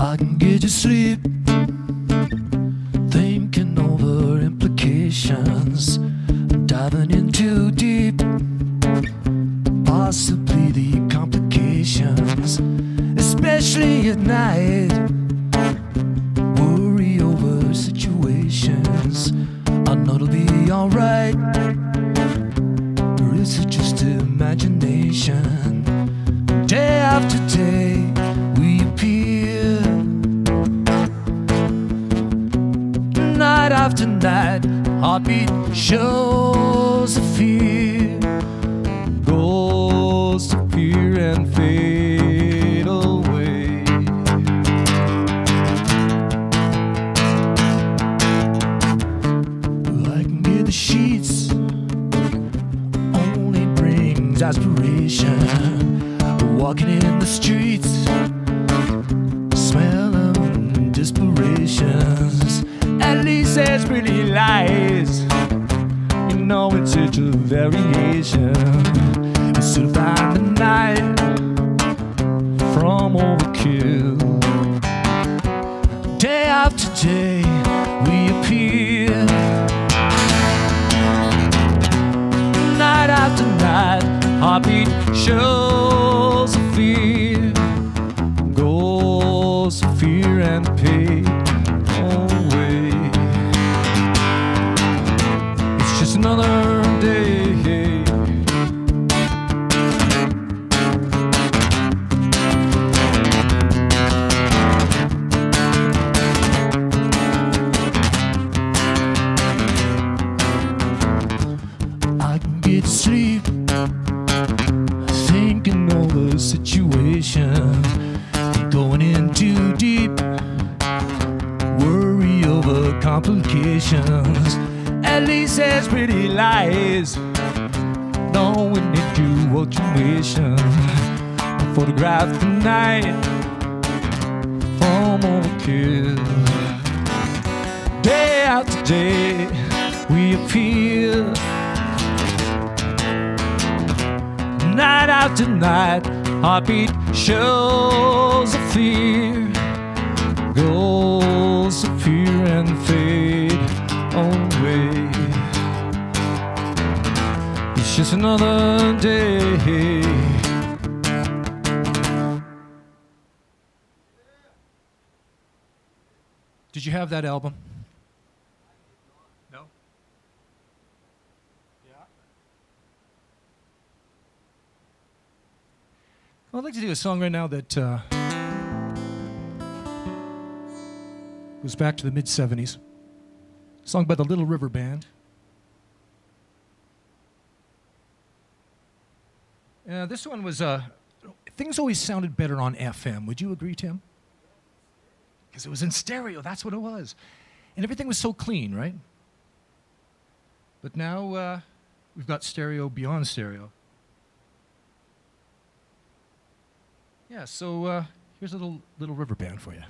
I can get you sleep, thinking over implications, diving in too deep, possibly the complications, especially at night. Worry over situations, I know it'll be alright, or is it just imagination? Day after day we appear, night after night, heartbeat shows a fear, ghosts appear and fade away. I can get the sheets, only brings aspiration. Walking in the streets, smell of desperations. At least there's pretty lies, you know it's such a variation. We still find the night from overkill. Day after day we appear, night after night, heartbeat shows a fear, goes fear and pain away. It's just another day. I can get sleep, thinking over situations, going in too deep, worry over complications. At least there's pretty lies, knowing into alteration. Photograph the night from overkill. Day after day we appear, night after night, heartbeat shows a fear, goals appear and fade away. It's just another day. Did you have that album? No? Yeah. Well, I'd like to do a song right now that goes back to the mid-'70s. A song by the Little River Band. This one was, things always sounded better on FM. Would you agree, Tim? Because it was in stereo, that's what it was. And everything was so clean, right? But now we've got stereo beyond stereo. Yeah, so here's a little river band for you.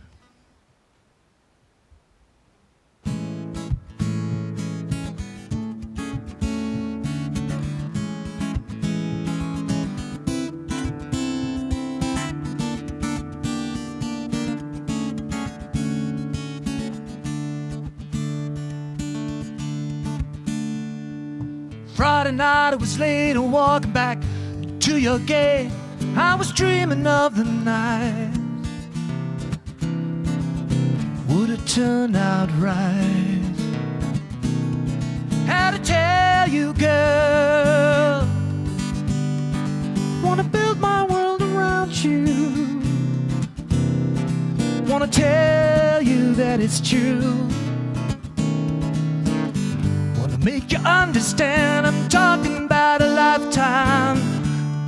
Friday night, it was late and walking back to your gate. I was dreaming of the night. Would it turn out right? Had to tell you, girl, wanna build my world around you. Wanna tell you that it's true. Make you understand, I'm talking about a lifetime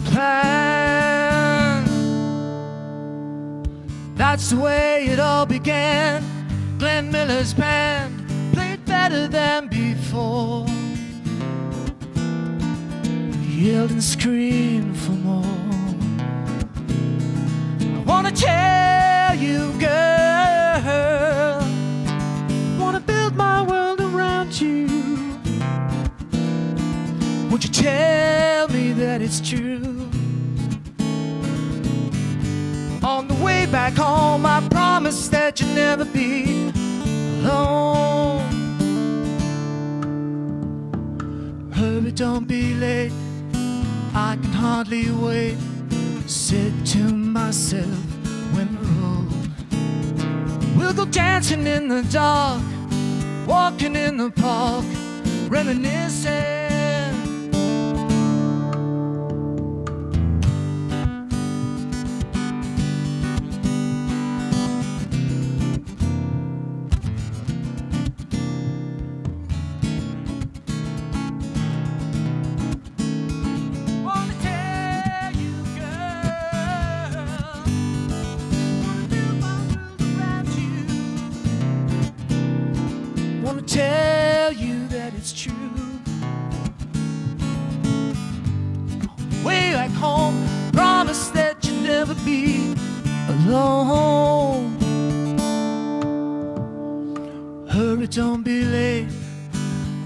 plan. That's the way it all began. Glenn Miller's band played better than before. Yelled and screamed for more. I wanna tell you, girl, wanna build my world around you. Would you tell me that it's true? On the way back home, I promised promise that you'll never be alone. Hurry, don't be late, I can hardly wait. Said to myself when we're old, we'll go dancing in the dark, walking in the park, reminiscing. Tell you that it's true. Way back home, promise that you'll never be alone. Hurry, don't be late,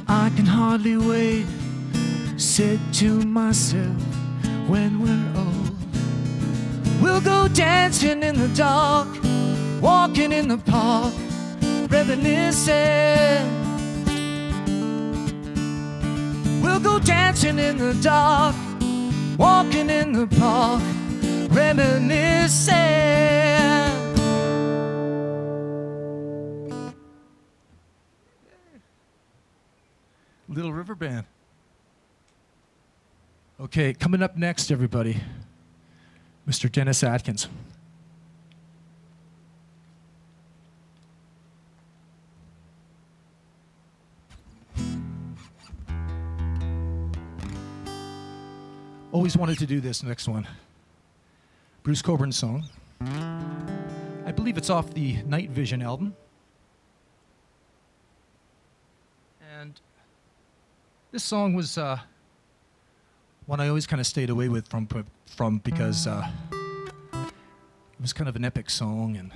I can hardly wait. Said to myself when we're old, we'll go dancing in the dark, walking in the park, reminiscing. We'll go dancing in the dark, walking in the park, reminiscing. Little River Band. Okay, coming up next, everybody, Mr. Dennis Atkins. Always wanted to do this next one. Bruce Coburn's song. I believe it's off the Night Vision album. And this song was one I always kind of stayed away with from because it was kind of an epic song, and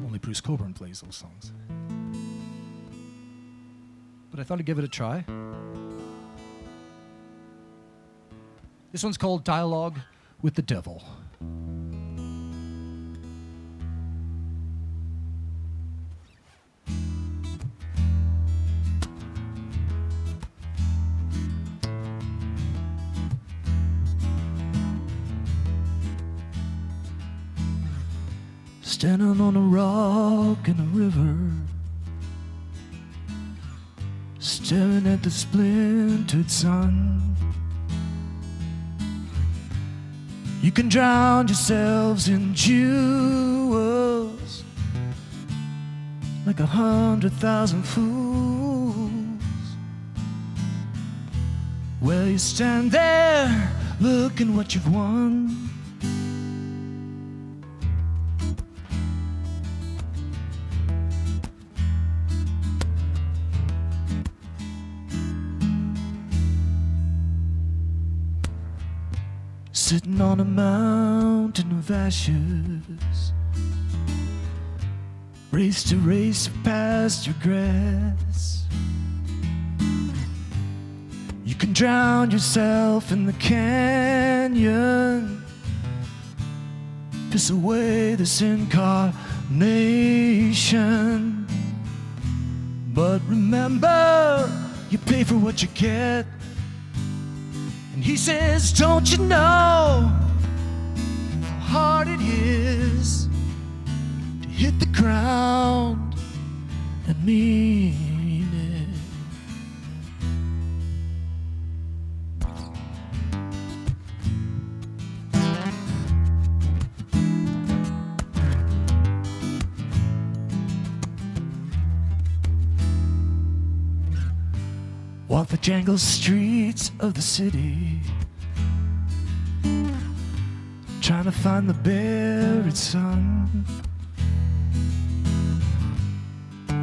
only Bruce Coburn plays those songs. But I thought I'd give it a try. This one's called Dialogue with the Devil. Standing on a rock in a river, staring at the splintered sun. You can drown yourselves in jewels like 100,000 fools. Well, you stand there looking what you've won. Sitting on a mountain of ashes, race to race past your grass. You can drown yourself in the canyon, piss away this incarnation. But remember, you pay for what you get. And he says, don't you know how hard it is to hit the ground and mean it? Walk the jangled streets of the city, trying to find the buried sun.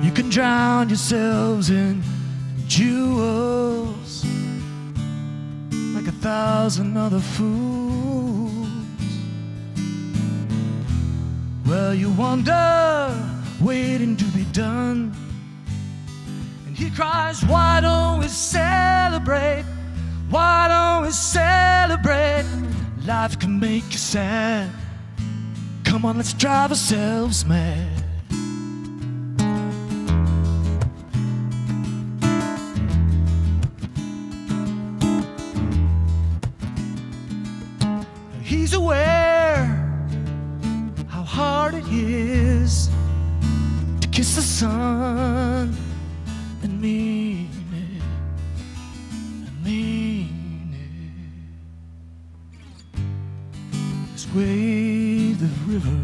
You can drown yourselves in jewels like 1,000 other fools. Well, you wonder, waiting to be done. And he cries, why don't we celebrate? Why don't we celebrate? Life can make you sad. Come Come on, let's drive ourselves mad. He's aware how hard it is to kiss the sun and mean it, and mean it. This wave of river,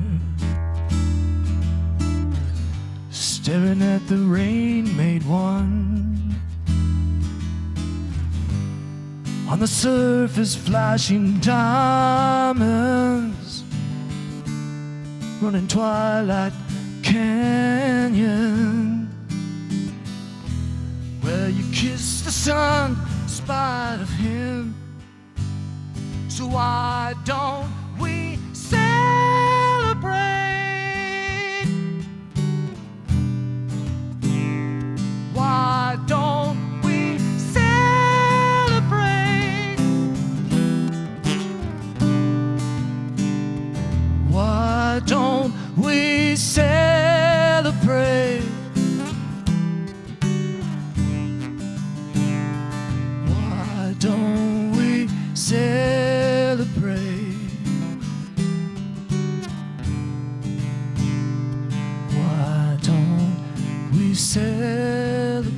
staring at the rain-made one. On the surface, flashing diamonds, running Twilight Canyon, where you kiss the sun in spite of him. So why don't we celebrate? Why don't we celebrate? Why don't we celebrate? Why don't we celebrate? Why don't we celebrate?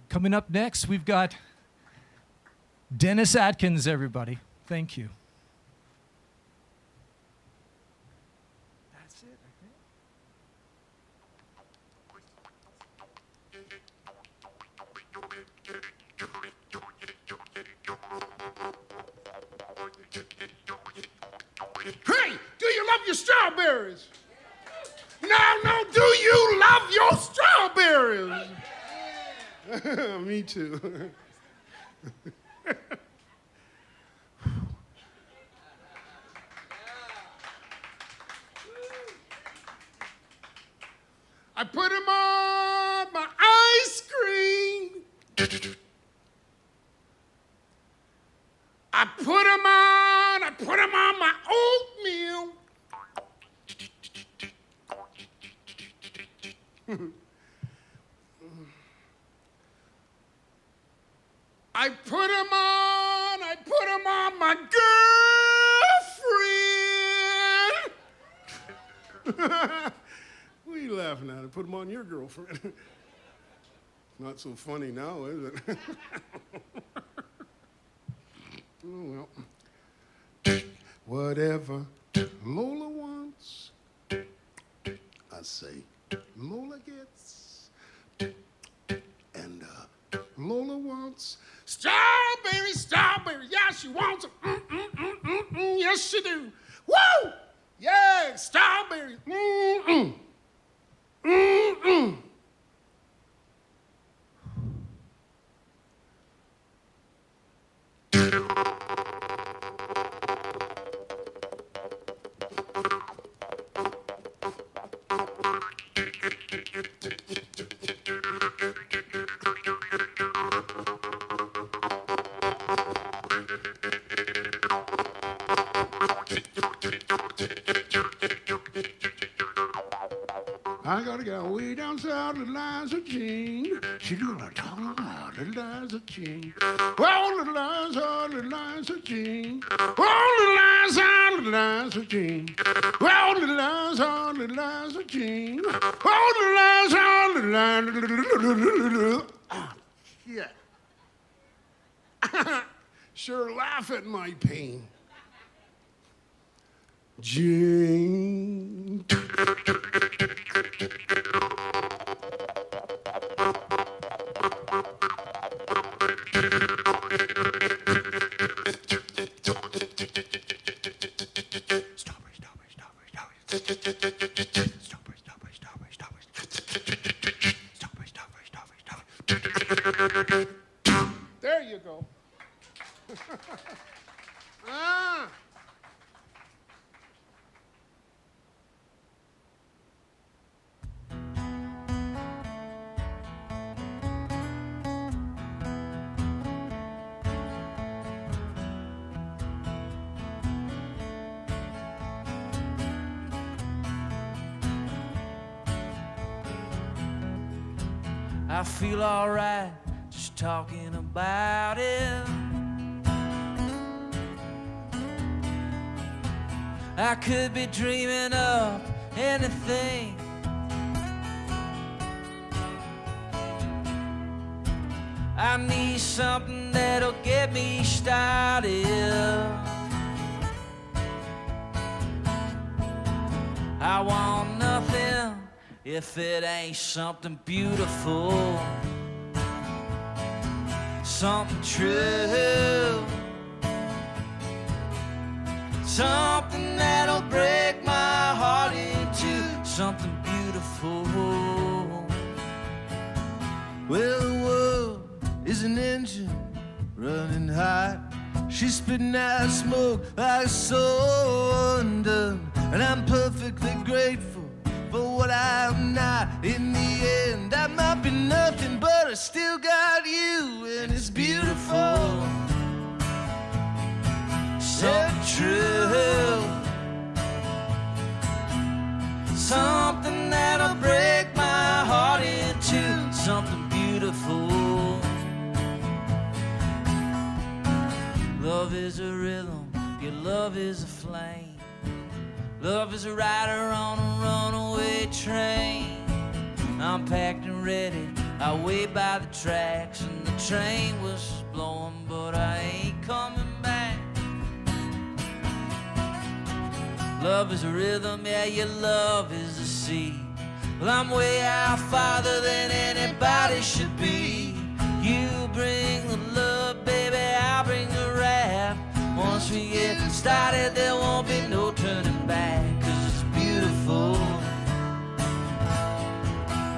Coming up next, we've got Dennis Atkins, everybody. Thank you. That's it, I think. Hey, do you love your strawberries? No, do you love your strawberries? Me too. I put them on my ice cream. I put them on my oatmeal. I put them on my girlfriend. What are you laughing at? I put them on your girlfriend. Not so funny now, is it? Oh, well. Whatever Lola wants, I say Lola gets. And Lola wants strawberry, strawberry. Yeah, she wants them. Yes, she do. Woo! Yeah, strawberry. I got a gal way down south that lies a Jean. She gonna talk about the lies of Jean. All the lies are the lies of Jean. All the lies are the lies of Jean. All the lies are the lies of Jean. All the lies are the lies. Ah, shit. Sure laugh at my pain. Jean. There you go. Ah. I feel alright just talking about it. I could be dreaming of anything. I need something that'll get me started. I want nothing if it ain't something beautiful, something true, something that'll break my heart into something beautiful. Well, the world is an engine running hot. She's spitting out smoke like so undone, and I'm perfectly grateful for what I'm not. In the end, I might be nothing, but I still got you, and it's beautiful. So true. Something that'll break my heart into something beautiful. Love is a rhythm, your love is a flame. Love is a rider on a runaway train. I'm packed and ready, I wait by the tracks, and the train was blowing, but I ain't coming back. Love is a rhythm, yeah, your love is a sea. Well, I'm way out farther than anybody should be. You bring the love, baby, I'll bring the rap. Once we get started, there won't be no turning back, 'cause it's beautiful,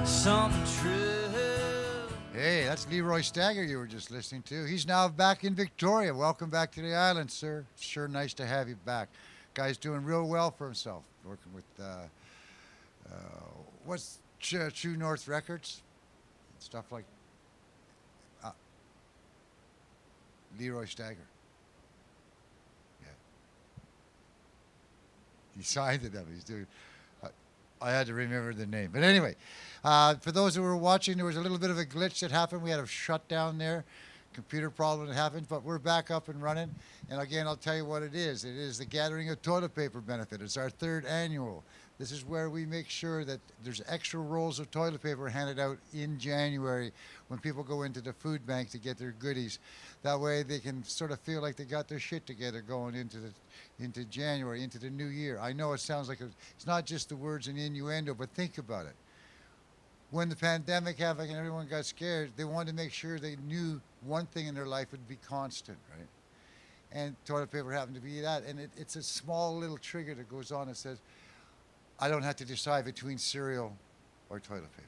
something true. Hey, that's Leroy Stagger you were just listening to. He's now back in Victoria. Welcome back to the island, sir. Sure nice to have you back. Guy's doing real well for himself, working with, what's True North Records? Stuff like Leroy Stagger. Yeah. He signed it up. He's doing. I had to remember the name. But anyway, for those who were watching, there was a little bit of a glitch that happened. We had a shutdown there. Computer problem that happened, but we're back up and running. And again, I'll tell you what it is. It is the Gathering of Toilet Paper benefit. It's our 3rd annual. This is where we make sure that there's extra rolls of toilet paper handed out in January when people go into the food bank to get their goodies. That way they can sort of feel like they got their shit together going into January, into the new year. I know it sounds like it's not just the words and innuendo, but think about it. When the pandemic happened and everyone got scared, they wanted to make sure they knew one thing in their life would be constant, right? And toilet paper happened to be that. And it's a small little trigger that goes on that says, I don't have to decide between cereal or toilet paper,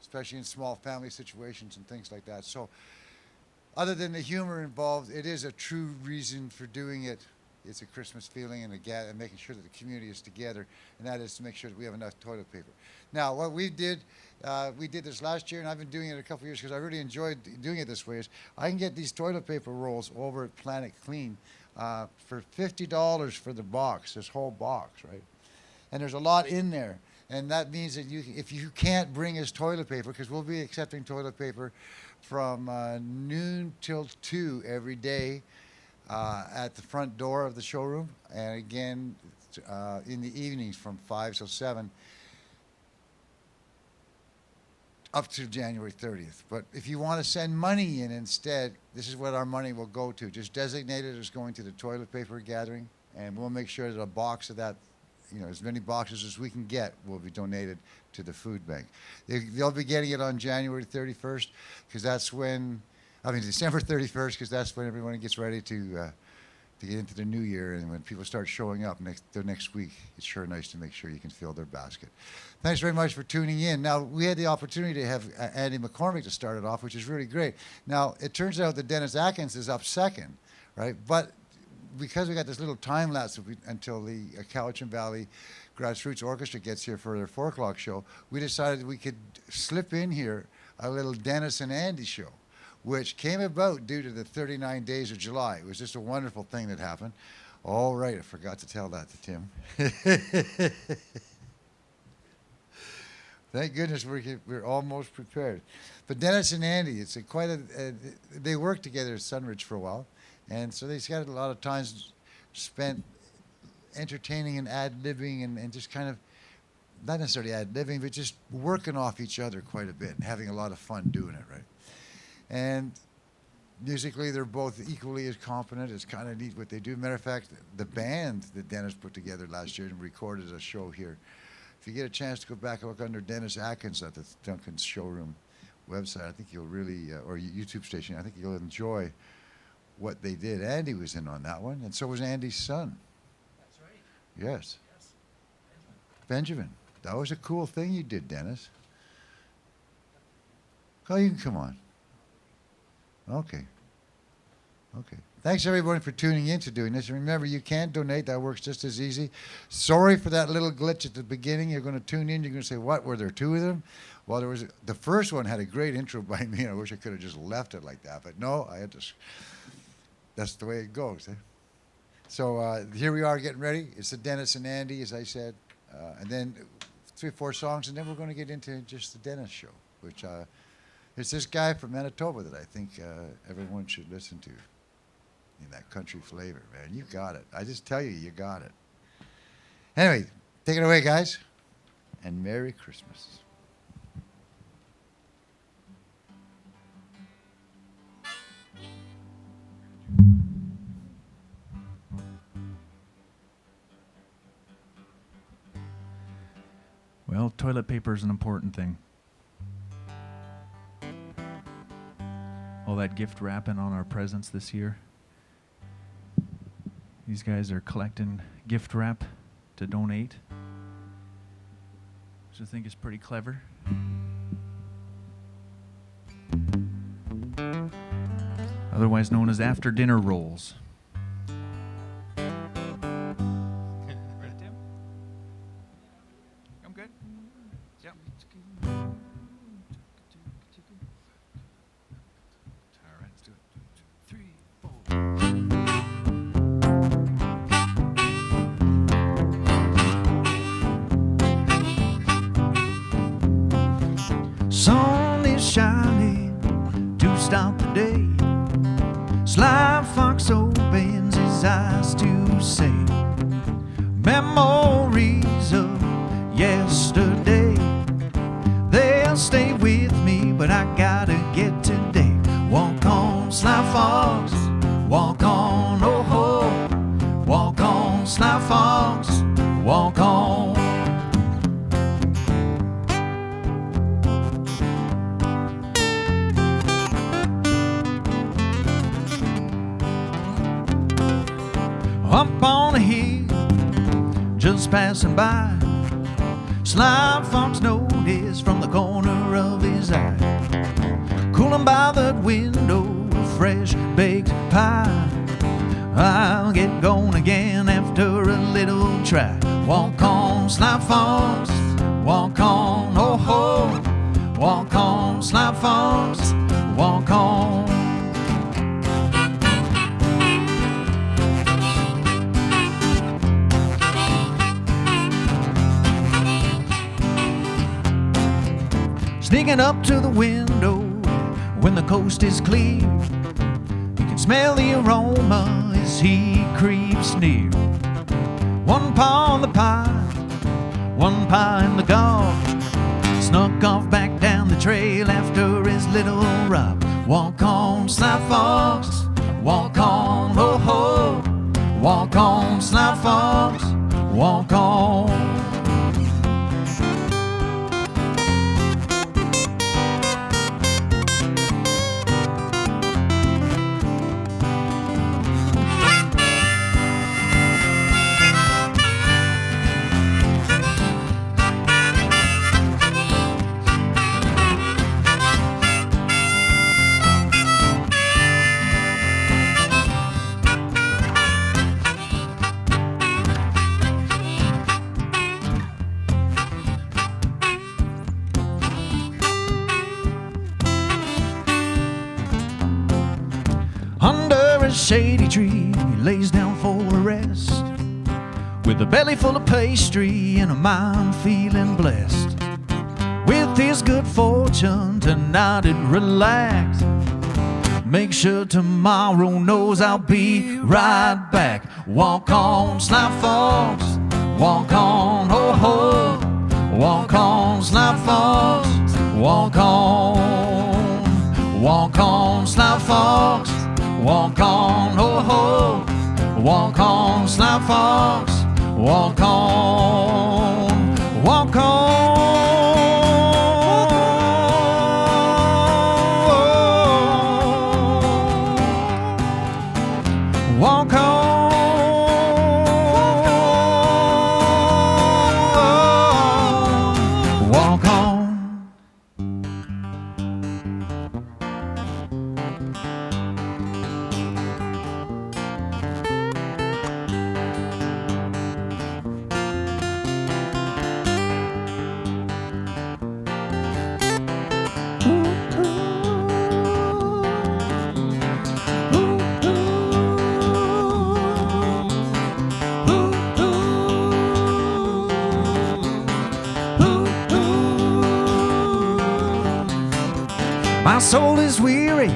especially in small family situations and things like that. So other than the humor involved, it is a true reason for doing it. It's a Christmas feeling and making sure that the community is together, and that is to make sure that we have enough toilet paper. Now, what we did this last year, and I've been doing it a couple of years because I really enjoyed doing it this way, is I can get these toilet paper rolls over at Planet Clean for $50 for the box, this whole box, right? And there's a lot in there. And that means that if you can't bring us toilet paper, because we'll be accepting toilet paper from noon till 2 every day at the front door of the showroom, and again in the evenings from 5 till 7 up to January 30th. But if you want to send money in instead, this is what our money will go to. Just designate it as going to the toilet paper gathering, and we'll make sure that a box of that, as many boxes as we can get will be donated to the food bank. They'll be getting it on January 31st, because that's when, December 31st, because that's when everyone gets ready to get into the new year, and when people start showing up the next week, it's sure nice to make sure you can fill their basket. Thanks very much for tuning in. Now, we had the opportunity to have Andy McCormick to start it off, which is really great. Now, it turns out that Dennis Atkins is up second, right? But because we got this little time lapse until the Cowichan Valley Grassroots Orchestra gets here for their 4 o'clock show, we decided we could slip in here a little Dennis and Andy show, which came about due to the 39 days of July. It was just a wonderful thing that happened. All right, I forgot to tell that to Tim. Thank goodness we're almost prepared. But Dennis and Andy, it's they worked together at Sunridge for a while, and so they've got a lot of times spent entertaining and ad-libbing and just kind of, not necessarily ad-libbing, but just working off each other quite a bit and having a lot of fun doing it, right? And musically, they're both equally as competent. It's kind of neat what they do. Matter of fact, the band that Dennis put together last year and recorded a show here, if you get a chance to go back and look under Dennis Atkins at the Duncan Showroom website, I think you'll really, or YouTube station, I think you'll enjoy what they did. Andy was in on that one, and so was Andy's son. That's right. Yes. Benjamin. That was a cool thing you did, Dennis. Oh, you can come on. Okay. Okay. Thanks, everyone, for tuning in to doing this. And remember, you can donate. That works just as easy. Sorry for that little glitch at the beginning. You're going to tune in. You're going to say, what, were there two of them? Well, the first one had a great intro by me, and I wish I could have just left it like that. But no, I had to. That's the way it goes. Eh? So here we are getting ready. It's the Dennis and Andy, as I said. And then 3 or 4 songs, and then we're going to get into just the Dennis show, which it's this guy from Manitoba that I think everyone should listen to. In that country flavor, man. You got it. I just tell you, you got it. Anyway, take it away, guys. And Merry Christmas. Well, toilet paper is an important thing. All that gift wrapping on our presents this year. These guys are collecting gift wrap to donate, which I think is pretty clever. Otherwise known as after dinner rolls. Ready, Tim? I'm good. Yep. All right, let's do it. 2, 3, 4. Sun is shining to start the day. Sly Fox opens his eyes to say, memories of yesterday, they'll stay with me, but I gotta get today. Walk on, Sly Fox, walk on, oh ho. Walk on, Sly Fox, walk on. Up on a hill, just passing by, Sly Fox noticed from the corner of his eye, cooling by that window, a fresh baked pie. I'll get going again after a little try. Walk on, Sly Fox, walk on, oh ho. Walk on, Sly Fox, walk on. Sneaking up to the window when the coast is clear, you can smell the aroma as he creeps near. One paw on the pie, one pie in the gobs, snuck off back down the trail after his little rob. Walk on, Sly Fox, walk on, oh ho. Walk on, Sly Fox, walk on. Under a shady tree, he lays down for a rest, with a belly full of pastry and a mind feeling blessed. with his good fortune tonight and relax. Make sure tomorrow knows I'll be right back. Walk on, Sly Fox. Walk on, ho ho. Walk on, Sly Fox. Walk on. Walk on, Sly Fox. Walk on, ho ho. Walk on, Sly Fox. Walk on. Walk on. Walk on, walk on. My soul is weary,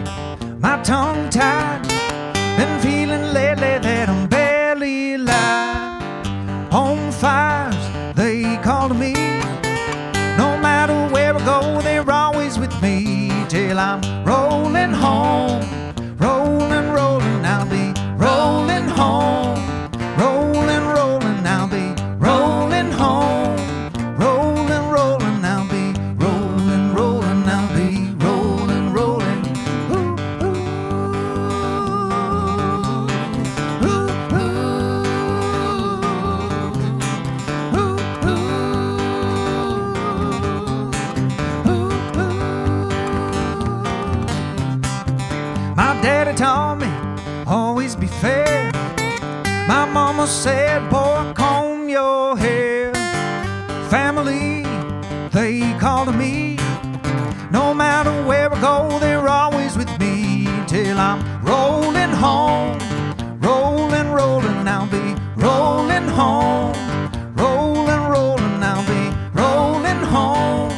my tongue tied. Been feeling lately that I'm barely alive. Home fires, they call to me. No matter where I go, they're always with me. Till I'm rolling home, rolling, rolling, I'll be rolling home. Rolling, rolling, I'll be rolling home. Rolling, rolling, I'll be rolling, rolling, I'll be rolling, rolling. Ooh, ooh, ooh, ooh, ooh, ooh. My daddy taught me always be fair. My mama said, boy, comb your hair. Family, they call to me. No matter where I go, they're always with me. Till I'm rolling home. Rolling, rolling, I'll be rolling home. Rolling, rolling, I'll be rolling home.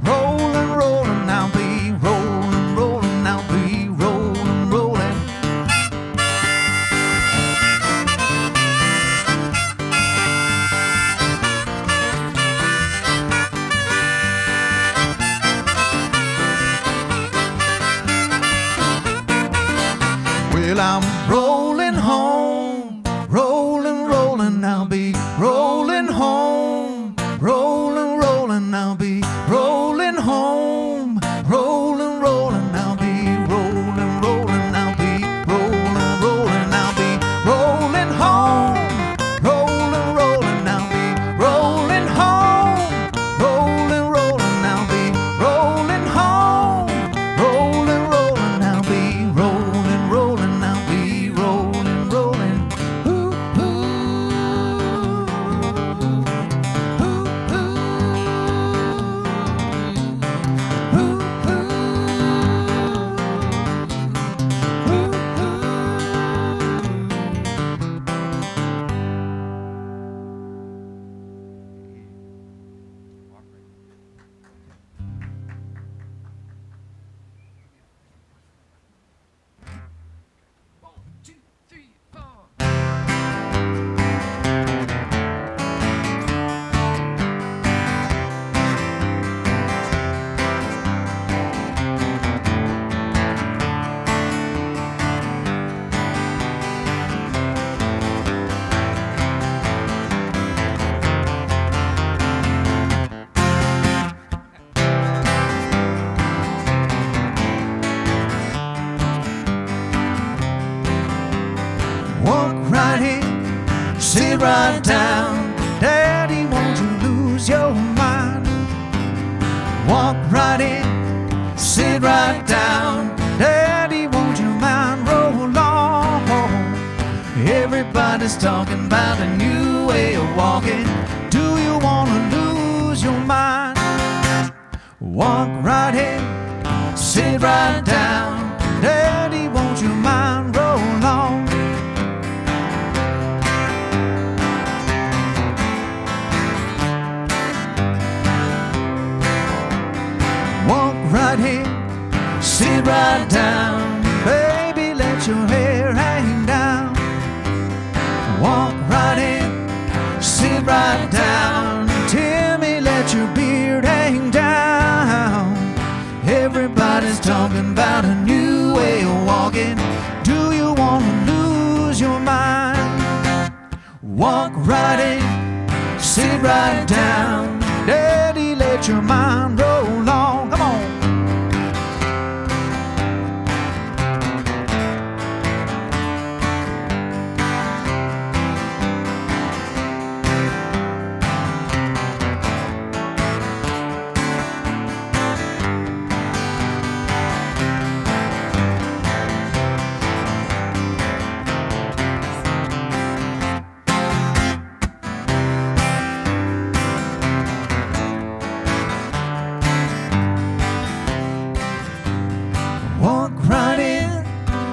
Rolling, rolling, I'll be rolling, rolling, I'll be rolling, rolling. Well, I'm rolling home, rolling, rolling, I'll be rolling home, rolling, rolling, I'll be rolling home, rolling, rolling, I'll be rolling, rolling, I'll be rolling, rolling, I'll be rolling home, rolling, rolling, I'll be rolling home, rolling, rolling, I'll be rolling home, rolling, rolling, I'll be rolling, rolling, I'll be rolling, rolling. Ooh, ooh, walk right in, sit right down. Daddy, won't you lose your mind? Walk right in, sit right down. Daddy, won't you mind roll on? Everybody's talking about a new way of walking. Do you wanna lose your mind? Walk right in, sit right down. Daddy, won't you mind roll on? right down. Baby, let your hair hang down. Walk right in, sit right down. Timmy, let your beard hang down. Everybody's talking about a new way of walking. Do you want to lose your mind? Walk right in, sit right down. Daddy, let your mind roll on. Come on. Walk right in,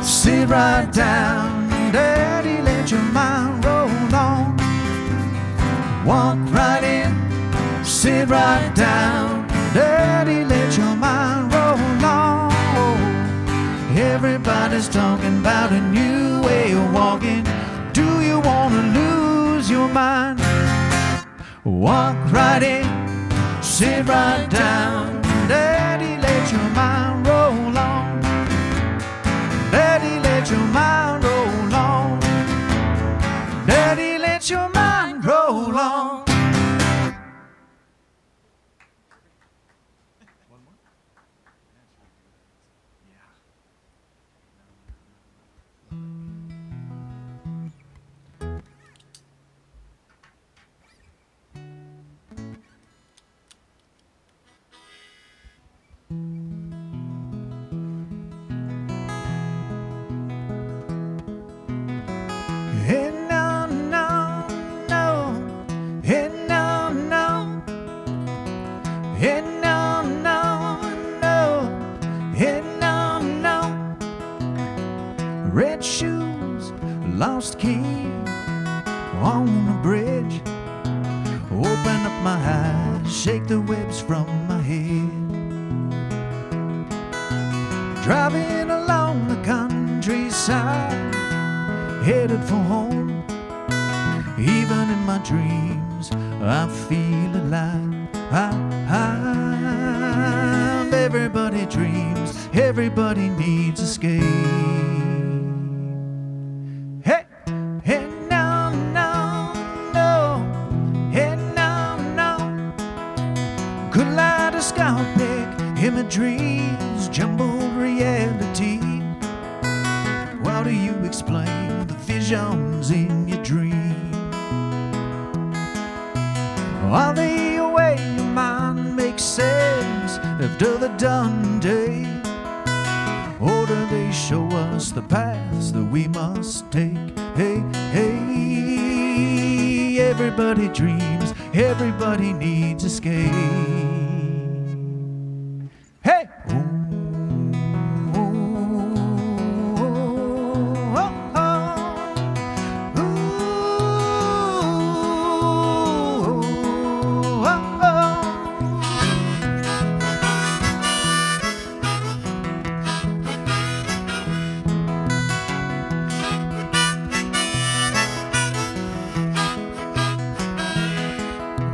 sit right down. Daddy, let your mind roll on. Walk right in, sit right down. Daddy, let your mind roll on. Everybody's talking about a new way of walking. Do you want to lose your mind? Walk right in, sit right down. Daddy, let your mind roll on. Daddy, let your mind roll on. Daddy, let your mind roll on. Hey, no, no, no. Hey, no, no. Hey, no, no, no. Hey, no, no. Red shoes, lost key on the bridge. Open up my eyes, shake the webs from my head. Driving along the countryside, headed for home. Even in my dreams, I feel alive. Everybody dreams, everybody needs escape. Hey, hey, no, no, no. Hey, no, no. Kaleidoscopic imageries, jumbled reality. How do you explain the visions in your dream? Are they a way your mind makes sense after the done day? Or do they show us the paths that we must take? Hey, hey, everybody dreams, everybody needs escape. Hey!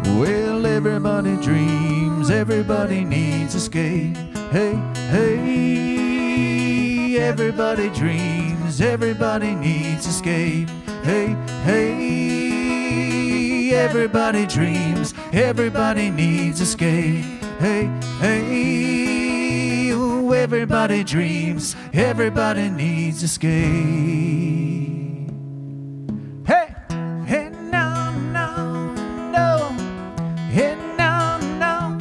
Well, everybody dreams, everybody needs escape. Hey, hey, everybody dreams, everybody needs escape. Hey, hey, everybody dreams, everybody needs escape. Hey, hey, ooh, everybody dreams, everybody needs escape. Hey, hey, no, no, no. Hey, no, no.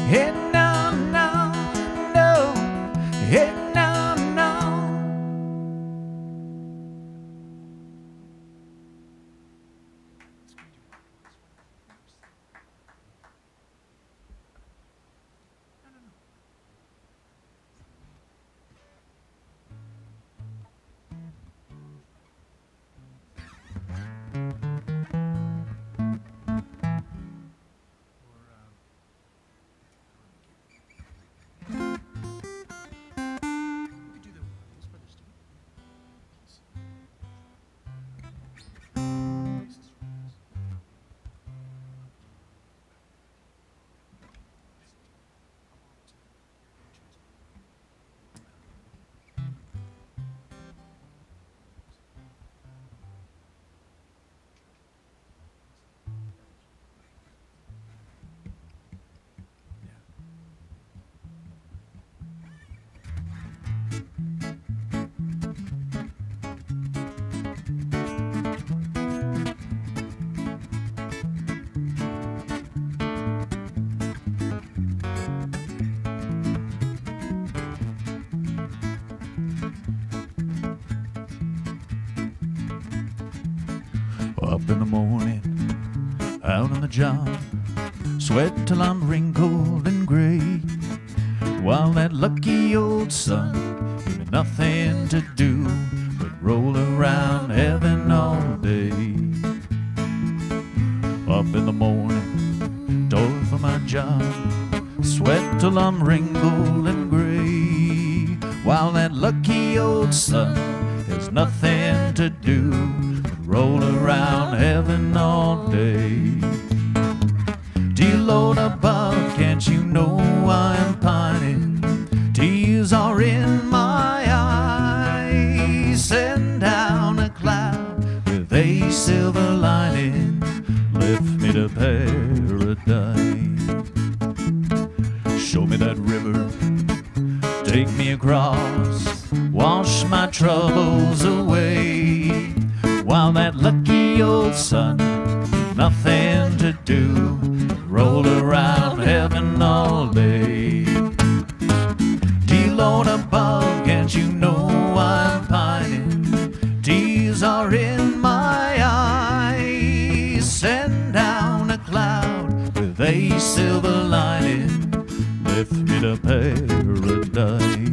Hey, no, no, no. Hey, no, no. Up in the morning, out on the job, sweat till I'm wrinkled and gray, while that lucky old sun gave me nothing to do but roll around heaven all day. Up in the morning, toil for my job, sweat till I'm wrinkled and gray, while that lucky old sun has nothing to do but roll around heaven all day. Dear Lord above, can't you know I'm pining? Tears are in my eyes. Send down a cloud with a silver lining, lift me to paradise. Show me that river, take me across, wash my troubles away, while that lucky old sun, nothing to do, roll around heaven all day. Dear Lord above, can't you know I'm pining? Tears are in my eyes. Send down a cloud with a silver lining, lift me to paradise.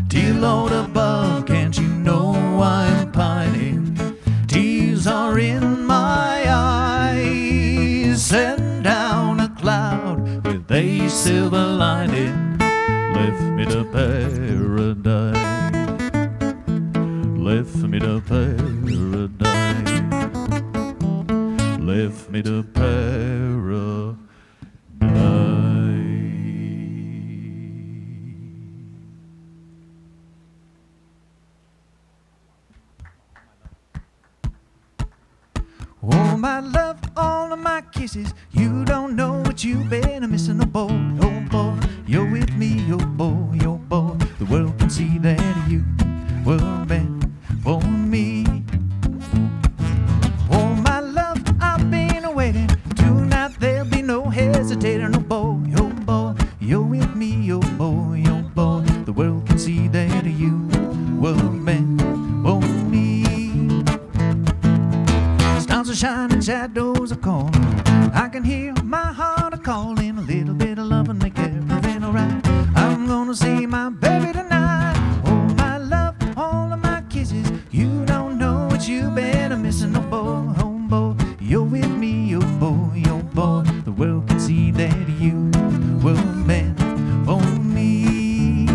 Dear Lord above, can't you know I'm pining? Tears are in my eyes. Send down a cloud with a silver lining, lift me to paradise. Lift me to paradise. Lift me to paradise. Oh, my love, all of my kisses, you don't know what you've been missing, oh boy, oh boy, you're with me, oh boy, oh boy, the world can see that you were meant for me. Oh, my love, I've been waiting, tonight there'll be no hesitating, oh boy, you're with me, oh boy, the world can see that you were meant for me. Stars are shining, shadows are calling, I can hear my heart a-calling, a little bit of love and make everything alright. I'm gonna see my baby tonight. Oh, my love, all of my kisses, you don't know what you've been missing, oh boy, you're with me, oh boy, the world can see that you were meant for me.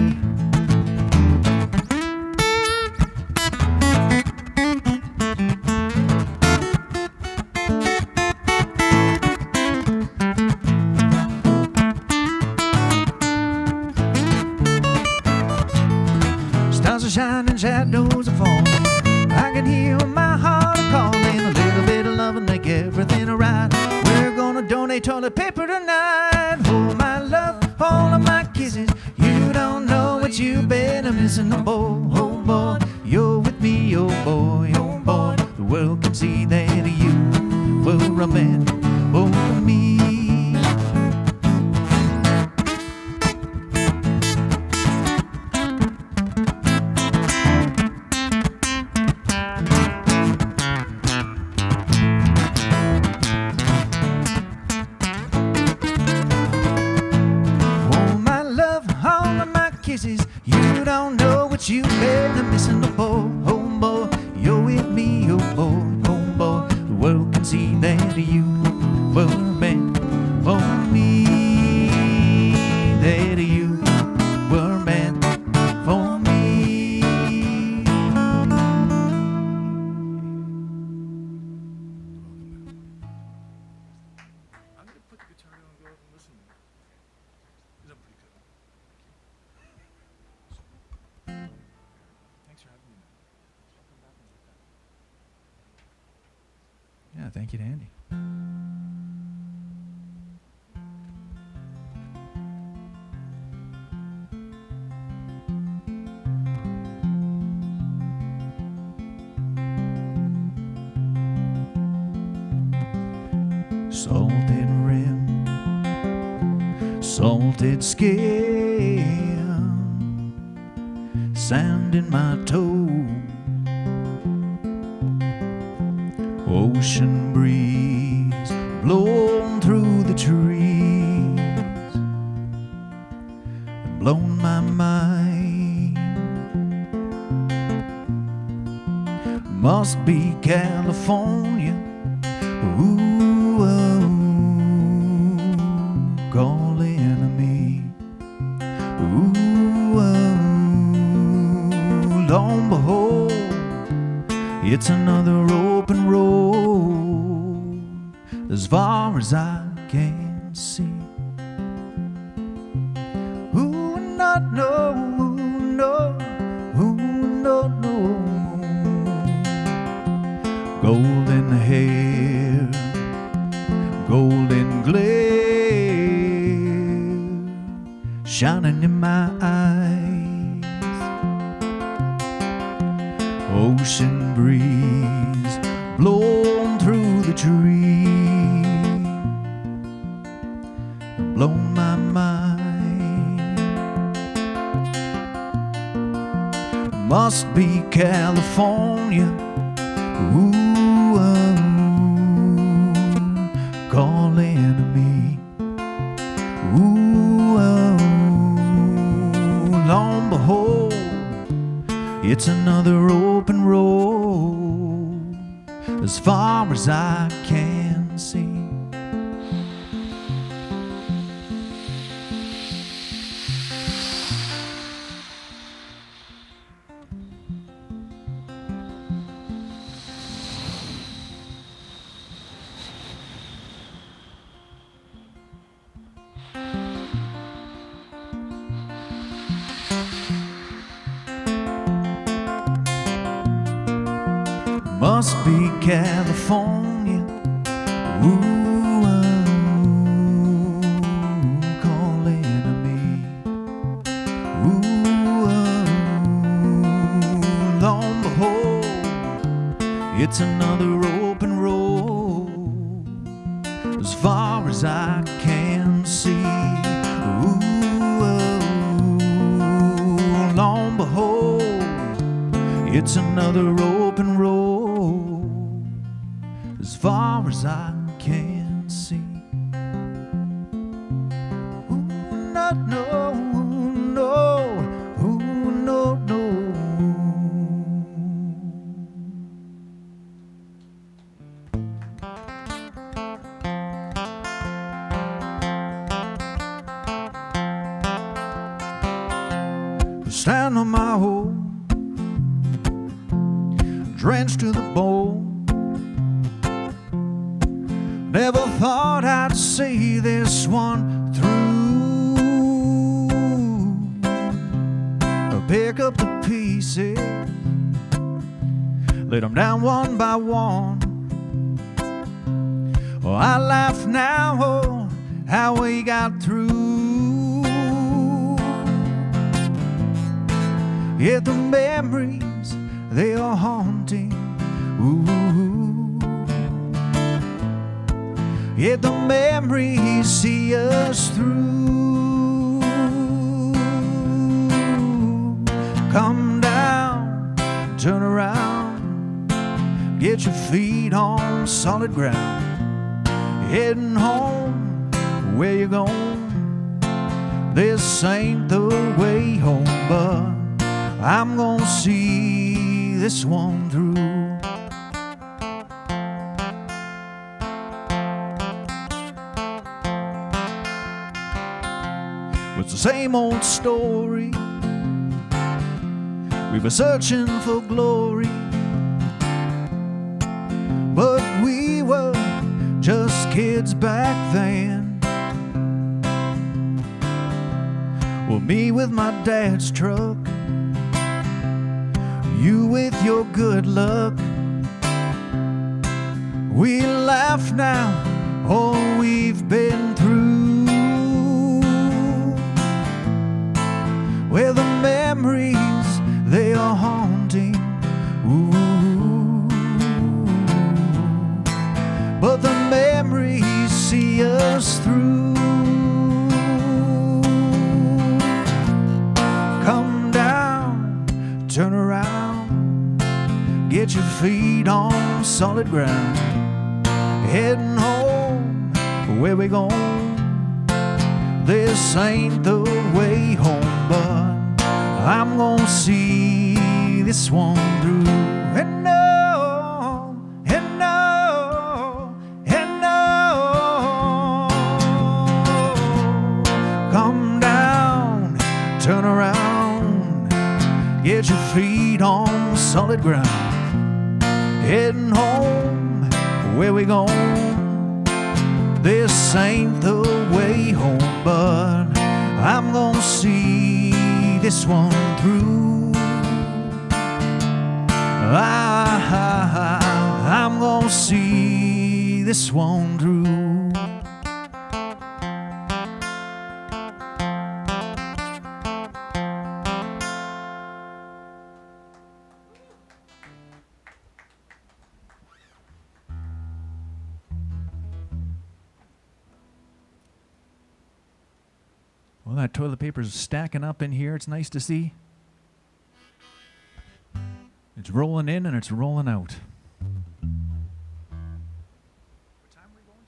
Stars are shining, shadows are falling, I can hear my heart calling, a little bit of love and make everything alright. We're gonna donate toilet paper tonight. Oh, my love, all of my kisses, you don't know what you've been missing, oh boy, you're with me, oh boy, the world can see that you were a man for me. You don't know what you've been missing, oh boy, you're with me, oh boy, the world can see that you were meant for me, that you were meant for me. I'm gonna put the guitar down and go up and listen. Because I'm pretty good. Thanks for having me. I'll come back and get that. Yeah, thank you to Andy. salted rim, salted skin, sand in my toe, ocean breeze blowing through the trees and blown my mind. Must be California. Ooh, oh, calling to me. Ooh, oh, lo and behold, it's another open road as far as I can see. Ooh, no, no, no, ooh, no, no. Golden hair, golden glare, shining in my eyes. Ocean breeze blowing through the trees, blown my mind. Must be California. Ooh, oh, calling to me. Ooh, oh, lo and behold, it's another open road as far as I can see. Must be California. Ooh, oh, calling to me. Ooh, oh, lo and behold, it's another open road as far as I can see. Ooh, oh, lo and behold, it's another open road as far as I can see. Ooh, no, no, no, ooh, no, no. Stand on my home, drenched to the bone. Never thought I'd see this one through. I'll pick up the pieces, lay them down one by one. Oh, I laugh now, oh, how we got through. Yet the memories, they are haunting. Ooh. Yet the memories see us through. Come down, turn around, get your feet on solid ground. Heading home, where you going? This ain't the way home, but I'm gonna see this one through. It's the same old story. We were searching for glory, but we were just kids back then. Well, me with my dad's truck, you with your good luck. We laugh now, all we've been through. Where the memories, they are haunting. Ooh. But the memories solid ground. Heading home, where we going? This ain't the way home, but I'm gonna see this one through. And no, and no, and no. Come down, turn around, get your feet on solid ground. Heading home, where we going? This ain't the way home, but I'm gonna see this one through. I'm gonna see this one through. Well, that toilet paper's stacking up in here. It's nice to see. It's rolling in and it's rolling out. What time are we going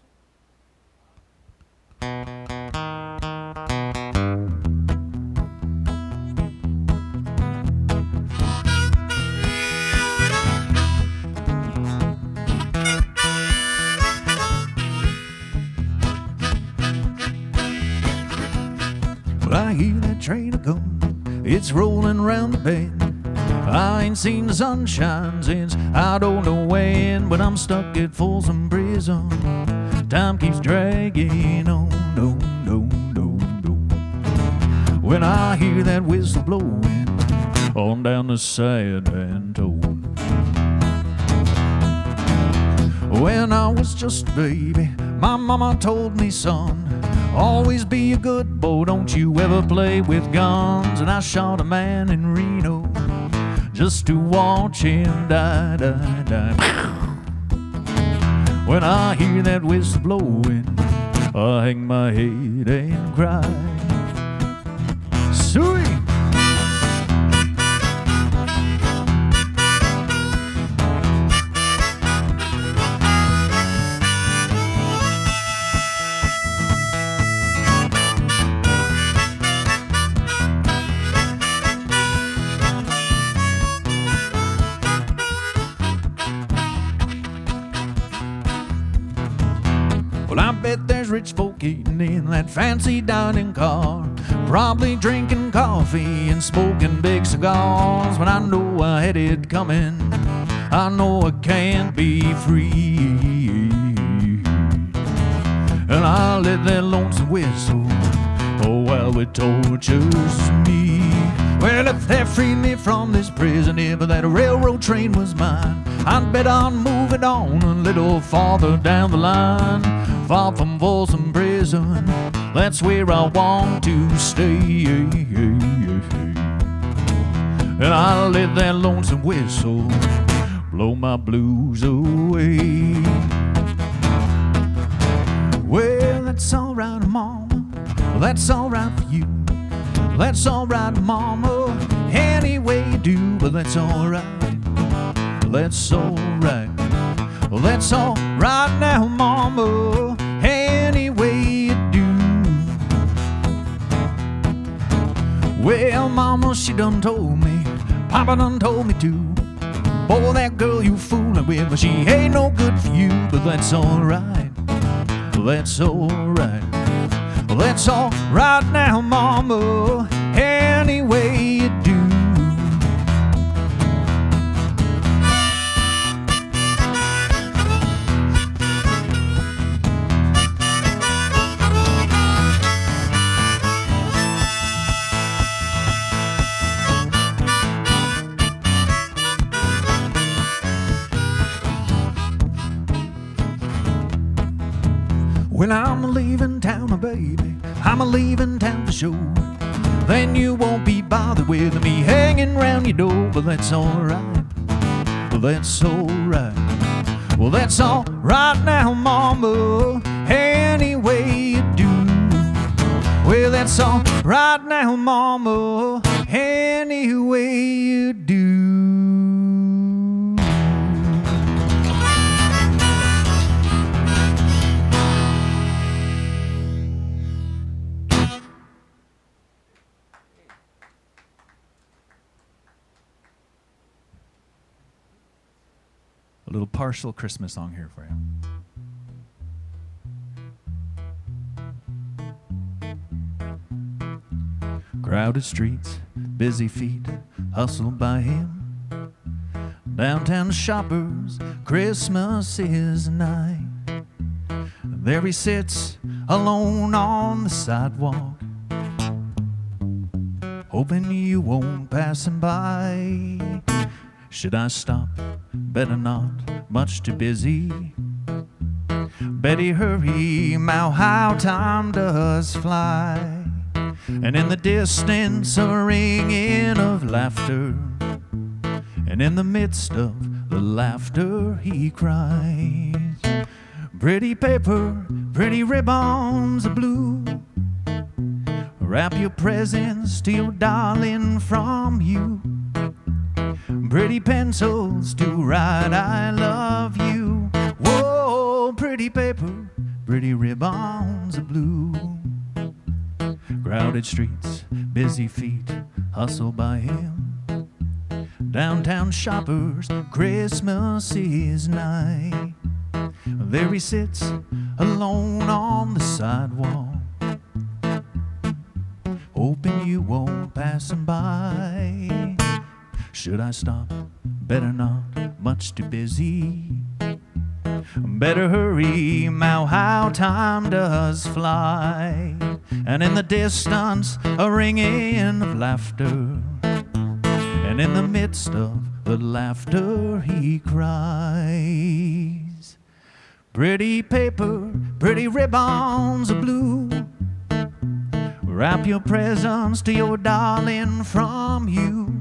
Well, I hear that train a-goin', it's rolling round the bend. I ain't seen the sunshine since I don't know when, but I'm stuck at Folsom Prison. Time keeps dragging on, no, no, no, no. When I hear that whistle blowing on down the Sad Antone. When I was just a baby, my mama told me, son, always be a good boy, don't you ever play with guns. And I shot a man in Reno just to watch him die, die, die. When I hear that whistle blowing, I hang my head and cry. Sweet! Well, I bet there's rich folk eating in that fancy dining car, probably drinking coffee and smoking big cigars. But I know I had it coming, I know I can't be free. And I let that lonesome whistle, oh, how it tortures me. Well, if they free me from this prison, if that railroad train was mine, I'd bet on moving on a little farther down the line. Far from Folsom Prison, that's where I want to stay. And I'll let that lonesome whistle blow my blues away. Well, that's alright, mama, that's alright for you. That's alright, mama, any way you do, but that's alright. That's alright. Well, that's alright now, mama, any way you do. Well, mama, she done told me, papa done told me too. Boy, that girl you fooling with, she ain't no good for you, but that's alright. That's alright. Well, that's alright now, mama, any way you do. When I'm leaving town, oh baby, I'm a-leaving town for sure. Then you won't be bothered with me hanging round your door. But that's alright, well that's alright. Well that's alright now, mama, any way you do. Well that's alright now, mama, any way you do. little partial Christmas song here for you. Crowded streets, busy feet, hustled by him. Downtown shoppers, Christmas is nigh. There he sits, alone on the sidewalk, hoping you won't pass him by. Should I stop? Better not, much too busy. Betty, hurry, Mau, how time does fly. And in the distance a ringing of laughter, and in the midst of the laughter he cries, pretty paper, pretty ribbons of blue, wrap your presents to your darling from you. Pretty pencils to write I love you. Whoa, pretty paper, pretty ribbons of blue. Crowded streets, busy feet, hustled by him. Downtown shoppers, Christmas is nigh. There he sits, alone on the sidewalk, hoping you won't pass him by. Should I stop? Better not, much too busy. Better hurry, Mau, how time does fly. And in the distance a ringing of laughter, and in the midst of the laughter he cries, pretty paper, pretty ribbons of blue, wrap your presents to your darling from you.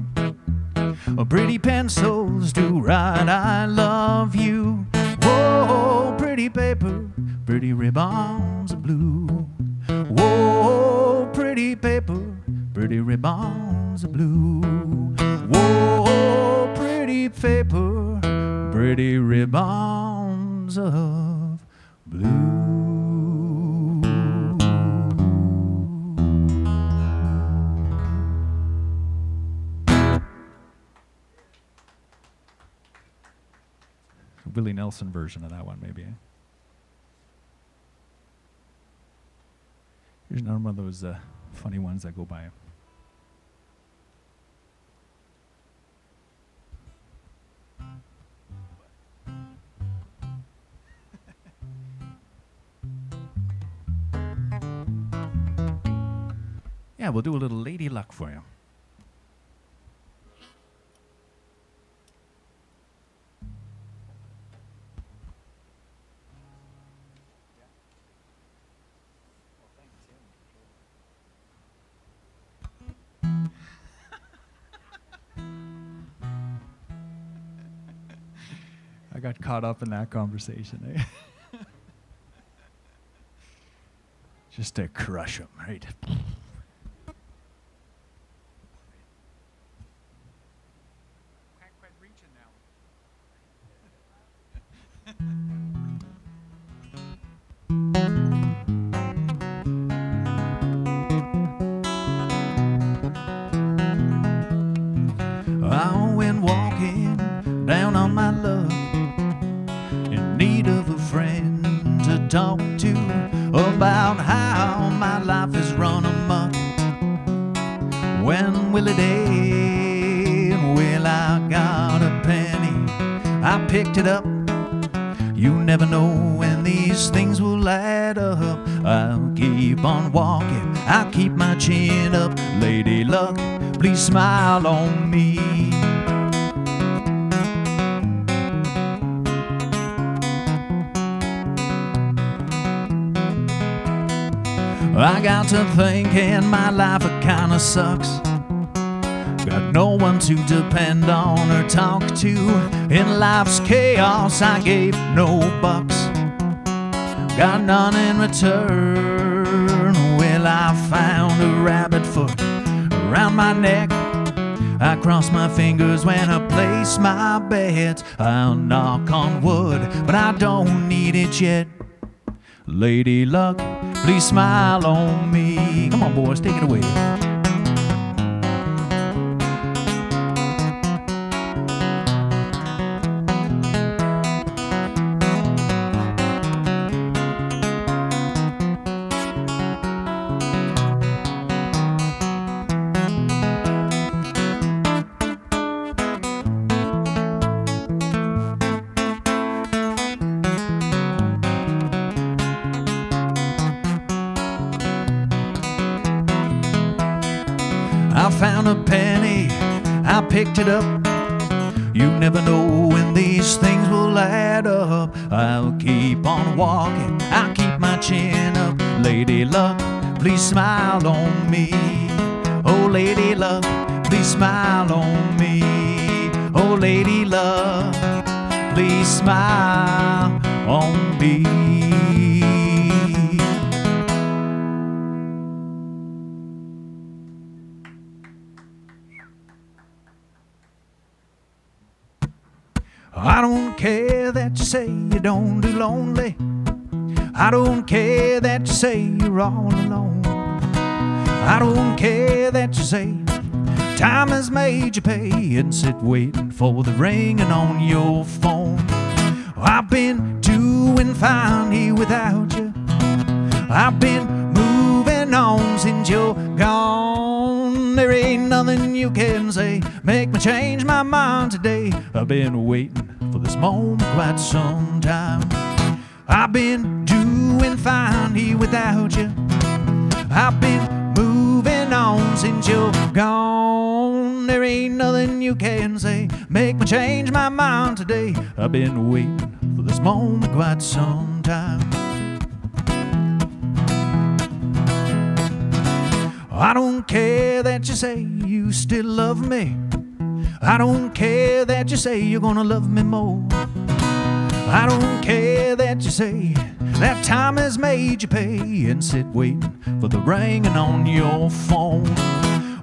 Pretty pencils to write I love you. Whoa, pretty paper, pretty ribbons of blue. Whoa, pretty paper, pretty ribbons of blue. Whoa, pretty paper, pretty ribbons of blue. Willie Nelson version of that one, maybe. Here's another one of those funny ones that go by. Yeah, we'll do a little Lady Luck for you. I got caught up in that conversation, eh? Just to crush him, right? Can't quite reach it now. I went walking down on my luck, in need of a friend to talk to about how my life is run amok. When will it end? Well, I got a penny, I picked it up. You never know when these things will add up. I'll keep on walking, I'll keep my chin up. Lady Luck, please smile on me. I got to thinking my life kinda sucks. Got no one to depend on or talk to. In life's chaos I gave no bucks, got none in return. Well, I found a rabbit foot around my neck. I cross my fingers when I place my bets. I'll knock on wood, but I don't need it yet. Lady Luck, please smile on me. Come on, boys, take it away. I found a penny, I picked it up. You never know when these things will add up. I'll keep on walking, I'll keep my chin up. Lady luck, please smile on me. Oh, lady luck, please smile on me. Oh, lady luck, please smile on me. I don't care that you say you don't do lonely. I don't care that you say you're all alone. I don't care that you say time has made you pay and sit waiting for the ringing on your phone. I've been doing fine here without you. I've been moving on since you're gone. There ain't nothing you can say make me change my mind today. I've been waiting for this moment quite some time. I've been doing fine here without you. I've been moving on since you're gone. There ain't nothing you can say make me change my mind today. I've been waiting for this moment quite some time. I don't care that you say you still love me. I don't care that you say you're gonna love me more. I don't care that you say that time has made you pay and sit waiting for the ringing on your phone.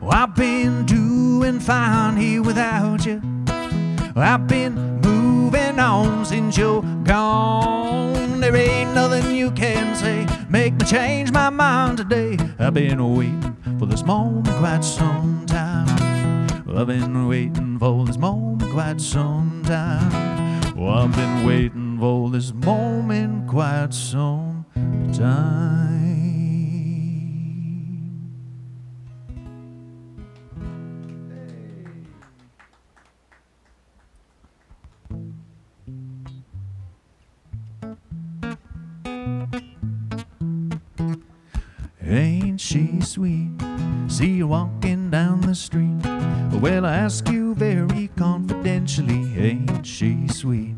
Well, I've been doing fine here without you. I've been moving on since you're gone. There ain't nothing you can say make me change my mind today. I've been waiting for this moment quite some time. I've been waiting for this moment quite some time. Oh, I've been waiting for this moment quite some time. Ain't she sweet? See her walking down the street. Well, I ask you very confidentially, ain't she sweet?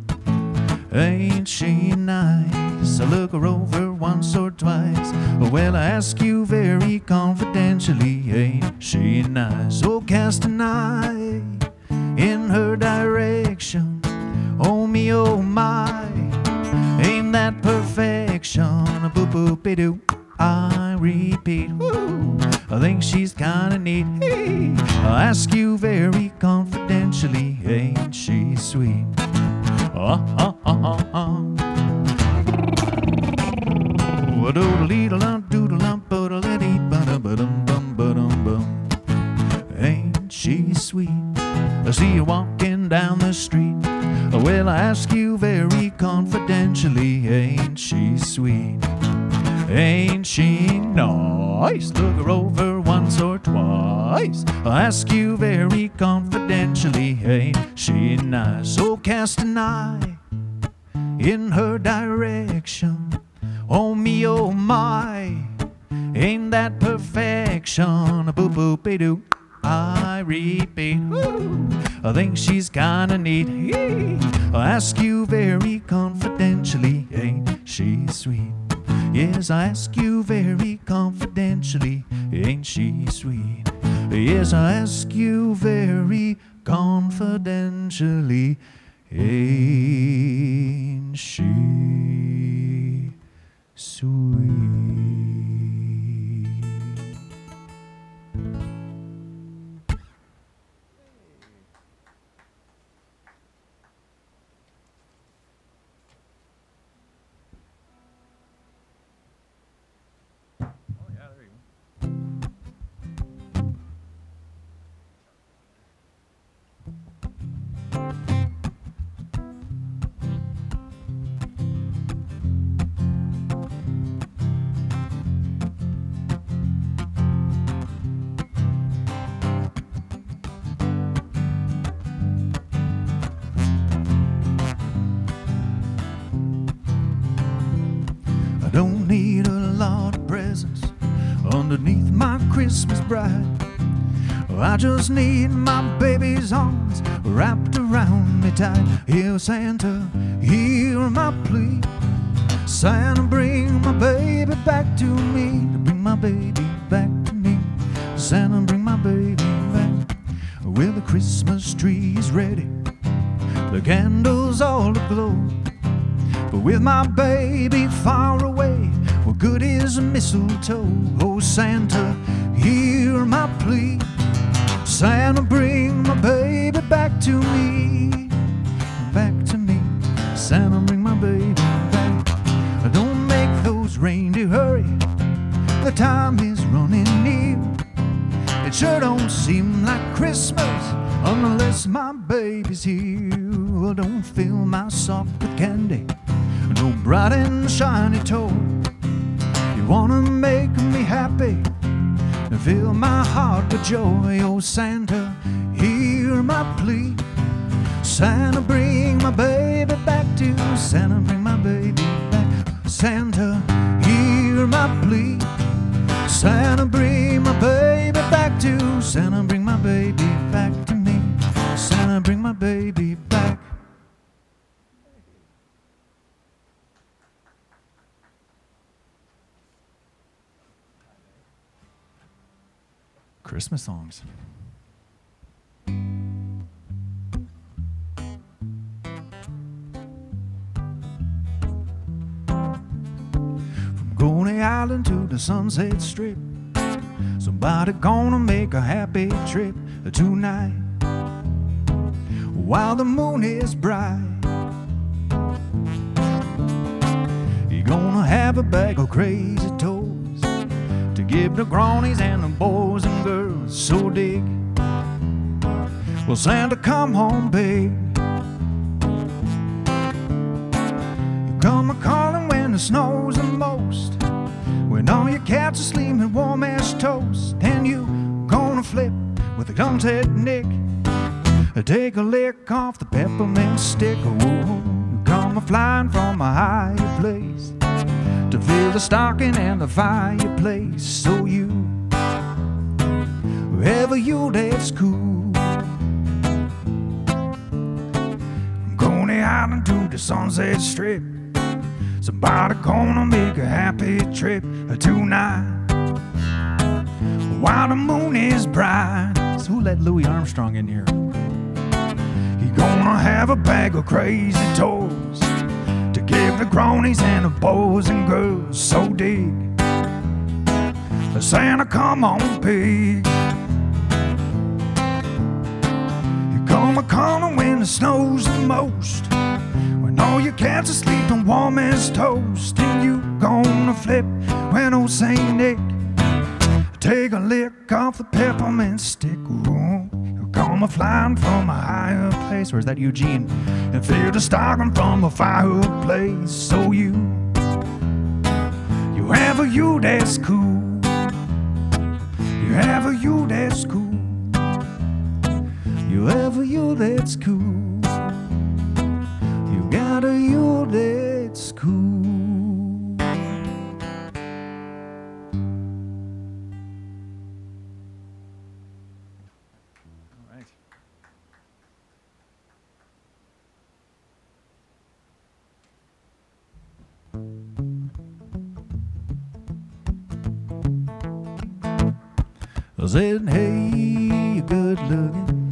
Ain't she nice? I look her over once or twice. Well, I ask you very confidentially, ain't she nice? Oh, cast an eye in her direction. Oh me, oh my, ain't that perfection? Boop boop doo. I repeat, woo, I think she's kinda neat. Hey, I ask you very confidentially, ain't she sweet? Ain't she sweet? I see you walking down the street. Well, I ask you very confidentially, ain't she sweet? Ain't she nice? Look her over once or twice. I ask you very confidentially, ain't she nice? So cast an eye in her direction. Oh me, oh my, ain't that perfection? Boop boop doo. I repeat, woo, I think she's kinda neat. I ask you very confidentially, ain't she sweet? Yes, I ask you very confidentially, ain't she sweet? Yes, I ask you very confidentially, ain't she sweet? I don't need a lot of presents underneath my Christmas bride. I just need my baby's arms wrapped around me tight. Here, Santa, hear my plea. Santa, bring my baby back to me. Bring my baby back to me. Santa, bring my baby back. Well, the Christmas tree is ready, the candles all aglow, but with my baby far away, what good is a mistletoe? Oh, Santa, hear my plea. Santa, bring my baby back to me. Back to me. Santa, bring my baby back. Don't make those reindeer hurry, the time is running near. It sure don't seem like Christmas unless my baby's here. Well, don't fill my sock with candy, no bright and shiny toy. You wanna make me happy and fill my heart with joy. Oh, Santa, hear my plea. Santa, bring my baby back to. Santa, bring my baby back. Santa, hear my plea. Santa, bring my baby back to. Santa, bring my baby back to me. Santa, bring my baby back. Christmas songs. From Coney Island to the Sunset Strip, somebody gonna make a happy trip tonight while the moon is bright. You're gonna have a bag of crazy toys to give the grannies and the boys and girls so dig. Well, Santa, come home big. You come a-calling when the snow's the most, when all your cats are sleeping warm as toast, and you gonna flip with a gun-head Nick. Take a lick off the peppermint stick. Oh, you come a-flying from a higher place to fill the stocking and the fireplace. So you, wherever you, that's cool. From Coney Island to the Sunset Strip, somebody gonna make a happy trip tonight while the moon is bright. So who let Louis Armstrong in here? He gonna have a bag of crazy toys to give the grannies and the boys and girls so dig. Santa, come on big. You come a-calling when the snow's the most, when all your cats are sleeping warm as toast, and you gonna flip when old Saint Nick take a lick off the peppermint stick. Ooh, you come a-flying from a higher place. Or is that Eugene? And fill the stocking from a fireplace. So you, whoever you, that's cool. You ever you, that's cool. You ever you, that's cool. You got a you, that's cool. All right. I said, hey, you good looking,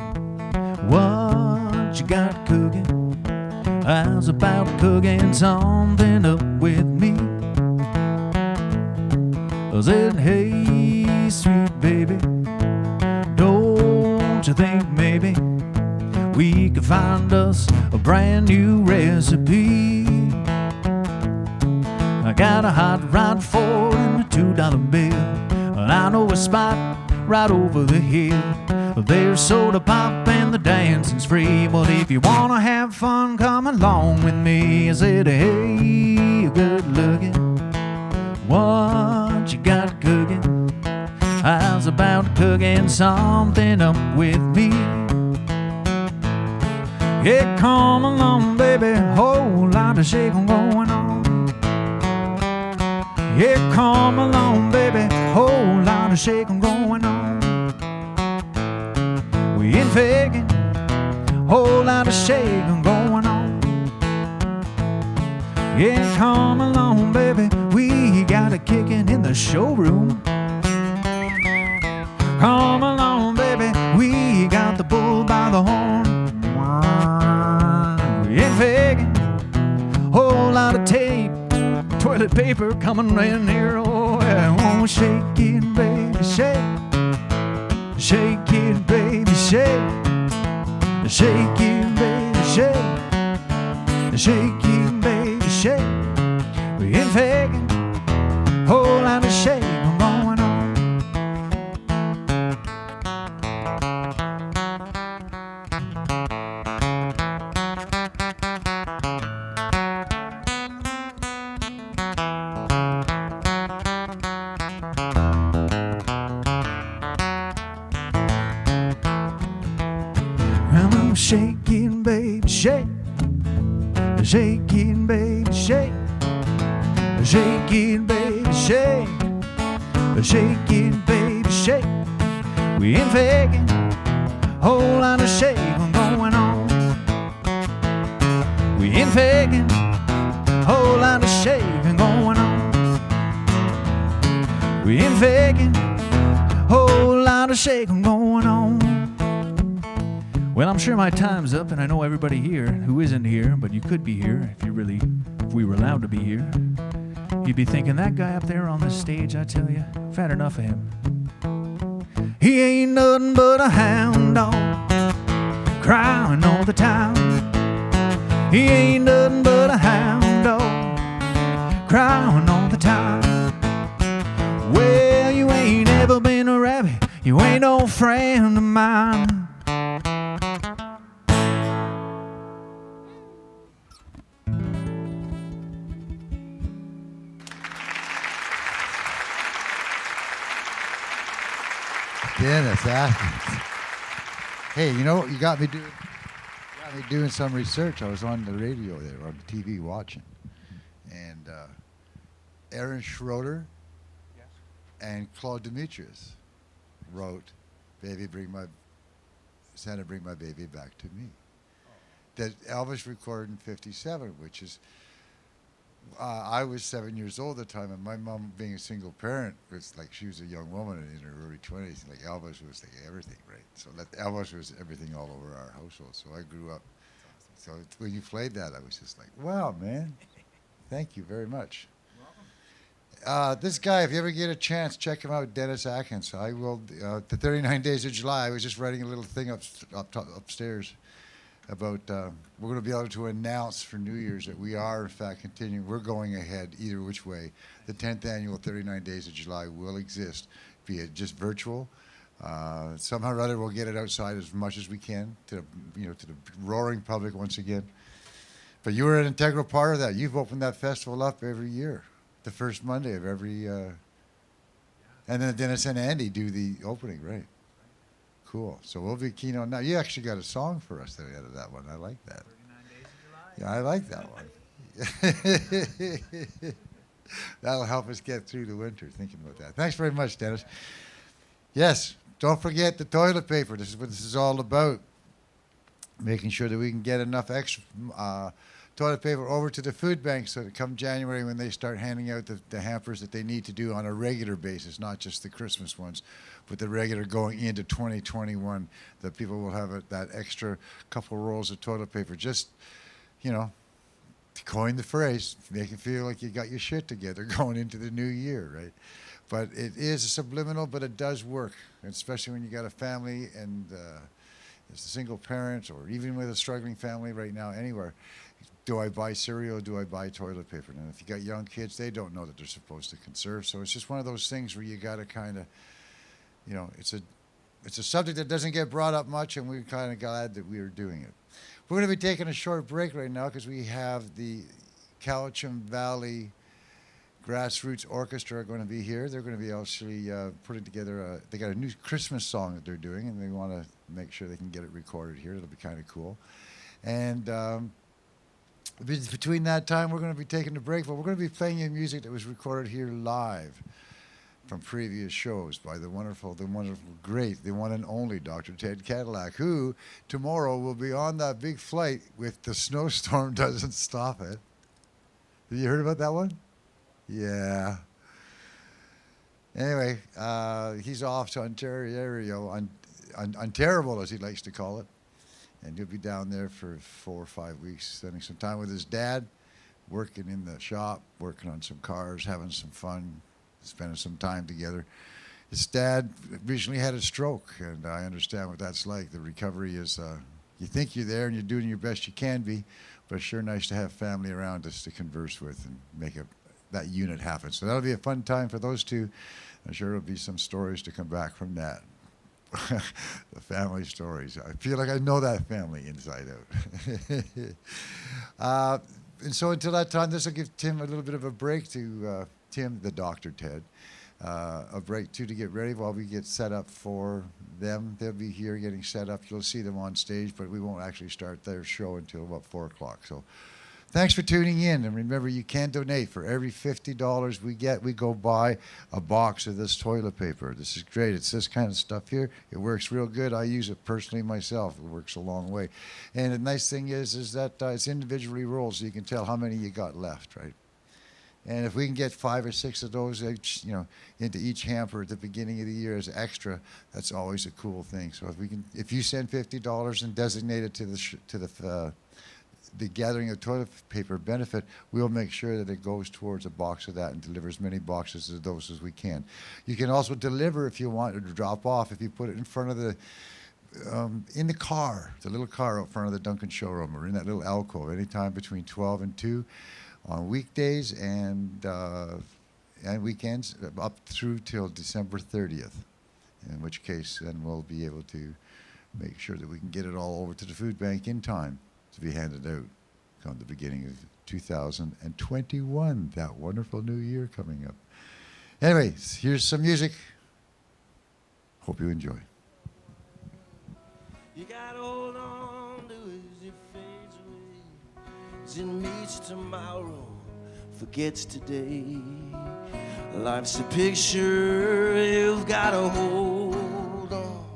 what you got cooking? How's about cooking something up with me? I said, hey, sweet baby, don't you think maybe we could find us a brand new recipe? I got a hot rod for and a $2 bill, and I know a spot right over the hill. There's soda pop and the dancing's free. Well, if you wanna have fun, come along with me. I said, hey, you good looking, what you got cooking? How's about cooking something up with me? Yeah, come along, baby, whole lot of shaking going on. Yeah, come along, baby, whole lot of shaking going on. lot of shaking going on. Yeah, come along, baby, we got a kicking in the showroom. Come along, baby, we got the bull by the horn. In faking, whole lot of tape, toilet paper coming in here. Oh, yeah. Oh, shake it, baby, shake. Shake it, baby, shake. Shake it, baby, shake. Shake it, baby, shake. We ain't faking, whole lot of shaking going on. I'm shaking, baby, shake. Shake it, baby, shake. Shake it, baby, shake. Shake it, baby, shake. We ain't faking, whole lot of shaking going on. We ain't faking, whole lot of shaking going on. We ain't faking, whole lot of shaking going on. Well, I'm sure my time's up, and I know everybody here who isn't here, but you could be here if we were allowed to be here. You'd be thinking, that guy up there on the stage, I tell you, I've had enough of him. He ain't nothing but a hound dog, crying all the time. He ain't nothing but a hound dog, crying all the time. Well, you ain't ever been a rabbit, you ain't no friend of mine. Dennis Atkins. Hey, you know, you got me doing some research. I was on the radio there, on the TV watching. And Aaron Schroeder and Claude Demetrius wrote Santa Bring My Baby Back to Me. That Elvis recorded in 57, which is, I was 7 years old at the time, and my mom, being a single parent, was like, she was a young woman in her early 20s, and like Elvis was like everything, right? So Elvis was everything all over our household. So I grew up. So when you played that, I was just like, wow, man. Thank you very much. This guy, if you ever get a chance, check him out, Dennis Atkins. I will, the 39 Days of July, I was just writing a little thing upstairs about, we're going to be able to announce for New Year's that we are, in fact, continuing. We're going ahead either which way. The 10th annual 39 Days of July will exist, be it just virtual. Somehow or other, we'll get it outside as much as we can to the roaring public once again. But you were an integral part of that. You've opened that festival up every year, the first Monday of every, and then Dennis and Andy do the opening, right? Cool. So we'll be keen on that. You actually got a song for us out of that one. I like that. 39 Days of July. Yeah, I like that one. That'll help us get through the winter, thinking about that. Thanks very much, Dennis. Yes, don't forget the toilet paper. This is what this is all about. Making sure that we can get enough extra toilet paper over to the food bank so that come January, when they start handing out the hampers that they need to do on a regular basis, not just the Christmas ones, but the regular going into 2021, that people will have that extra couple rolls of toilet paper. Just, to coin the phrase, make it feel like you got your shit together going into the new year, right? But it is a subliminal, but it does work, especially when you got a family and as a single parent, or even with a struggling family right now anywhere. Do I buy cereal? Do I buy toilet paper? And if you got young kids, they don't know that they're supposed to conserve. So it's just one of those things where you got to kind of, it's a subject that doesn't get brought up much, and we're kind of glad that we are doing it. We're going to be taking a short break right now because we have the Cowichan Valley Grassroots Orchestra going to be here. They're going to be actually putting together they got a new Christmas song that they're doing, and they want to make sure they can get it recorded here. It'll be kind of cool. And between that time, we're going to be taking a break, but we're going to be playing you music that was recorded here live from previous shows by the wonderful, great, the one and only Dr. Ted Cadillac, who tomorrow will be on that big flight if the snowstorm doesn't stop it. Have you heard about that one? Yeah. Anyway, he's off to Ontario, Ontario, as he likes to call it. And he'll be down there for 4 or 5 weeks, spending some time with his dad, working in the shop, working on some cars, having some fun, spending some time together. His dad recently had a stroke, and I understand what that's like. The recovery is, you think you're there and you're doing your best you can be, but it's sure nice to have family around us to converse with and make that unit happen. So that'll be a fun time for those two. I'm sure there'll be some stories to come back from that. The family stories. I feel like I know that family inside out. And so until that time, this will give Tim a little bit of a break to Tim, the Dr. Ted, a break too to get ready while we get set up for them. They'll be here getting set up. You'll see them on stage, but we won't actually start their show until about 4 o'clock. So thanks for tuning in. And remember, you can donate. For every $50 we get, we go buy a box of this toilet paper. This is great. It's this kind of stuff here. It works real good. I use it personally myself. It works a long way. And the nice thing is that it's individually rolled, so you can tell how many you got left, right? And if we can get 5 or 6 of those, into each hamper at the beginning of the year as extra, that's always a cool thing. So if you send $50 and designate it to the gathering of toilet paper benefit, we'll make sure that it goes towards a box of that and deliver as many boxes of those as we can. You can also deliver if you want, or drop off if you put it in front of in the car, the little car out front of the Duncan Showroom, or in that little alcove, anytime between 12 and 2 on weekdays and weekends up through till December 30th, in which case then we'll be able to make sure that we can get it all over to the food bank in time to be handed out come the beginning of 2021, that wonderful new year coming up. Anyways, here's some music. Hope you enjoy. You gotta hold on to it as it fades away, as it meets tomorrow, forgets today. Life's a picture, you've gotta hold on.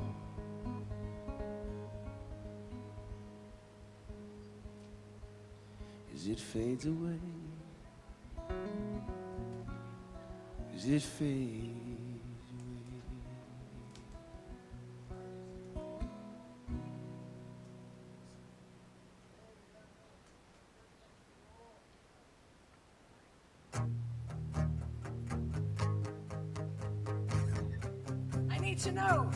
As it fades away, as it fades away. I need to know.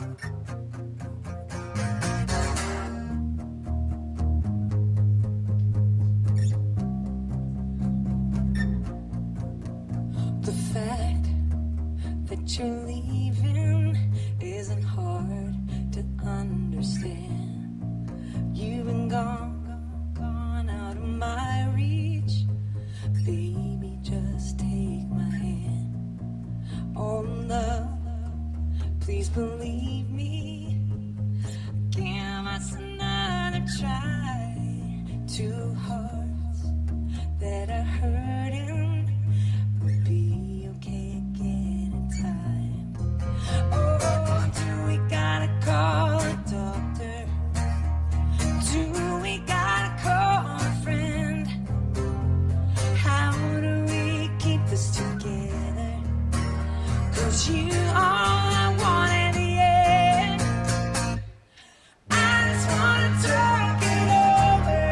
The fact that you're leaving isn't hard to understand. You've been gone out of my reach. Baby, just take my hand. Oh, love, please believe me. Give us another try. 2 hearts that are hurting will be okay again in time. Oh, do we gotta call a doctor? Do we gotta call a friend? How do we keep this together? 'Cause you are I want in the end. I just wanna talk it over.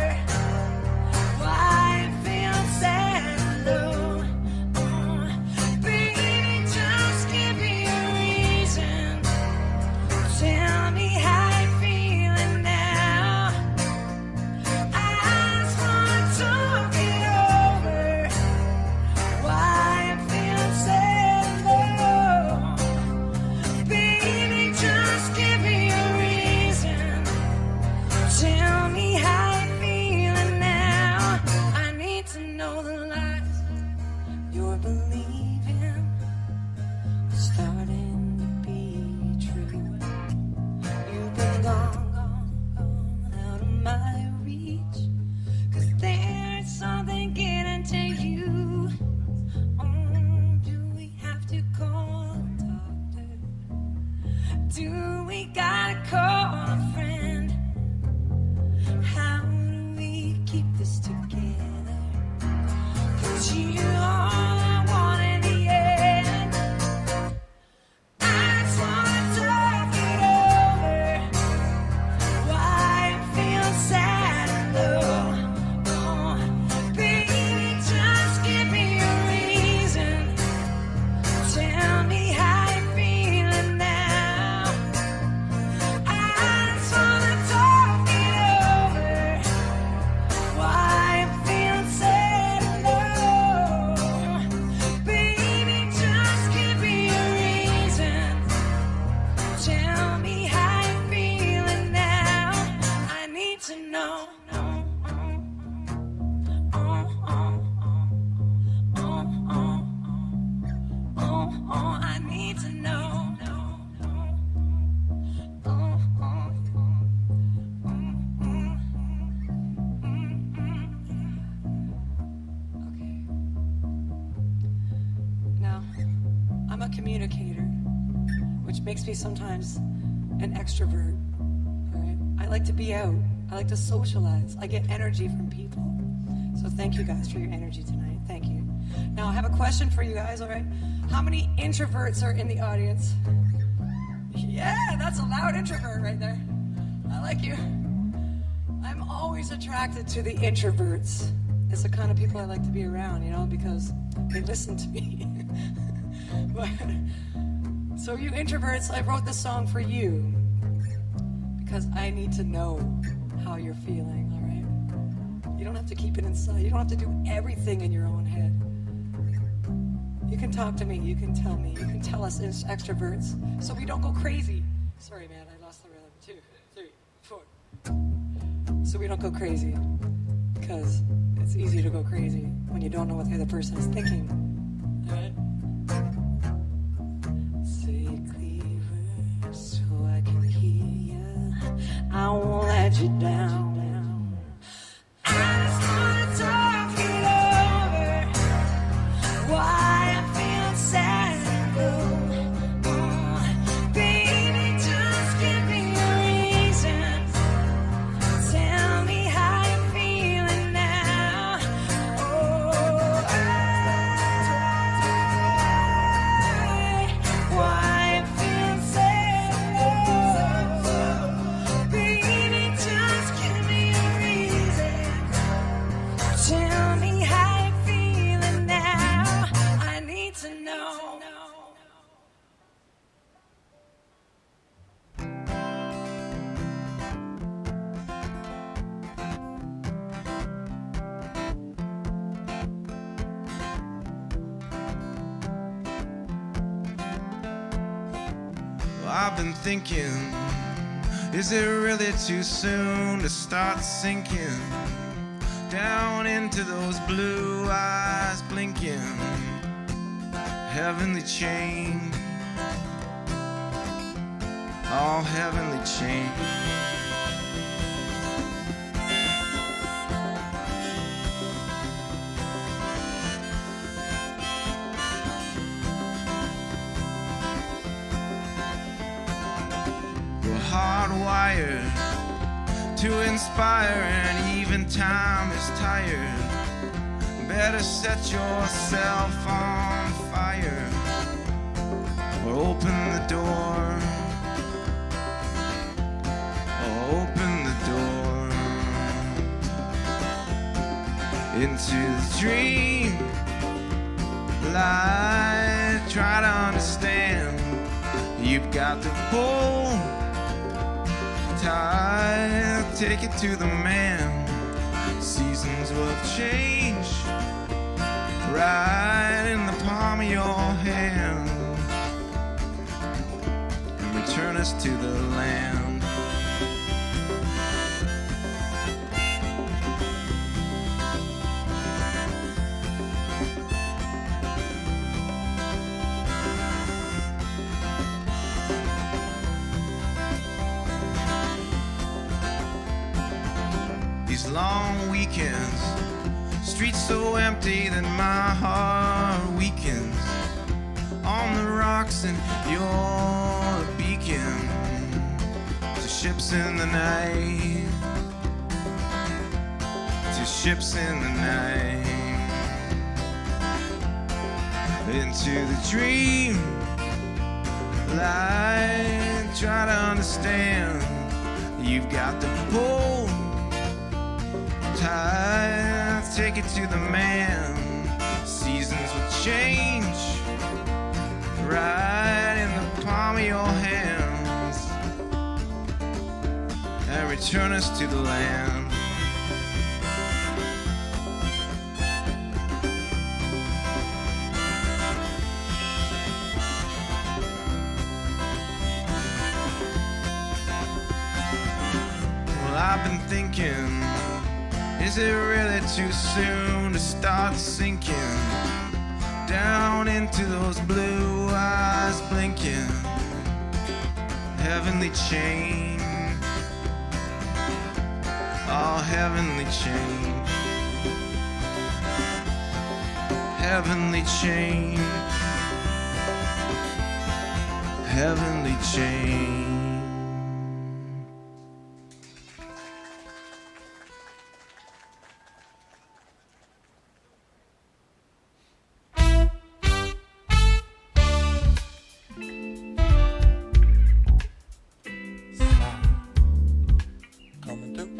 makes me sometimes an extrovert. All right? I like to be out. I like to socialize. I get energy from people. So thank you guys for your energy tonight. Thank you. Now I have a question for you guys, all right? How many introverts are in the audience? Yeah, that's a loud introvert right there. I like you. I'm always attracted to the introverts. It's the kind of people I like to be around, you know, because they listen to me. But, so you introverts, I wrote this song for you because I need to know how you're feeling, all right? You don't have to keep it inside. You don't have to do everything in your own head. You can talk to me. You can tell me. You can tell us as extroverts so we don't go crazy. Sorry, man, I lost the rhythm. 2, 3, 4. So we don't go crazy because it's easy to go crazy when you don't know what the other person is thinking. All right? Say clearer so I can hear you. I won't let you down. I just wanna talk it over. Why I'm feeling sad and blue. Baby, just give me a reason. Tell me how you're feeling now. Oh, why I'm feeling sad and blue. Baby, just give me a reason. Tell me how you're feeling now. I need to know. Well, I've been thinking, is it really too soon to start sinking down into those blue eyes blinking? Heavenly chain, all heavenly chain. We're hardwired to inspire, and even time is tired. Better set yourself on fire or open the door. Or open the door into the dream light. Try to understand. You've got to pull tight, take it to the man. Seasons will change right in the palm of your hand and return us to the land. These long weekends, streets so empty that my heart weakens. On the rocks and you're a beacon to ships in the night, to ships in the night, into the dream light. Try to understand. You've got to pull tight, take it to the man. Seasons will change right in the palm of your hands and return us to the land. Well, I've been thinking, is it really too soon to start sinking down into those blue eyes blinking? Heavenly chain, all heavenly chain, heavenly chain, heavenly chain. Coming through.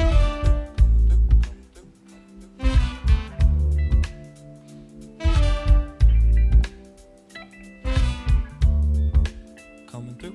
Coming through.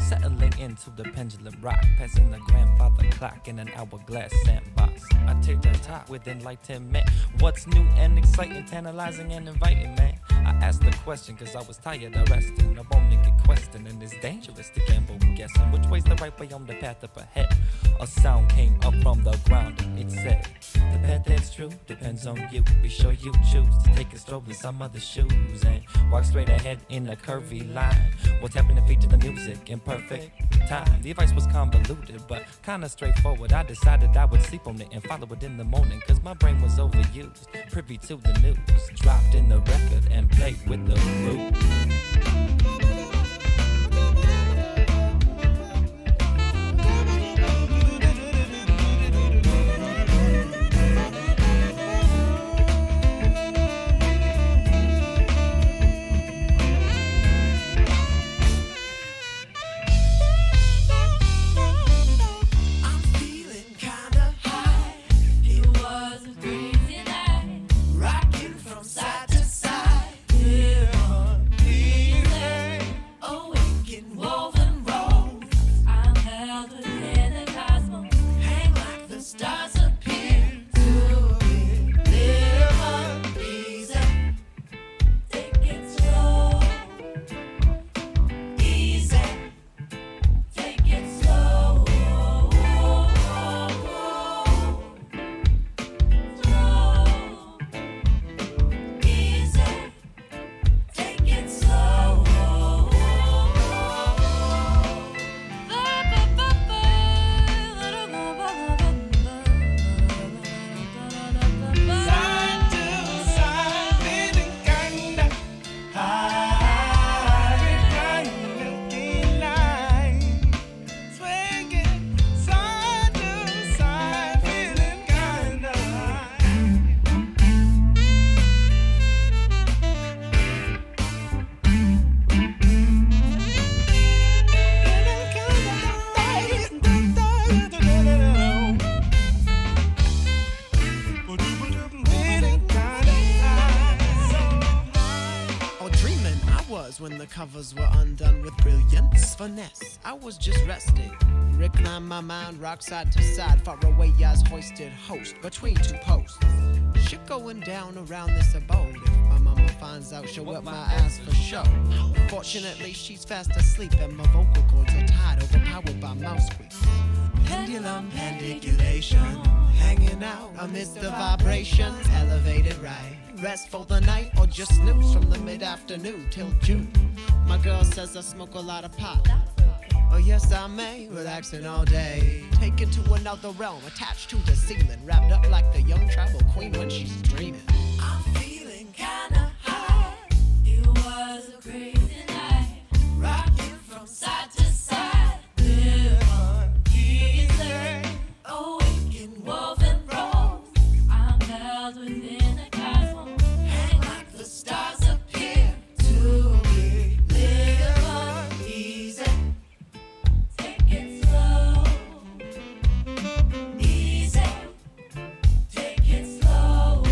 Settling into the pendulum rock, passing the grandfather clock in an hourglass sandbox. I take the top with enlightenment. What's new and exciting, tantalizing and inviting, man? I asked the question cause I was tired of resting. I wanna get questioned and it's dangerous to gamble guessing which way's the right way on the path up ahead. A sound came up from the ground and it said, the path that's true depends on you. Be sure you choose to take a stroll in some other shoes and walk straight ahead in a curvy line. What's happening to feature the music in perfect time? The advice was convoluted but kinda straightforward. I decided I would sleep on it and follow it in the morning cause my brain was overused. Privy to the news, dropped in the record and played with the root. When the covers were undone with brilliance, finesse, I was just resting. Recline my mind, rock side to side, far away as hoisted host between two posts. Shit going down around this abode. If my mama finds out, she'll whip my ass for show. Fortunately, she's fast asleep and my vocal cords are tied, overpowered by mouse squeaks. Pendulum pandiculation, hanging out amidst the vibrations, elevated right. Rest for the night or just snooze from the mid-afternoon till June. My girl says I smoke a lot of pot. Oh yes I may, relaxing all day. Taken to another realm, attached to the ceiling, wrapped up like the young tribal queen when she's dreaming. I'm feeling kinda high. It was a crazy night. Rocking from side to side. Live easy. Awaken, woven rose. I'm held within a cosmos. Hang like the stars appear to be. Live easy. Take it slow. Easy. Take it slow.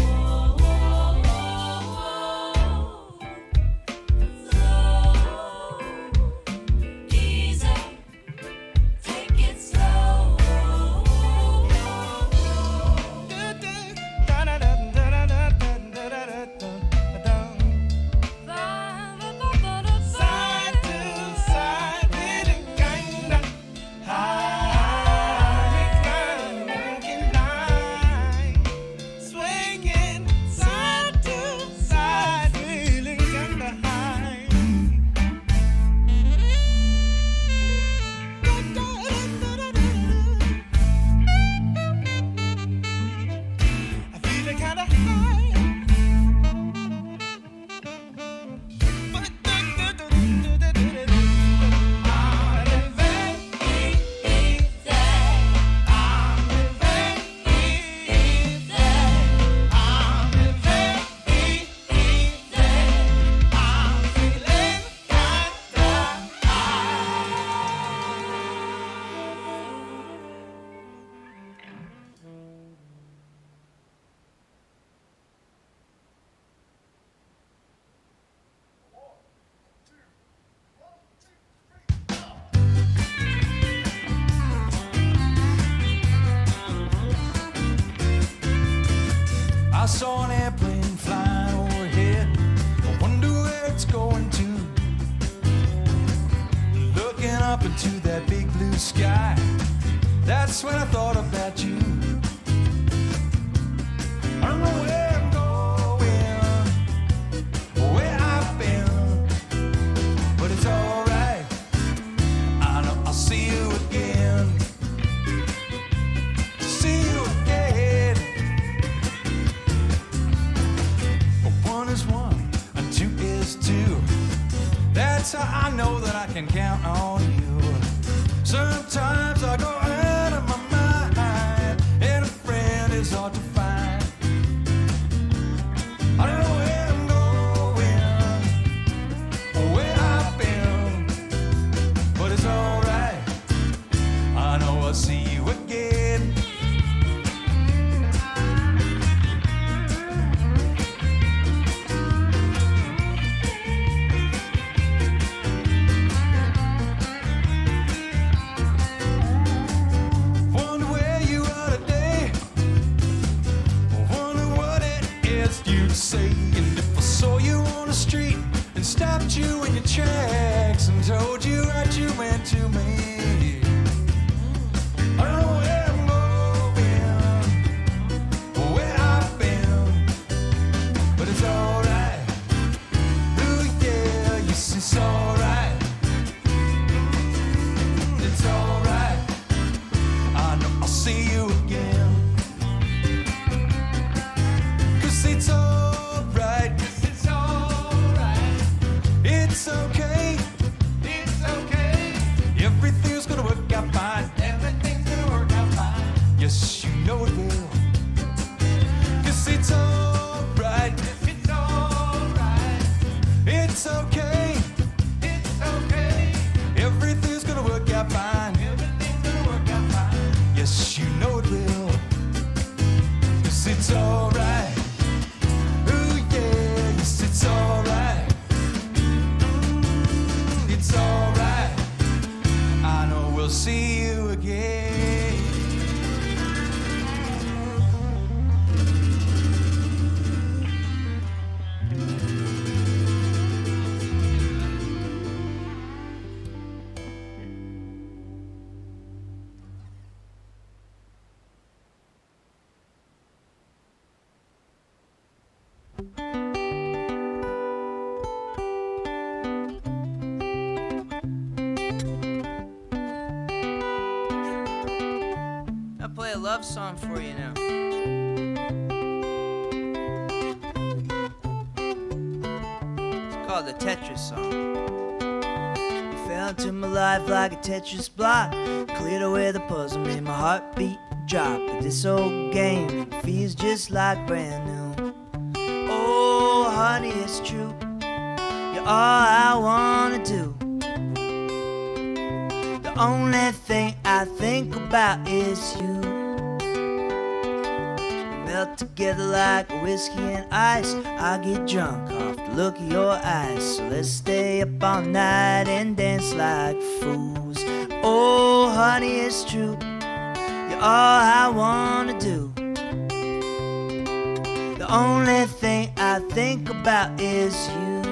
looking up into that big blue sky. That's when I thought about you. I don't know where I'm going, where I've been, but it's alright. I know I'll see you again. See you again. One is one, and two is two. That's how I know that I can count on you. Sometimes I go out of my mind, and a friend is hard to find. I don't know where I'm going, where I've been, but it's alright. I know I'll see you again. Wonder where you are today. Wonder what it is you'd say. And if I saw you on the street and stopped you in your tracks and told you what you meant to me, I don't know where I'm going, where I've been, but it's alright. Ooh yeah, yes it's alright. It's alright. I know I'll see you again. 'Cause it's alright. It's alright. It's okay. It's okay. Everything's gonna work out fine. Everything's gonna work out fine. Yes, you know it will. 'Cause it's alright. It's alright. It's okay. It's okay. Everything's gonna work out fine. Everything's gonna work out fine. Yes, you know it will. 'Cause it's alright. Ooh yeah, yes it's alright. It's alright. I know we'll see you again. I'll play a love song for you now. It's called the Tetris song. You fell into my life like a Tetris block, cleared away the puzzle, made my heartbeat drop. But this old game feels just like brand new. Oh, honey, it's true. You're all I wanna do. The only thing I think about is you. We melt together like whiskey and ice. I get drunk off the look of your eyes. So let's stay up all night and dance like fools. Oh, honey, it's true. You're all I wanna do. The only thing I think about is you.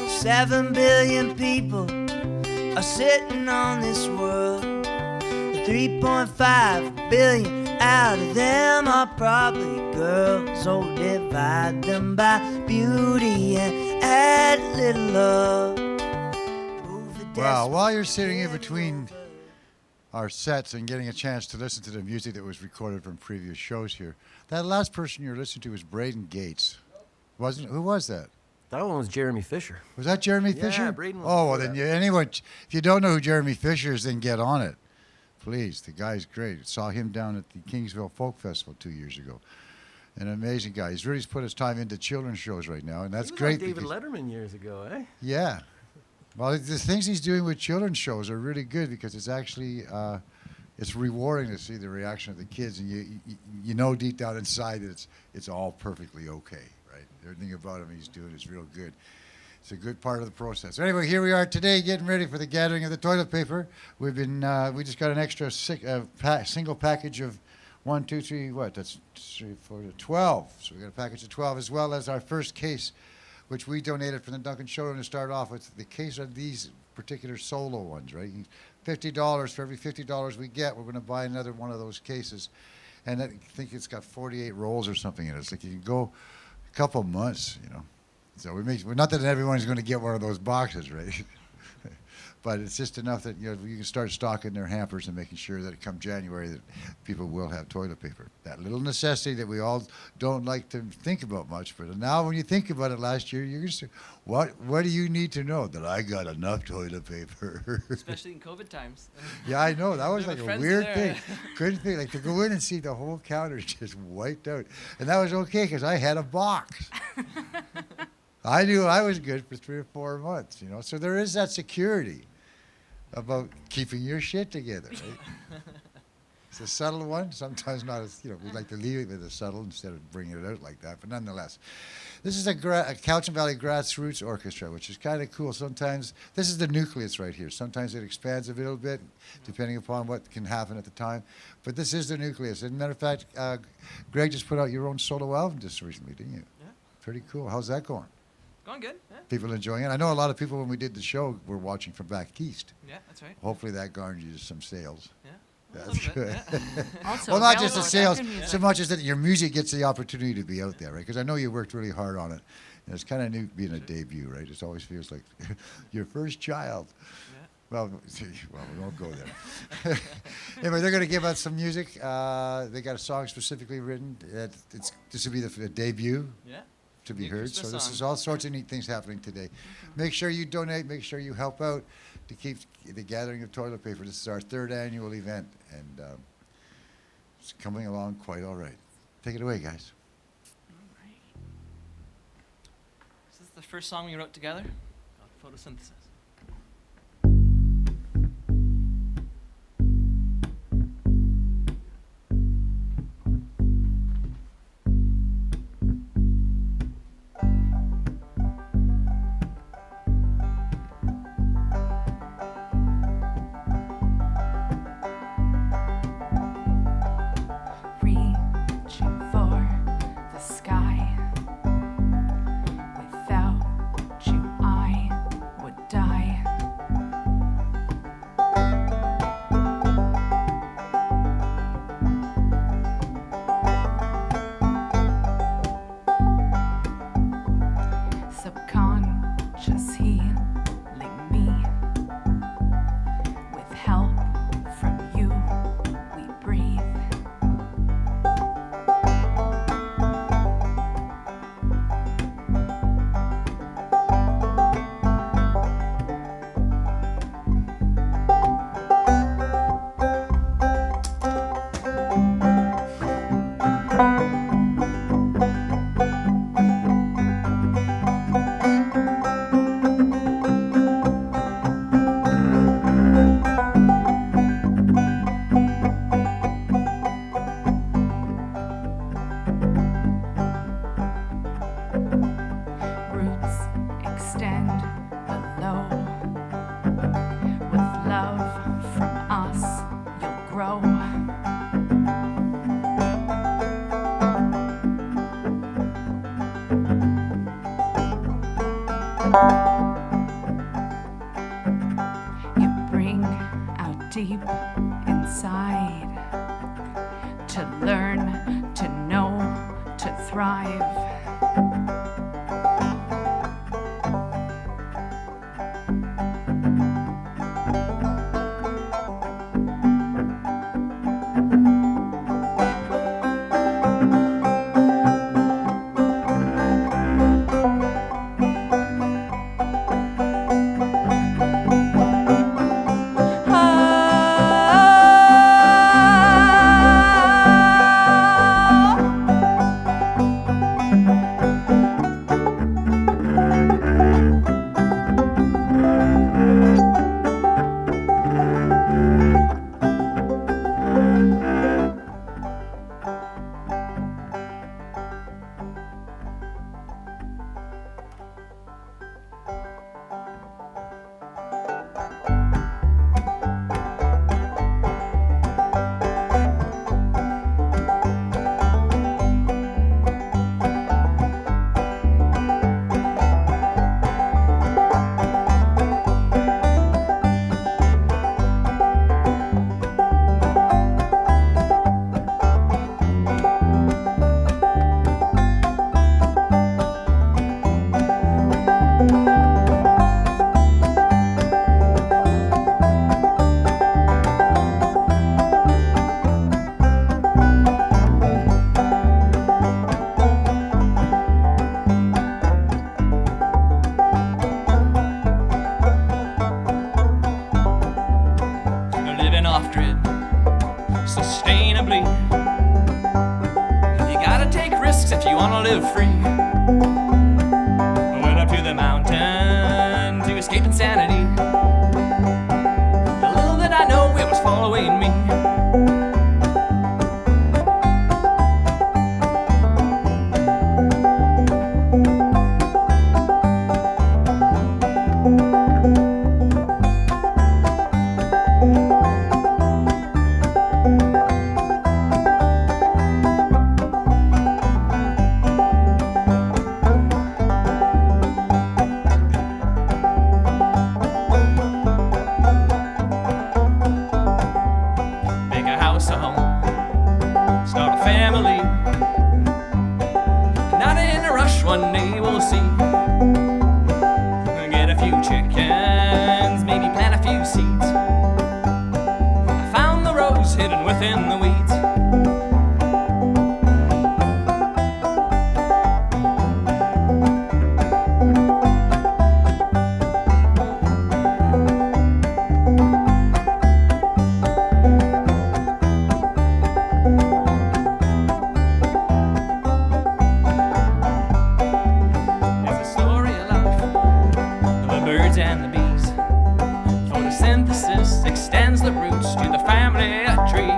7 billion people are sitting on this world. 3.5 billion out of them are probably girls. Oh, divide them by beauty and add a little love. Wow, while you're sitting in between our sets and getting a chance to listen to the music that was recorded from previous shows here, that last person you're listening to was Braden Gates. Wasn't? Who was that? That one was Jeremy Fisher. Was that Jeremy Fisher? Yeah, Braden was Oh, well, before then anyone, if you don't know who Jeremy Fisher is, then get on it. Please, the guy's great. Saw him down at the Kingsville Folk Festival 2 years ago. An amazing guy. He's really put his time into children's shows right now, and that's He was great. on David because- Letterman years ago, eh? Yeah. Well, the things he's doing with children's shows are really good because it's actually it's rewarding to see the reaction of the kids, and you know deep down inside that it's all perfectly okay, right? Everything about him he's doing is real good. It's a good part of the process. Anyway, here we are today getting ready for the gathering of the toilet paper. We just got an extra single package of 1, 2, 3, what? That's 3, 4, 12. So we got a package of 12 as well as our first case, which we donated from the Duncan Showroom to start off with. The case of these particular solo ones, right? $50 for every $50 we get, we're going to buy another one of those cases, and I think it's got 48 rolls or something in it. It's like you can go a couple months, you know. So not that everyone's going to get one of those boxes, right? But it's just enough that you can start stocking their hampers and making sure that come January that people will have toilet paper. That little necessity that we all don't like to think about much, but now when you think about it, last year you're just what do you need to know? That I got enough toilet paper. Especially in COVID times. Yeah, I know, that was My like a friends weird are thing. there. Couldn't think, like to go in and see the whole counter just wiped out, and that was okay because I had a box. I knew I was good for 3 or 4 months, you know. So there is that security about keeping your shit together, right? It's a subtle one, sometimes not as, we like to leave it with a subtle instead of bringing it out like that, but nonetheless. This is a Cowichan Valley Grassroots Orchestra, which is kind of cool. Sometimes, this is the nucleus right here. Sometimes it expands a little bit, depending upon what can happen at the time. But this is the nucleus. As a matter of fact, Greg just put out your own solo album just recently, didn't you? Yeah. Pretty cool. How's that going? Going good. Yeah. People enjoying it? I know a lot of people, when we did the show, were watching from back east. Yeah, that's right. Hopefully that garnered you some sales. Yeah. That's little good. bit, Also Well, not just the available at sales, Duncan Music. so much as that your music gets the opportunity to be out there, right? Because I know you worked really hard on it. And it's kind of neat being a debut, right? It always feels like your first child. Yeah. Well, we won't go there. Anyway, they're going to give us some music. They got a song specifically written. This will be the debut. Yeah. To be New heard. So Christmas this song. is all sorts of neat things happening today. Make sure you donate. Make sure you help out to keep the gathering of toilet paper. This is our 3rd annual event, and it's coming along quite all right. Take it away, guys. Is this the first song we wrote together? Called Photosynthesis. Reaching for the sky. Without you, I would die. Subconscious healing me. With help from you, we breathe. Roots extend below. With love from us, you'll grow. You bring out deep inside to learn, to know, to thrive. Oh, live free. I went up to the mountain to escape insanity. Little did I know it was following me. Make a house a home, start a family. Not in a rush, one day we'll see. Get a few chickens, maybe plant a few seeds. I found the rose hidden within the weeds. It's a story of life, the birds and the bees. Photosynthesis extends the roots to the family tree.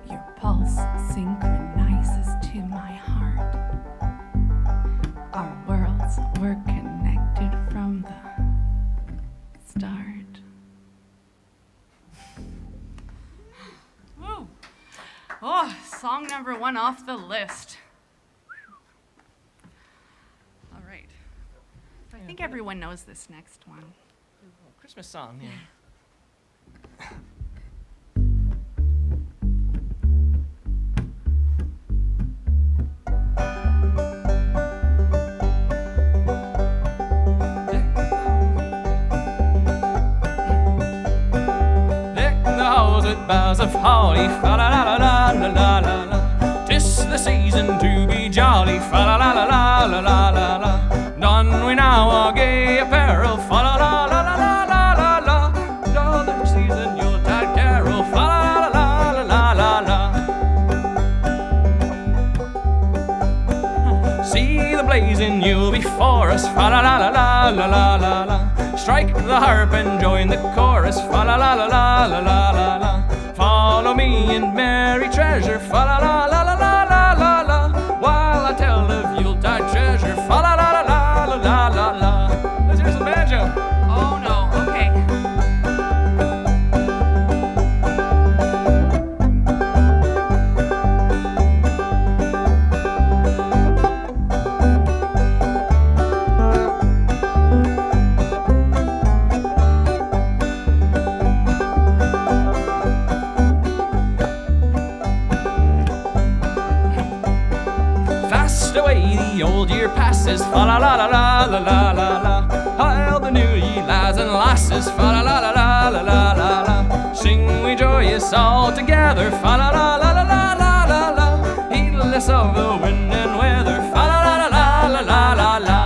Your pulse synchronizes to my heart. Our worlds were connected from the start. Woo. Oh, song number 1 off the list. All right. I think everyone knows this next one. Christmas song, yeah. Deck the halls with boughs of holly, fa la la la la la la la la. 'Tis the season to be jolly, fa la la la la la la la la. Don we now our gay apparel, fa la la la la la la la la. Northern season Yuletide carol, fa la la la la la la la. See the blazing Yule before us, fa la la la la la la la la. Strike the harp and join the chorus, fa la la la la la la la la. Follow me in merry treasure, fa la la la la la la la la. While I tell of Yuletide treasure, fa la la la la la la la la. Let's hear some banjo. Oh no, okay. Fast away the old year passes, fa la la la la la la la la. Hail the new ye lads and lasses, fa la la la la la la la la. Sing we joyous all together, fa la la la la la la la la. Heedless of the wind and weather, fa la la la la la la la la.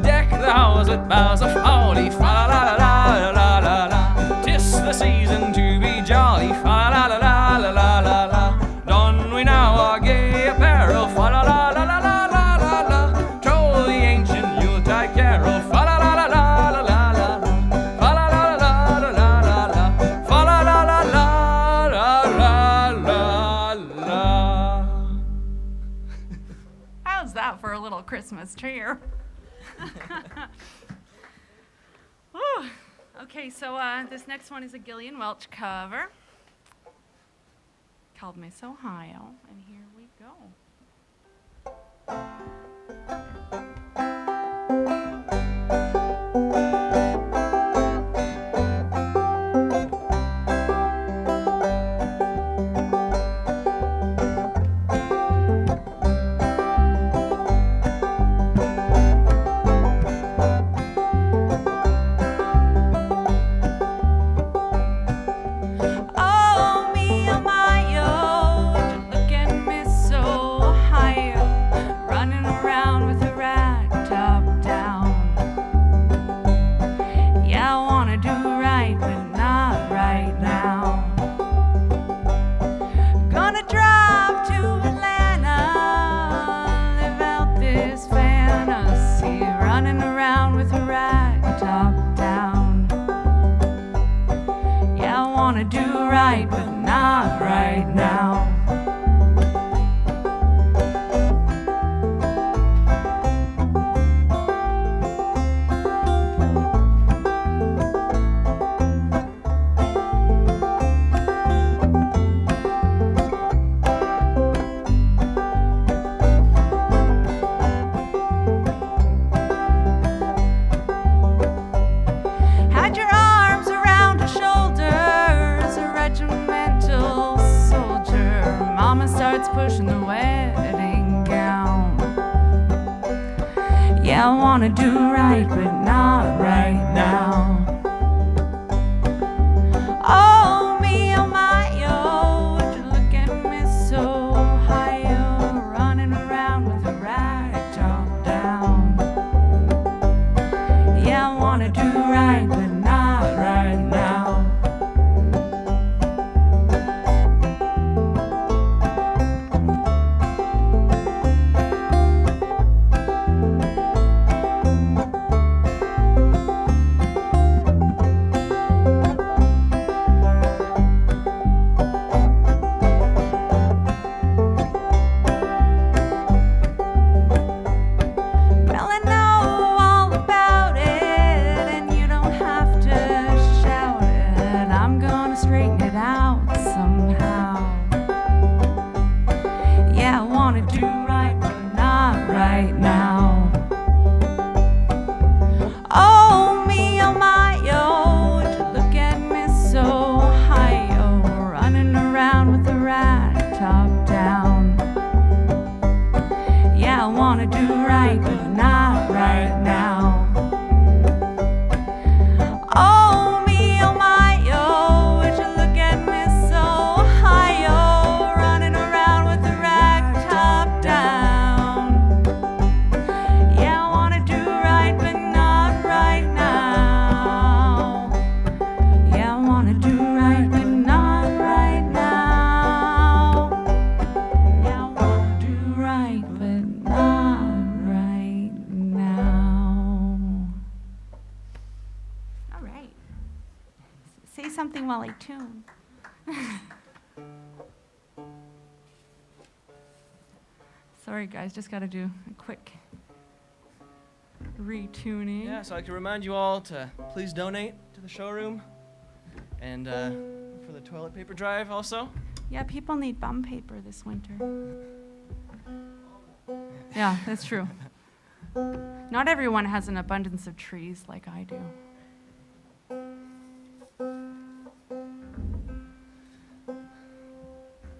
Deck the halls with boughs of holly, fa la la la la la la la. 'Tis the season to be jolly, fa la la la la la la la. Don we now our gay apparel, fa la la la la la la la la. Troll the ancient Yuletide carol, fa la la la la la la la la. Fa la la la la la la la. Fa la la la la la la la la. How's that for a little Christmas cheer? Whew. Okay, so this next one is a Gillian Welch cover called Miss Ohio, and here we go. to Atlanta, live out this fantasy, running around with a rag top down. Yeah, I wanna do right, but not right now. Had your arms around her shoulders, a regimental soldier. Mama starts pushing the wedding gown. Yeah, I wanna do right, but not right now. Oh, me, oh my, oh, would you look at me so high, oh, running around with a rag top down. Yeah, I wanna do right, but not right now. Well, I know all about it, and you don't have to shout it. I'm gonna straighten it out somehow. Yeah, I wanna do right, but not right now. Oh, me, oh my, oh, would you look at me so high, oh, running around with a rag top down. Yeah, I wanna do right, but not right now. Oh, me, oh my, oh, would you look at me so high, oh, running around with a rag top down. Yeah, I wanna do right, but not right now. Yeah, I wanna do right, but not right now. Yeah, I wanna do right, but not right now. All right. Say something while I tune. Sorry, guys, just got to do a quick retuning. Yeah, so I can remind you all to please donate to the showroom and for the toilet paper drive also. Yeah, people need bum paper this winter. Yeah, that's true. Not everyone has an abundance of trees like I do.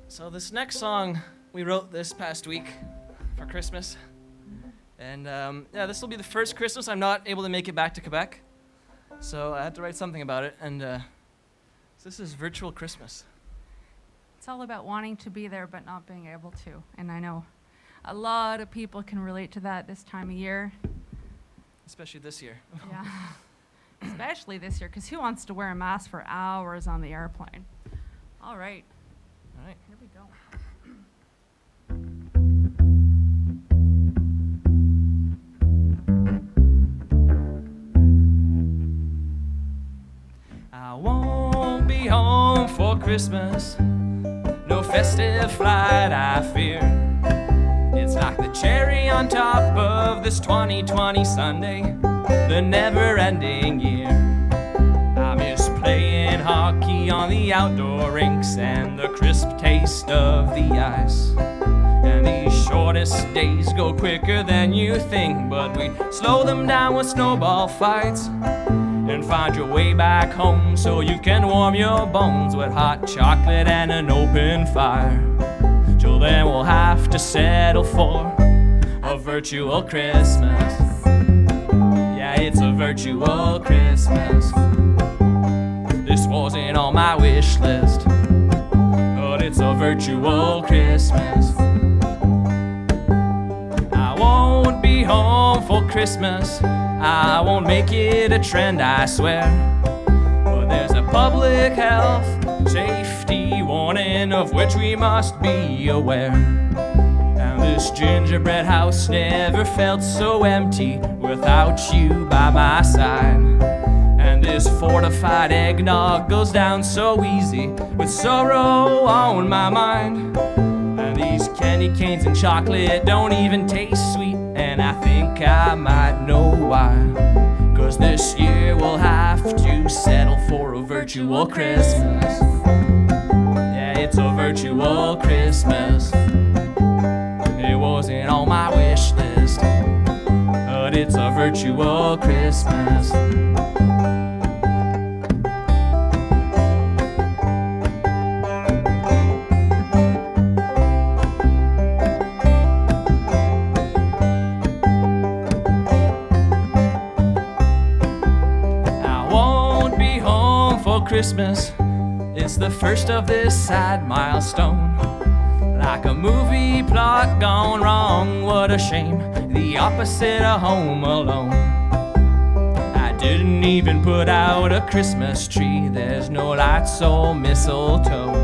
So this next song we wrote this past week for Christmas. And yeah, this will be the first Christmas I'm not able to make it back to Quebec. So I had to write something about it. And so this is Virtual Christmas. It's all about wanting to be there but not being able to. And I know a lot of people can relate to that this time of year. Especially this year. Yeah. Especially this year, because who wants to wear a mask for hours on the airplane? All right. All right. Here we go. I won't be home for Christmas. No festive flight, I fear. It's like the cherry on top of this 2020 Sunday, the never-ending year. I miss playing hockey on the outdoor rinks and the crisp taste of the ice. And these shortest days go quicker than you think, but we slow them down with snowball fights and find your way back home so you can warm your bones with hot chocolate and an open fire. Till then we'll have to settle for a virtual Christmas. Yeah, it's a virtual Christmas. This wasn't on my wish list, but it's a virtual Christmas. I won't be home for Christmas. I won't make it a trend, I swear. But there's a public health, safety warning morning of which we must be aware. And this gingerbread house never felt so empty without you by my side. And this fortified eggnog goes down so easy with sorrow on my mind. And these candy canes and chocolate don't even taste sweet, and I think I might know why. 'Cause this year we'll have to settle for a virtual Christmas. Yeah, it's a virtual Christmas. It wasn't on my wish list, but it's a virtual Christmas. Christmas, it's the first of this sad milestone. Like a movie plot gone wrong, what a shame, the opposite of Home Alone. I didn't even put out a Christmas tree, there's no lights or mistletoe.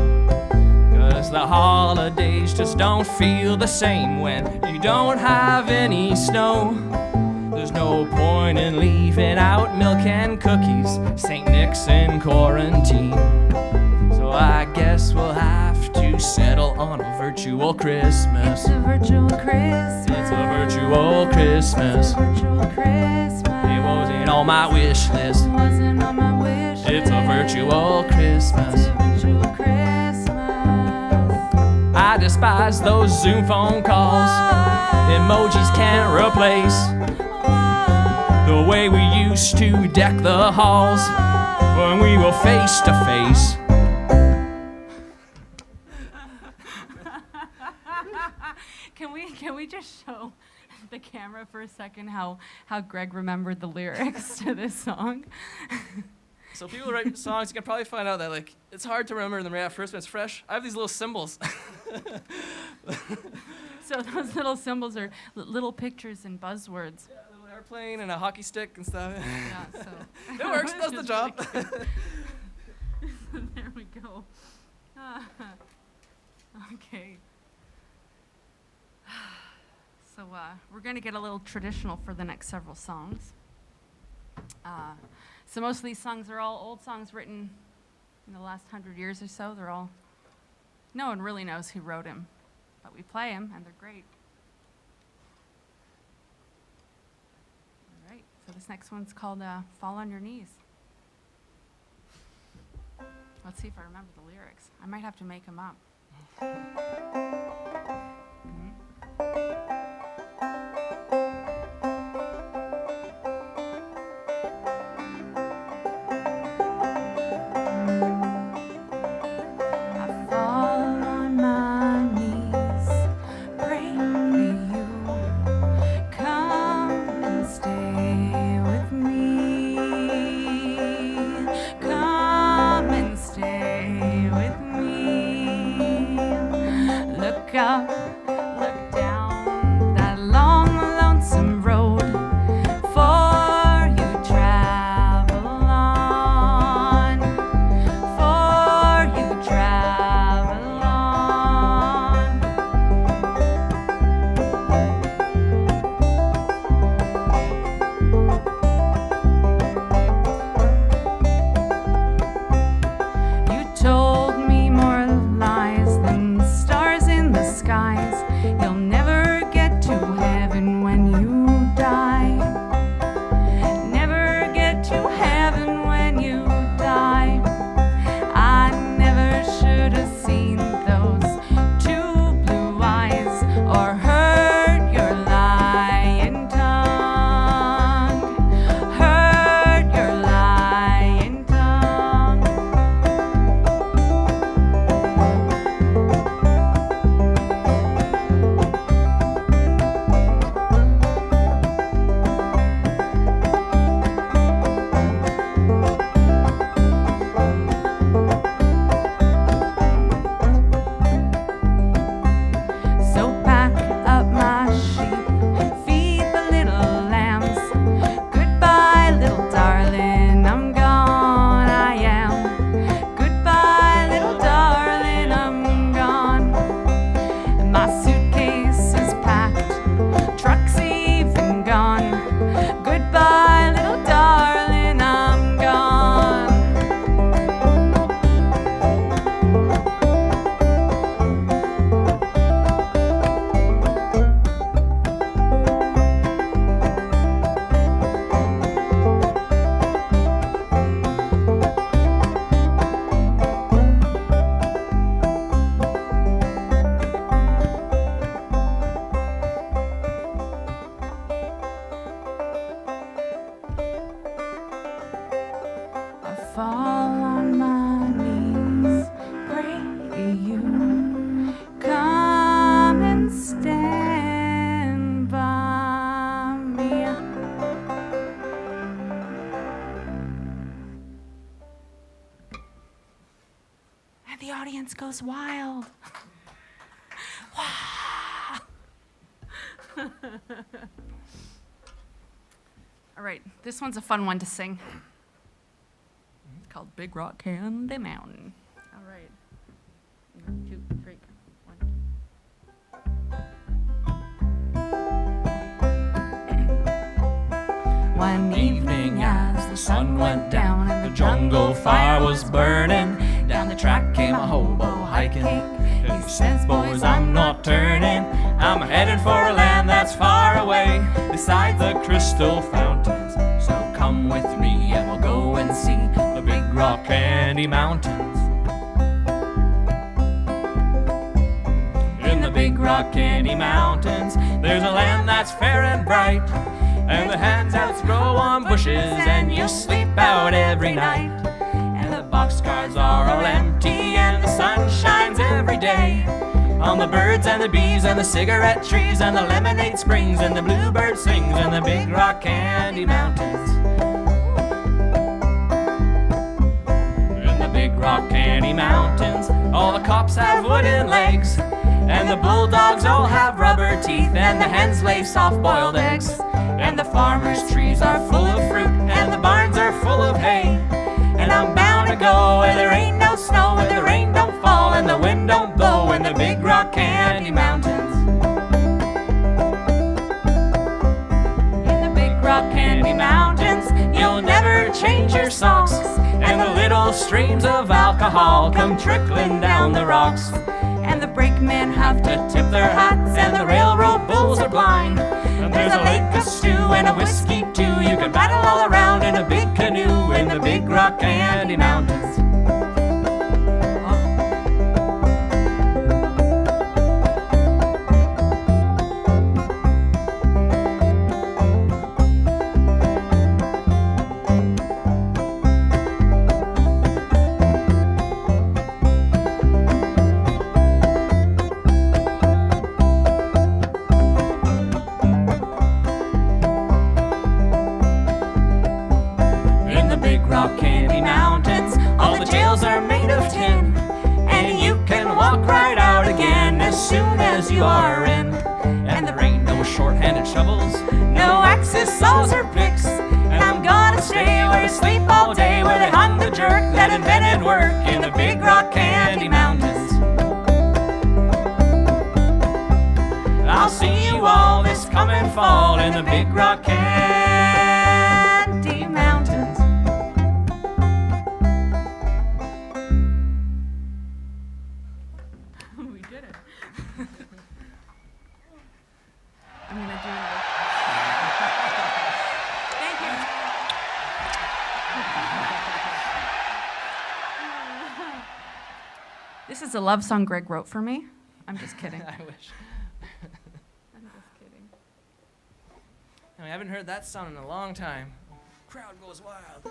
'Cause the holidays just don't feel the same when you don't have any snow. There's no point in leaving out milk and cookies, St. Nick's in quarantine. So I guess we'll have to settle on a virtual Christmas. It's a virtual Christmas. It's a virtual Christmas. It's a virtual Christmas. It wasn't on my wish list. It wasn't on my wish list. It's a virtual Christmas. It's a virtual Christmas. I despise those Zoom phone calls. Emojis can't replace the way we used to deck the halls when we were face to face. Can we just show the camera for a second how Greg remembered the lyrics to this song? So people write songs, you can probably find out that like it's hard to remember them right at first when it's fresh. I have these little symbols. So those little symbols are little pictures and buzzwords. Yeah, a little airplane and a hockey stick and stuff. Yeah, so it works, does the job. There we go. Okay. So we're going to get a little traditional for the next several songs. So most of these songs are all old songs written in the last 100 years or so. They're all, no one really knows who wrote them, but we play them and they're great. All right, so this next one's called Fall on Your Knees. Let's see if I remember the lyrics. I might have to make them up. My suitcase is packed, truck's even gone. Goodbye, little darling, I'm gone. I fall on my knees, pray you come and stand by me. And the audience goes wild. Wow. All right, this one's a fun one to sing. It's called Big Rock Candy Mountain. All right. 1, 2, 3, 1. One evening as the sun went down and the jungle fire was burning, down the track came a hobo hiking. He says, boys, I'm not turning. I'm headed for a land that's far away, beside the crystal fountains. So come with me and we'll go and see the Big Rock Candy Mountains. In the Big Rock Candy Mountains, there's a land that's fair and bright, and the handouts grow on bushes, and you sleep out every night. And the boxcars are all empty, and the sun shines every day on the birds and the bees and the cigarette trees and the lemonade springs and the bluebird sings in the Big Rock Candy Mountains. In the Big Rock Candy Mountains, all the cops have wooden legs, and the bulldogs all have rubber teeth, and the hens lay soft-boiled eggs, and the farmers' trees are full of fruit, and the barns are full of hay. And I'm bound to go where there ain't no snow, where the rain don't fall and the wind don't blow, in the Big Rock Candy Mountains. In the Big Rock Candy Mountains, you'll never change your socks, and the little streams of alcohol come trickling down the rocks. And the brakemen have to tip their hats, and the railroad bulls are blind. And there's a lake of stew and a whiskey too. You can paddle all around in a big canoe in the Big Rock Candy Mountains. Rock Candy Mountains, all the jails are made of tin, and you can walk right out again as soon as you are in. And there ain't no short-handed shovels, no axes, saws, or picks, and I'm gonna stay where you sleep all day, where they hung the jerk that invented work in the Big Rock Candy Mountains. I'll see you all this coming fall in the Big Rock Candy Mountains. We did it. I'm gonna do another. Thank you. This is a love song Greg wrote for me. I'm just kidding. I wish. I'm just kidding. I haven't heard that song in a long time. Crowd goes wild.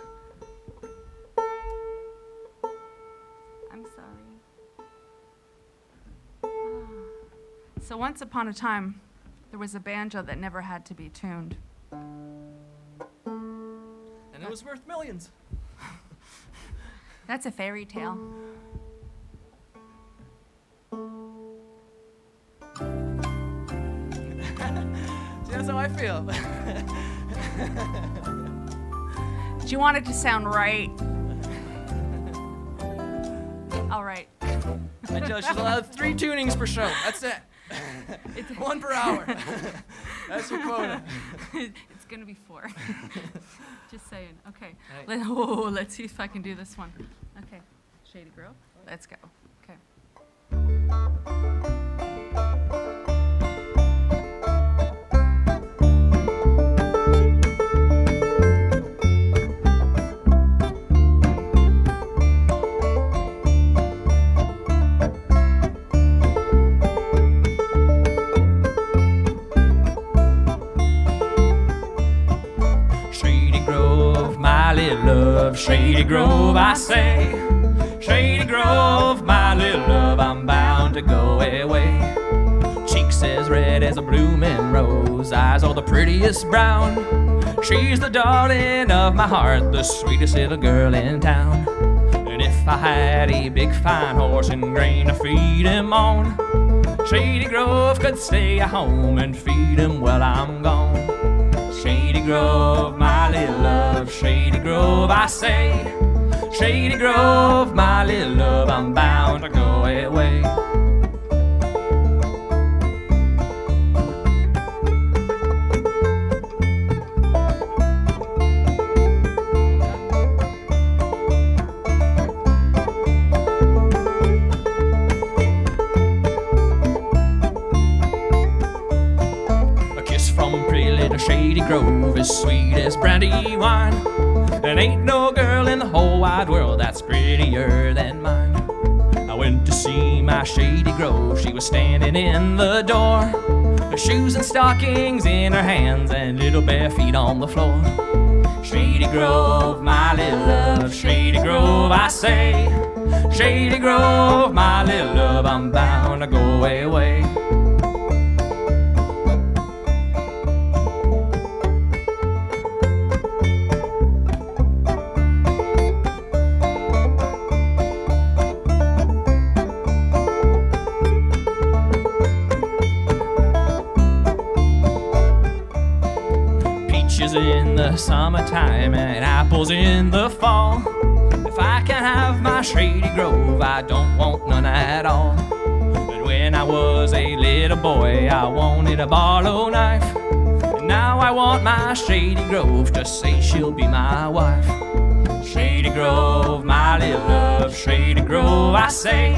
I'm sorry. So once upon a time, there was a banjo that never had to be tuned. And it was worth millions. That's a fairy tale. See, that's how I feel. But you want it to sound right. All right. I tell you, she's allowed 3 tunings per show. That's it. It's One per hour. That's your quota. It's gonna be 4. Just saying. Okay. Right. Let's see if I can do this one. Okay. Shady Grove. Let's go. Okay. Shady Grove, my little love, Shady Grove, I say. Shady Grove, my little love, I'm bound to go away. Cheeks as red as a blooming rose, eyes all the prettiest brown. She's the darling of my heart, the sweetest little girl in town. And if I had a big fine horse and grain to feed him on, Shady Grove could stay at home and feed him while I'm gone. Shady Grove, my little love, Shady Grove, I say. Shady Grove, my little love, I'm bound to go away. A kiss from pretty little Shady Grove is sweet as brandy wine. And ain't no girl in the whole wide world that's prettier than mine. I went to see my Shady Grove, she was standing in the door, her shoes and stockings in her hands and little bare feet on the floor. Shady Grove, my little love, Shady Grove, I say. Shady Grove, my little love, I'm bound to go away. Peaches in the summertime and apples in the fall. If I can have my Shady Grove, I don't want none at all. But when I was a little boy, I wanted a Barlow knife. And now I want my Shady Grove to say she'll be my wife. Shady Grove, my little love, Shady Grove, I say.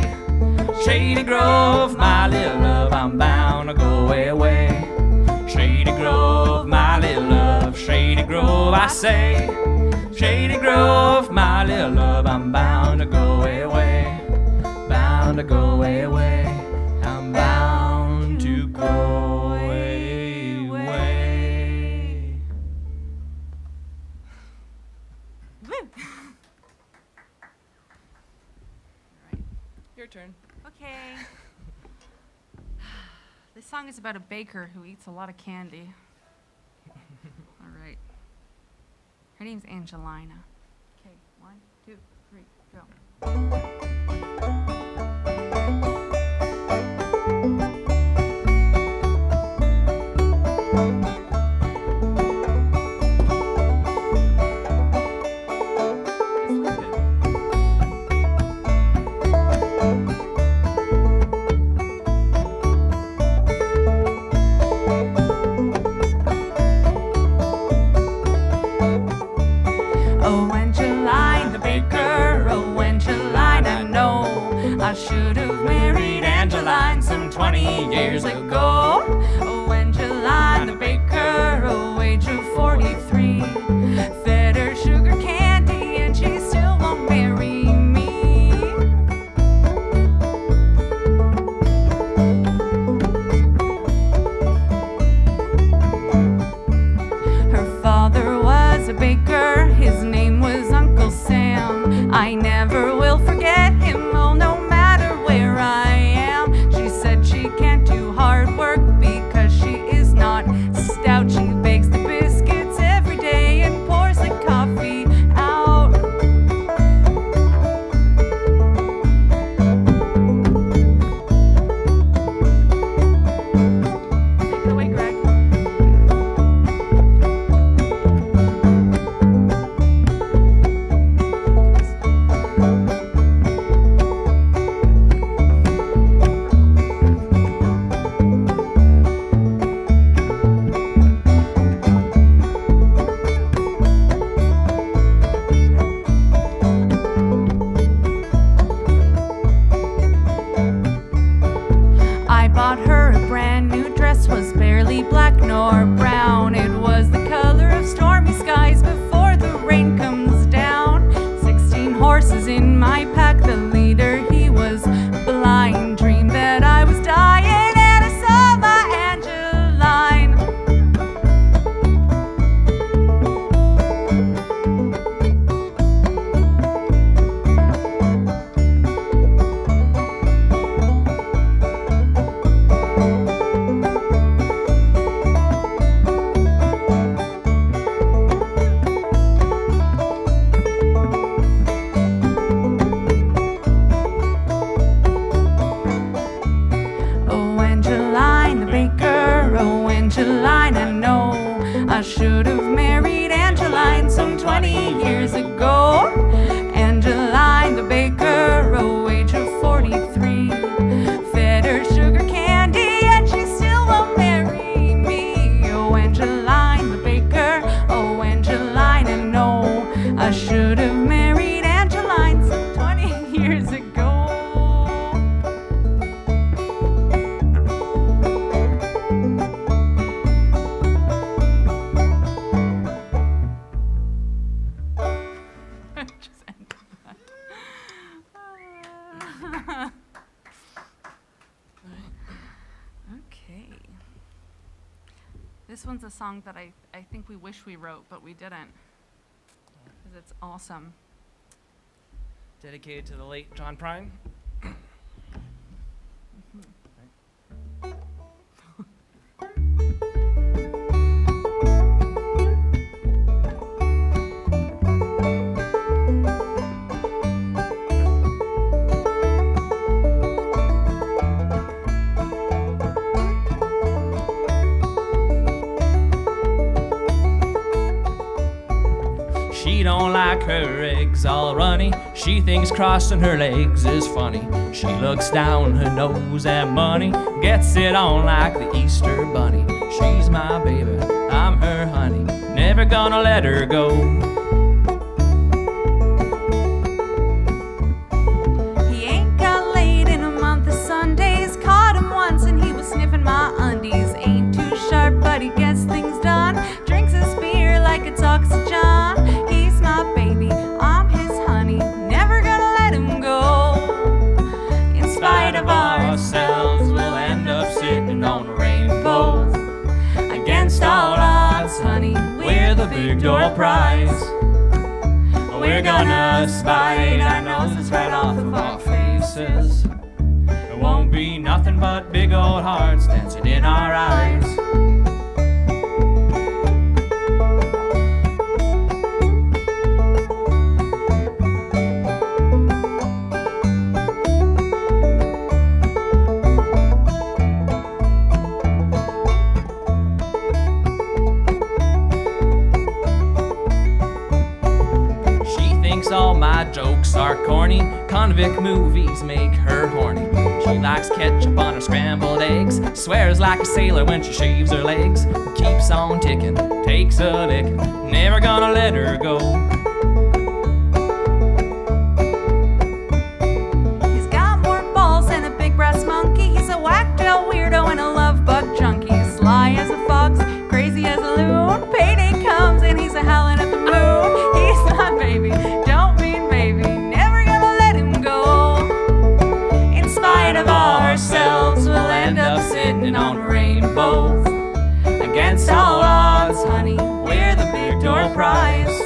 Shady Grove, my little love, I'm bound to go away. Shady Grove, my little love, Shady Grove, I say. Shady Grove, my little love, I'm bound to go away. Bound to go away. I'm bound to go away. Woo. Your turn. Okay. This song is about a baker who eats a lot of candy. All right. Her name's Angelina. Okay, 1, 2, 3, go. Oh, Angeline, the baker, oh, Angelina, no. I should have married Angeline some 20 years ago. Oh, Angeline, the baker, oh, age of 43. Fed her sugar candy and she still won't marry me. Her father was a baker, his name was Uncle Sam. I never will forget him, oh, no matter where I am. She said she can't do hard work, or brown. It was the color of stormy skies before the rain comes down. 16 horses in my pack, the leader, he was blind. Dreamed that I was dying and I saw my Angeline. Oh, Angeline the baker, oh, Angeline, I know I should have married Angeline some 20 years ago. Angeline the baker, oh, age of 43, fed her sugar candy and she still won't marry me. Oh, Angeline the baker, oh, Angeline, I know I should have married Angeline some 20 years ago. Just end that. Okay. This one's a song that I think we wish we wrote, but we didn't. Because it's awesome. Dedicated to the late John Prine. She don't like her eggs all runny. She thinks crossing her legs is funny. She looks down her nose at money, gets it on like the Easter bunny. She's my baby, I'm her honey, never gonna let her go. He ain't got laid in a month of Sundays. Caught him once and he was sniffing my undies. Ain't too sharp, but he gets things done. Drinks his beer like it's oxygen. He's my baby, I'm his honey, never gonna let him go. In spite of ourselves, we'll end up sitting on rainbows. Against all odds, honey, we're the big door prize. We're gonna spite our noses right off of our faces. It won't be nothing but big old hearts dancing in our eyes. All my jokes are corny. Convict movies make her horny. She likes ketchup on her scrambled eggs. Swears like a sailor when she shaves her legs. Keeps on ticking, takes a licking. Never gonna let her go. He's got more balls than a big brass monkey. He's a whack-tail weirdo and a love bug junkie. Sly as a fox, crazy as a loon. Payday comes and he's a howling at the moon. He's my baby, don't mean baby, never gonna let him go. In spite of ourselves, we'll end up sitting on rainbows. Against all odds, honey, we're the big door prize.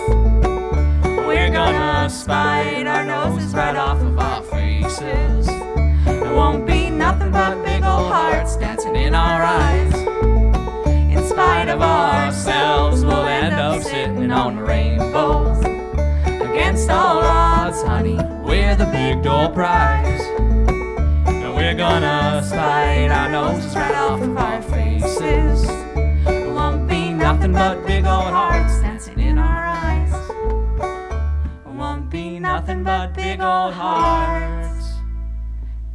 We're gonna spite our noses right off of our faces. It won't be nothing but big old hearts dancing in our eyes. In spite of ourselves, we'll end up sitting on rainbows. Against all odds, honey, we're the big door prize. And we're gonna spite our noses right off of our faces. It won't be nothing but big old hearts dancing in our eyes. It won't be nothing but big old hearts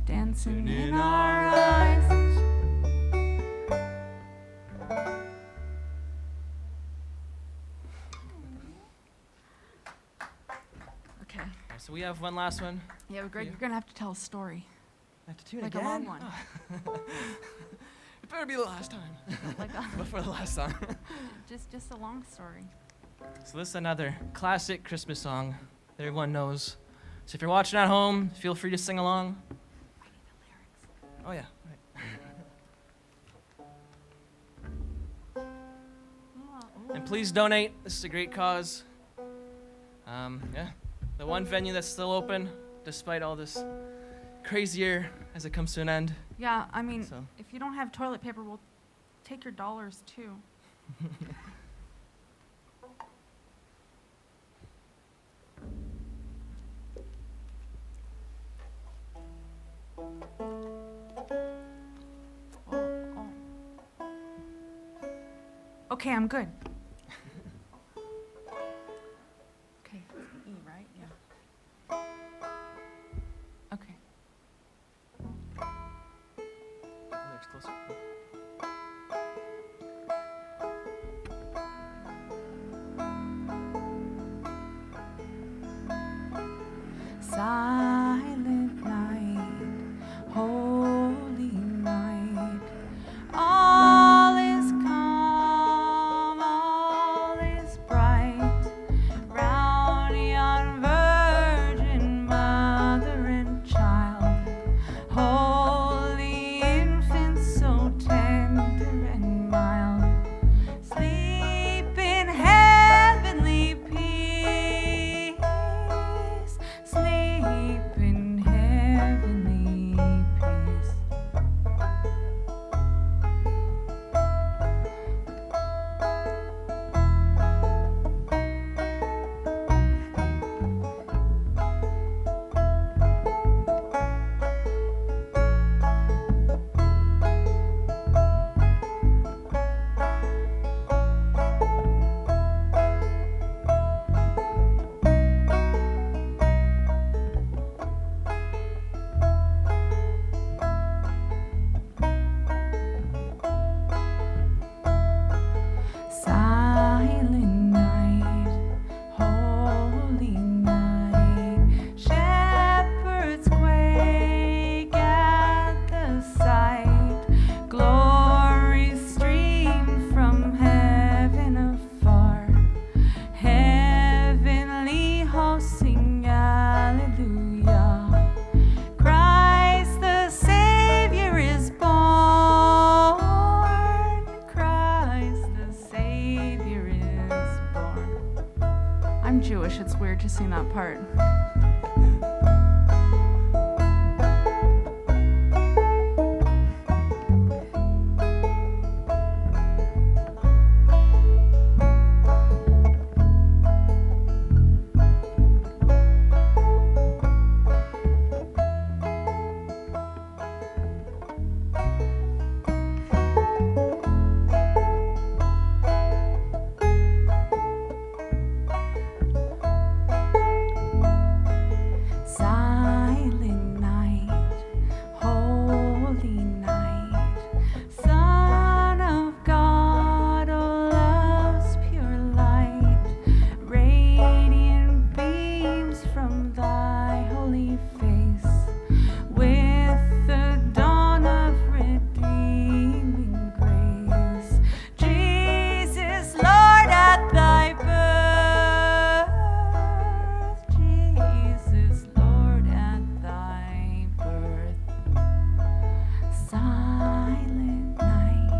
dancing in our eyes. Okay. So we have one last one. Yeah, Greg, you're gonna have to tell a story. I have to tune like again? a long one. It better be the last time. Like Before the last song. just a long story. So this is another classic Christmas song that everyone knows. So if you're watching at home, feel free to sing along. Oh yeah, right. And please donate. This is a great cause. Yeah, the one venue that's still open, despite all this crazy year as it comes to an end. Yeah, I mean, So. if you don't have toilet paper, we'll take your dollars too. Oh. Okay, I'm good. Okay, E, right? Yeah. Okay. Next closer. Silent night, holy night, all is calm, all is bright, round yon virgin mother and child, holy infant so tender and mild, sleep in heavenly peace, sleep in heavenly peace. Silent night, holy night, shepherds quake at the sight, glory stream from heaven afar, heavenly hosts sing hallelujah, Christ the Savior is born, Christ the Savior is born. I'm Jewish, it's weird to sing that part. Silent night, holy night, Son of God, oh love's pure light, radiant beams from thy holy face, with the dawn of redeeming grace. Jesus, Lord, at thy birth, Jesus, Lord, at thy birth. Silent night,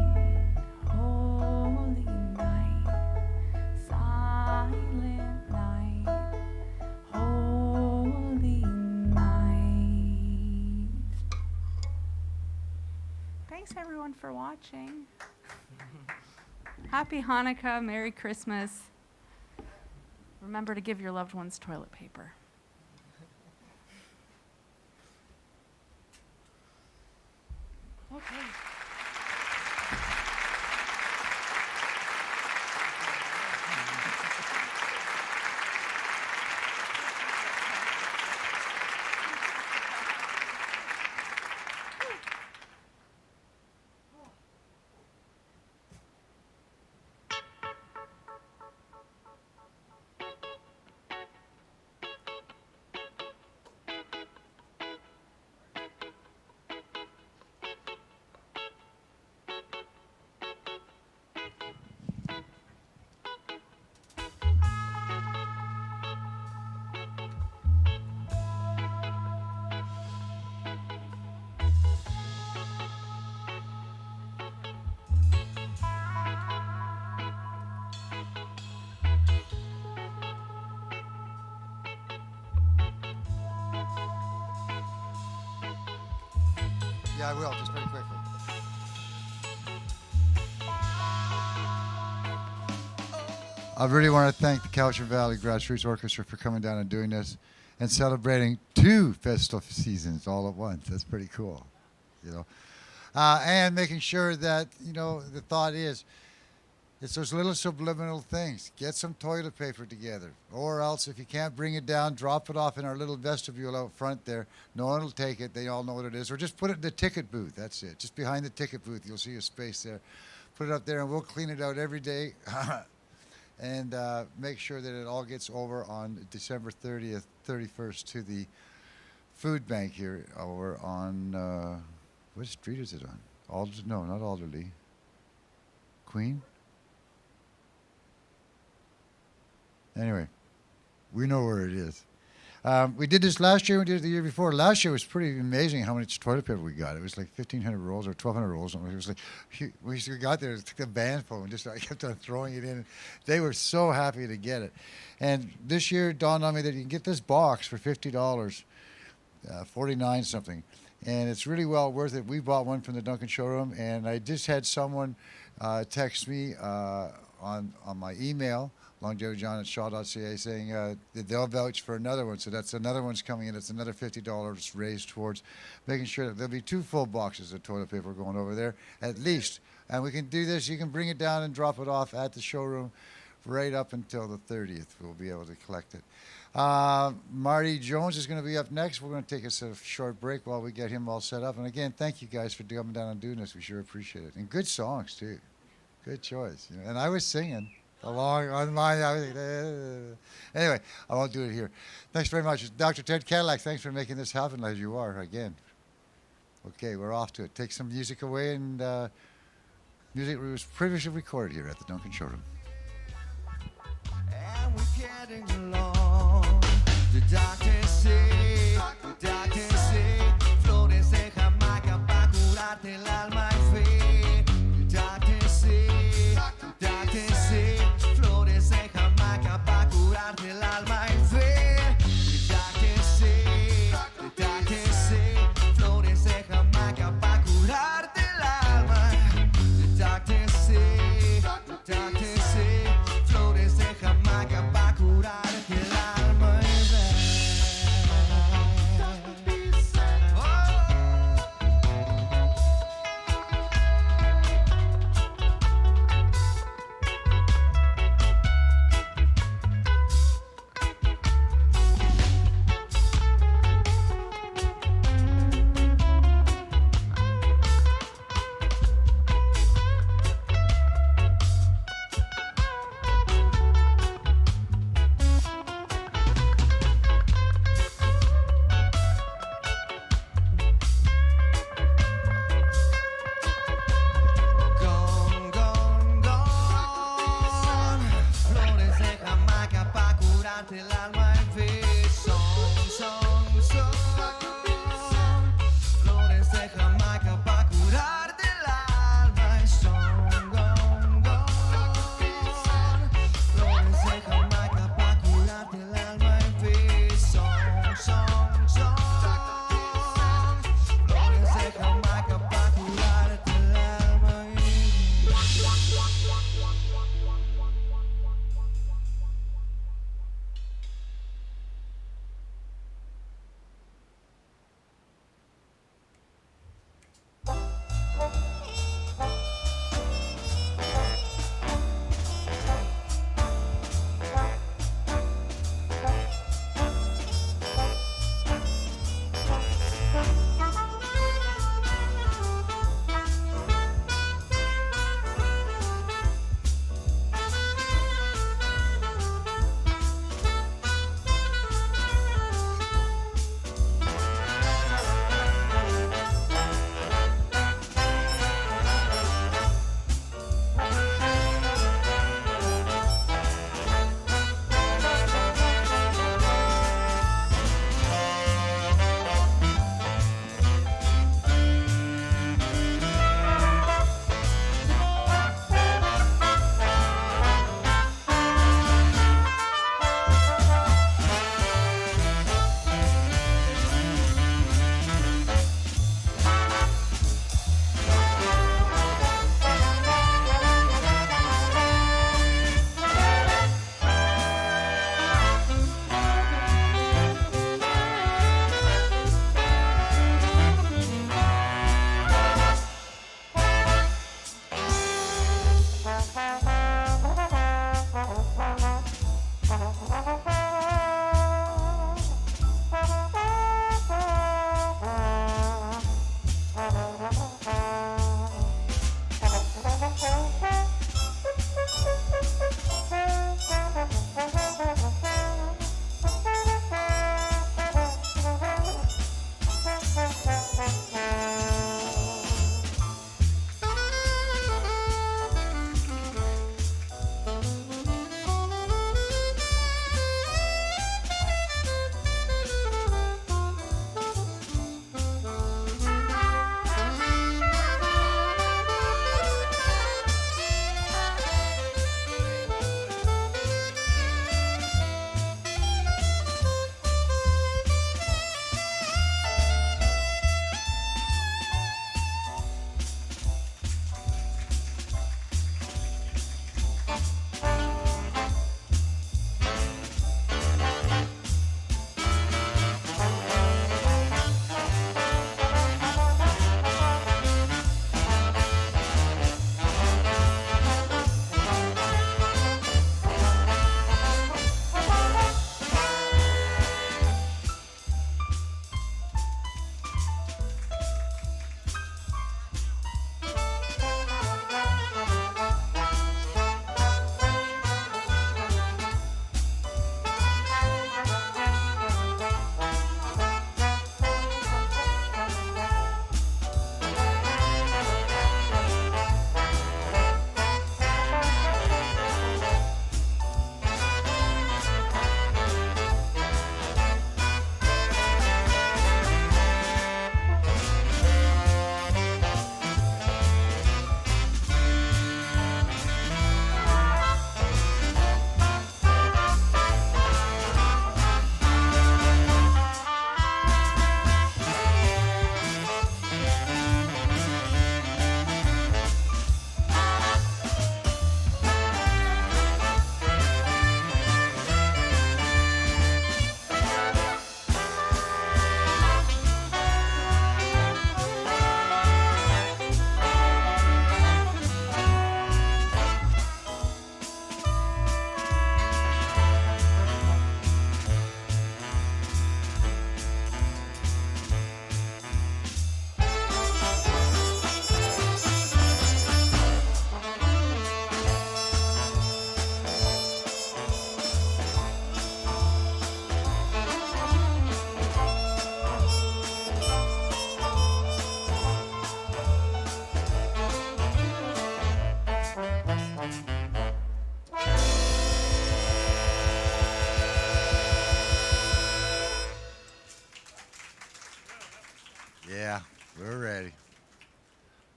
holy night, silent night, holy night. Thanks everyone for watching. Happy Hanukkah, Merry Christmas. Remember to give your loved ones toilet paper. Okay. Yeah, I will, just very quickly. I really want to thank the Cowichan Valley Grassroots Orchestra for coming down and doing this and celebrating 2 festival seasons all at once. That's pretty cool, you know. And making sure that, you know, the thought is, it's those little subliminal things. Get some toilet paper together. Or else, if you can't bring it down, drop it off in our little vestibule out front there. No one will take it. They all know what it is. Or just put it in the ticket booth. That's it. Just behind the ticket booth, you'll see a space there. Put it up there, and we'll clean it out every day. And make sure that it all gets over on December 30th, 31st to the food bank here over on, what street is it on? No, not Alderley. Queen? Anyway, we know where it is. We did this last year, we did it the year before. Last year was pretty amazing how much toilet paper we got. It was like 1,500 rolls or 1,200 rolls. It was like, we got there, took the band phone, and just I kept on throwing it in. They were so happy to get it. And this year it dawned on me that you can get this box for $50, 49 something. And it's really well worth it. We bought one from the Duncan Showroom, and I just had someone text me on my email, longevityjohn@shaw.ca, saying that they'll vouch for another one. So that's another one's coming in. It's another $50 raised towards making sure that there'll be 2 full boxes of toilet paper going over there, at least. And we can do this. You can bring it down and drop it off at the showroom right up until the 30th. We'll be able to collect it. Marty Jones is going to be up next. We're going to take a short break while we get him all set up. And again, thank you guys for coming down and doing this. We sure appreciate it. And good songs, too. Good choice. You know? And I was singing along on mine. Anyway, I won't do it here. Thanks very much. Dr. Ted Cadillac, thanks for making this happen as you are again. Okay, we're off to it. Take some music away, and music was previously recorded here at the Duncan Showroom. And we're getting along. The doctors say, flores de Jamaica pa' curarte el alma y fe. The doctors say, flores de Jamaica pa' curarte el alma y fe. The doctors say, flores de Jamaica pa' curarte el alma. The doctors say, flores de Jamaica pa' curarte el alma y fe.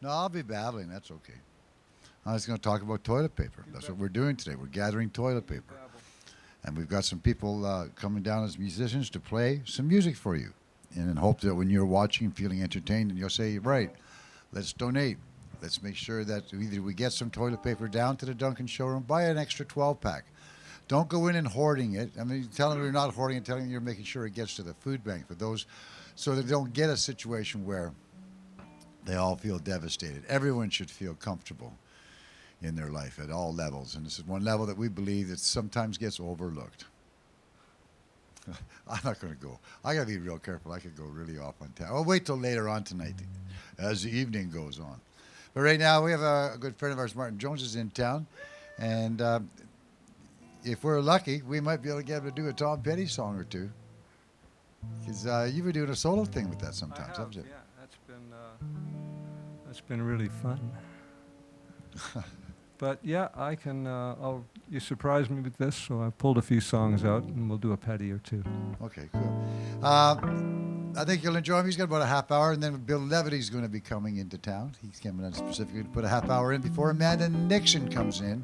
No, I'll be babbling. That's okay. I was going to talk about toilet paper. That's what we're doing today. We're gathering toilet paper. And we've got some people coming down as musicians to play some music for you. And in hope that when you're watching, feeling entertained, and you'll say, right, let's donate. Let's make sure that either we get some toilet paper down to the Duncan Showroom, buy an extra 12-pack. Don't go in and hoarding it. I mean, tell them you're not hoarding it, tell them you're making sure it gets to the food bank for those, so that they don't get a situation where they all feel devastated. Everyone should feel comfortable in their life at all levels. And this is one level that we believe that sometimes gets overlooked. I'm not going to go. I got to be real careful. I could go really off on town. I'll wait till later on tonight as the evening goes on. But right now we have a good friend of ours, Martin Jones, is in town. And if we're lucky, we might be able to get him to do a Tom Petty song or two. Because you've been doing a solo thing with that sometimes, haven't you? Yeah, that's been really fun. But yeah, I can. You surprised me with this, so I pulled a few songs out, and we'll do a Petty or two. Okay, cool. I think you'll enjoy him. He's got about a half hour, and then Bill Levity's going to be coming into town. He's coming in specifically to put a half hour in before Amanda Nixon comes in.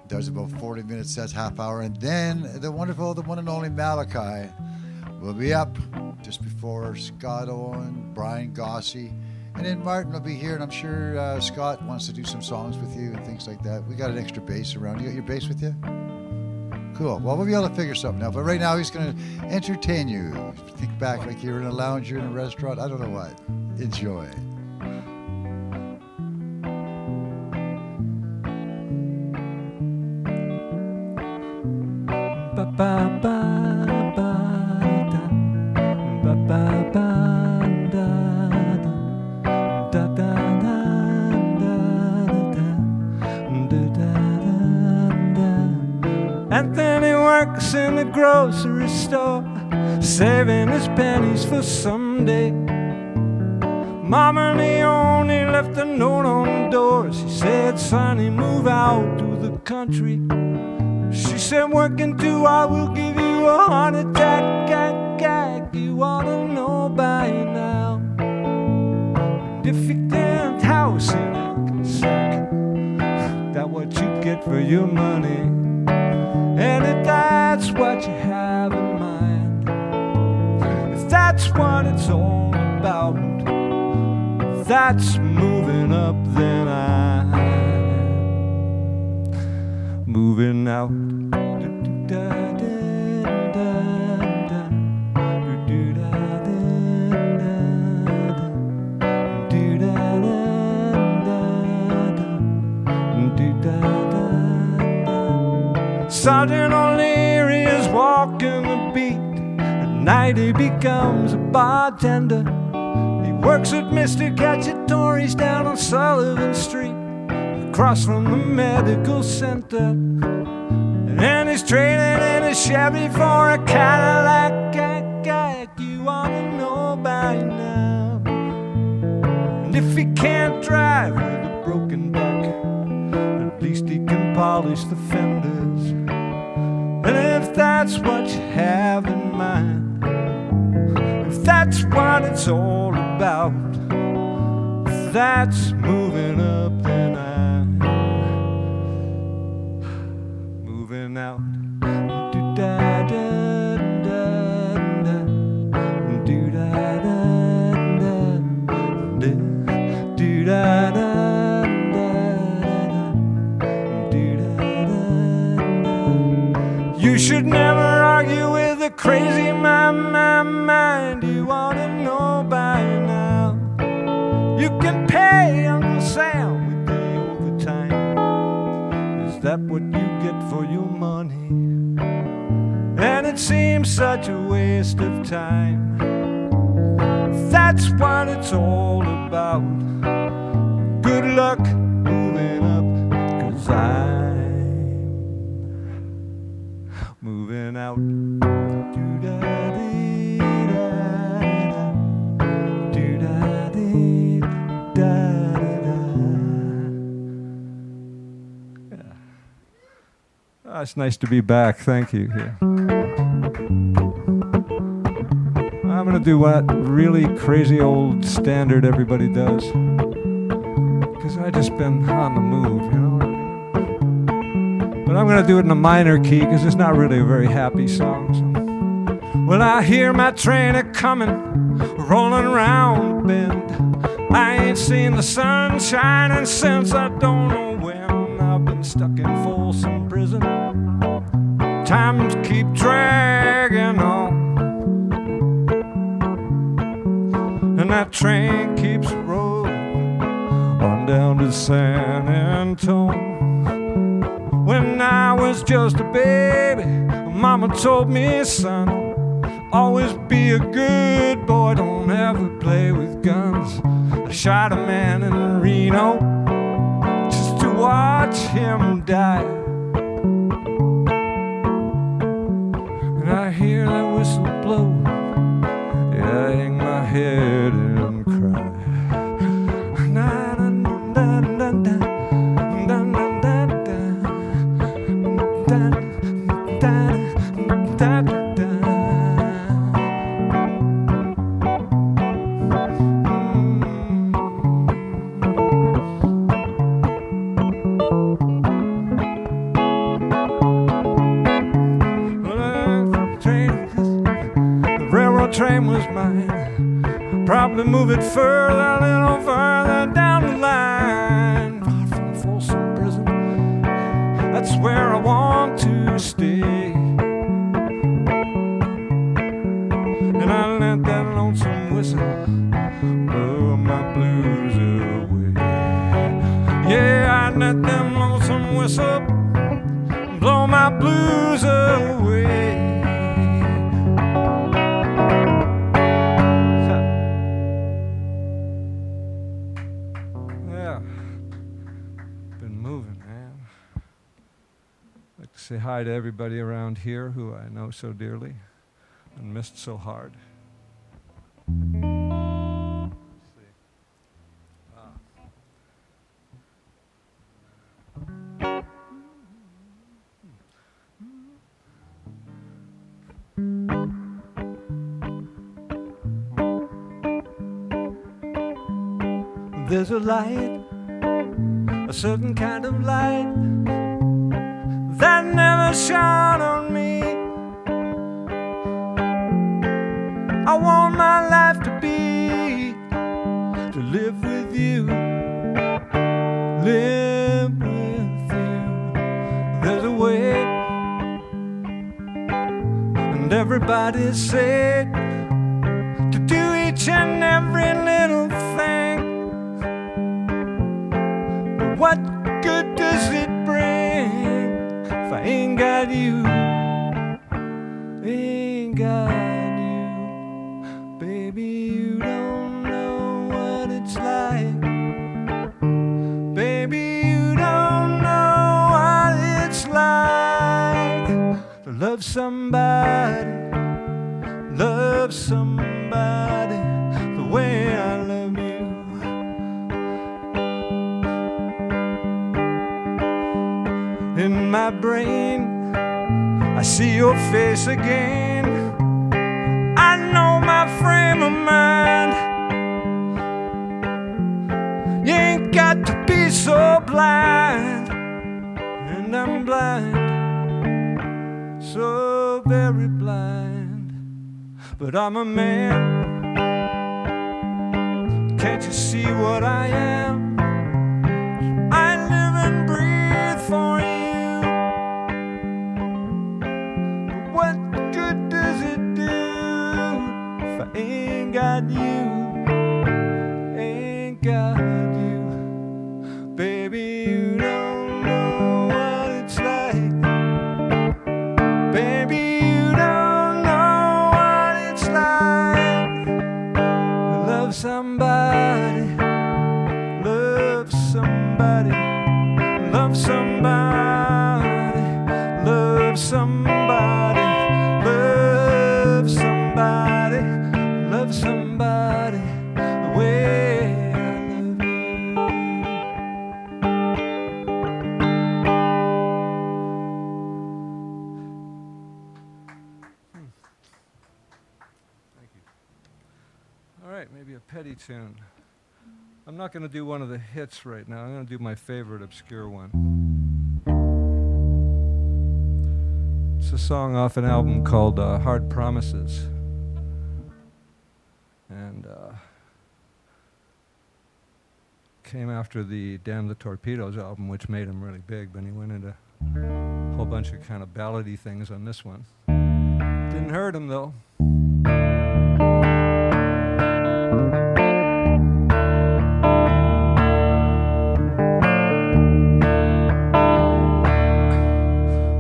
Does about 40 minutes, that's half hour, and then the wonderful, the one and only Malachi will be up just before Scott Owen, Brian Gossey. And then Martin will be here, and I'm sure Scott wants to do some songs with you and things like that. We got an extra bass around. You got your bass with you? Cool. Well, we'll be able to figure something out. But right now, he's going to entertain you. Think back like you're in a lounge, you're in a restaurant. I don't know what. Enjoy. Anthony works in the grocery store, saving his pennies for someday. Mama Leone left a note on the door. She said, "Sonny, move out to the country." She said, "Working too hard will give you a heart attack. Gag. You ought to know by now. And if you can't house in Hackensack, that what you get for your money. And if that's what you have in mind, if that's what it's all about, if that's moving up, then I'm moving out. Sergeant O'Leary is walking the beat. At night he becomes a bartender. He works at Mr. Cacciatore's down on Sullivan Street, across from the medical center. And he's trading in a Chevy for a Cadillac. You ought to know by now. And if he can't drive with a broken back, at least he can polish the fenders. And if that's what you have in mind, if that's what it's all about, if that's moving up, then I'm moving out. You should never argue with a crazy mind. You ought to know by now. You can pay Uncle Sam with the overtime. Is that what you get for your money? And it seems such a waste of time. If that's what it's all about, good luck moving up, 'cause I'm moving out. Oh, it's nice to be back. Thank you. Yeah. I'm going to do what really crazy old standard everybody does. because I just been on the move, you know what I mean? But I'm going to do it in a minor key because it's not really a very happy song. So. Well, I hear my train a-coming, rolling around the bend. I ain't seen the sun shining since I don't know when. I've been stuck in Folsom Prison. Times keep dragging on, and that train keeps rolling on down to San Antone. When I was just a baby, Mama told me, son, always be a good boy, don't ever play with guns. I shot a man in Reno just to watch him die. I hear that whistle blow, yeah, I hang my head and cry. Na, na, na, na, na, na, na, na, na, da, da, da. Train was mine, probably move it further, a little further down the line. Far from Folsom Prison, that's where I want to stay. And I let that lonesome whistle blow my blues away. Yeah, I let them lonesome whistle blow my blues away. Say hi to everybody around here who I know so dearly and missed so hard. There's a light, a certain kind of light that never shone on me. I want my life to be, to live with you, live with you. There's a way, and everybody said to do each and every little thing. But what good does it bring if I ain't got you, ain't got you? Baby, you don't know what it's like. Baby, you don't know what it's like to love somebody the way I love you. In my brain, I see your face again. I know my frame of mind. You ain't got to be so blind, and I'm blind, so very blind. But I'm a man. Can't you see what I am? I live and breathe for you. But what good does it do if I ain't got you? Ain't got you. Baby, you don't know what it's like. Baby, you don't know what it's like to love somebody, love somebody, love somebody, love somebody, love somebody, love somebody the way I love you. Thank you. All right, maybe a petty tune. I'm not going to do one of the hits right now. I'm going to do my favorite obscure one. It's a song off an album called Hard Promises. And came after the Damn the Torpedoes album, which made him really big, but he went into a whole bunch of kind of ballady things on this one. Didn't hurt him, though.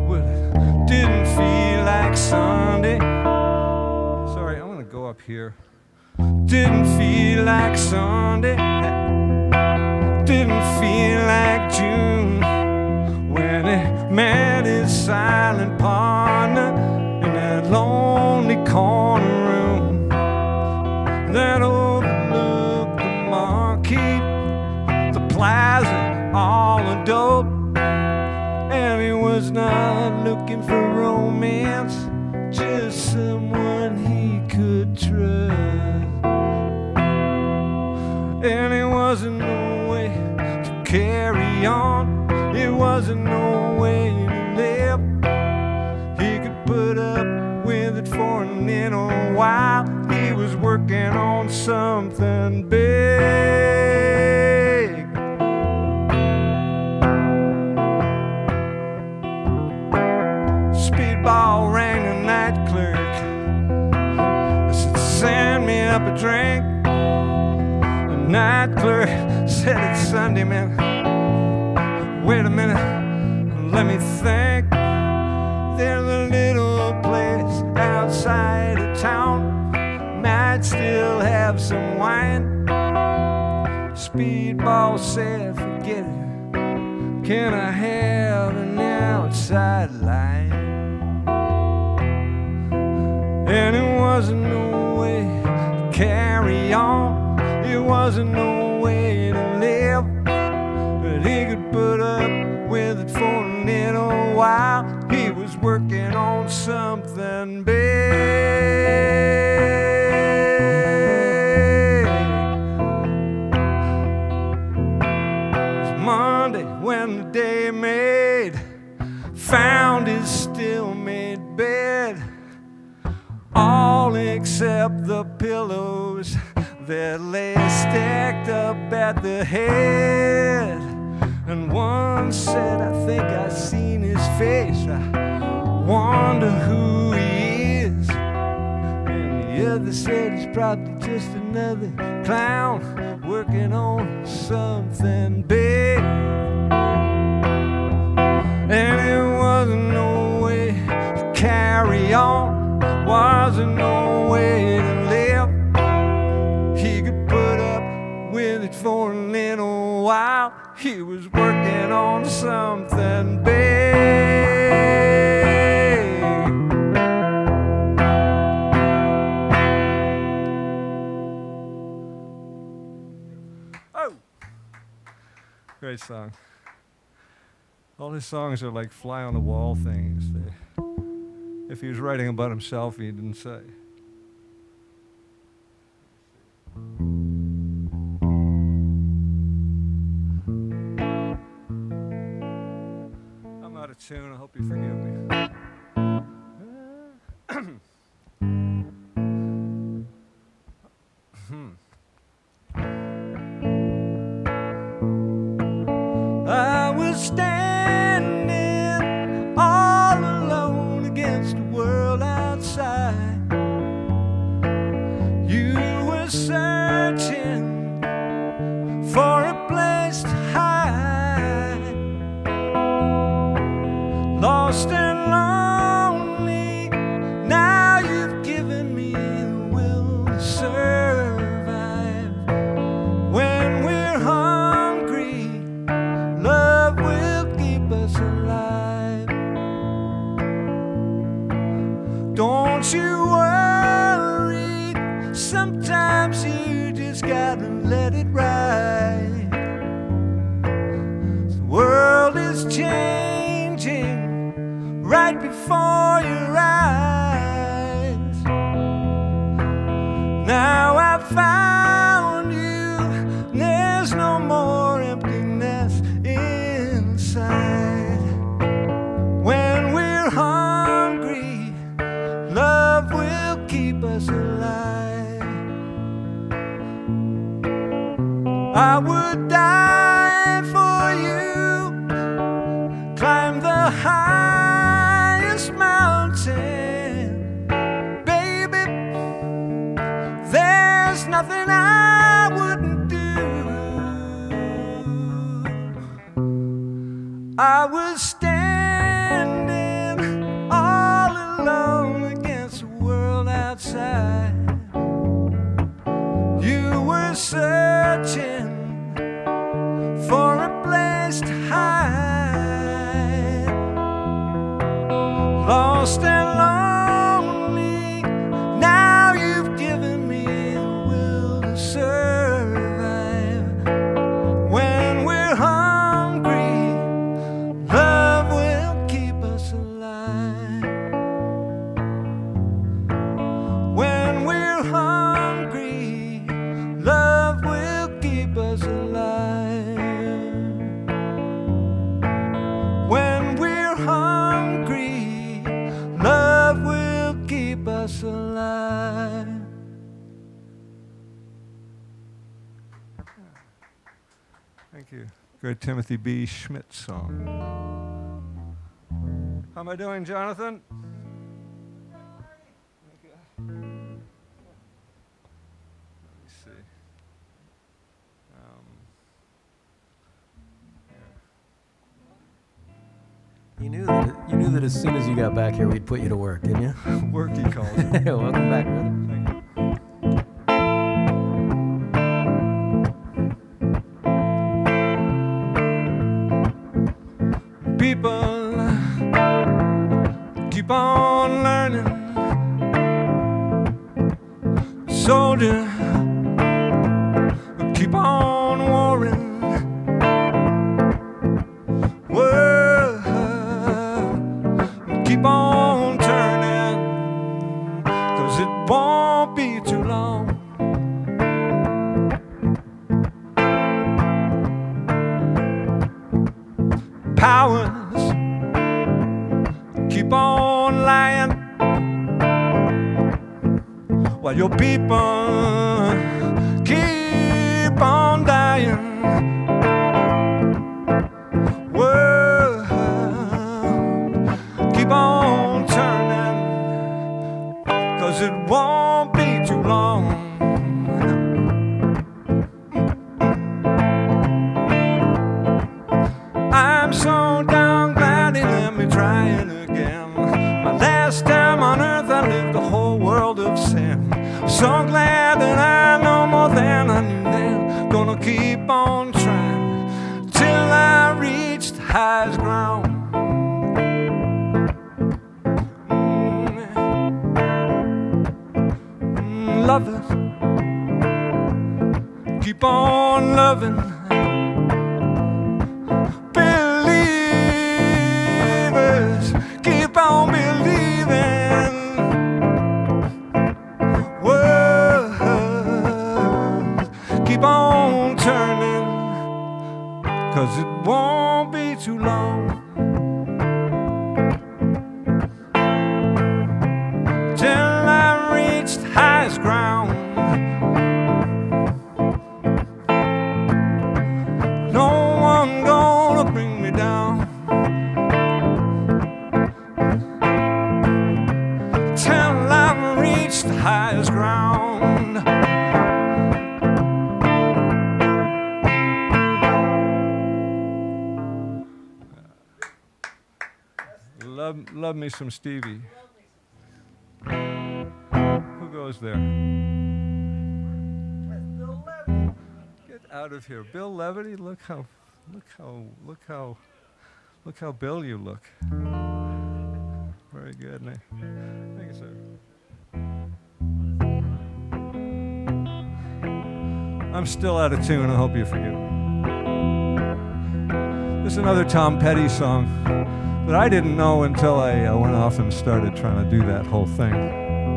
Well, it didn't feel like Sunday. Sorry, I'm gonna go up here. Didn't feel like Sunday. Didn't feel like June when he met his silent partner in that lonely corner room that overlooked the marquee, the plaza, all the dope. And he was not looking for romance, just someone he could trust. And it wasn't no way to carry on, it wasn't no way to live. He could put up with it for a little while. He was working on something big. Speedball rang the night clerk. I said, send me up a drink. Night clerk said it's Sunday, man. Wait a minute, let me think. There's a little place outside of town, might still have some wine. Speedball said, forget it. Can I have an outside line? And it wasn't no way to carry on. It wasn't no way to live, but he could put up with it for a little while. He was working on something big. It was Monday when the day made, found his still-made bed, all except the pillows that lay stacked up at the head. And one said, I think I seen his face, I wonder who he is. And the other said, he's probably just another clown working on something big. And it wasn't no way to carry on, wasn't no way to live. He could put up with it for a little while. He was working on something big. Oh! Great song. All his songs are like fly on the wall things. If he was writing about himself, he didn't say. I'm out of tune. I hope you forgive me. I was standing all alone against the world outside. You were searching for a place to hide, lost and lonely. Now you've given me the will to survive. When we're hungry, love will keep us alive. Don't you worry, sometimes you just gotta let it ride. The world is changing right before your eyes. Now I found you. climb the highest mountain. Baby, there's nothing I wouldn't do. I was standing all alone against the world outside. You were searching for a place to hide, lost and lonely. Now you've given me the will to survive. When we're hungry, love will keep us alive. When we're hungry, love will keep us alive. When we're hungry, love will keep us alive. Thank you. Great Timothy B. Schmidt song. How am I doing, Jonathan? Thank you. Let me see. You knew that as soon as you got back here, we'd put you to work, didn't you? Work, he calls it. Welcome back, brother. Thank you. People keep on learning. Soldier keep on warring. World keep on turning, 'cause it won't be too long. Powers keep on lying, while your people keep on dying. World keep on turning, 'cause it won't be too long. I'm so darn glad he let me try it again. My last time on earth I lived a whole world of sin. So glad that I know more than I knew then. Gonna keep on trying till I reach the highest ground. Lovers keep on loving. Believers keep on believing. World keep on turning, 'cause it won't be too long till I reach the highest ground. No one gonna bring me down till I reach the highest ground. Love me some Stevie. Who goes there? Get out of here, Bill Levity. Look how Bill you look. Very good, Nick. Thank you, sir. I'm still out of tune. I hope you forgive me. This is another Tom Petty song that I didn't know until I went off and started trying to do that whole thing.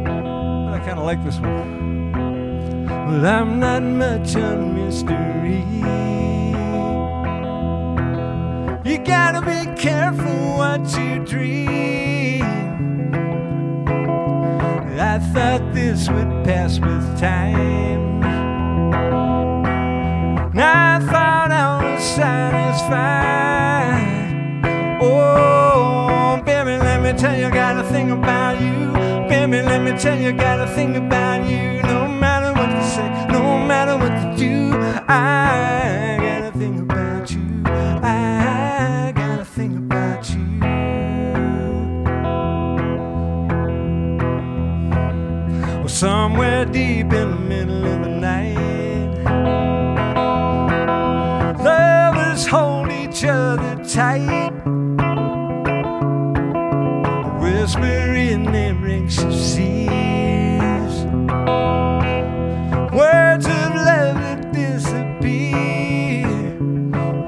But I kind of like this one. Well, I'm not much on mystery. You gotta be careful what you dream. I thought this would pass with time. I thought I was satisfied. Oh, gotta think about you. Baby, let me tell you, gotta think about you. No matter what you say, no matter what you do, I gotta think about you. I gotta think about you. Well, somewhere deep in the middle of the night, lovers hold each other tight, whisper in their anxious ears, words of love that disappear.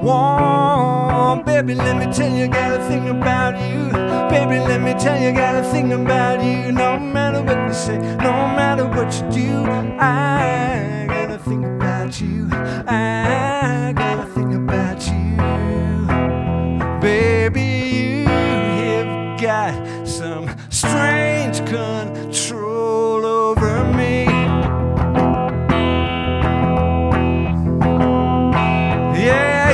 Warm, baby, let me tell you, gotta think about you. Baby, let me tell you, gotta think about you. No matter what you say, no matter what you do, I gotta think about you. I gotta think about you. Baby, you have got some strange control over me. Yeah,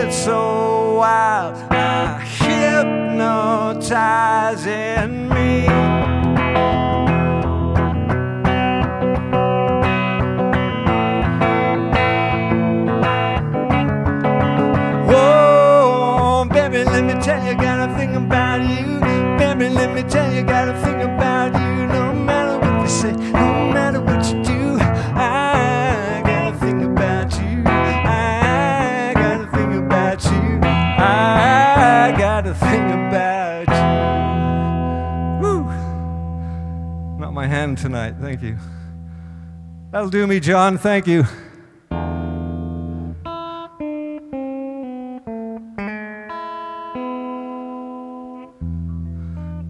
it's so wild, hypnotizing me. Whoa, baby, let me tell you, gotta think about you. Baby, let me tell you, gotta think about you. No matter what you say, no matter what you do, I gotta think about you. I gotta think about you. I gotta think about you. Woo! Not my hand tonight, thank you. That'll do me, John, thank you.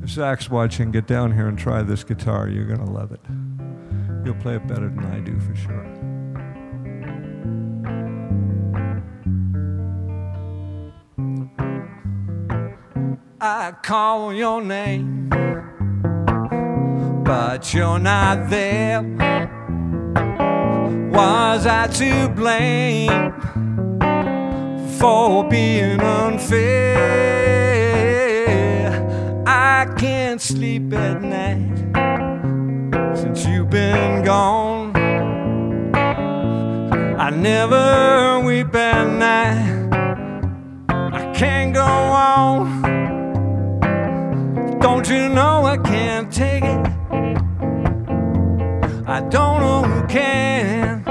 If Zach's watching, get down here and try this guitar. You're gonna love it. You'll play it better than I do for sure. I call your name, but you're not there. Was I to blame for being unfair? I can't sleep at night since you've been gone. I never weep at night. I can't go on. Don't you know I can't take it? I don't know who can.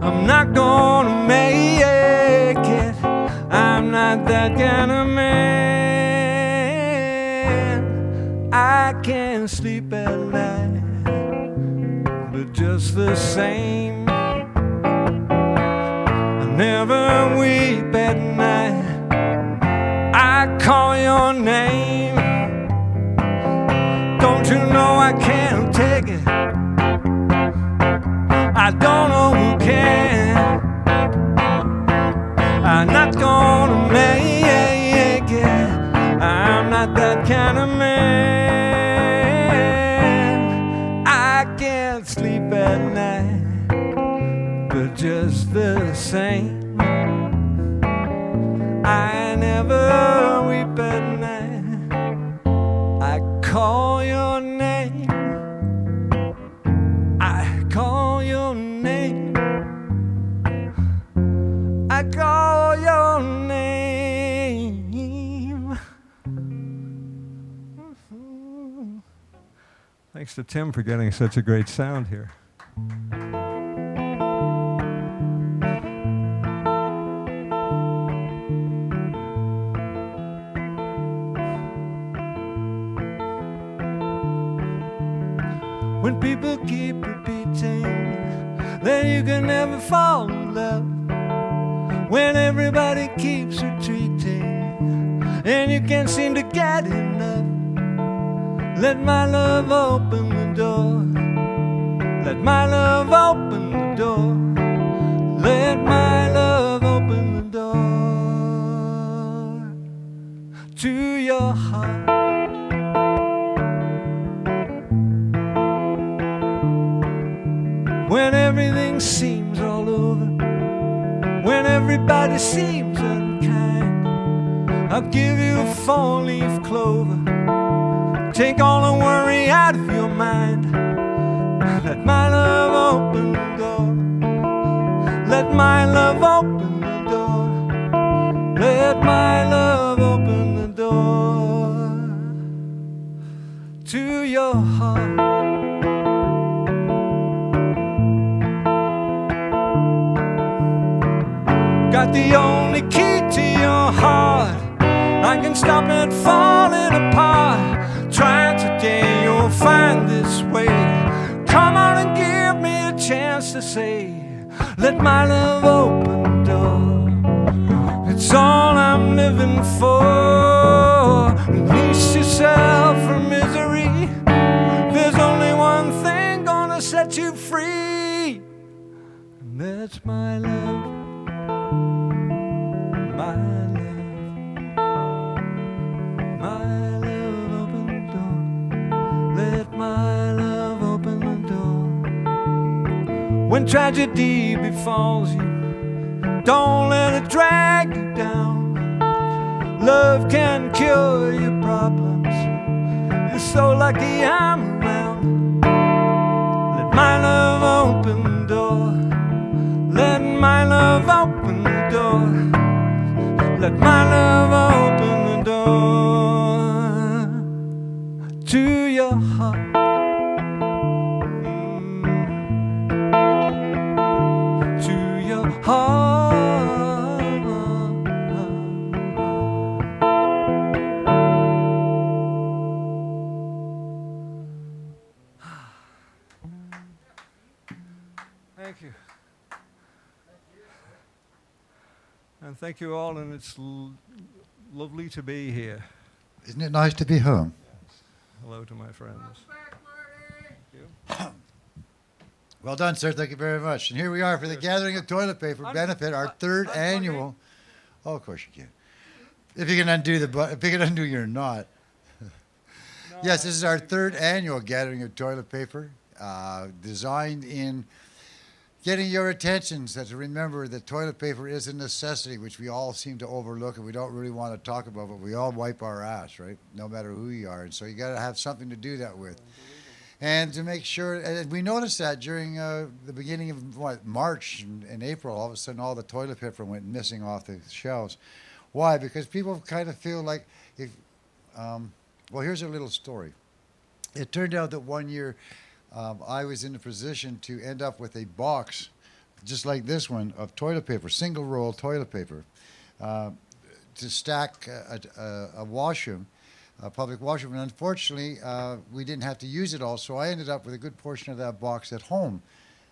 I'm not gonna make it. I'm not that kind of man. I can't sleep at night, but just the same, I never weep at night. I call your name. Don't you know I can't take it? I don't know who can. I'm not gonna make it. I'm not that kind of man. I can't sleep at night, but just the same, I never weep at night. I call your name. I call your name. I call your name. Thanks to Tim for getting such a great sound here. When people keep repeating that you can never fall in love, when everybody keeps retreating and you can't seem to get enough, let my love open the door. Let my love open the door. Let my love open the door to your heart. When everything seems all over, when everybody seems unkind, I'll give you a 4-leaf clover Take all the worry out of your mind. Let my love open the door. Let my love open the door. Let my love open the door to your heart. Got the only key to your heart. I can stop it falling apart. Try today, you'll find this way. Come on and give me a chance to say, let my love open the door. It's all I'm living for. Release yourself from misery. There's only one thing gonna set you free, and that's my love. My love, open the door. Let my love open the door. When tragedy befalls you, don't let it drag you down. Love can cure your problems. You're so lucky I'm around. Let my love open the door. Let my love open the door. Let my love open the door to your heart. To your heart. Thank you. And thank you all, and it's lovely to be here. Isn't it nice to be home? Hello to my friends. Well done, sir. Thank you very much. And here we are for the Gathering of Toilet Paper benefit, our third annual. Oh, of course you can. If you can undo if you can undo your knot. Yes, this is our third annual Gathering of Toilet Paper, designed in getting your attention so to remember that toilet paper is a necessity, which we all seem to overlook and we don't really want to talk about, but we all wipe our ass, right? No matter who you are. And so you got to have something to do that with. And to make sure, and we noticed that during the beginning of March and April, all of a sudden all the toilet paper went missing off the shelves. Why? Because people kind of feel like, well, here's a little story. It turned out that one year I was in a position to end up with a box, just like this one, of toilet paper, single roll toilet paper, to stack a washroom, a public washroom. And unfortunately, we didn't have to use it all, so I ended up with a good portion of that box at home.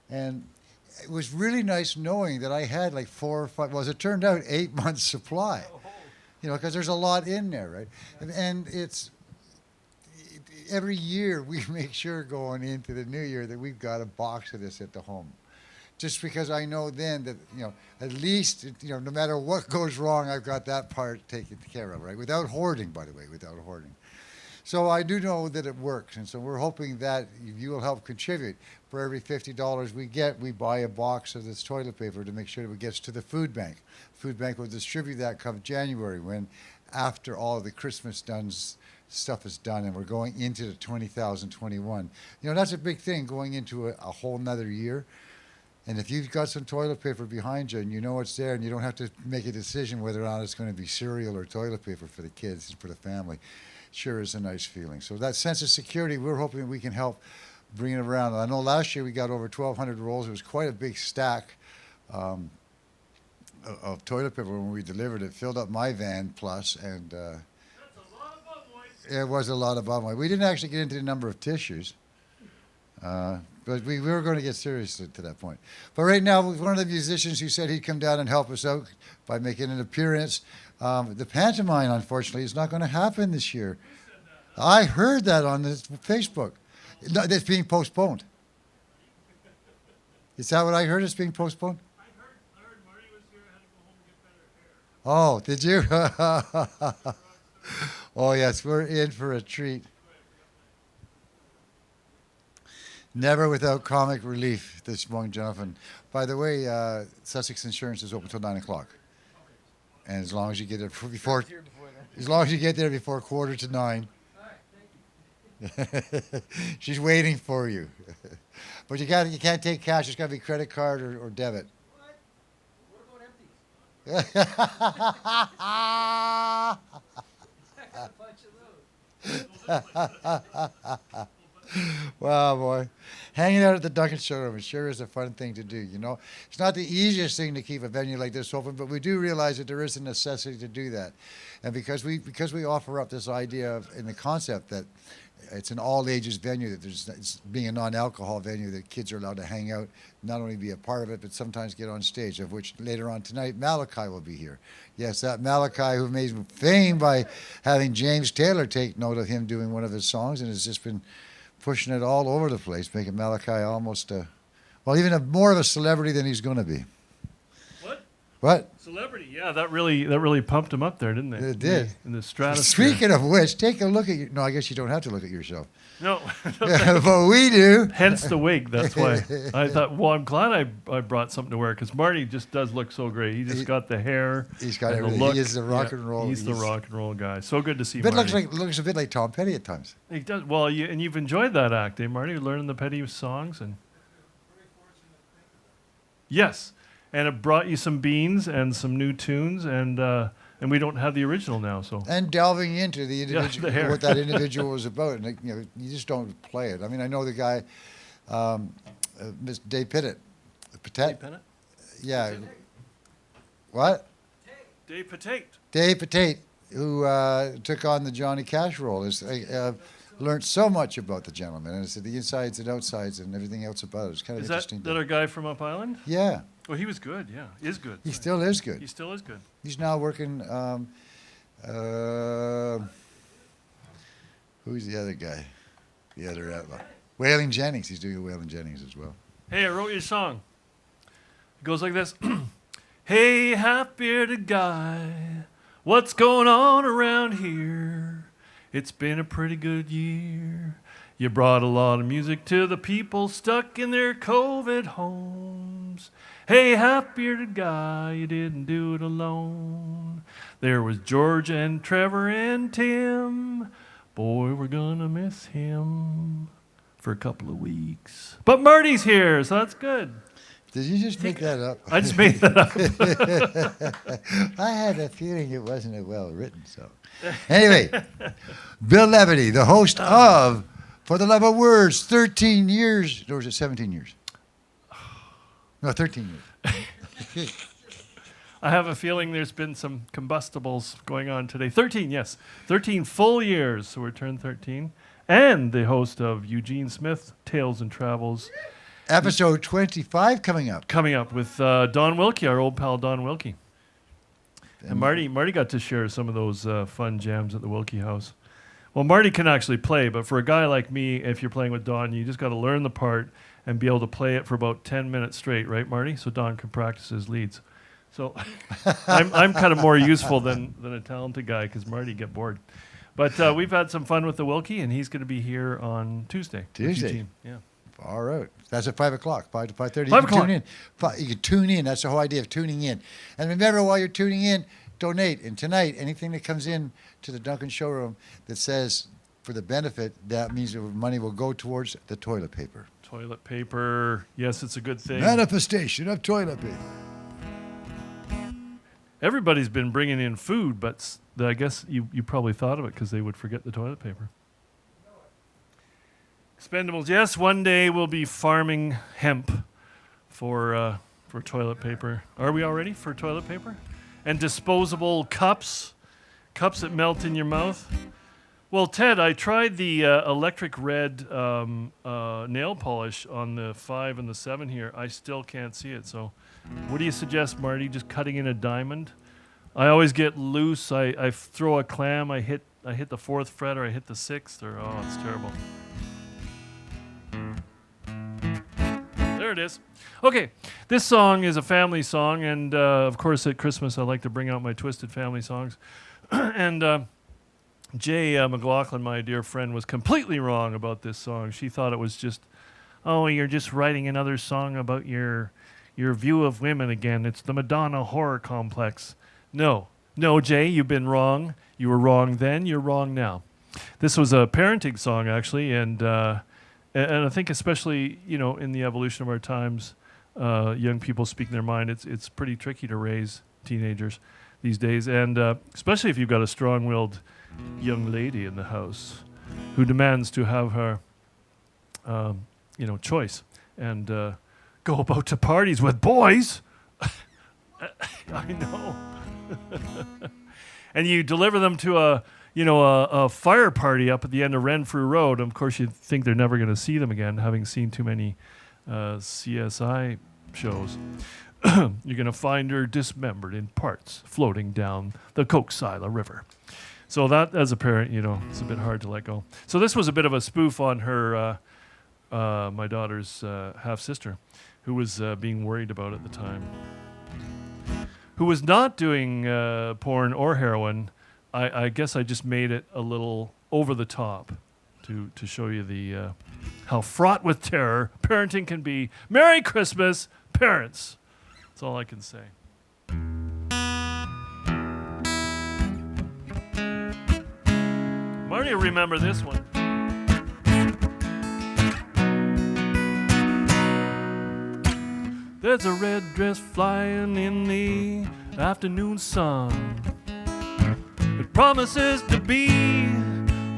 And it was really nice knowing that I had like 4 or 5, well, as it turned out, 8 months supply, you know, because there's a lot in there, right? And it's, every year we make sure going into the new year that we've got a box of this at the home. Just because I know then that, you know, at least, you know, no matter what goes wrong, I've got that part taken care of, right? Without hoarding, by the way, without hoarding. So I do know that it works, and so we're hoping that you will help contribute. For every $50 we get, we buy a box of this toilet paper to make sure that it gets to the food bank. Food bank will distribute that come January, when after all of the Christmas stuff is done and we're going into the 2021. You know, that's a big thing, going into a whole nother year. And if you've got some toilet paper behind you and you know it's there and you don't have to make a decision whether or not it's going to be cereal or toilet paper for the kids and for the family, sure is a nice feeling. So that sense of security, we're hoping we can help bring it around. I know last year we got over 1,200 rolls. It was quite a big stack of toilet paper when we delivered it. Filled up my van plus, and it was a lot of bum weight. We didn't actually get into the number of tissues, but we were going to get serious to that point. But right now, one of the musicians who said he'd come down and help us out by making an appearance. The pantomime, unfortunately, is not going to happen this year. I heard that on this Facebook. No, it's being postponed. Is that what I heard? It's being postponed? I heard Marty was here. I had to go home and get better hair. Oh, did you? Oh, yes, we're in for a treat. Never without comic relief, this young gentleman. By the way, Sussex Insurance is open till 9 o'clock. And as long as you get there before 9. She's waiting for you. But you can't take cash. It's got to be credit card or debit. Wow, boy. Hanging out at the Duncan Showroom, it sure is a fun thing to do, you know. It's not the easiest thing to keep a venue like this open, but we do realize that there is a necessity to do that. And because we offer up this idea in the concept that it's an all-ages venue, that it's being a non-alcohol venue, that kids are allowed to hang out, not only be a part of it, but sometimes get on stage, of which later on tonight, Malachi will be here. Yes, that Malachi who made fame by having James Taylor take note of him doing one of his songs, and has just been pushing it all over the place, making Malachi almost, even more of a celebrity than he's going to be. What? Celebrity, yeah, that really pumped him up there, didn't it? It did. In the stratosphere. Speaking of which, take a look at you. No, I guess you don't have to look at yourself. No. But we do. Hence the wig, that's why. I thought, well, I'm glad I brought something to wear, because Marty just does look so great. He just got the hair. He's got and everything. the look. He is the rock and roll. He's the rock and roll guy. So good to see But Marty. looks a bit like Tom Petty at times. He does. Well, and you've enjoyed that act, eh, Marty? Learning the Petty songs and. Yes, and it brought you some beans and some new tunes, and we don't have the original now, so. And delving into the individual, hair. what that individual was about, and you just don't play it. I mean, I know the guy, Mr. Dave Pettit. Dave Pettit? Yeah. What? Dave Pettit. Dave Pettit, who took on the Johnny Cash role, learned so much about the gentleman, and it's the insides and outsides and everything else about it. It's kind of interesting. Is that our guy from Up Island? Yeah. Well, he was good, yeah. Is good. He still is good. He still is good. He's now working, who's the other guy? The other, Waylon Jennings. He's doing Waylon Jennings as well. Hey, I wrote you a song. It goes like this. Hey, half-bearded guy, what's going on around here? It's been a pretty good year. You brought a lot of music to the people stuck in their COVID homes. Hey, half-bearded guy, you didn't do it alone. There was George and Trevor and Tim. Boy, we're gonna miss him for a couple of weeks. But Marty's here, so that's good. Did you just make that up? I just made that up. I had a feeling it wasn't well written, so. Anyway, Bill Levity, the host of For the Love of Words, 13 years, or was it 17 years? No, 13 years. I have a feeling there's been some combustibles going on today. 13, yes. 13 full years, so we're turned 13. And the host of Eugene Smith, Tales and Travels. Episode 25 coming up. Coming up with Don Wilkie, our old pal Don Wilkie. And Marty got to share some of those fun jams at the Wilkie House. Well, Marty can actually play, but for a guy like me, if you're playing with Don, you just got to learn the part and be able to play it for about 10 minutes straight, right, Marty? So Don can practice his leads. So I'm kind of more useful than a talented guy, because Marty get bored. But we've had some fun with the Wilkie, and he's going to be here on Tuesday. Tuesday? Yeah. All right. That's at 5 o'clock, 5 to 5:30. 5 o'clock. Tune in. You can tune in. That's the whole idea of tuning in. And remember, while you're tuning in, donate. And tonight, anything that comes in to the Duncan Showroom that says for the benefit, that means the money will go towards the toilet paper. Toilet paper. Yes, it's a good thing. Manifestation of toilet paper. Everybody's been bringing in food, but I guess you probably thought of it because they would forget the toilet paper. Expendables. Yes, one day we'll be farming hemp for toilet paper. Are we all ready for toilet paper? And disposable cups that melt in your mouth. Well, Ted, I tried the electric red nail polish on the 5 and the 7 here. I still can't see it. So what do you suggest, Marty? Just cutting in a diamond? I always get loose. I throw a clam. I hit the 4th fret, or I hit the 6th, or it's terrible. There it is. Okay, this song is a family song, and of course at Christmas I like to bring out my Twisted Family songs. And Jay McLaughlin, my dear friend, was completely wrong about this song. She thought it was just, oh, you're just writing another song about your view of women again. It's the Madonna horror complex. No, Jay, you've been wrong. You were wrong then, you're wrong now. This was a parenting song, actually, and I think especially, you know, in the evolution of our times, young people speaking their mind, it's pretty tricky to raise teenagers these days, and especially if you've got a strong-willed young lady in the house who demands to have her, you know, choice and go about to parties with boys. I know. And you deliver them to a fire party up at the end of Renfrew Road. Of course, you think they're never going to see them again, having seen too many CSI shows. You're going to find her dismembered in parts, floating down the Coxsila River. So that, as a parent, you know, it's a bit hard to let go. So this was a bit of a spoof on her, my daughter's half-sister, who was being worried about at the time. Who was not doing porn or heroin. I guess I just made it a little over the top to show you the how fraught with terror parenting can be. Merry Christmas, parents. That's all I can say. Marty will remember this one. There's a red dress flying in the afternoon sun. It promises to be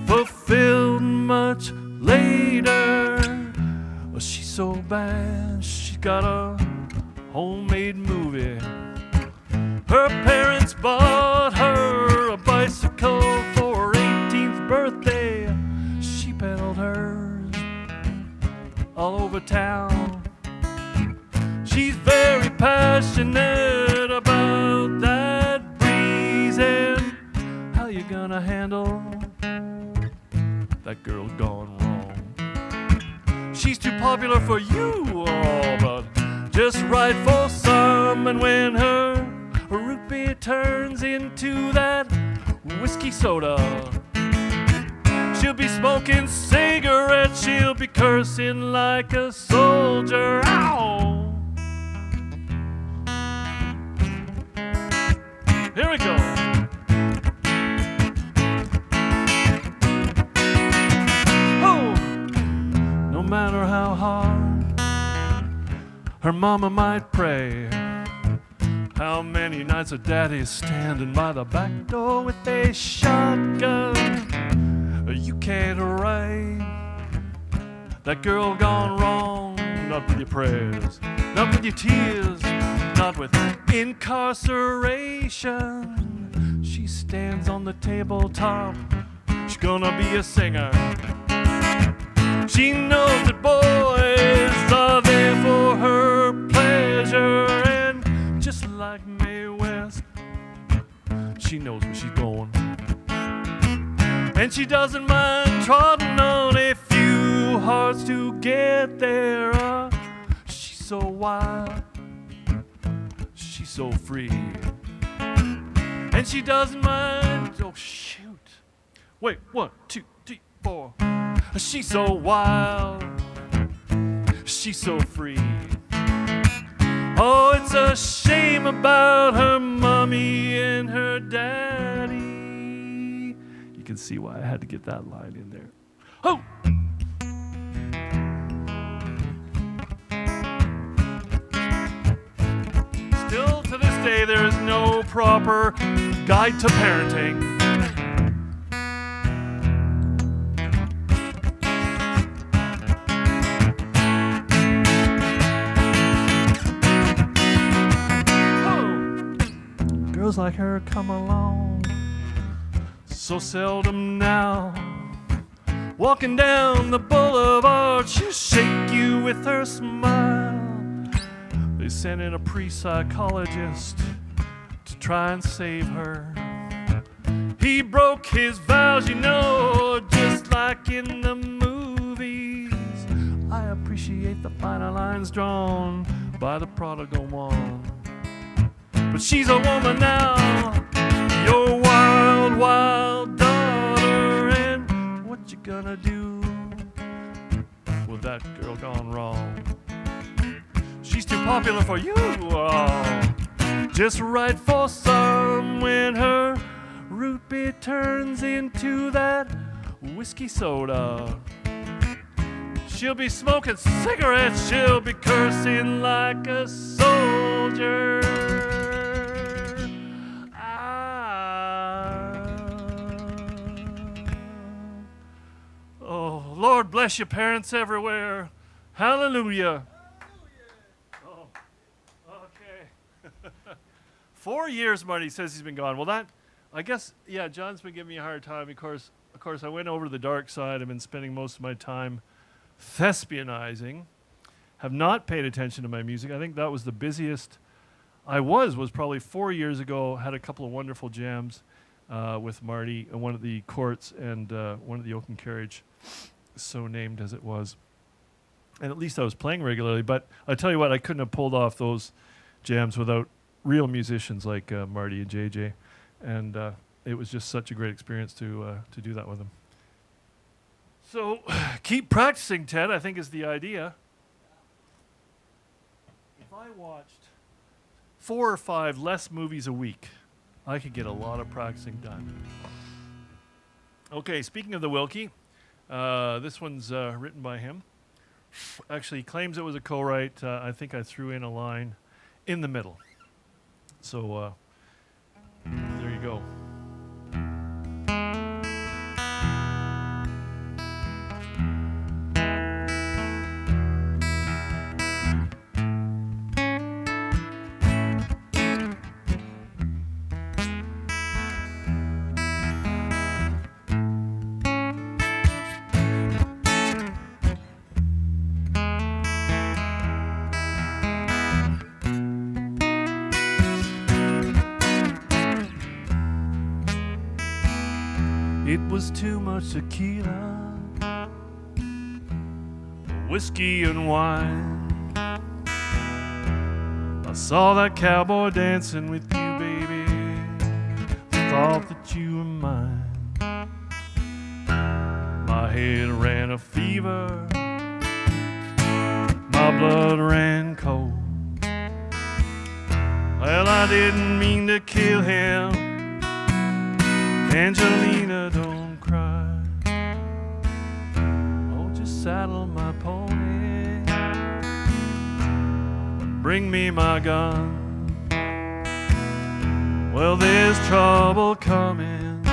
fulfilled much later. Well, she's so bad, she's got a homemade movie. Her parents bought her a bicycle for her 18th birthday. She pedaled hers all over town. She's very passionate about that breeze. And how you gonna handle that girl gone wrong? She's too popular for you all, but just right for some. And when her root beer turns into that whiskey soda, she'll be smoking cigarettes, she'll be cursing like a soldier. Ow! Here we go. Oh! No matter how hard her mama might pray, how many nights her daddy's standing by the back door with a shotgun. You can't write that girl gone wrong, not with your prayers, not with your tears, not with incarceration. She stands on the tabletop, she's gonna be a singer. She knows that boys are there for her pleasure, and just like Mae West, she knows where she's going. And she doesn't mind trotting on a few hearts to get there. She's so wild, she's so free, and she doesn't mind. Oh shoot! Wait, 1, 2, 3, 4. She's so wild, she's so free. Oh, it's a shame about her mommy and her daddy. You can see why I had to get that line in there. Oh! Still to this day, there is no proper guide to parenting. Girls like her come along so seldom now. Walking down the boulevard, she'll shake you with her smile. They sent in a pre-psychologist to try and save her. He broke his vows, you know, just like in the movies. I appreciate the finer lines drawn by the prodigal one. But she's a woman now, your wild, wild daughter. And what you gonna do with that girl gone wrong? She's too popular for you, oh, just right for some. When her root beer turns into that whiskey soda. She'll be smoking cigarettes, she'll be cursing like a soldier. Oh, Lord bless you, parents everywhere. Hallelujah. Oh, okay. 4 years, Marty says he's been gone. Well, that, I guess, yeah, John's been giving me a hard time. Of course, I went over to the dark side. I've been spending most of my time thespianizing. Have not paid attention to my music. I think that was the busiest I was probably 4 years ago. Had a couple of wonderful jams with Marty and one at the Courts and one at the Oaken Carriage, so named as it was. And at least I was playing regularly. But I tell you what, I couldn't have pulled off those jams without real musicians like Marty and JJ. And it was just such a great experience to do that with them. So keep practicing, Ted, I think is the idea. If I watched 4 or 5 less movies a week, I could get a lot of practicing done. Okay, speaking of the Wilkie, this one's written by him. Actually, he claims it was a co-write. I think I threw in a line in the middle. So there you go. It was too much tequila, whiskey and wine. I saw that cowboy dancing with you, baby. Thought that you were mine. My head ran a fever, my blood ran cold. Well, I didn't mean to kill him. Angelina, don't cry. Oh, just saddle my pony. Bring me my gun. Well, there's trouble coming.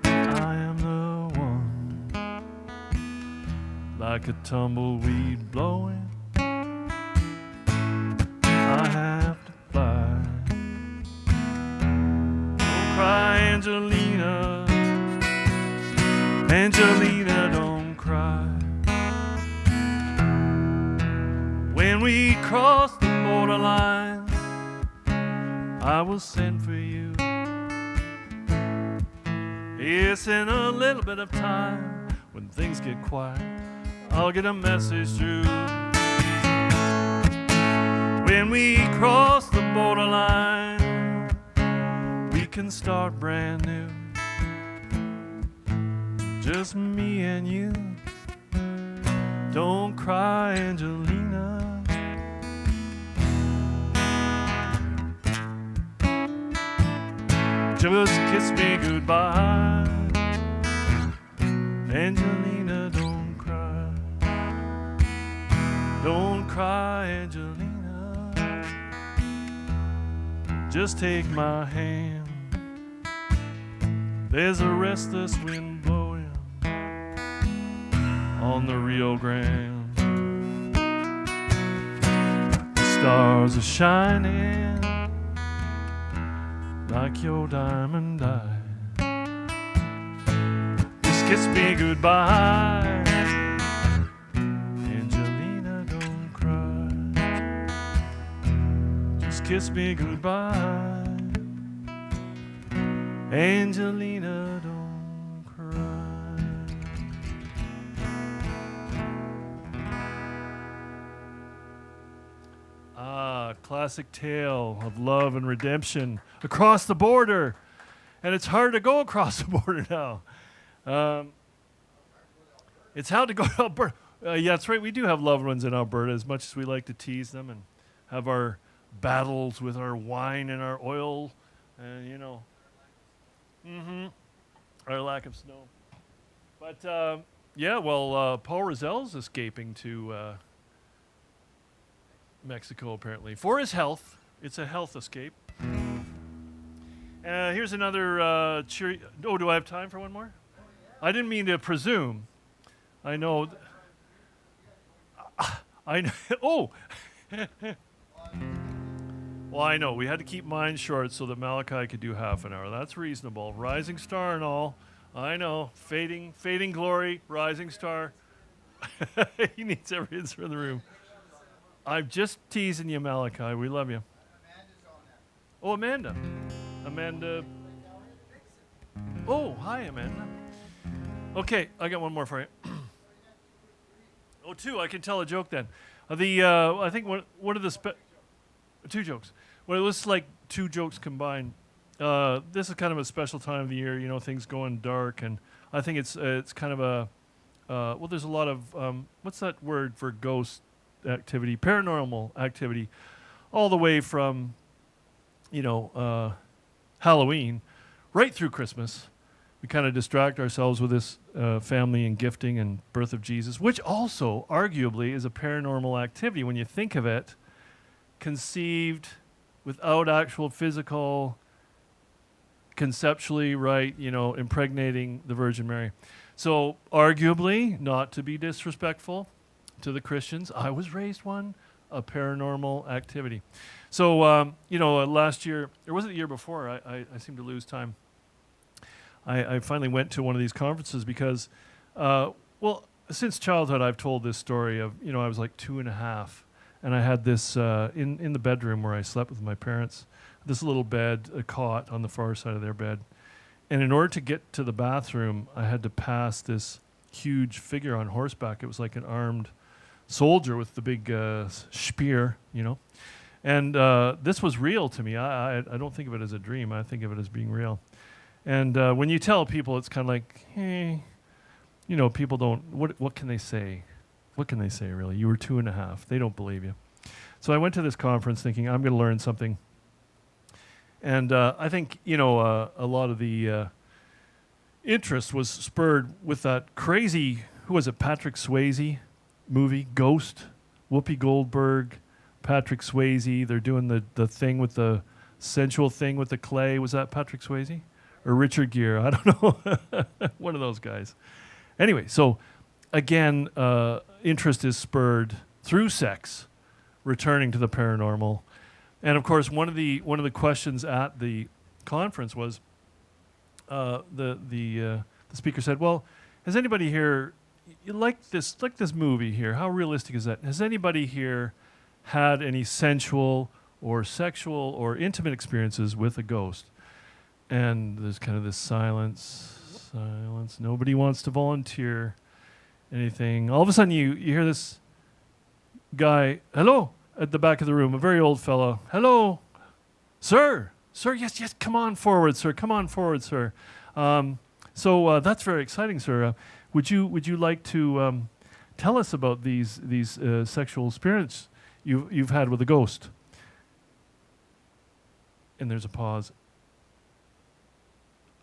I am the one. Like a tumbleweed blowing, I have to fly. Cry, Angelina. Angelina, don't cry. When we cross the borderline, I will send for you. Yes, in a little bit of time, when things get quiet, I'll get a message through. When we cross the borderline, we can start brand new. Just me and you. Don't cry, Angelina. Just kiss me goodbye. Angelina, don't cry. Don't cry, Angelina. Just take my hand. There's a restless wind blowing on the Rio Grande. The stars are shining like your diamond eye. Just kiss me goodbye. Angelina, don't cry. Just kiss me goodbye. Angelina, don't cry. Ah, classic tale of love and redemption across the border. And it's hard to go across the border now. It's hard to go to Alberta. Yeah, that's right. We do have loved ones in Alberta, as much as we like to tease them and have our battles with our wine and our oil and, you know. our lack of snow. But yeah, well, Paul Rozelle's escaping to Mexico apparently for his health. It's a health escape. Here's another cheery. Oh, do I have time for one more? I didn't mean to presume. I know. I know. Oh. Well, I know. We had to keep mine short so that Malachi could do half an hour. That's reasonable. Rising star and all. I know. Fading glory. Rising star. He needs every answer in the room. I'm just teasing you, Malachi. We love you. Oh, Amanda. Amanda. Oh, hi, Amanda. Okay, I got one more for you. Oh, two. I can tell a joke then. I think one of the two jokes. Well, it was like two jokes combined. This is kind of a special time of the year. You know, things going dark, and I think it's kind of a well. There's a lot of what's that word for ghost activity, paranormal activity, all the way from Halloween right through Christmas. We kind of distract ourselves with this family and gifting and birth of Jesus, which also arguably is a paranormal activity when you think of it, conceived without actual physical, conceptually, right, impregnating the Virgin Mary. So arguably, not to be disrespectful to the Christians, I was raised one, a paranormal activity. So, last year, or was it the year before? I seem to lose time. I finally went to one of these conferences because, since childhood, I've told this story of, I was like 2.5, and I had this, in the bedroom where I slept with my parents, this little bed, a cot on the far side of their bed. And in order to get to the bathroom, I had to pass this huge figure on horseback. It was like an armed soldier with the big spear, And this was real to me. I don't think of it as a dream. I think of it as being real. And when you tell people, it's kind of like, hey, people don't, what can they say? What can they say, really? You were 2.5. They don't believe you. So I went to this conference thinking, I'm going to learn something. And I think, a lot of the interest was spurred with that crazy, who was it, Patrick Swayze movie, Ghost, Whoopi Goldberg, Patrick Swayze. They're doing the thing with the sensual thing with the clay. Was that Patrick Swayze? Or Richard Gere? I don't know. One of those guys. Anyway, so again, interest is spurred through sex, returning to the paranormal. And of course, one of the questions at the conference was the speaker said, "Well, has anybody here you like this movie here? How realistic is that? Has anybody here had any sensual or sexual or intimate experiences with a ghost?" And there's kind of this silence. Nobody wants to volunteer anything. All of a sudden, you hear this guy, "Hello," at the back of the room, a very old fellow. "Hello, sir, yes, come on forward, sir. So that's very exciting, sir. Would you like to tell us about these sexual experiences you've had with a ghost?" And there's a pause.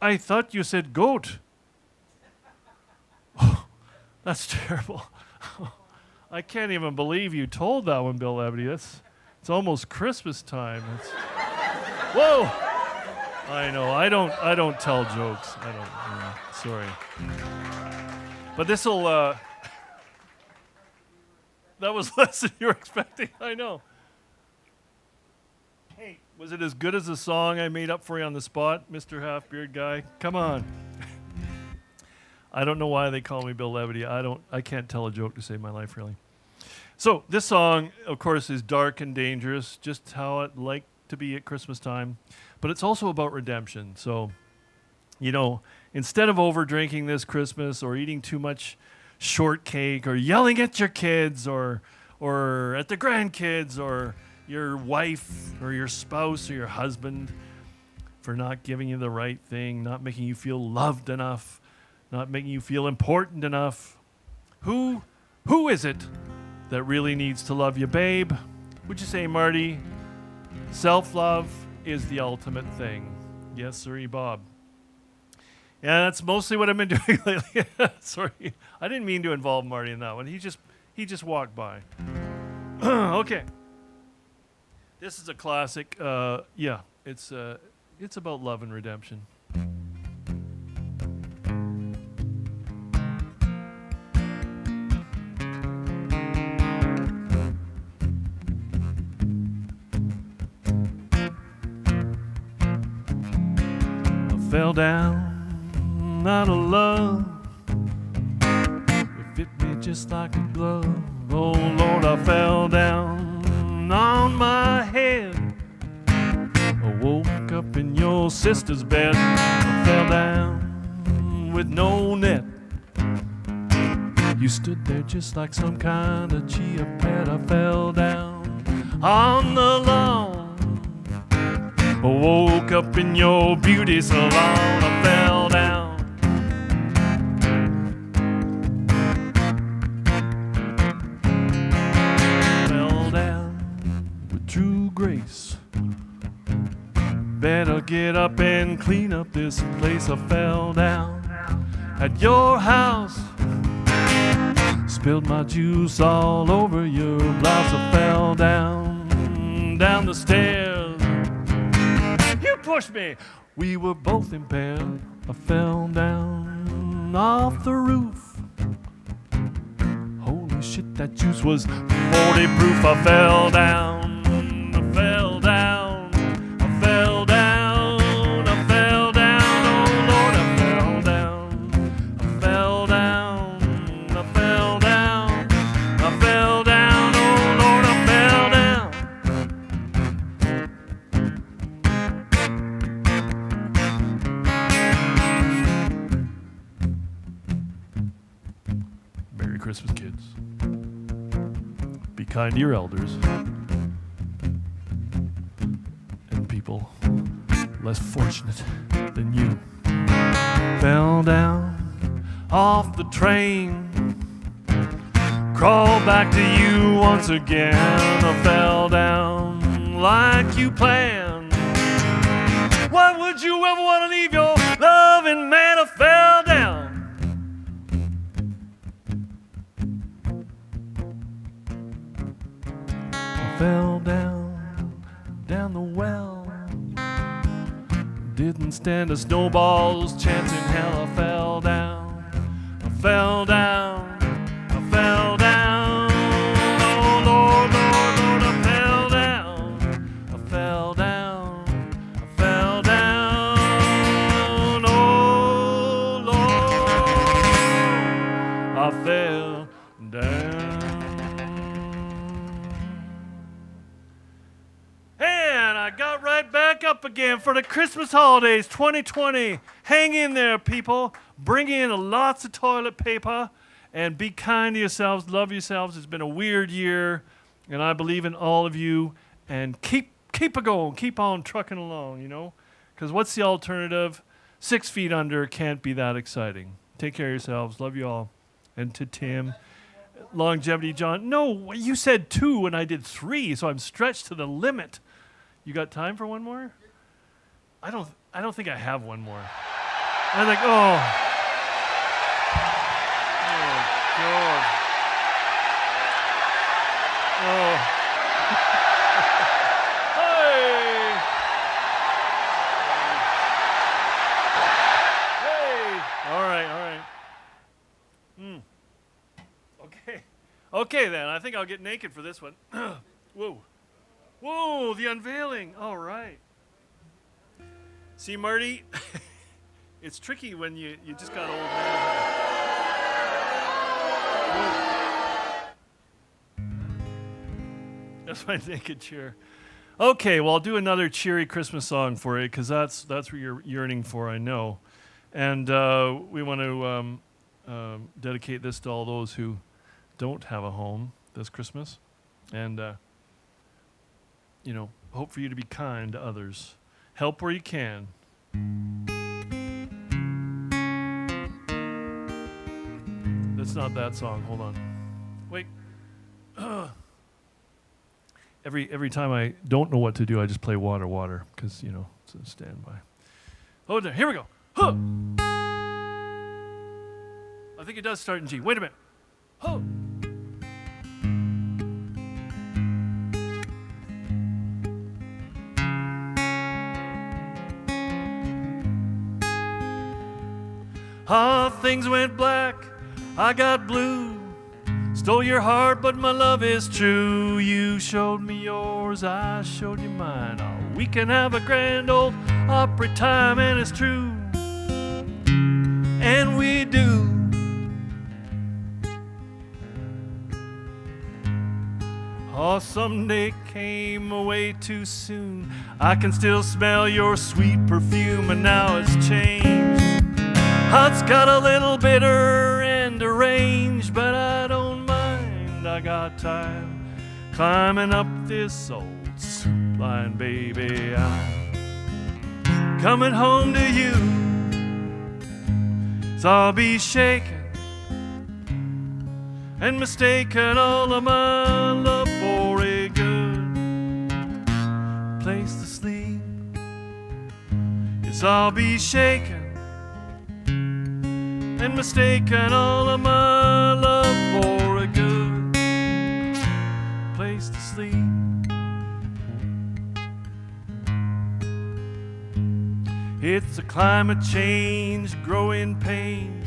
"I thought you said goat." Oh, that's terrible. I can't even believe you told that one, Bill Ebony. It's almost Christmas time. Whoa! I know. I don't tell jokes. I don't. Sorry. But this'll. That was less than you were expecting. I know. Hey, was it as good as the song I made up for you on the spot, Mr. Half-Beard Guy? Come on. I don't know why they call me Bill Levity. I can't tell a joke to save my life, really. So this song, of course, is dark and dangerous, just how it liked to be at Christmas time. But it's also about redemption. So, instead of over drinking this Christmas or eating too much shortcake or yelling at your kids or at the grandkids or your wife or your spouse or your husband for not giving you the right thing, not making you feel loved enough, not making you feel important enough. Who is it that really needs to love you, babe? Would you say, Marty? Self-love is the ultimate thing. Yes, sirree, Bob. Yeah, that's mostly what I've been doing lately. Sorry, I didn't mean to involve Marty in that one. He just walked by. Okay. This is a classic. Yeah, it's about love and redemption. I fell down out of love. It fit me just like a glove. Oh Lord, I fell down on my head. I woke up in your sister's bed. I fell down with no net. You stood there just like some kind of chia pet. I fell down on the lawn. I woke up in your beauty salon. I fell down. Fell down with true grace. Better get up and clean up this place. I fell down at your house. Spilled my juice all over your blouse. I fell down the stairs. You pushed me. We were both impaired. I fell down off the roof. Holy shit, that juice was 40 proof. I fell down. I fell down. I fell down. I fell down. Oh Lord, I fell down. I fell down. I fell down. I fell down. Oh Lord, I fell down. Merry Christmas, kids. Be kind to your elders and people less fortunate than you. Fell down off the train. Crawled back to you once again. I fell down like you planned. Why would you ever want to leave your loving man? I fell down. I fell down the well. Didn't stand a snowball's chance in hell. I fell down. I fell down. I fell down. Oh Lord, Lord, Lord, I fell down. I fell down. I fell down. Oh Lord, I fell down. And I got right back up again for the Christmas holidays 2020. Hang in there, people. Bring in lots of toilet paper and be kind to yourselves. Love yourselves. It's been a weird year, and I believe in all of you. And keep it going. Keep on trucking along, you know? Because what's the alternative? 6 feet under can't be that exciting. Take care of yourselves. Love you all. And to Tim, longevity, John. No, you said 2 and I did 3, so I'm stretched to the limit. You got time for one more? I don't think I have one more. I'm like, oh God. Oh. Hey. Hey. All right. Okay then. I think I'll get naked for this one. Whoa, the unveiling. All right. See, Marty, it's tricky when you just got old man. That's my naked chair. Okay, well, I'll do another cheery Christmas song for you because that's what you're yearning for, I know. And we want to dedicate this to all those who don't have a home this Christmas. And, hope for you to be kind to others. Help where you can. That's not that song. Hold on. Wait. Every time I don't know what to do, I just play Water, because, it's a standby. Oh, there. Here we go. Huh. think it does start in G. Wait a minute. Oh. Ah, things went black, I got blue. Stole your heart, but my love is true. You showed me yours, I showed you mine. Oh, we can have a grand old Opry time, and it's true. And we do. Oh, someday came away too soon. I can still smell your sweet perfume, and now it's changed. It's got a little bitter and deranged, but I don't mind. I got time climbing up this old soup line, baby. I'm coming home to you. So I'll be shaking and mistaken all of my love for a good place to sleep. Yes, I'll be shaking and mistaken all of my love for a good place to sleep. It's a climate change, growing pains.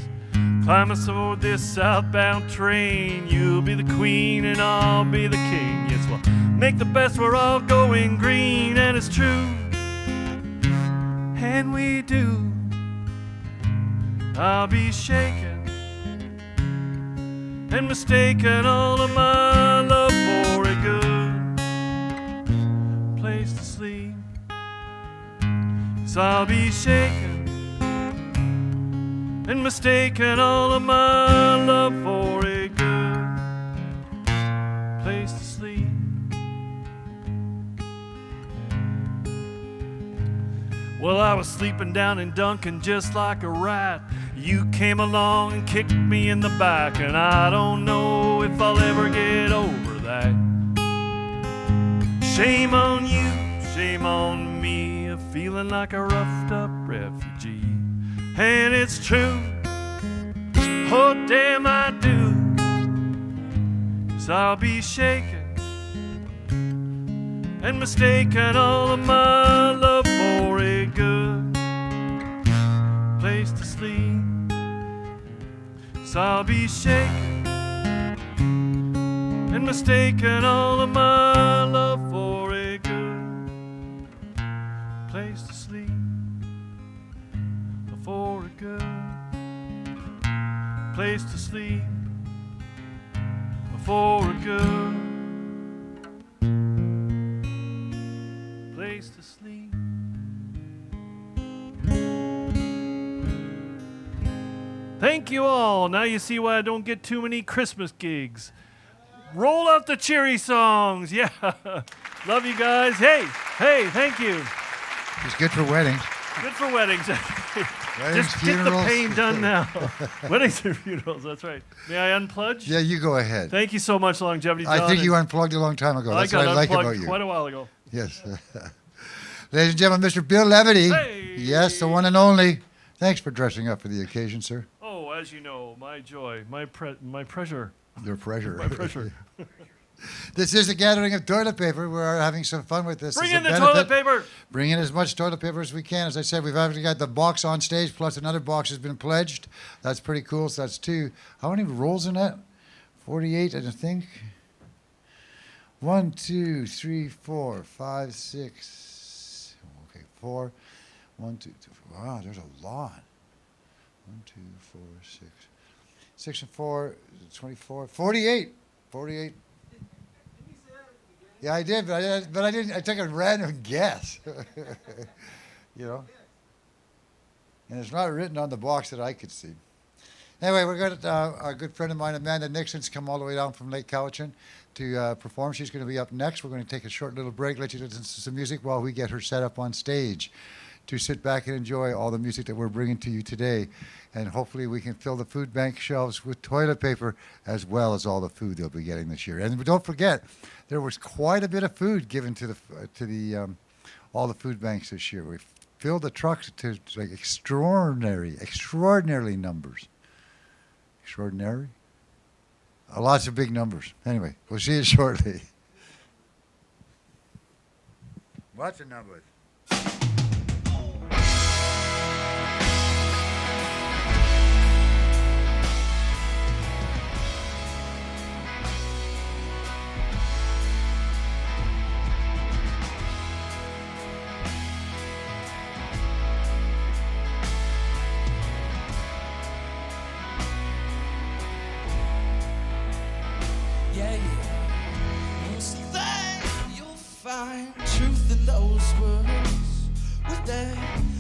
Climb aboard this southbound train. You'll be the queen and I'll be the king. Yes, we'll make the best, we're all going green, and it's true. And we do. I'll be shaken and mistaken all of my love for a good place to sleep. So I'll be shaken and mistaken all of my love for a good place to sleep. Well, I was sleeping down in Duncan just like a rat. You came along and kicked me in the back, and I don't know if I'll ever get over that. Shame on you, shame on me, feeling like a roughed up refugee. And it's true, oh damn I do. 'Cause I'll be shaken and mistaken all of my love for a good place to sleep. So I'll be shaken and mistaken all of my love for a good place to sleep. For a good place to sleep. For a good place to sleep. Thank you all. Now you see why I don't get too many Christmas gigs. Roll out the cheery songs. Yeah. Love you guys. Hey, thank you. It's good for weddings. Good for weddings. Weddings, Just get the funerals. pain done now. Weddings and funerals, that's right. May I unplug? Yeah, you go ahead. Thank you so much, Longevity John. I think you unplugged a long time ago. That's what I like about you. Quite a while ago. Yes. Ladies and gentlemen, Mr. Bill Levity. Hey. Yes, the one and only. Thanks for dressing up for the occasion, sir. Oh, as you know, my joy, my pleasure. Your pressure. My pressure. This is a gathering of toilet paper. We're having some fun with this. Bring It's a in the benefit. toilet paper. Bring in as much toilet paper as we can. As I said, we've actually got the box on stage, plus another box has been pledged. That's pretty cool. So that's two. How many rolls in that? 48, I think. 1, 2, 3, 4, 5, 6. Okay, 4. 1, 2, 3. Wow, there's a lot. 1, 2, 4, 6. 6 and 4, 24. 48. 48. Yeah, I did, but I didn't. I took a random guess. You know, and it's not written on the box that I could see. Anyway, we're going to our good friend of mine, Amanda Nixon's come all the way down from Lake Cowichan to perform. She's going to be up next. We're going to take a short little break, let you listen to some music while we get her set up on stage to sit back and enjoy all the music that we're bringing to you today. And hopefully we can fill the food bank shelves with toilet paper as well as all the food they'll be getting this year. And don't forget, there was quite a bit of food given to the all the food banks this year. We filled the trucks to like extraordinary numbers. Extraordinary? Lots of big numbers. Anyway, we'll see you shortly. Lots of numbers. Yeah, yeah. Most thing you'll find truth in those words with that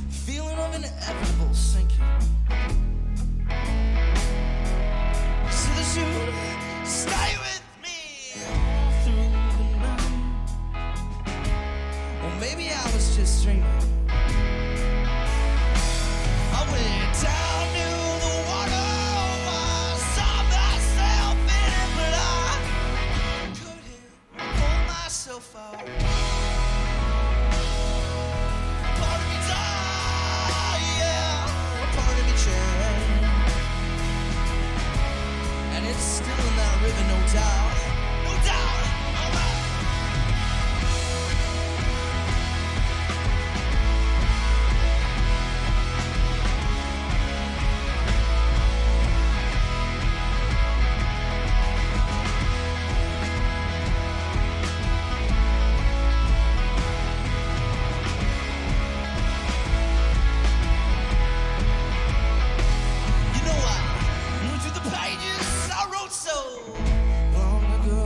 feeling of inevitable sinking. So that you stay with me all through the night. Or maybe I was just dreaming. I went down to the water. I saw myself in it, but I couldn't pull myself out. Part of me died, yeah, part of me changed. And it's still in that river, no doubt, no doubt. Alright. You know I went through the pages I wrote so long ago,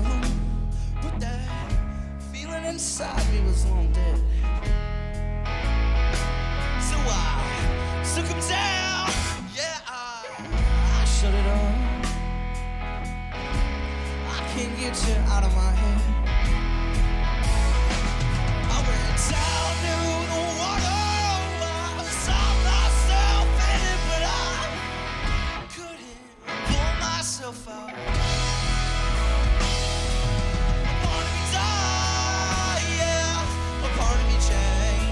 but that feeling inside me was long dead. So I took him down, yeah, I shut it off. I can't get you out of my head. I went down to the water, I saw myself in it, but I couldn't pull myself out. A part of me died, yeah, a part of me changed.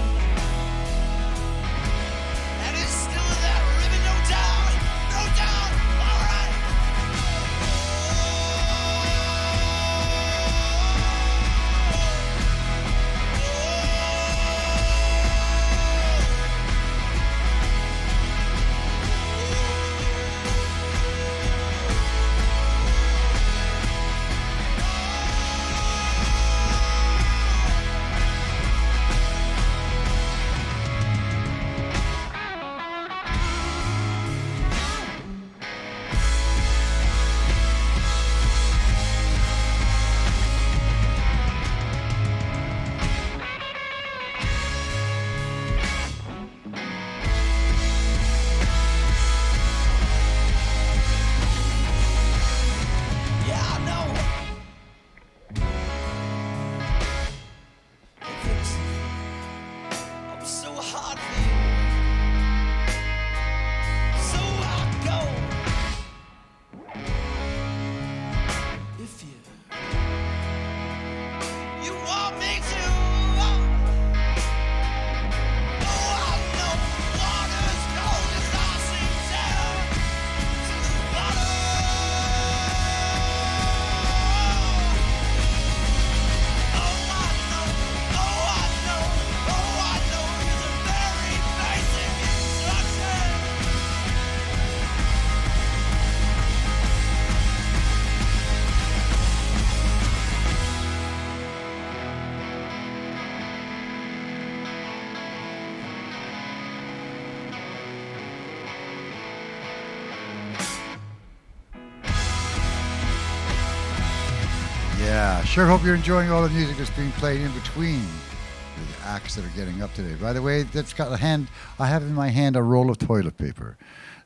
And it's still in that river, no doubt, no doubt, alright. Yeah, I know. Because I was so hard for you. So I go. If you want me to. Oh, I know water's cold as I sink down to the bottom. Oh, I know, there's a very basic instruction. Yeah, sure hope you're enjoying all the music that's being played in between the acts that are getting up today. By the way, that's got a hand. I have in my hand a roll of toilet paper.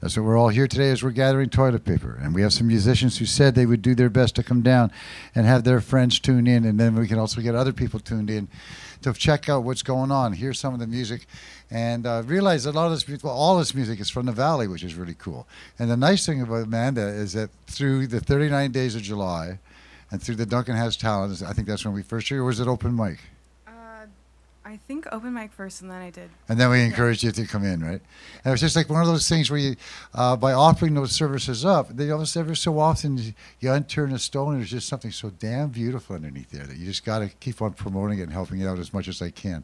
That's what we're all here today, is we're gathering toilet paper. And we have some musicians who said they would do their best to come down and have their friends tune in. And then we can also get other people tuned in to check out what's going on, hear some of the music, and realize that a lot of this music, well, all this music is from the Valley, which is really cool. And the nice thing about Amanda is that through the 39 days of July and through the Duncan Has Talent, I think that's when we first heard, or was it open mic? I think open mic first, and then I did. And then we encouraged you to come in, right? And it was just like one of those things where you, by offering those services up, they almost every so often you unturn a stone and there's just something so damn beautiful underneath there that you just got to keep on promoting it and helping it out as much as I can.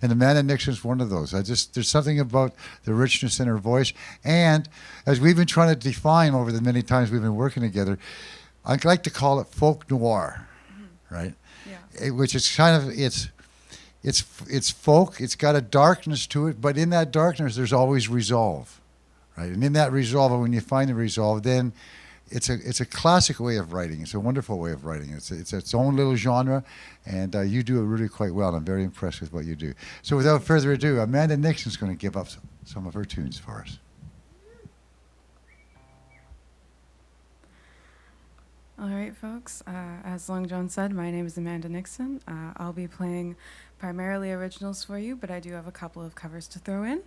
And Amanda Nixon's one of those. There's something about the richness in her voice. And as we've been trying to define over the many times we've been working together, I like to call it folk noir, right? Yeah. Which is kind of, it's folk, it's got a darkness to it, but in that darkness there's always resolve, right? And in that resolve, when you find the resolve, then it's a classic way of writing. It's a wonderful way of writing. It's its own little genre, and you do it really quite well. I'm very impressed with what you do. So without further ado, Amanda Nixon's going to give up some of her tunes for us. All right, folks. As Long John said, my name is Amanda Nixon. I'll be playing primarily originals for you, but I do have a couple of covers to throw in.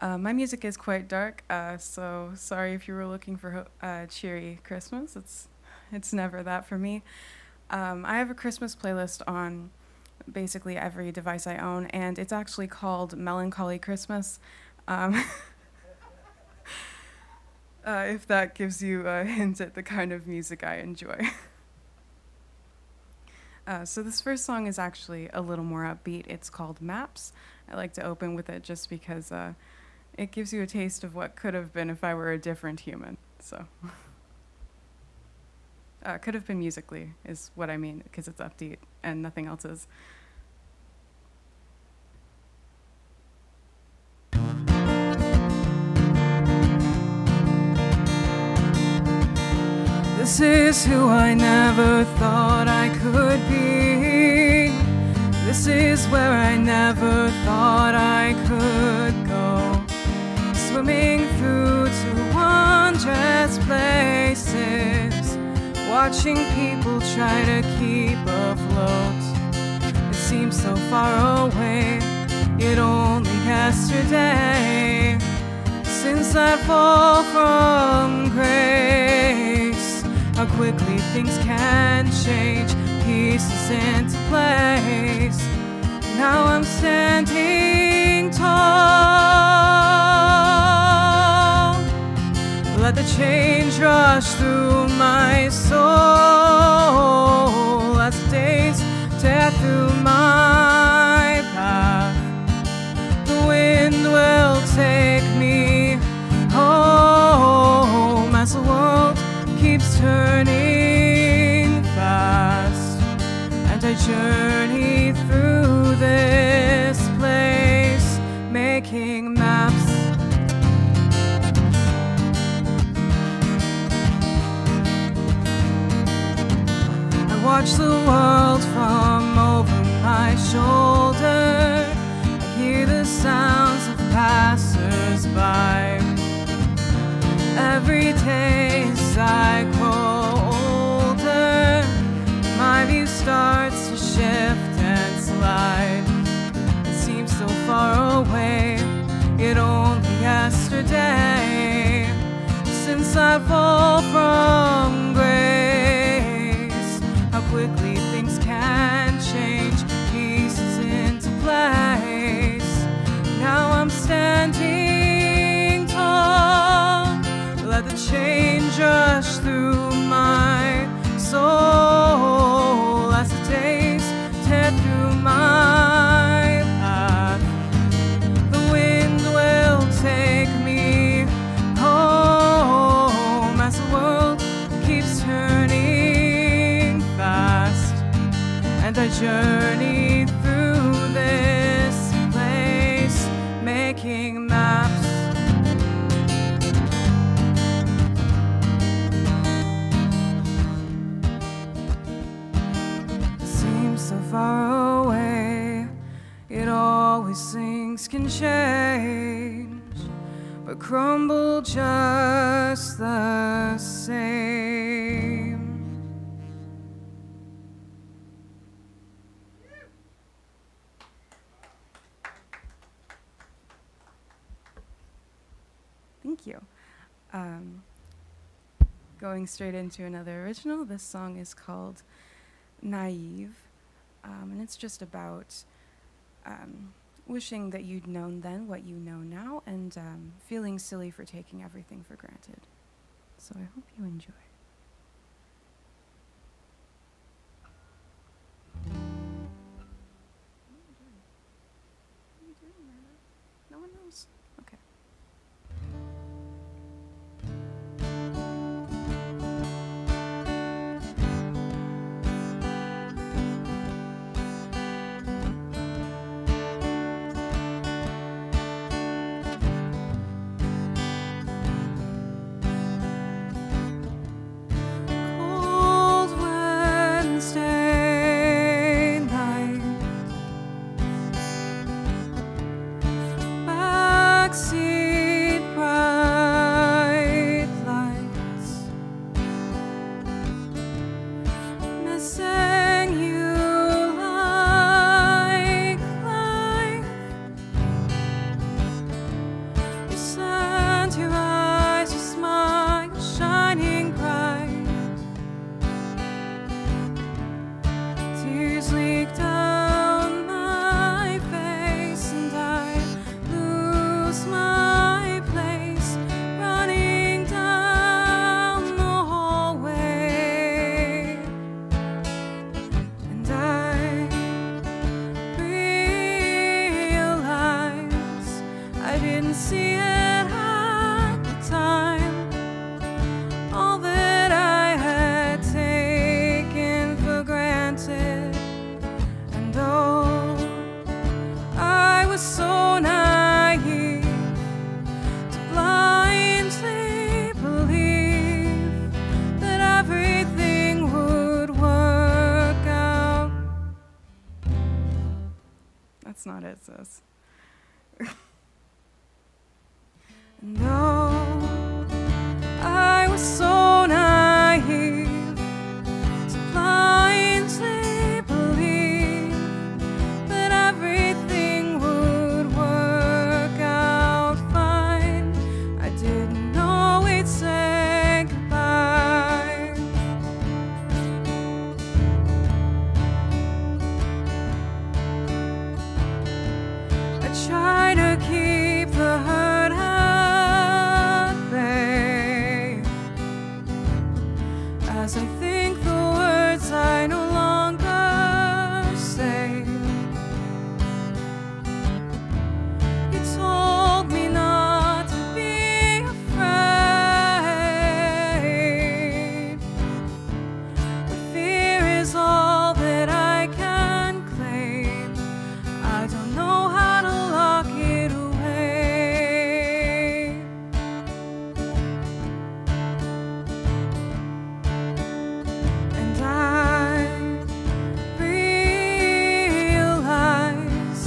My music is quite dark, so sorry if you were looking for cheery Christmas. It's never that for me. I have a Christmas playlist on basically every device I own, and it's actually called Melancholy Christmas. If that gives you a hint at the kind of music I enjoy. So this first song is actually a little more upbeat. It's called Maps. I like to open with it just because it gives you a taste of what could have been if I were a different human. So could have been musically is what I mean, because it's upbeat and nothing else is. This is who I never thought I could be. This is where I never thought I could go. Swimming through to wondrous places, watching people try to keep afloat. It seems so far away, yet only yesterday, since that fall from grace. How quickly things can change, pieces into place. Now I'm standing tall. Let the change rush through my soul as the days tear through my path. The wind will take me home as the world keeps turning fast, and I journey through this place, making maps. I watch the world from over my shoulder. I hear the sounds of passers-by. Every day as I grow older, my view starts to shift and slide. It seems so far away, yet only yesterday, since I fall from grace. How quickly things can change, pieces into place. Now I'm standing tall. Let the change rush through my soul as the days tear through my path. The wind will take me home as the world keeps turning fast, and I journey through this place, making maps. So far away, it always things can change, but crumble just the same. Thank you. Going straight into another original, this song is called Naive. And it's just about wishing that you'd known then what you know now, and feeling silly for taking everything for granted. So I hope you enjoy. No one knows. Okay. Cold Wednesday night, backseat bright lights, missing you like life. You sent your eyes, your smile shining bright. Tears leak down my face, and I lose my place, running down the hallway. And I realize I didn't see it at the time. All that I had taken for granted, and oh, I was so naive to blindly believe that everything would work out. That's not it, sis. And oh, I was so naive to blindly believe that everything would work out fine. I didn't know we'd say goodbye. I try to keep the hurt at bay, as I think the words I no longer say. You told me not to be afraid, but fear is all that I can claim. I don't know how to lock it away. And I realize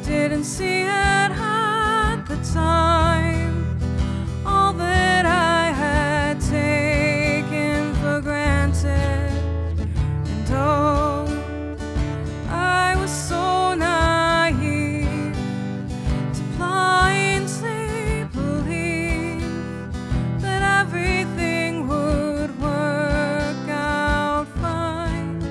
didn't see it at the time. All that I had taken for granted, and oh, I was so naive to blindly believe that everything would work out fine.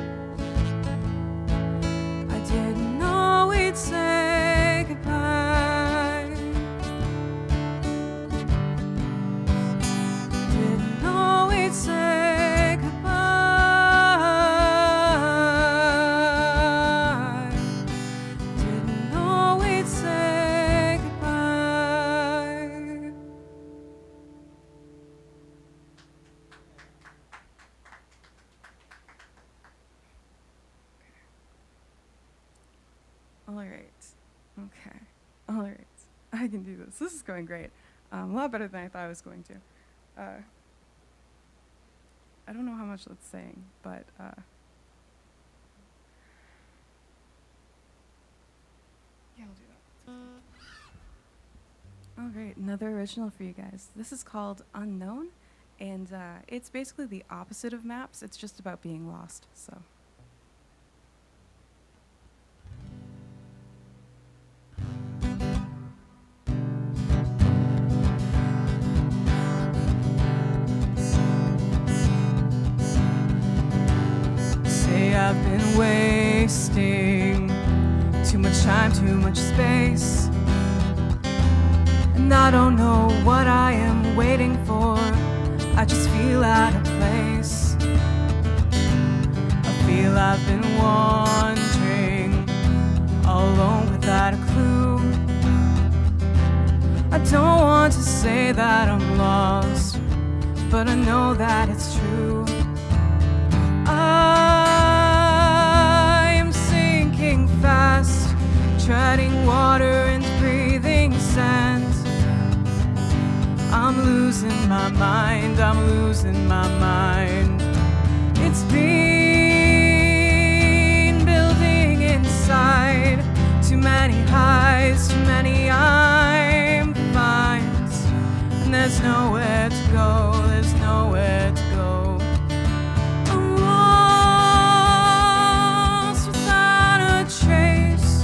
I didn't know we'd say goodbye. Didn't know we'd say goodbye. Didn't know we'd say goodbye. All right. Okay. All right. I can do this. This is going great. A lot better than I thought I was going to. I don't know how much that's saying, but yeah, I'll do that. All right, another original for you guys. This is called Unknown, and it's basically the opposite of maps. It's just about being lost. So. Say I've been wasting too Too much time, too much space. And I don't know what I am waiting for. I just feel out of place. I feel I've been wandering all alone without a clue. I don't want to say that I'm lost, but I know that it's true. I am sinking fast, treading water and breathing sand. I'm losing my mind, I'm losing my mind. It's been building inside. Too many highs, too many I'm finds. And there's nowhere to go, there's nowhere to go. I'm lost without a trace.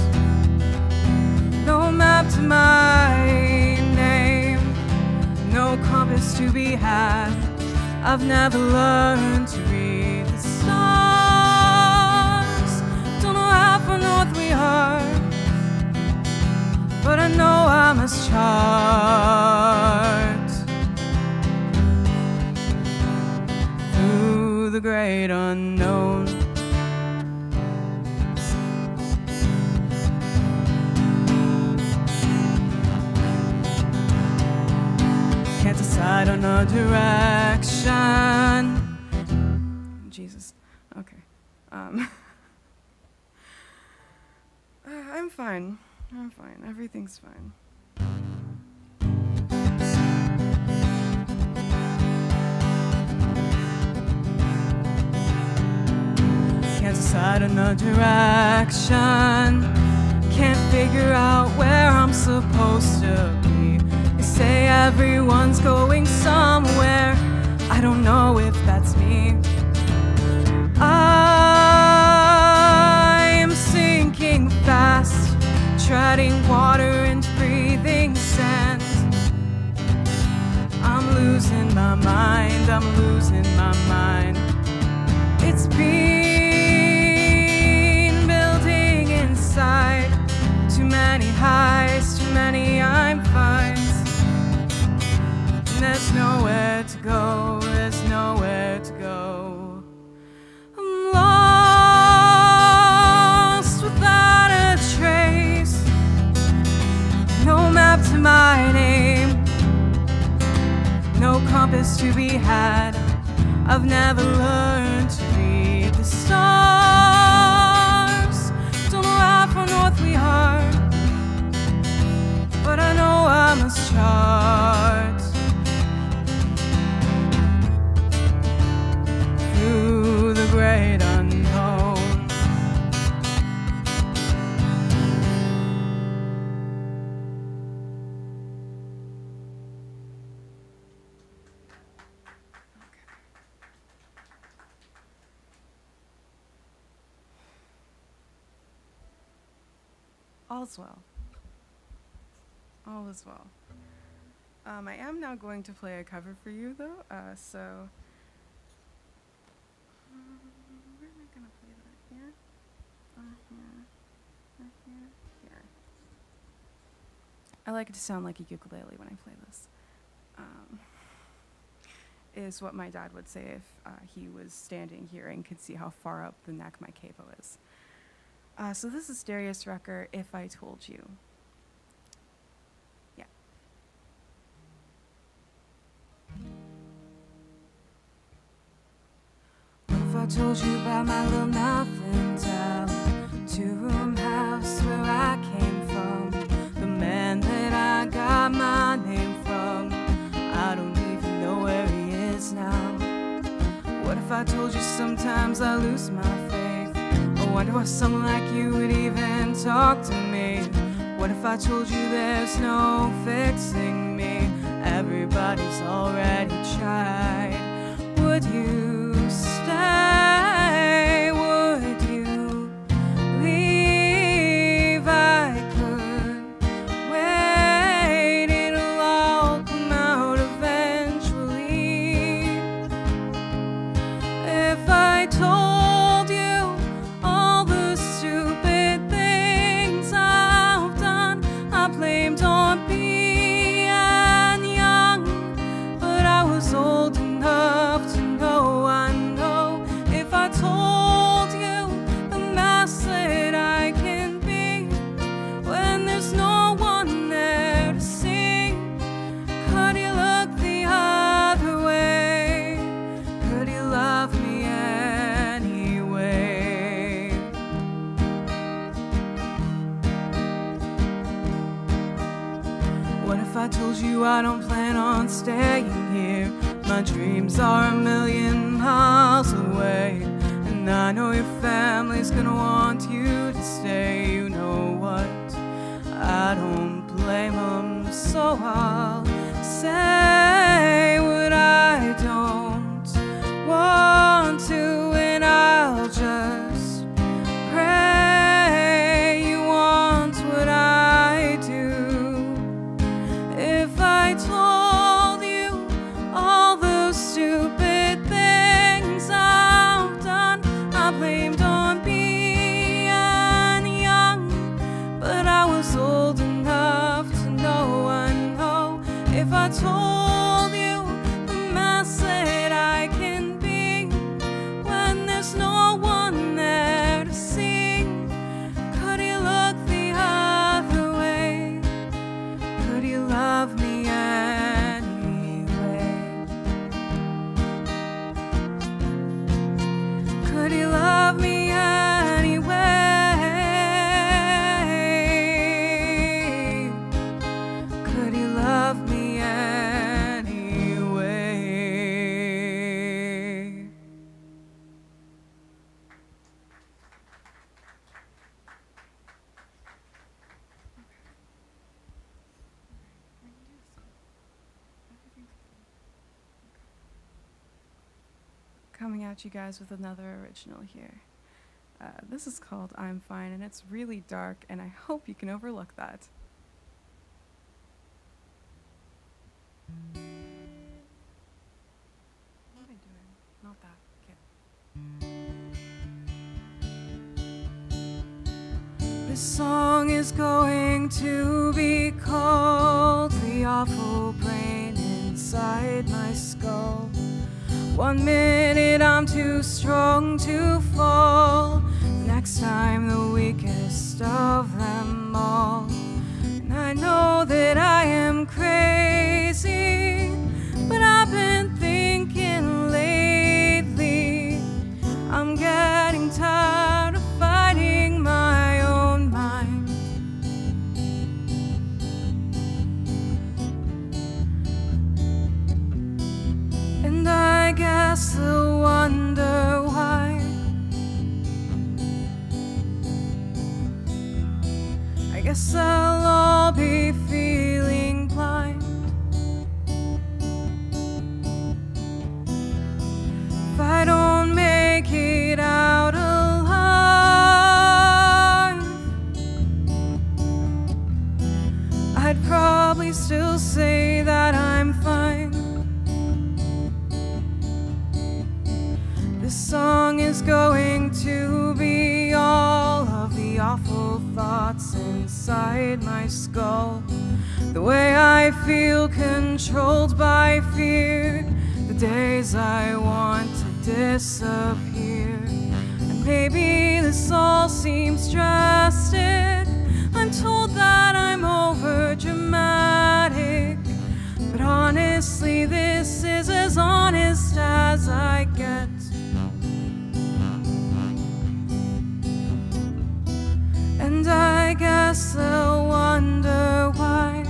No map to my name, no compass to be had. I've never learned to read the stars. Don't know how far north we are, but I know I must chart through the great unknown. Can't decide on a direction. Jesus. Okay. I'm fine. I'm fine. Everything's fine. Can't decide on a direction. Can't figure out where I'm supposed to be. They say everyone's going somewhere. I don't know if that's me. I am sinking fast, treading water and breathing sand. I'm losing my mind, I'm losing my mind. It's been building inside. Too many highs, too many I'm finds. And there's nowhere to go, there's nowhere to go. I'm lost without a trace. No map to my name, no compass to be had. I've never learned to read the stars. Don't know how far north we are, but I know I must chart through the great unknown. All's well. All is well. I am now going to play a cover for you, though. So, where am I gonna play that? Here, here, here. I like it to sound like a ukulele when I play this. Is what my dad would say if he was standing here and could see how far up the neck my capo is. So this is Darius Rucker, If I Told You. Yeah. What if I told you about my little nothing town, 2-room house where I came from, the man that I got my name from, I don't even know where he is now. What if I told you sometimes I lose my faith? I wonder why someone like you would even talk to me. What if I told you there's no fixing me? Everybody's already tried. Would you stay? Would you leave? I could wait, it'll all come out eventually. If I told you all the stupid things I told you I don't plan on staying here. My dreams are a million miles away, and I know your family's gonna want you to stay. You know what? I don't blame them, so I'll say what I don't want to, and I'll just pray you want what I do. If I told you all the stupid things I've done, I blamed on being young, but I was old enough to know. I know if I told you the mess that I can be when there's no one there to see, could you look the other way? Could you love me anyway? Could you love me anyway? Could you love me anyway? Coming at you guys with another original here. This is called I'm Fine, and it's really dark, and I hope you can overlook that. What am I doing? Not that. Okay. This song is going to be called The Awful Brain Inside My Skull. 1 minute I'm too strong to fall, next time the weakest of them all. And I know that I am crazy, but I've been thinking lately I'm getting tired of fighting my own mind. And I guess they'll wonder why. I guess they'll all be feeling blind. If I don't make it out alive, I'd probably still say that I'm fine. This song is going to be all of the awful thoughts inside my skull. The way I feel controlled by fear, the days I want to disappear. And maybe this all seems drastic. I'm told that I'm over dramatic, but honestly this is as honest as I get. And I guess they'll wonder why.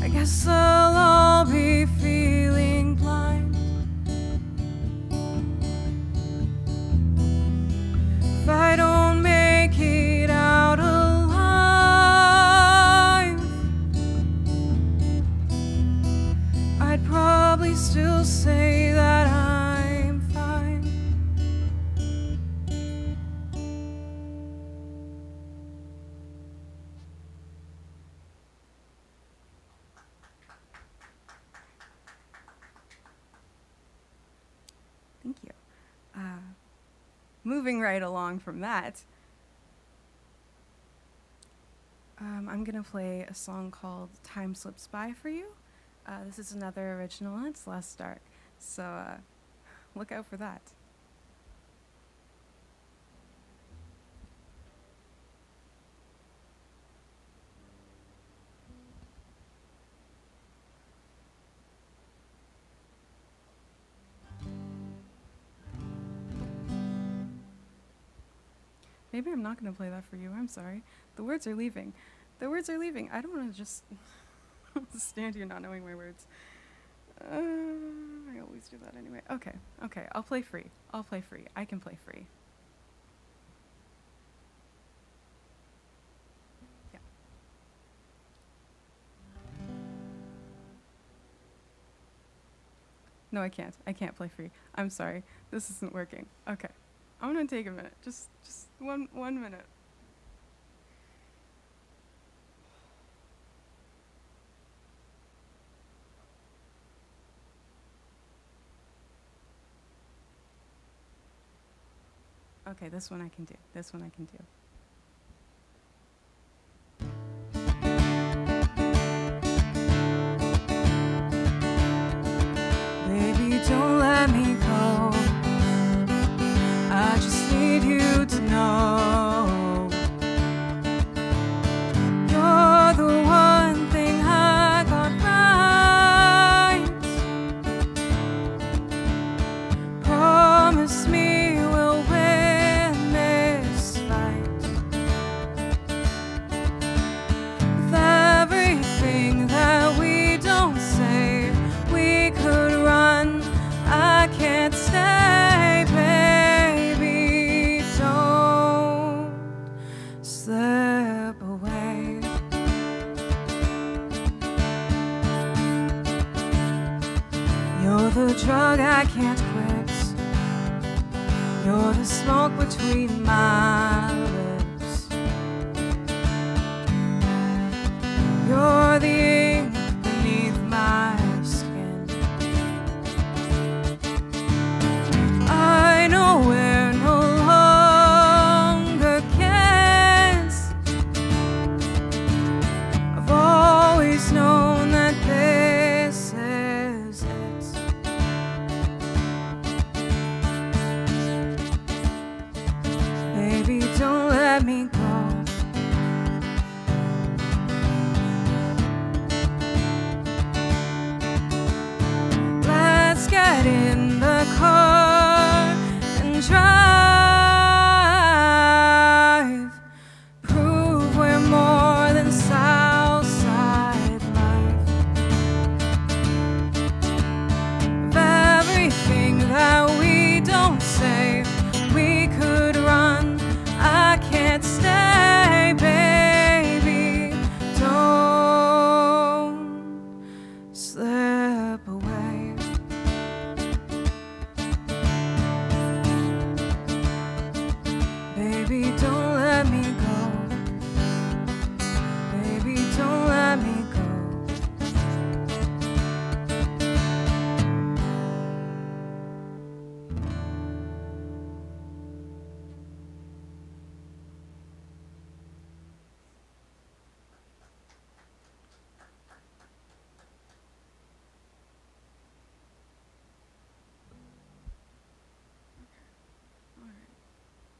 I guess they'll all be feeling blind. If I don't make it out alive, I'd probably still say that I'm fine. Thank you. Moving right along from that, I'm going to play a song called Time Slips By for you. This is another original, and it's less dark, so look out for that. Maybe I'm not going to play that for you. I'm sorry. The words are leaving. The words are leaving. I don't want to just stand here not knowing my words. I always do that anyway. Okay, okay. I'll play free. I'll play free. I can play free. Yeah. No, I can't. I can't play free. I'm sorry. This isn't working. Okay. I'm gonna take a minute. Just one minute. Okay, this one I can do. This one I can do. Baby, don't let me go. I just need you to know you're the one thing I got right. Promise me we'll win this fight. With everything that we don't say, we could run. I can't stay, baby. Don't slip away. You're the drug I can't quit. You're the smoke between my lips. You're the ink beneath my skin. I know we're no longer kids. I've always known that this is it. Baby, don't let me go. Let's get in the car and drive. Prove we're more than Southside life. Of everything that we don't say, we could run. I can't stay, baby. Don't slip away. Baby, don't let me go. Baby, don't let me go.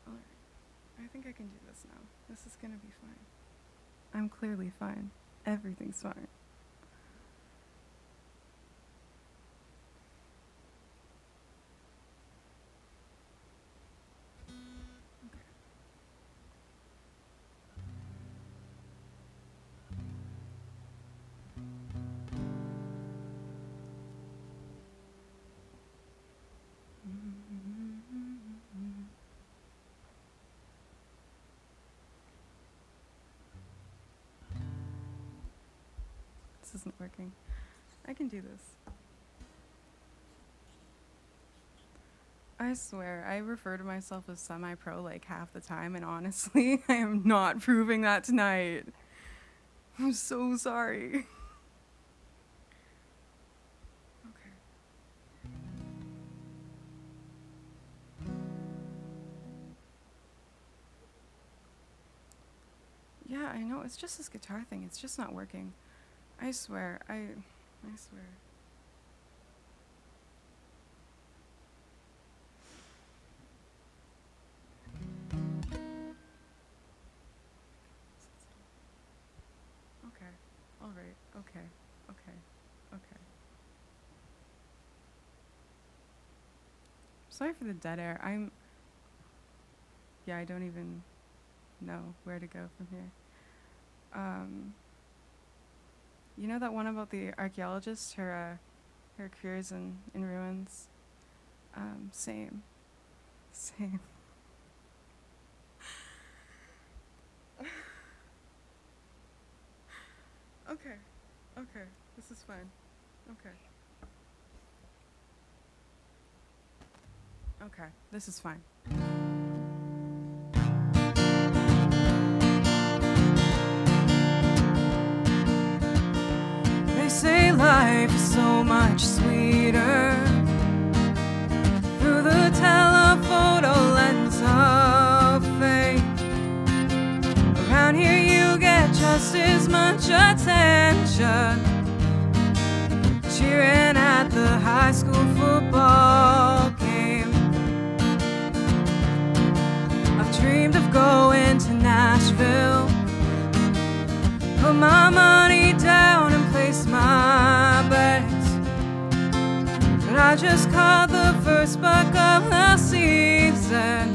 All right. I think I can do this now. This is gonna be fine. I'm clearly fine. Everything's fine. This isn't working. I can do this. I swear, I refer to myself as semi-pro like half the time, and honestly, I am not proving that tonight. I'm so sorry. Okay. Yeah, I know. It's just this guitar thing. It's just not working. I swear. I swear. Okay. All right. Okay. Okay. Okay. Sorry for the dead air. Yeah, I don't even know where to go from here. You know that one about the archaeologist? Her career's in ruins. Same. Okay, this is fine. Okay, this is fine. They say life is so much sweeter through the telephoto lens of fate. Around here you get just as much attention cheering at the high school football game. I've dreamed of going to Nashville, put my money down and place my bets, but I just caught the first buck of the season,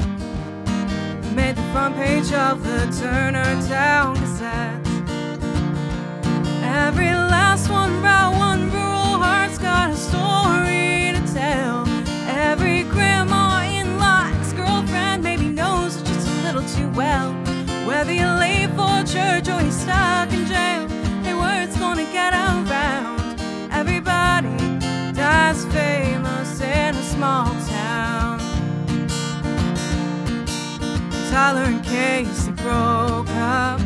made the front page of the Turner Town Gazette. Every last one, route one, rural heart's got a story to tell. Every grandma in law's girlfriend maybe knows just a little too well. Whether you're late for church or you're stuck in jail, hey, word's gonna get around. Everybody dies famous in a small town. Tyler and Casey broke up.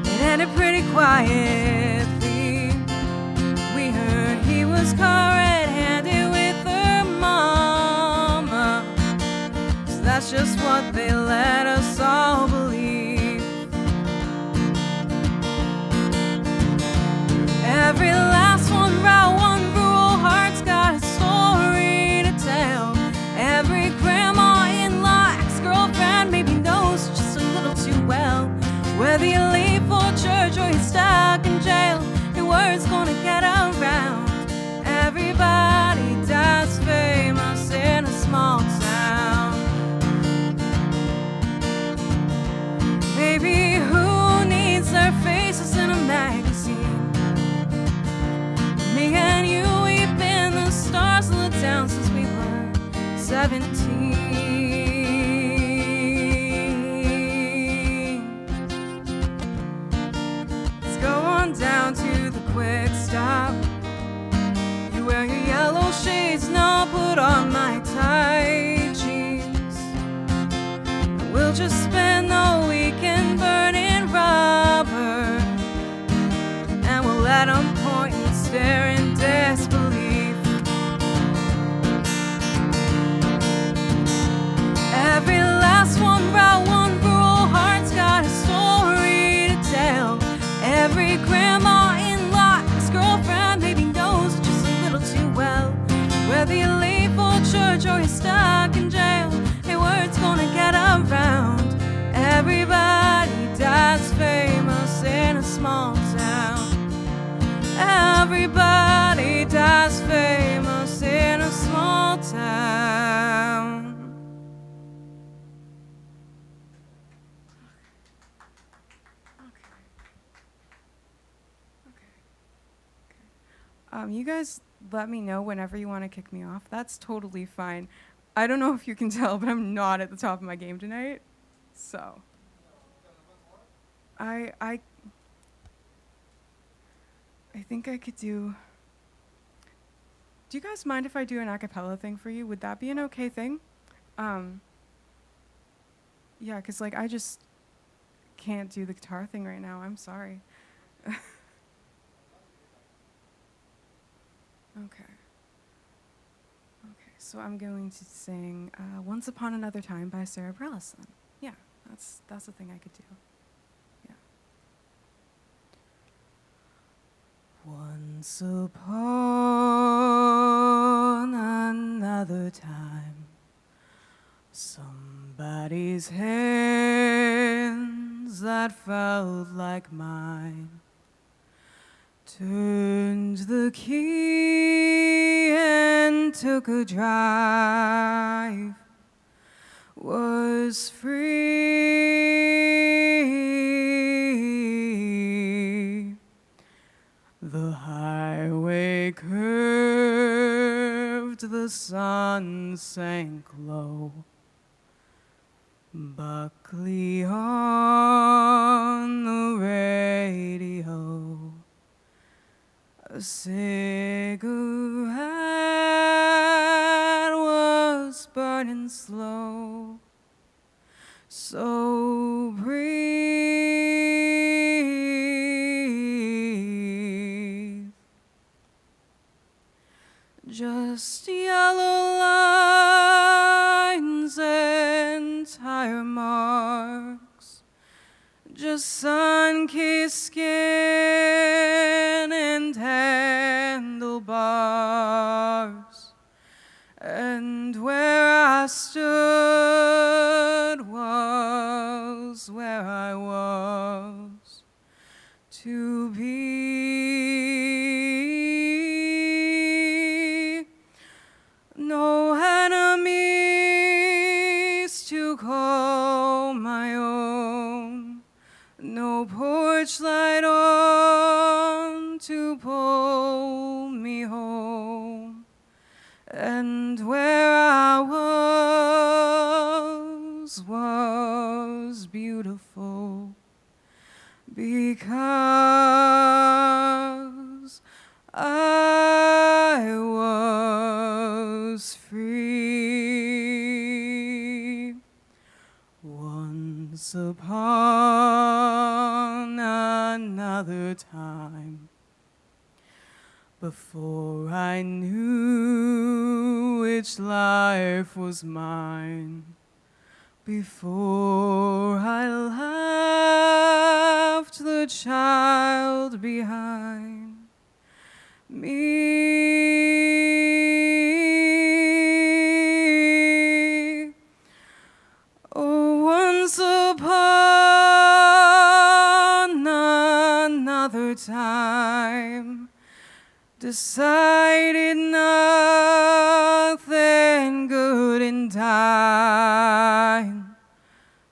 It ended pretty quietly. We heard he was caught red-handed with her mama, so that's just what they let us all believe. Every last one, route one, rural heart's got a story to tell. Every grandma-in-law, ex-girlfriend maybe knows just a little too well. Whether you're late for church or you're stuck in jail, your word's gonna get around. Everybody dies famous in a small town. Baby, who needs their faces in a magazine? Me and you, we've been the stars of the town since we were 17. Down to the quick stop. You wear your yellow shades, and I'll put on my tight jeans. And we'll just spend the weekend burning rubber, and we'll let them point and stare in disbelief. Every last one, route one, rural heart's got a story to tell. Every grandma-in-law, ex-girlfriend maybe knows just a little too well. Whether you're late for church or you're stuck in jail, hey, word's gonna get around. Everybody dies famous in a small town. Everybody dies famous in a small town. You guys let me know whenever you want to kick me off. That's totally fine. I don't know if you can tell, but I'm not at the top of my game tonight. So I think I could do you guys mind if I do an a cappella thing for you? Would that be an okay thing? Yeah, 'cause like I just can't do the guitar thing right now. I'm sorry. Okay, so I'm going to sing Once Upon Another Time by Sarah Brellison. Yeah, that's the thing I could do. Yeah. Once upon another time, somebody's hands that felt like mine turned the key and took a drive was free. The highway curved, the sun sank low. Buckley on the radio, a cigarette was burning slow. So breathe, just yellow lines and tire marks, just sun-kissed skin and handlebars. And where I stood was where I was to be. No enemies to call my own, no porch light on to pull me home. And where I was beautiful because I was free. Once upon another time, before I knew which life was mine, before I left the child behind me. Oh, once upon another time, decided nothing good in time,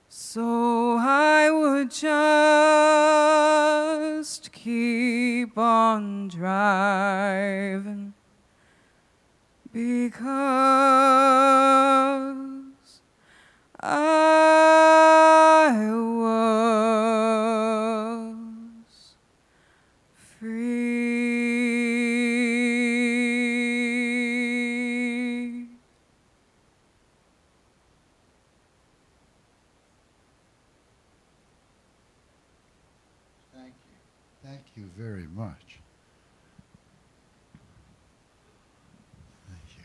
so I would just keep on driving because I was free. Thank you very much. Thank you.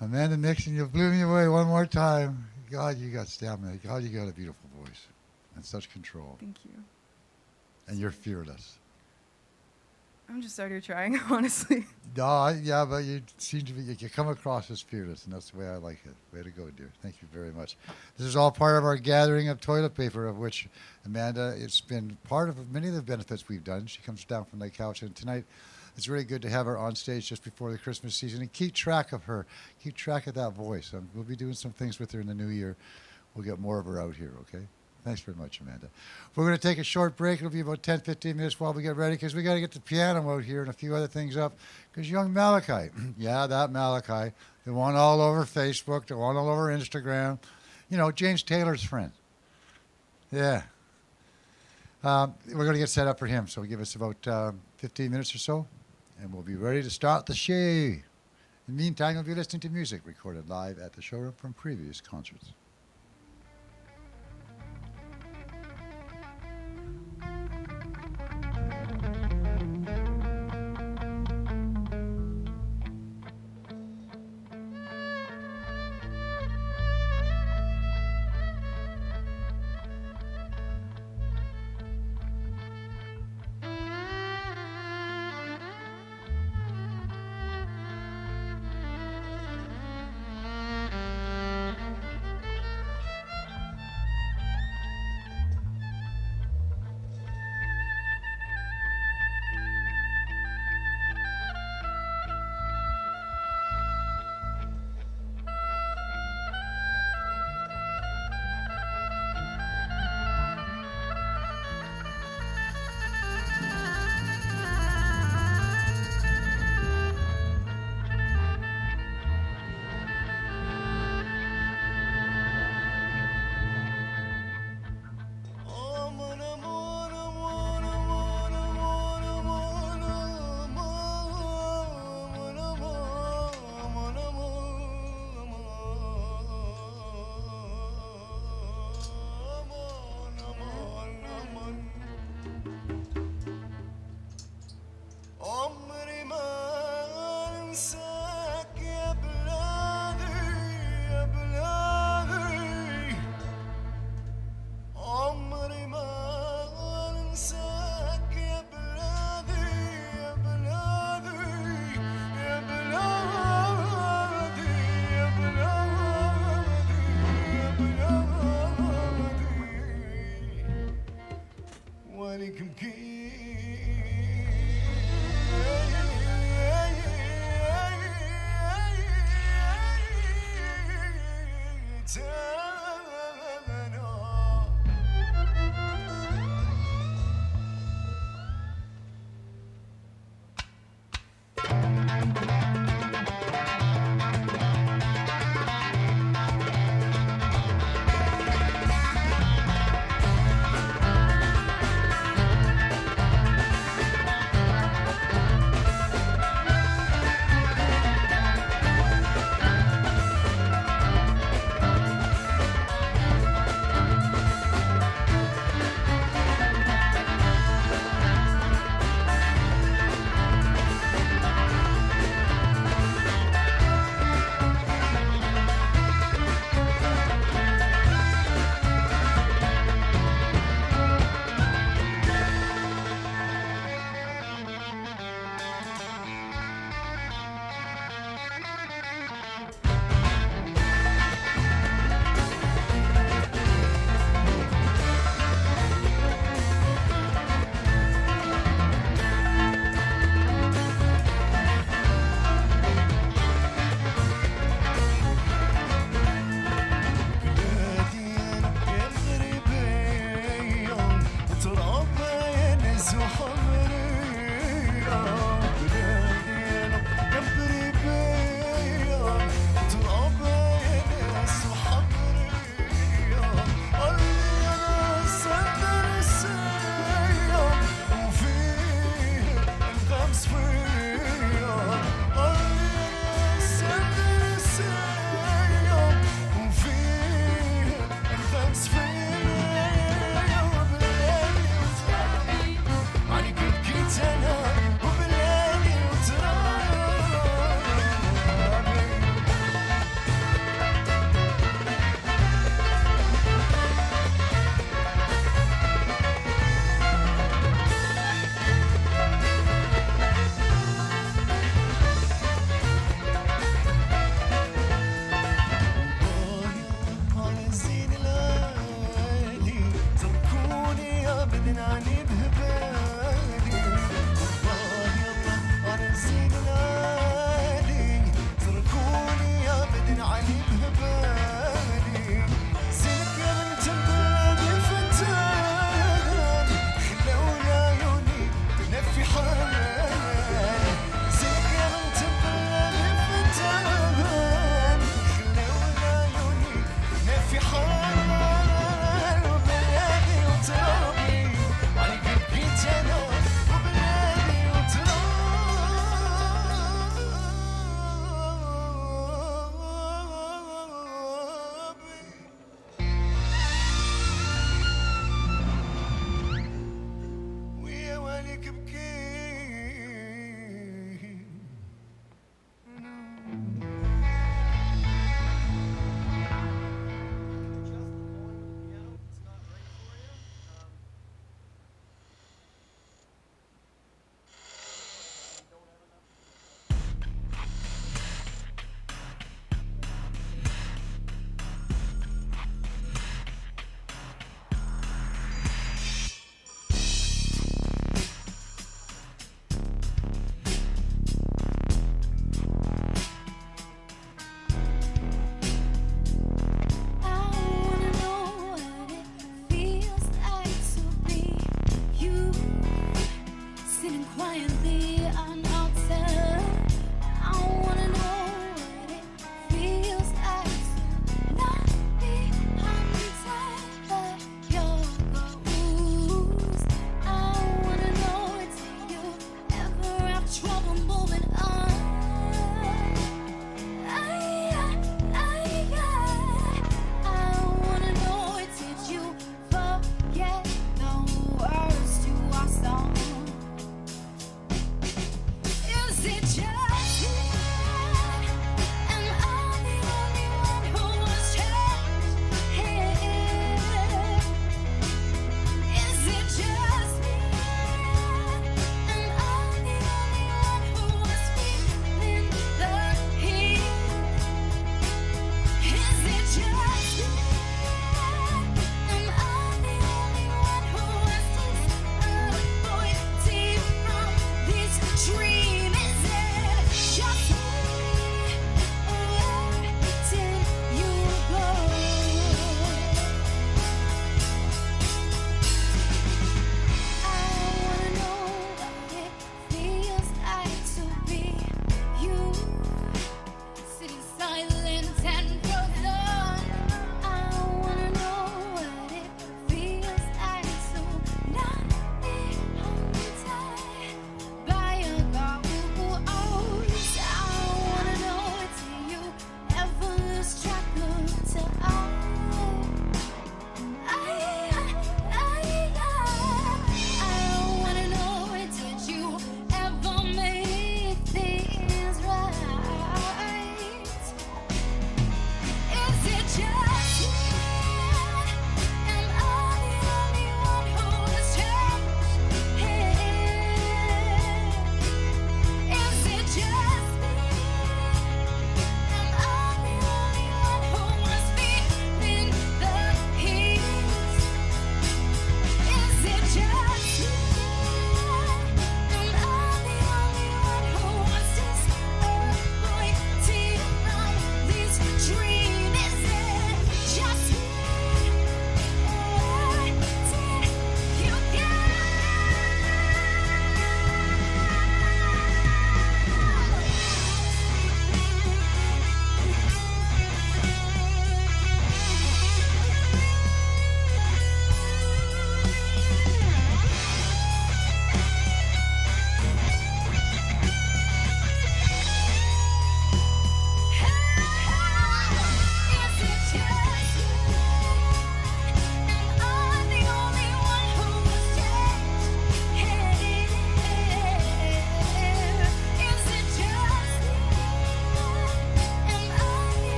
Amanda Nixon, you blew me away one more time. God, you got stamina. God, you got a beautiful voice and such control. Thank you. And you're fearless. I'm just out here trying, honestly. No, yeah, but you seem to be, you come across as fearless, and that's the way I like it. Way to go, dear. Thank you very much. This is all part of our gathering of toilet paper, of which Amanda, it's been part of many of the benefits we've done. She comes down from Lake Couch, and tonight it's really good to have her on stage just before the Christmas season and keep track of her, keep track of that voice. We'll be doing some things with her in the new year. We'll get more of her out here, okay? Thanks very much, Amanda. We're going to take a short break. It'll be about 10, 15 minutes while we get ready because we got to get the piano out here and a few other things up because young Malachi, yeah, that Malachi, the one all over Facebook, the one all over Instagram, you know, James Taylor's friend. Yeah. We're going to get set up for him, so give us about 15 minutes or so, and we'll be ready to start the show. In the meantime, you'll be listening to music recorded live at the showroom from previous concerts. عليكم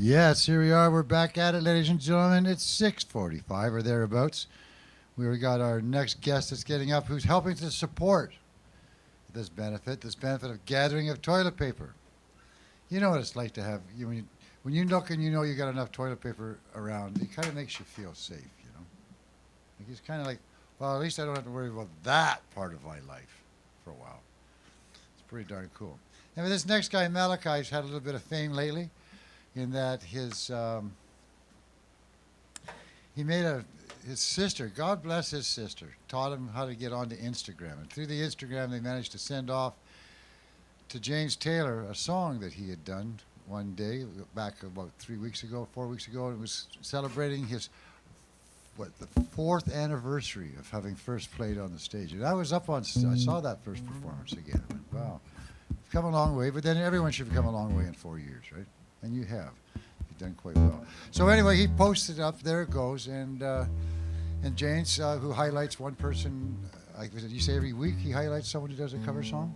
Yes, here we are. We're back at it, ladies and gentlemen. It's 6:45 or thereabouts. We've got our next guest that's getting up who's helping to support this benefit of gathering of toilet paper. You know what it's like to have, when you look and you know you got enough toilet paper around, it kind of makes you feel safe, you know? Like it's kind of like, well, at least I don't have to worry about that part of my life for a while. It's pretty darn cool. And with this next guy, Malachi's had a little bit of fame lately in that his sister, God bless his sister, taught him how to get onto Instagram. And through the Instagram, they managed to send off to James Taylor a song that he had done one day back about 4 weeks ago. It was celebrating his, the 4th anniversary of having first played on the stage. And I was up on, I saw that first performance again. I went, wow, you've come a long way, but then everyone should have come a long way in 4 years, right? And you have. You've done quite well. So anyway, he posted up, there it goes, and James, who highlights one person, did you say every week he highlights someone who does a cover song?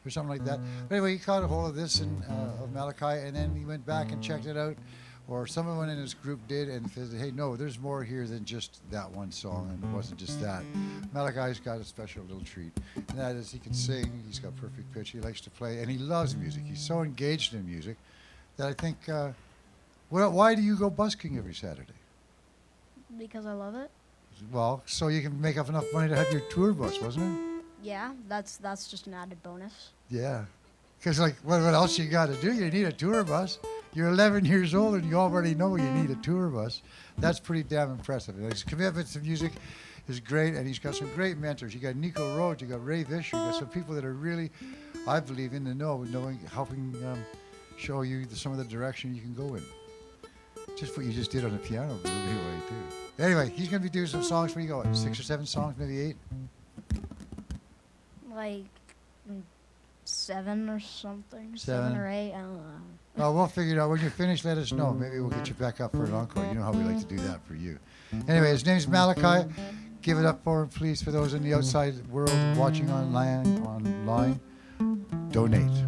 Or something like that. But anyway, he caught a hold of this of Malachi, and then he went back and checked it out, or someone in his group did, and said, hey, no, there's more here than just that one song, and it wasn't just that. Malachi's got a special little treat, and that is he can sing, he's got perfect pitch, he likes to play, and he loves music. He's so engaged in music that I think, why do you go busking every Saturday? Because I love it. Well, so you can make up enough money to have your tour bus, wasn't it? Yeah, that's just an added bonus. Yeah. Because, like, what else you got to do? You need a tour bus. You're 11 years old and you already know you need a tour bus. That's pretty damn impressive. His commitment to music is great, and he's got some great mentors. You got Nico Rhodes, you got Ray Vischer, you got some people that are really, I believe, in the know, helping show you some of the direction you can go in. Just what you just did on the piano blew me away, too. Anyway, he's going to be doing some songs for you. 6 or 7 songs, maybe 8? Like 7 or something. 7 or 8, I don't know. Oh, we'll figure it out. When you're finished, let us know. Maybe we'll get you back up for an encore. You know how we like to do that for you. Anyway, his name's Malachi. Give it up for him, please, for those in the outside world watching online. Donate.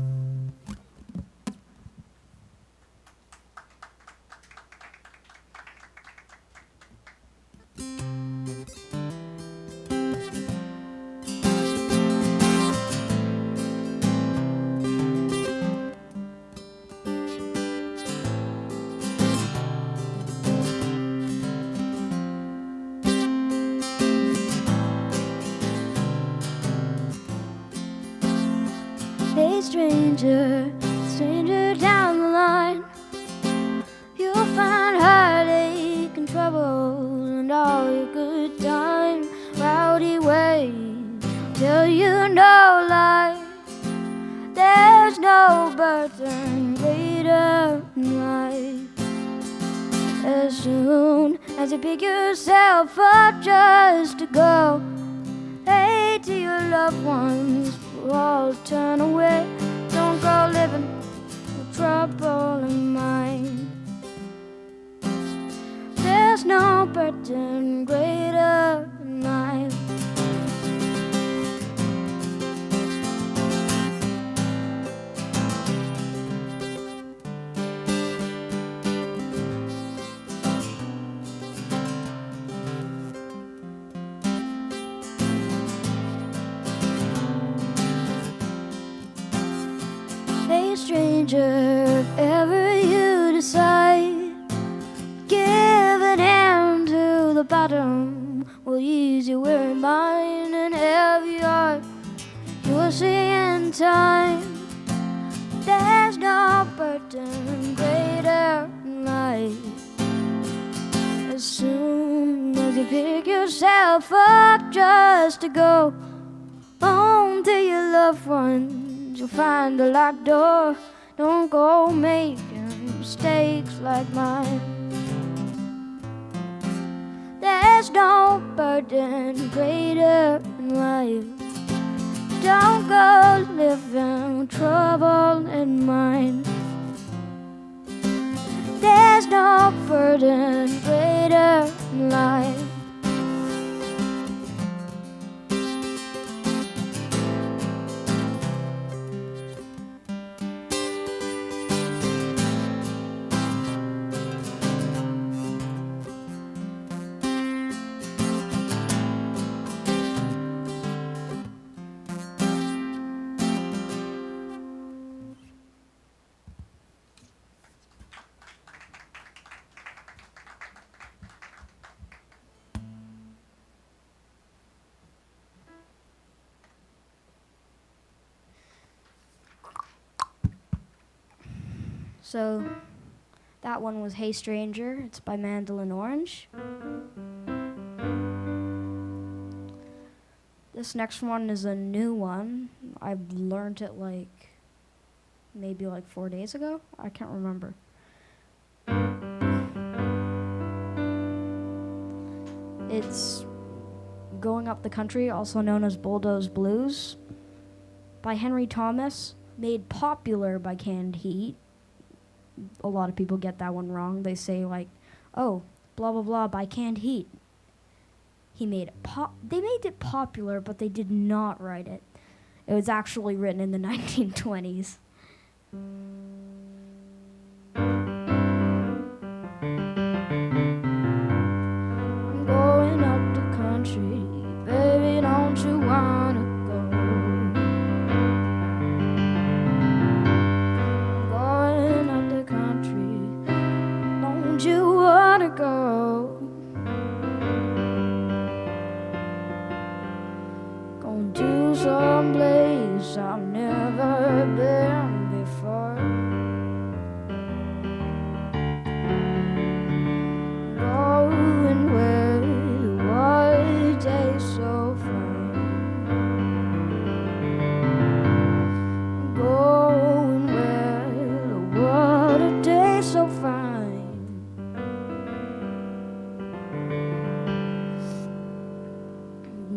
Hey stranger down the line, you'll find heartache and trouble and all your good time. Rowdy way, till you know life. There's no burden greater than life. As soon as you pick yourself up just to go, hey to your loved ones, all turn away. Don't go living with trouble in mind. There's no burden greater than life. Hey stranger, if ever you decide, give an hand to the bottom, will ease your weary mind and heavy heart. You will see in time. There's no burden greater than life. As soon as you pick yourself up just to go home to your loved ones, you'll find a locked door. Don't go making mistakes like mine. There's no burden greater than life. Don't go living with trouble in mind. There's no burden greater than life. So that one was Hey Stranger. It's by Mandolin Orange. This next one is a new one. I learned it maybe 4 days ago. I can't remember. It's Going Up the Country, also known as Bulldoze Blues, by Henry Thomas, made popular by Canned Heat. A lot of people get that one wrong. They say oh, blah blah blah by Canned Heat. They made it popular, but they did not write it. It was actually written in the 1920s. I'm going up the country, baby, don't you wanna go? I'm going up the country, don't you wanna go? Going to some place I've never been before. Going where the water tastes so fine. Going where the water tastes so fine.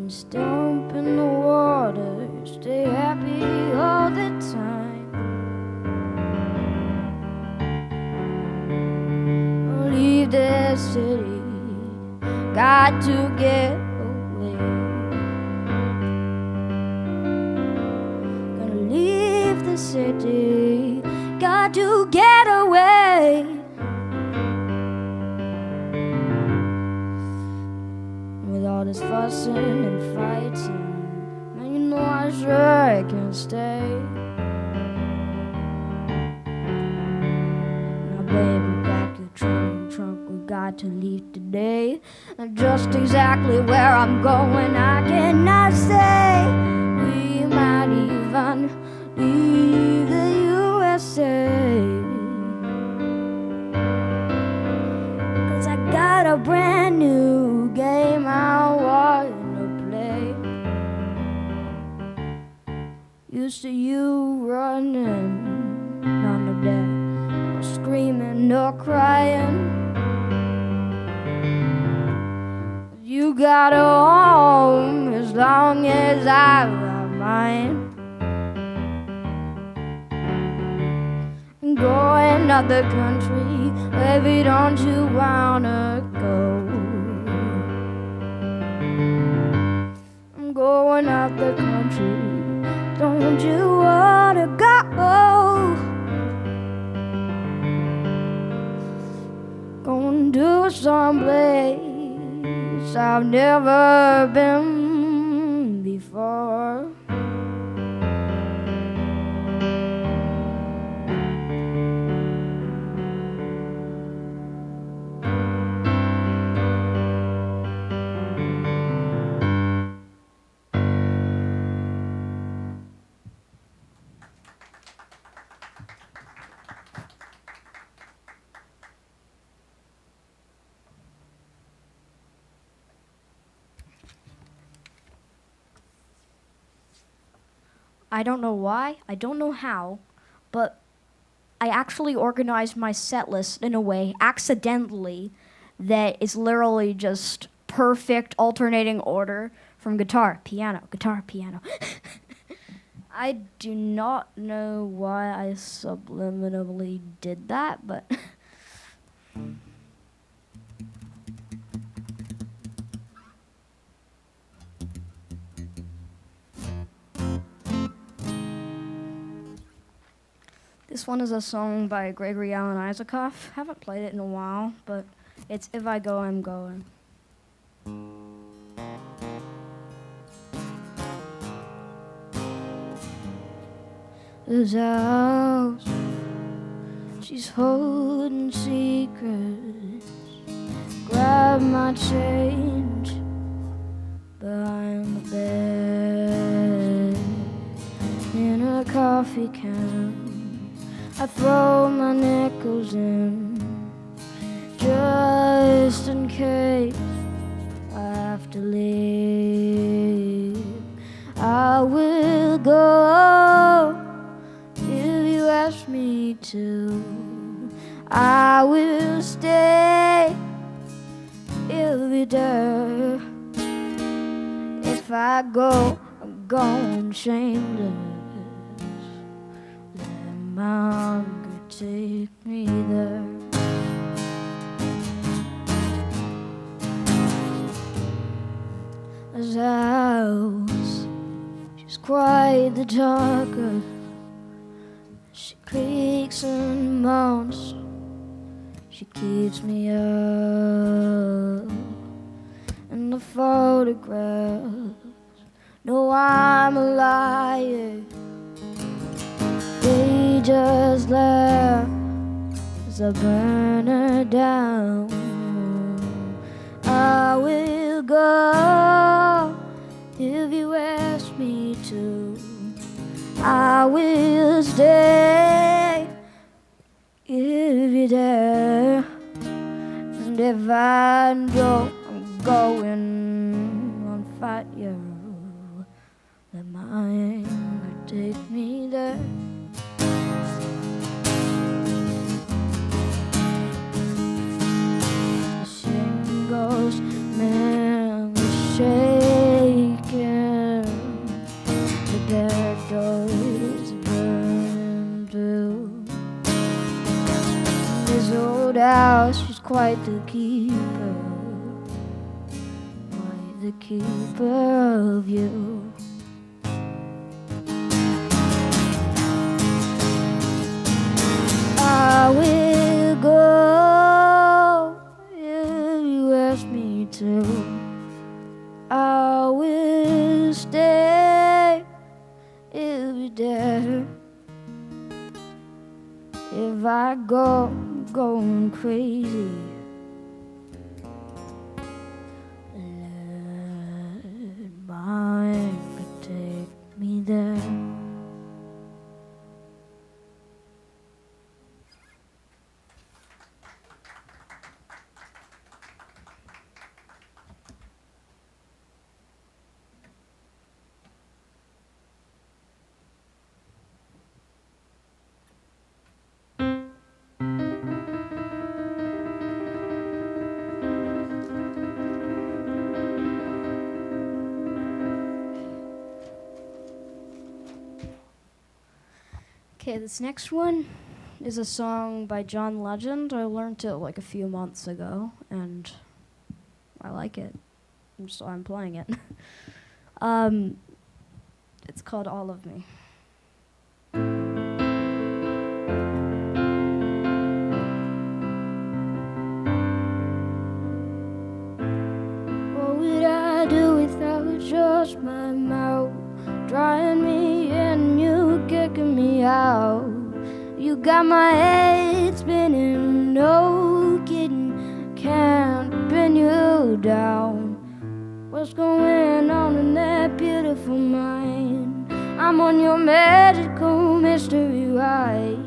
Stomp in the water, stay happy all the time. Leave the city, got to get away. Gonna leave the city, got to get away. With all this fussing and fighting, man, you know I sure can stay. Now, baby, pack your trunk, we got to leave today. And just exactly where I'm going, I cannot say. We might even leave the USA. 'Cause I got a brand new game I wanna play. Used to you running on the deck, no screaming, no crying. You got a home as long as I got mine. Going out the country, baby, don't you wanna go? I'm going out the country, don't you wanna go? Going to some place I've never been before. I don't know why, I don't know how, but I actually organized my set list in a way, accidentally, that is literally just perfect alternating order from guitar, piano, guitar, piano. I do not know why I subliminally did that, but this one is a song by Gregory Alan Isaacoff. Haven't played it in a while, but it's If I Go, I'm Going. This house, she's holding secrets. Grab my change behind the bed in a coffee can. I throw my nickels in just in case I have to leave. I will go if you ask me to. I will stay, you'll be there. If I go, I'm going shameless. Let my hunger take me there. This house, she's quite the talker. She creaks and moans. She keeps me up. And the photographs know I'm a liar. They just laugh as I burn her down. I will go if you ask me to. I will stay if you're there. And if I don't, I'm going on fire. Let my anger take me there. The same ghost man was shaking. The dead doors burning through. This old house, she's quite the keeper. Quite the keeper of you. I will go if you ask me to. I will stay if you're there. If I go, I'm going crazy. Let my anger take me there. Okay, this next one is a song by John Legend. I learned it like a few months ago, and I like it, so I'm playing it. It's called All of Me. What would I do without just my mouth? Drying me and you kicking me out. You got my head spinning, no kidding, can't pin you down. What's going on in that beautiful mind? I'm on your magical mystery ride,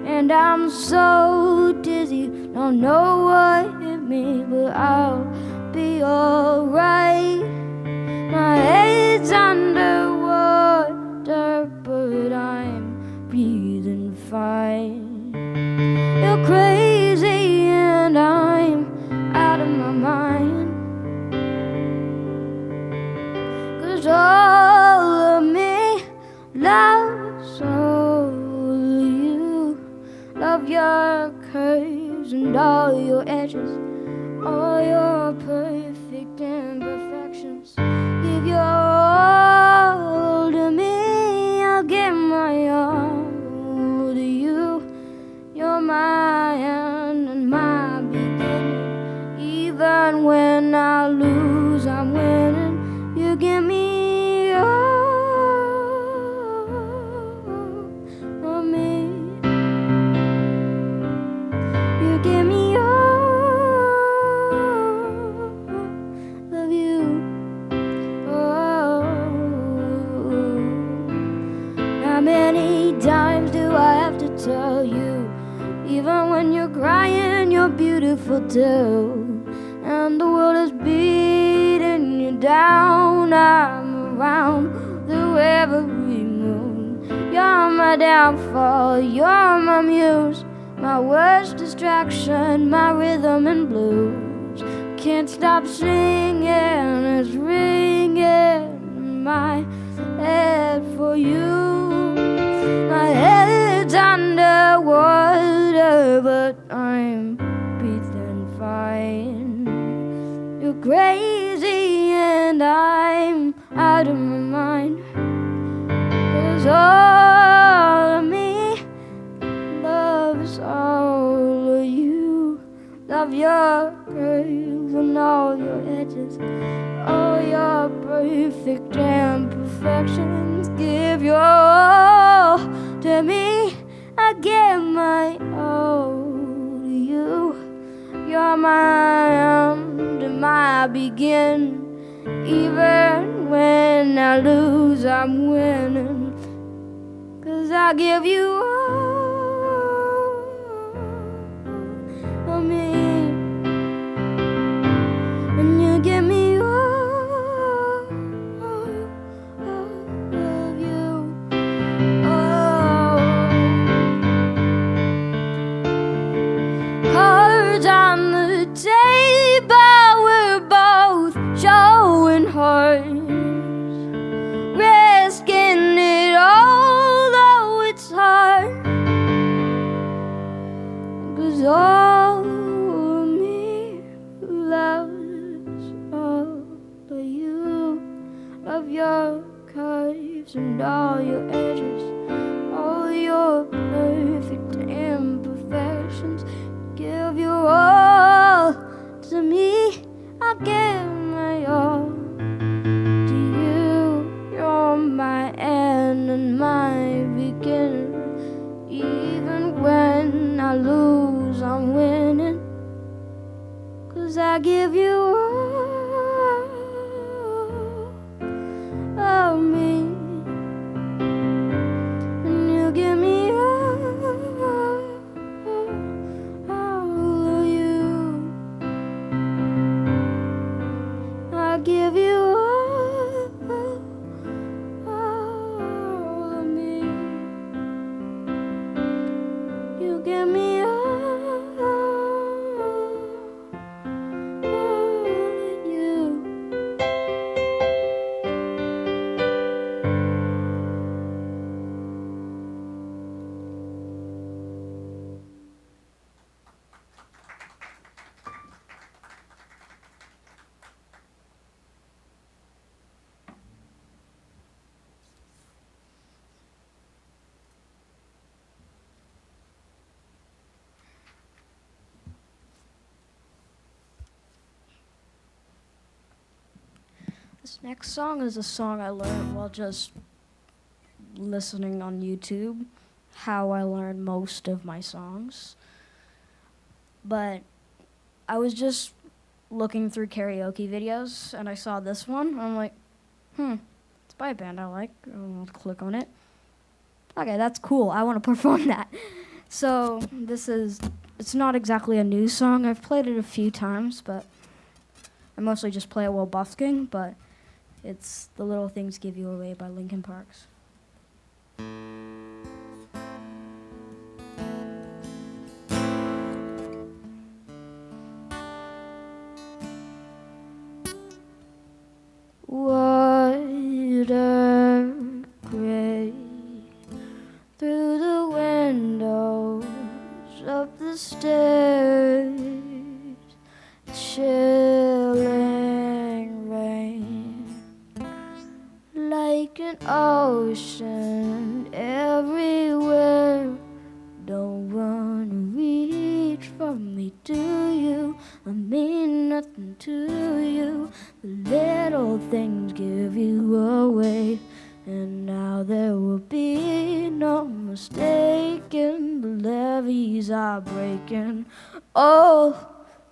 and I'm so dizzy, don't know what hit me, but I'll be alright. My head's underwater, but I'm breathing fine. You're crazy and I'm out of my mind. 'Cause all of me loves all of you. Love your curves and all your edges, all your perfect imperfections. Give your all to me, I'll give my all to you. You're my end and my beginning. Even when I lose, I'm winning. You give me all of me. You give me all Even when you're crying, you're beautiful too. And the world is beating you down. I'm around through every moon. You're my downfall, you're my muse, my worst distraction, my rhythm and blues. Can't stop singing, it's ringing in my head for you. My head's underwater, but I'm breathing fine. You're crazy and I'm out of my mind. 'Cause all of me loves all of you. Love your curves and all your edges, all your perfect imperfections. Give your all to me, I give my all to you. You're my end and my begin. Even when I lose, I'm winning. 'Cause I give you all of me, and you give me all of you. Oh, cards on the table, we're both showing hearts, risking it all, though it's hard. 'Cause all of me loves all of you. Love your curves and all your edges, all your perfect imperfections. Give your all to me, I give my all to you. You're my end and my beginning. Even when I lose, I'm winning. 'Cause I give you all of me, and you give me all of you. I give you all of me, you give me all of you. This next song is a song I learned while just listening on YouTube, how I learn most of my songs. But I was just looking through karaoke videos and I saw this one. I'm like, it's by a band I like. I'll click on it. Okay, that's cool. I want to perform that. So it's not exactly a new song. I've played it a few times, but I mostly just play it while busking, but it's The Little Things Give You Away by Linkin Parks. Water gray through the windows up the stairs, chilling rain like an ocean everywhere. Don't wanna reach for me, do you? I mean nothing to you. The little things give you away, and now there will be no mistaking. The levees are breaking. All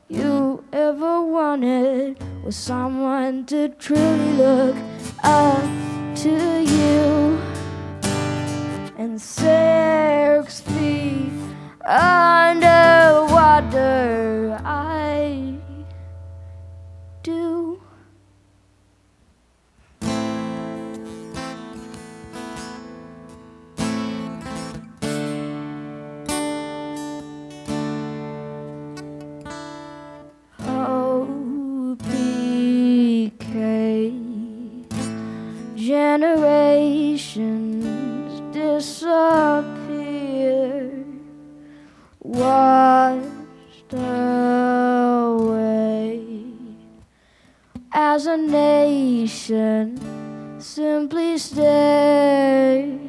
you ever wanted was someone to truly look up to you and 6 feet underwater. I do. Hope decays, generations disappear, washed away, as a nation simply stays.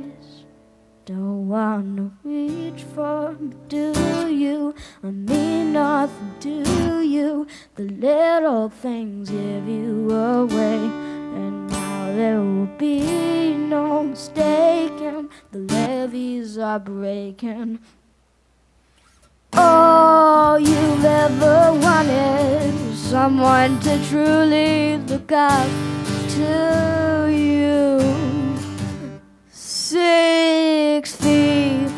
Don't wanna reach for, do you? I mean nothing to you. The little things give you away, and now there will be no mistaking. The levees are breaking. All you've ever wanted is someone to truly look up to you. 6 feet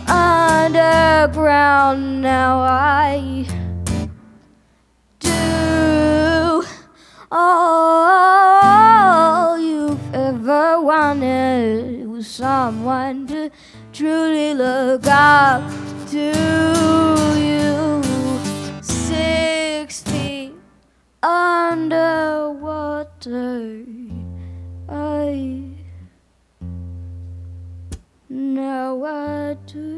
underground, now I do all you've ever wanted was someone to truly look up to you. 6 feet underwater, now I do.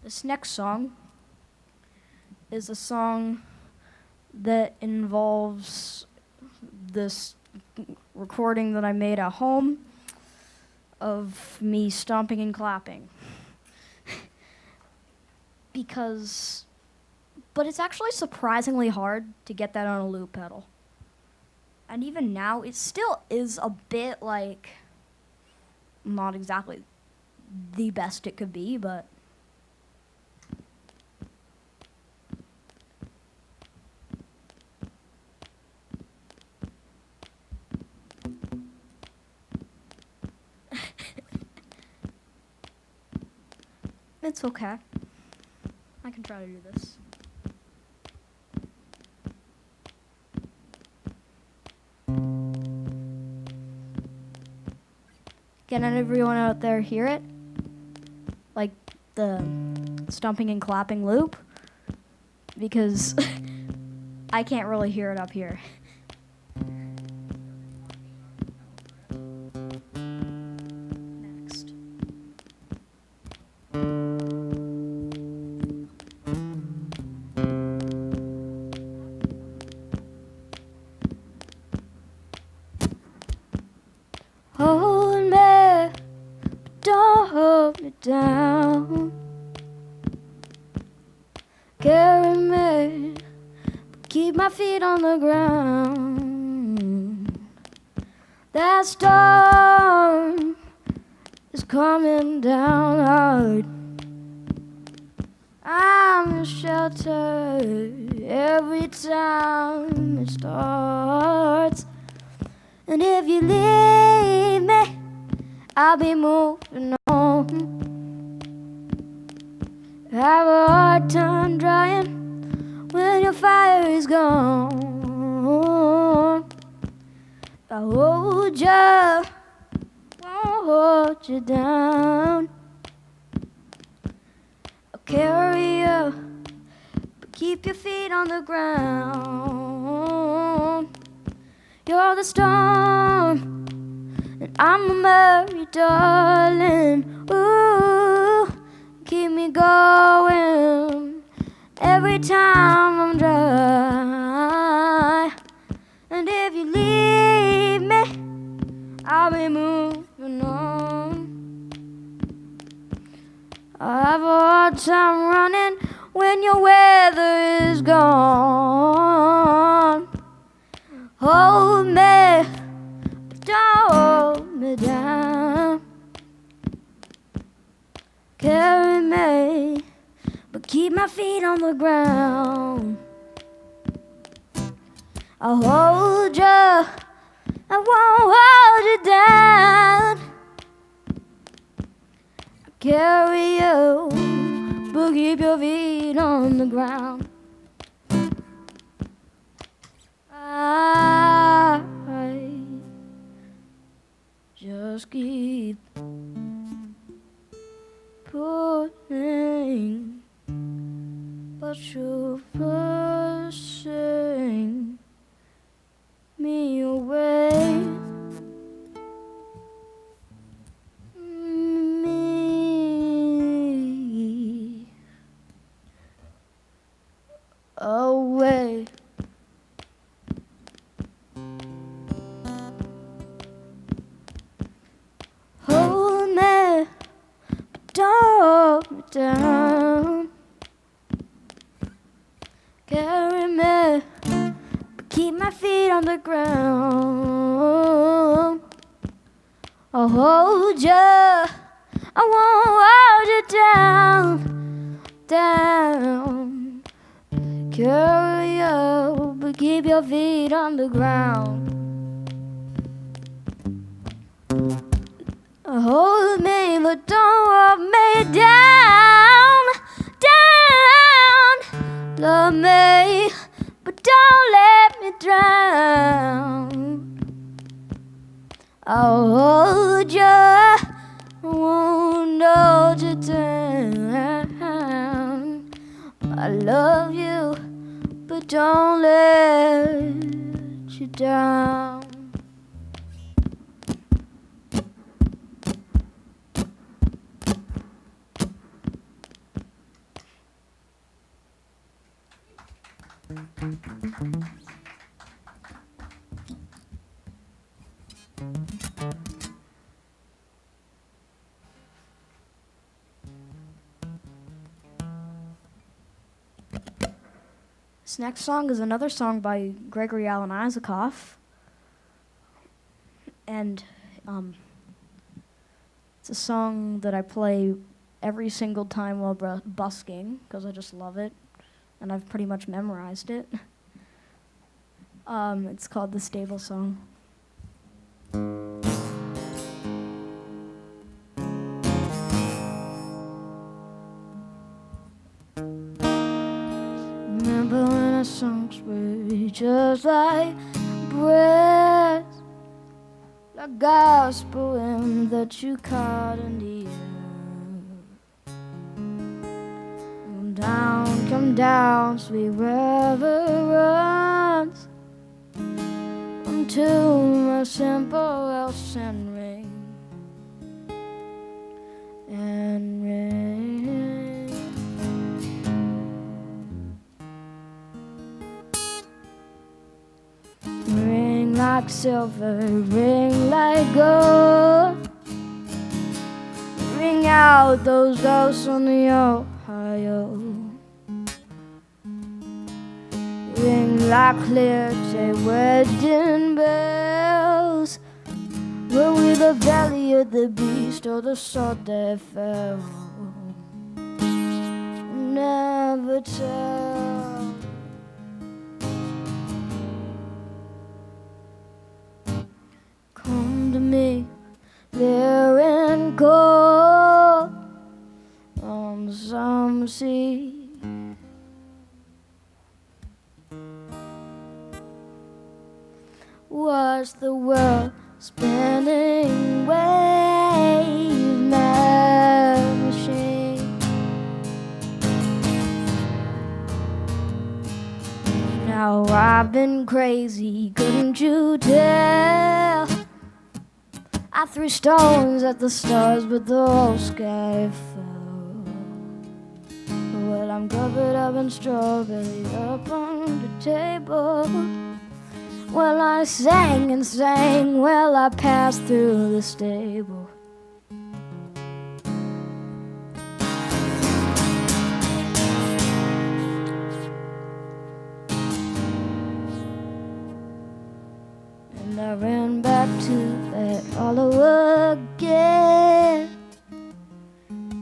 This next song is a song that involves this recording that I made at home of me stomping and clapping. But it's actually surprisingly hard to get that on a loop pedal. And even now, it still is a bit like, not exactly the best it could be, but it's okay. I can try to do this. Can everyone out there hear it? Like the stomping and clapping loop? Because I can't really hear it up here. Next. Hold me, but don't hold me down. Carry me, but keep my feet on the ground. That storm is coming down hard. I'm your shelter every time it starts. And if you leave me, I'll be moving on. Have a hard time drying when your fire is gone. If I hold you, won't hold you down. I'll carry you, but keep your feet on the ground. You're the storm, and I'm the merry darling. Ooh, keep me going every time I'm dry. And if you leave me, I'll be moving on. I have a hard time running when your weather is gone. Hold me, but don't hold me down. Carry me, keep my feet on the ground. I'll hold you, I won't hold you down. I'll carry you, but keep your feet on the ground. I just keep pulling, but you're pushing me away. Me away. Hold me, but don't hold me down. Carry me, but keep my feet on the ground. I'll hold you, I won't hold you down. Carry you, but keep your feet on the ground. Hold me, but don't hold me down. Love me, but don't let me drown. I'll hold you, I won't hold you down. I love you, but don't let you down. This next song is another song by Gregory Alan Isaacoff. And it's a song that I play every single time while busking because I just love it. And I've pretty much memorized it. It's called The Stable Song. Remember when our songs were just like breath, like gospel hymn that you caught in the air. Come down, sweet river runs unto my simple house and ring. Ring like silver, ring like gold. Ring out those ghosts on the Ohio. Ring like clear wedding bells. Were we the belly of the beast or the sword that fell? Never tell. Come to me, there and cold on the summer sea. Was the world spinning wave machine? Now I've been crazy, couldn't you tell? I threw stones at the stars, but the whole sky fell. Well, I'm covered up in strawberry up on the table. Well, I sang and sang, well, I passed through the stable. And I ran back to that hollow again.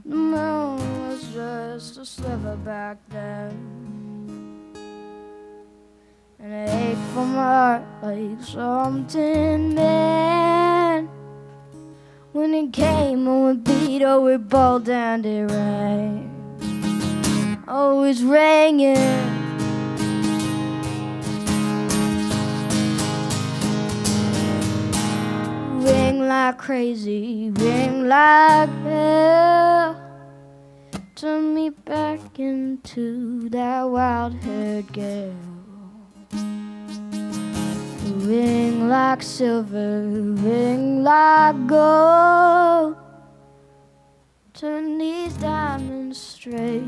The moon was just a sliver back then. And it ached from my heart like some tin man. When it came and it beat, oh, it balled and it rang. Oh, it's ringing. Ring like crazy, ring like hell. Turn me back into that wild-haired girl. Ring like silver, ring like gold. Turn these diamonds straight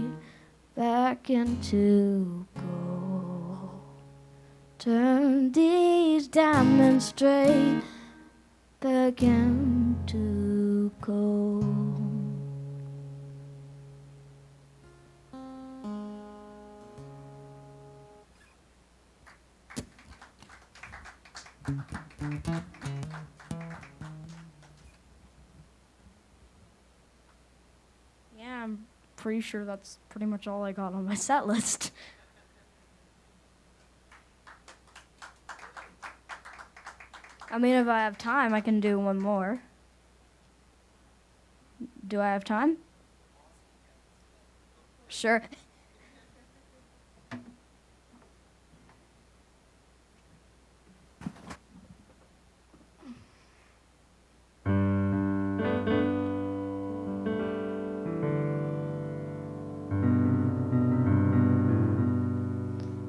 back into gold. Turn these diamonds straight back into gold. Yeah, I'm pretty sure that's pretty much all I got on my set list. I mean, if I have time, I can do one more. Do I have time? Sure.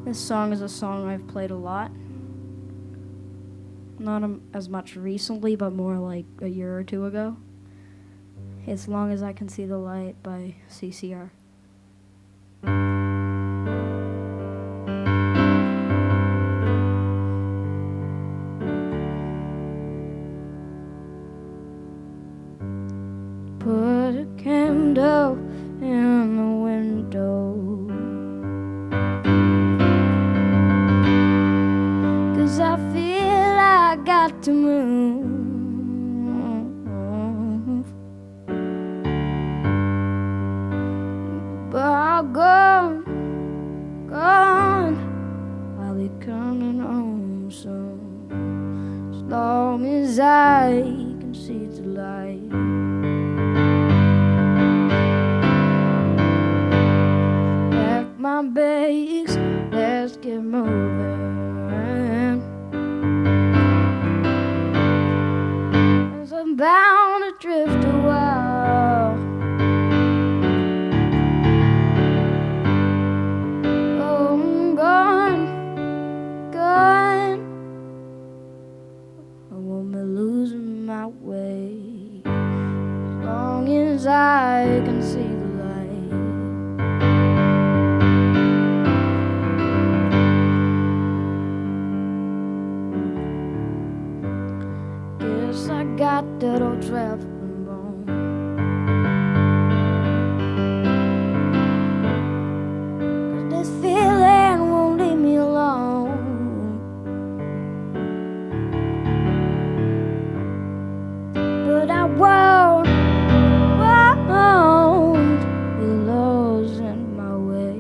This song is a song I've played a lot. Not as much recently, but more like a year or two ago. As Long as I Can See the Light by CCR. Put a candle in the window, 'cause I feel I got to move. But I'll go, gone, I'll be coming home soon, as long as I can see the light. Pack my bags, let's get moving, 'cause I'm bound to drift a while. Oh, I'm gone, gone. I won't be losing my way, as long as I can see the light. Guess I got that old traveling bone, 'cause this feeling won't leave me alone. But I won't be lost in my way,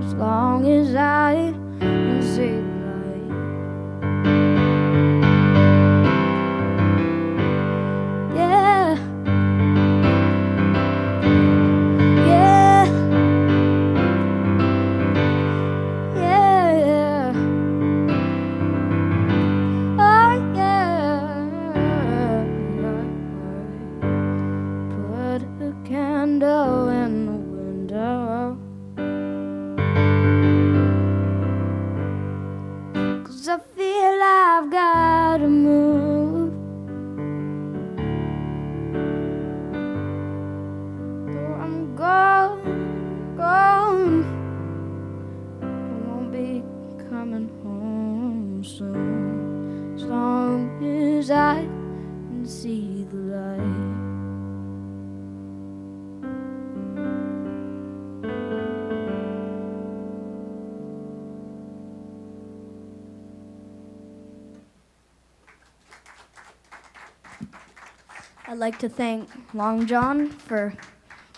as long as I can see the light. Yeah, yeah, yeah. Oh yeah. Put a candle in the window, 'cause I feel I've got to move. Though I'm gone, gone, I won't be coming home soon, as long as I can see the light. I'd like to thank Long John for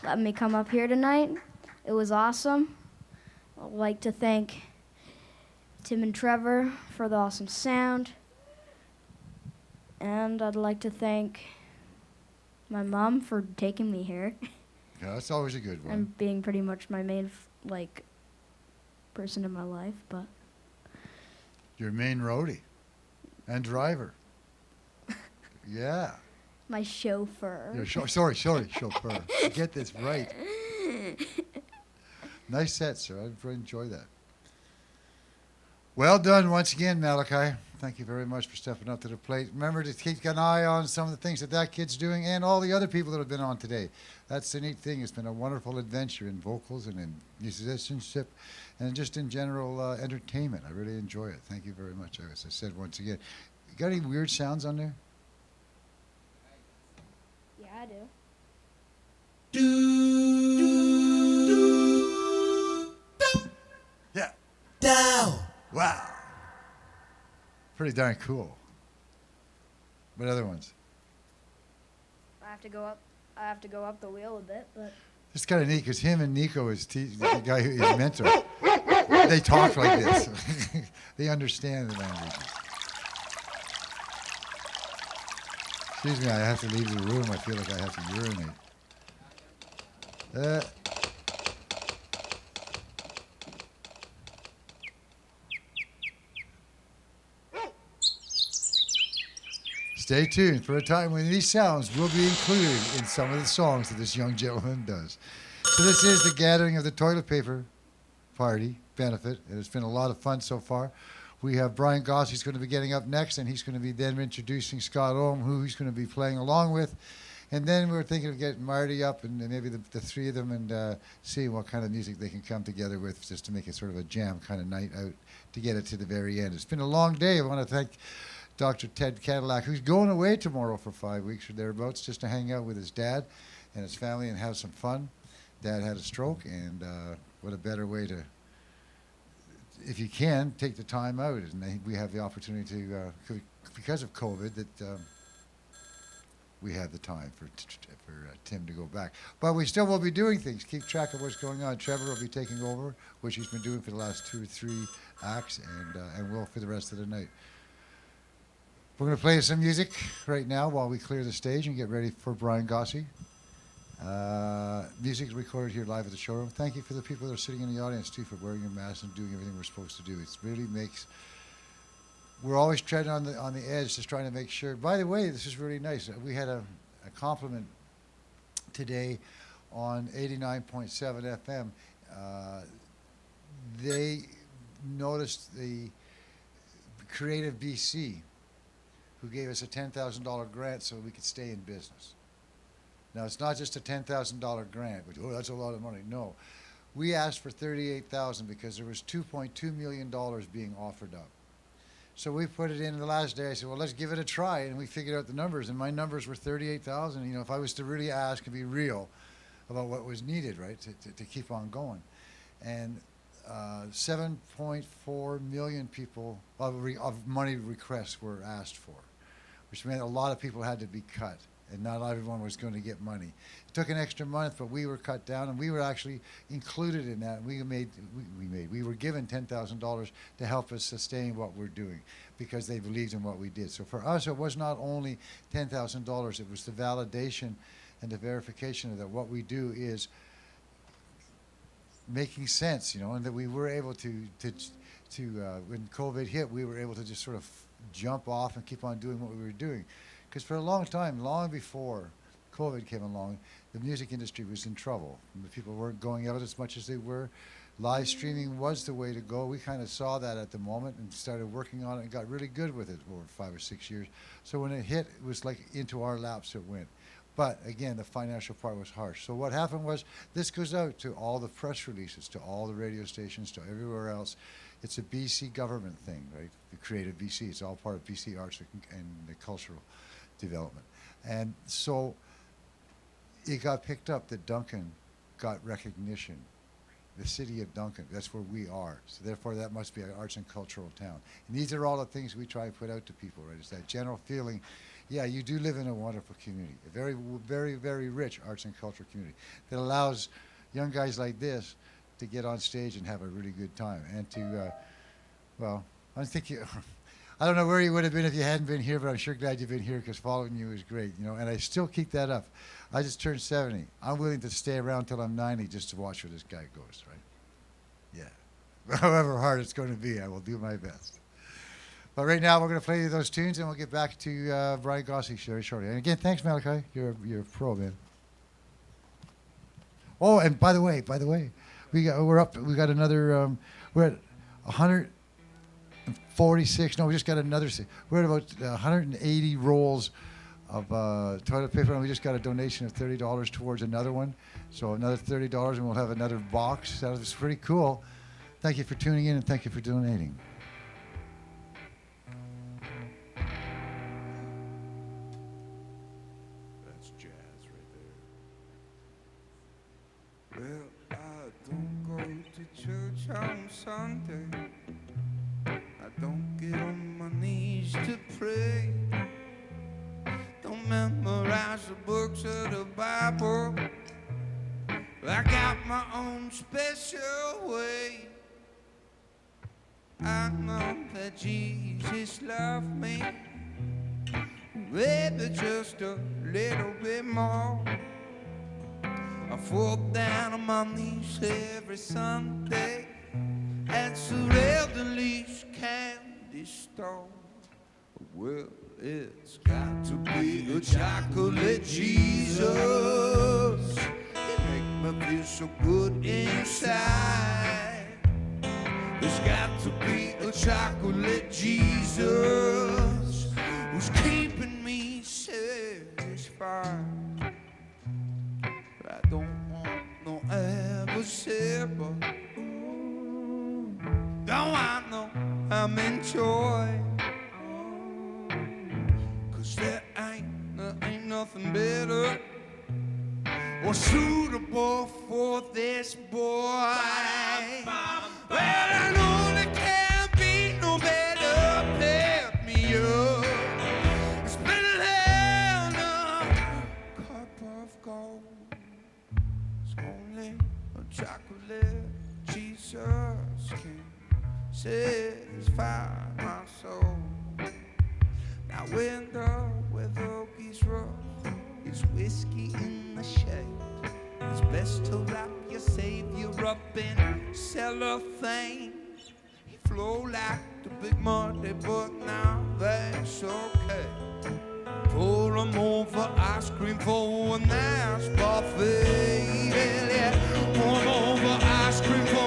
letting me come up here tonight. It was awesome. I'd like to thank Tim and Trevor for the awesome sound. And I'd like to thank my mom for taking me here Yeah, that's always a good one. and being pretty much my main person in my life. But Your main roadie and driver. Yeah. my chauffeur. Your chauffeur. Get this right. Nice set, sir. I enjoy that. Well done once again, Malachi. Thank you very much for stepping up to the plate. Remember to keep an eye on some of the things that kid's doing and all the other people that have been on today. That's the neat thing. It's been a wonderful adventure in vocals and in musicianship and just in general entertainment. I really enjoy it. Thank you very much, as I said once again. You got any weird sounds on there? Yeah, I do. Yeah. Down. Wow. Pretty darn cool. What other ones? I have to go up the wheel a bit, but It's kind of neat because him and Nico, the guy who is mentor, they talk like this. They understand the language. Excuse me, I have to leave the room. I feel like I have to urinate. Stay tuned for a time when these sounds will be included in some of the songs that this young gentleman does. So this is the gathering of the toilet paper party benefit, and it's been a lot of fun so far. We have Brian Goss, he's going to be getting up next, and he's going to be then introducing Scott Ohm, who he's going to be playing along with. And then we're thinking of getting Marty up and maybe the three of them and seeing what kind of music they can come together with just to make it sort of a jam kind of night out to get it to the very end. It's been a long day. I want to thank Dr. Ted Cadillac, who's going away tomorrow for 5 weeks or thereabouts just to hang out with his dad and his family and have some fun. Dad had a stroke, and what a better way to, if you can, take the time out. And we have the opportunity to, because of COVID, that we have the time for Tim to go back. But we still will be doing things, keep track of what's going on. Trevor will be taking over, which he's been doing for the last 2 or 3 acts, and will for the rest of the night. We're going to play some music right now while we clear the stage and get ready for Brian Gossi. Music is recorded here live at the showroom. Thank you for the people that are sitting in the audience, too, for wearing your masks and doing everything we're supposed to do. It really makes... We're always treading on the edge, just trying to make sure. By the way, this is really nice. We had a compliment today on 89.7 FM. They noticed the Creative BC, who gave us a $10,000 grant so we could stay in business. Now, it's not just a $10,000 grant, which, that's a lot of money. No. We asked for $38,000 because there was $2.2 million being offered up. So we put it in the last day. I said, well, let's give it a try. And we figured out the numbers, and my numbers were $38,000. You know, if I was to really ask and be real about what was needed, right, to keep on going. And 7.4 million people of money requests were asked for, which meant a lot of people had to be cut, and not everyone was going to get money. It took an extra month, but we were cut down, and we were actually included in that. We were given $10,000 to help us sustain what we're doing because they believed in what we did. So for us, it was not only $10,000, it was the validation and the verification that what we do is making sense, you know, and that we were able to when COVID hit, we were able to just sort of jump off and keep on doing what we were doing. Because for a long time, long before COVID came along, the music industry was in trouble. The people weren't going out as much as they were. Live streaming was the way to go. We kind of saw that at the moment and started working on it and got really good with it over 5 or 6 years. So when it hit, it was like into our laps it went. But again, the financial part was harsh. So what happened was this goes out to all the press releases, to all the radio stations, to everywhere else. It's a BC government thing, right? The Creative BC. It's all part of BC Arts and the cultural development. And so it got picked up that Duncan got recognition. The city of Duncan, that's where we are. So therefore, that must be an arts and cultural town. And these are all the things we try to put out to people, right? It's that general feeling, yeah, you do live in a wonderful community, a very, very, very rich arts and cultural community that allows young guys like this to get on stage and have a really good time. And to, well, I think you, I don't know where you would have been if you hadn't been here, but I'm sure glad you've been here because following you is great, you know, and I still keep that up. I just turned 70. I'm willing to stay around till I'm 90 just to watch where this guy goes, right? Yeah. However hard it's going to be, I will do my best. But right now, we're going to play those tunes, and we'll get back to Brian Gossing very shortly. And again, thanks, Malachi. You're a pro, man. Oh, and by the way, we got another. We're at 146. No, we just got another. We're at about 180 rolls of toilet paper, and we just got a donation of $30 towards another one. So another $30, and we'll have another box. That was pretty cool. Thank you for tuning in, and thank you for donating. Well, I don't go to church on Sunday. I don't get on my knees to pray. Don't memorize the books of the Bible. I got my own special way. I know that Jesus loved me, maybe just a little bit more. I fall down on my knees every Sunday at Sir Elderly's candy store. Well, it's got to be a chocolate Jesus. It makes me feel so good inside. There's got to be a chocolate Jesus who's keeping me satisfied. I don't want no adversary. Don't want no I'm in joy. 'Cause there ain't nothing better or suitable for this boy. Well, I know there can't be no better pick me up. It's better than a cup of gold. It's only a chocolate Jesus can satisfy my soul. Now when the weather gets rough, it's whiskey in the shade. It's best to wrap your savior up in cellophane. He flow like the big muddy, but now that's okay. Pour 'em over ice cream for a nice buffet. Yeah, pour 'em over ice cream for a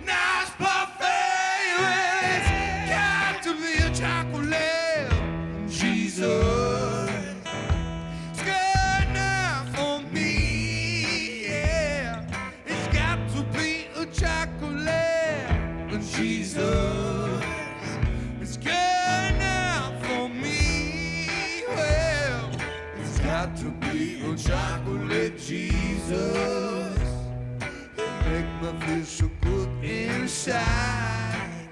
nice buffet. Well, it's got to be a chocolate Jesus. It's good enough for me. Yeah, it's got to be a chocolate Jesus. It's good enough for me. Well, it's got to be a chocolate Jesus. It make me feel so good inside.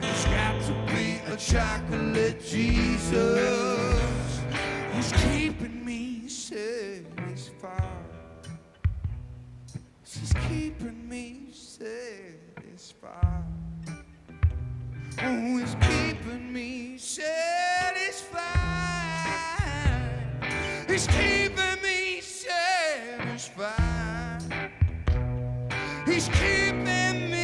It's got to be a chocolate Jesus who's keeping me satisfied. She's keeping me satisfied. Oh, it's keeping me satisfied. It's keeping me satisfied. He's keeping me.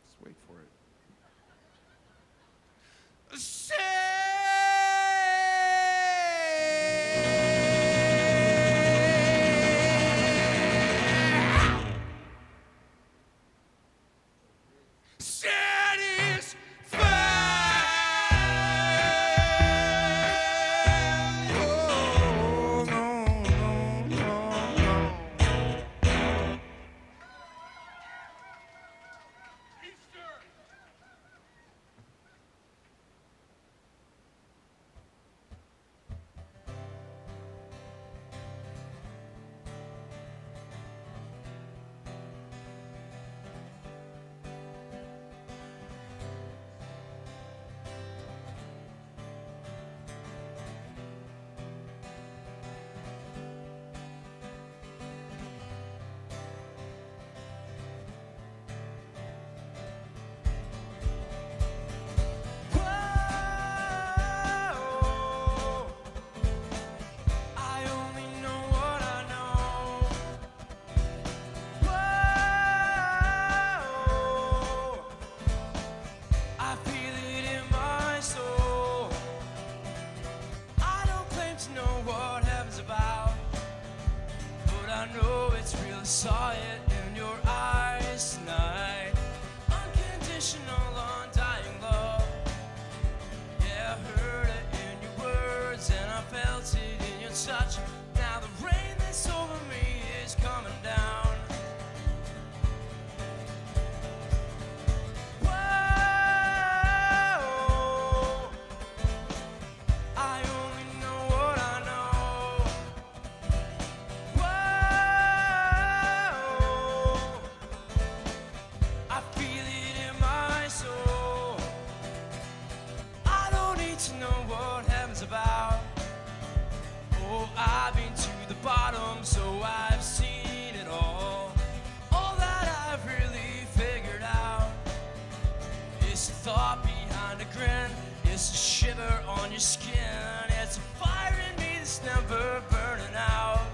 Let's wait for it. saw it in your eyes tonight. Unconditional, undying love. Yeah, I heard it in your words and I felt it in your touch. Now the rain that's over me is coming down. Whoa, I only know what I know. Whoa, I feel it in my soul. I don't need to know what heaven's about. Oh, I've been to the bottom, so I've seen it all. All that I've really figured out is the thought behind a grin. It's a shiver on your skin. It's a fire in me that's never burning out.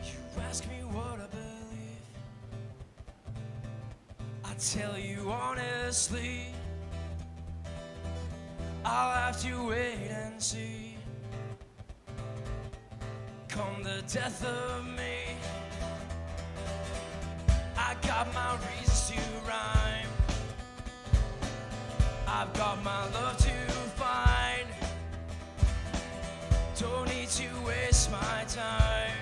You ask me what I believe, I tell you honestly. I'll have to wait and see. Come the death of me, I got my reasons to rhyme. I've got my love to find. Don't need to waste my time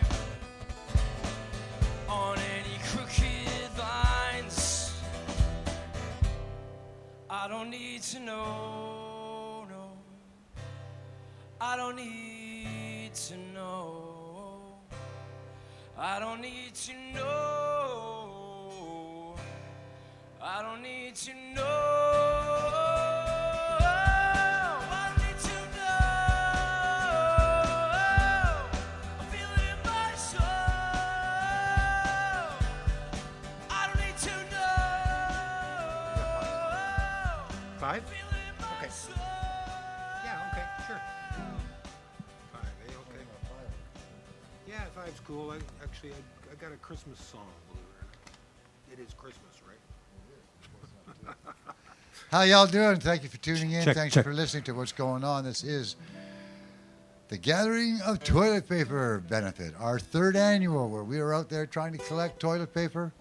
on any crooked lines. I don't need to know, no. I don't need to know. I don't need to know. I don't need to know. I don't need to know. I feel it in my soul. I don't need to know. 5? Okay. Yeah, okay, sure. 5, okay. Yeah, 5's cool. I got a Christmas song, believe it or not. It is Christmas, right? How y'all doing? Thank you for tuning in. Check, Thanks check. for listening to what's going on. This is the Gathering of Toilet Paper Benefit, our 3rd annual, where we are out there trying to collect toilet paper,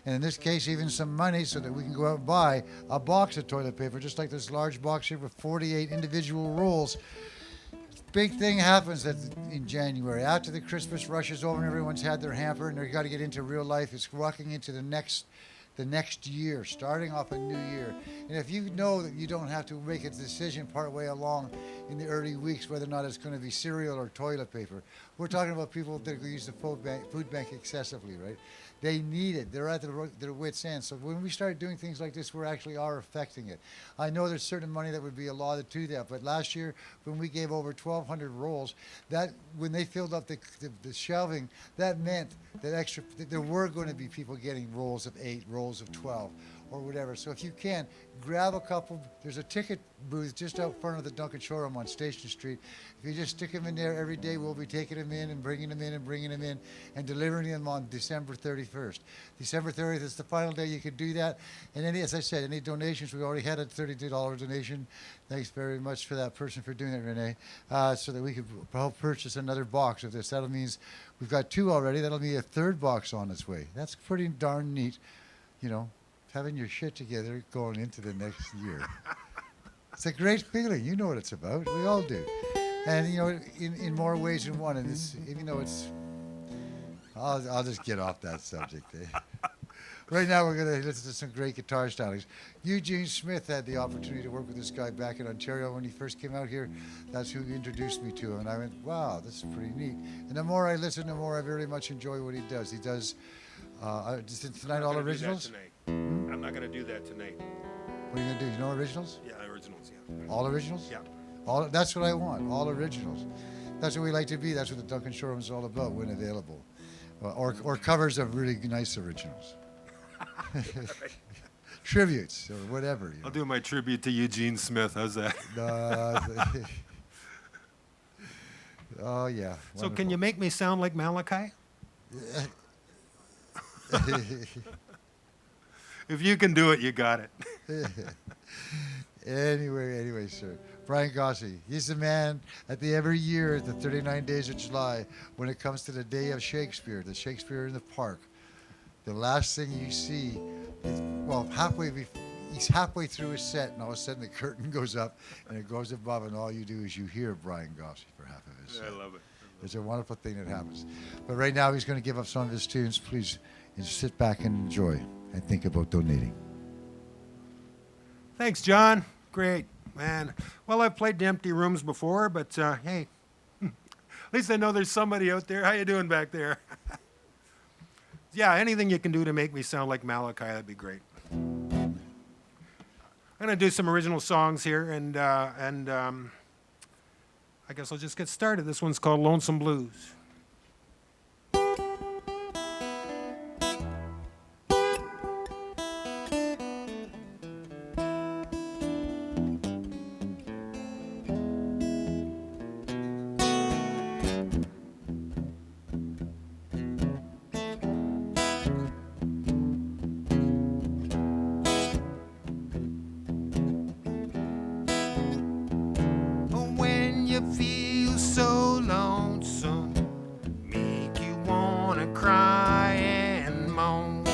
and in this case, even some money so that we can go out and buy a box of toilet paper, just like this large box here with 48 individual rolls. Big thing happens that in January, after the Christmas rush is over and everyone's had their hamper and they've got to get into real life. It's walking into the next year, starting off a new year. And if you know that you don't have to make a decision part way along in the early weeks whether or not it's going to be cereal or toilet paper, we're talking about people that use the food bank excessively, right? They need it. They're at their wits' end. So when we start doing things like this, we actually are affecting it. I know there's certain money that would be allotted to that, but last year when we gave over 1,200 rolls, that when they filled up the shelving, that meant that there were going to be people getting rolls of 8, rolls of 12, or whatever. So if you can, grab a couple. There's a ticket booth just out front of the Duncan Showroom on Station Street. If you just stick them in there every day, we'll be taking them in and bringing them in and bringing them in and delivering them on December 31st. December 30th is the final day you could do that. And as I said, any donations, we already had a $32 donation. Thanks very much for that person for doing it, Renee, so that we could help purchase another box of this. That means we've got 2 already. That'll be a 3rd box on its way. That's pretty darn neat, you know, having your shit together going into the next year. It's a great feeling. You know what it's about. We all do. And, you know, in more ways than one. And it's, even though it's... I'll just get off that subject. Right now, we're going to listen to some great guitar stylings. Eugene Smith had the opportunity to work with this guy back in Ontario when he first came out here. That's who introduced me to him. And I went, wow, this is pretty neat. And the more I listen, the more I very much enjoy what he does. He does... tonight all originals? I'm not going to do that tonight. What are you going to do? You know originals? Yeah, originals, yeah. All originals? Yeah. That's what I want, all originals. That's what we like to be. That's what the Duncan Showroom is all about when available. Or covers of really nice originals. Tributes or whatever. I'll do my tribute to Eugene Smith. How's that? Oh, yeah. So Wonderful. can you make me sound like Malachi? If you can do it, you got it. Anyway, sir. Brian Gossie, he's the man at the every year at the 39 days of July when it comes to the day of Shakespeare, the Shakespeare in the Park. The last thing you see is, well, he's halfway through his set, and all of a sudden the curtain goes up and it goes above, and all you do is you hear Brian Gossie for half of his set. I love it. It's a wonderful thing that happens. But right now he's going to give up some of his tunes. Please just sit back and enjoy and think about donating. Thanks, John. Great, man. Well, I've played to empty rooms before, but hey, at least I know there's somebody out there. How you doing back there? Yeah, anything you can do to make me sound like Malachi, that'd be great. I'm gonna do some original songs here, and I guess I'll just get started. This one's called Lonesome Blues. When you feel so lonesome, make you wanna cry and moan.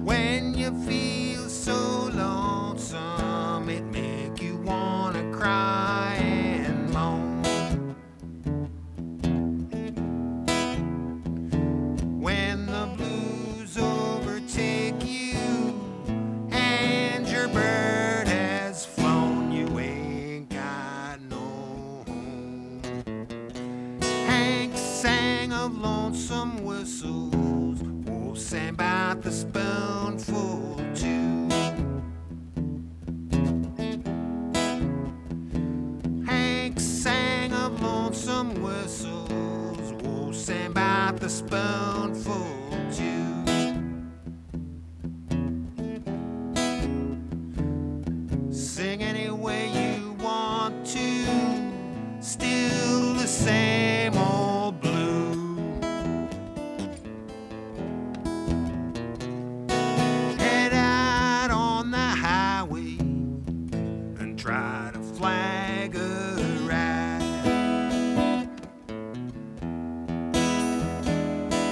When you feel so lonesome, it make you wanna cry and moan. When the blues overtake you and your bird has flown, you ain't got no home. Hank sang of lonesome whistles, Wolf sang about the spoonful too. Hank sang of lonesome whistles, Wolf sang about the spoonful too. Sing any way you want to, still the same old blue. Head out on the highway and try to flag a ride.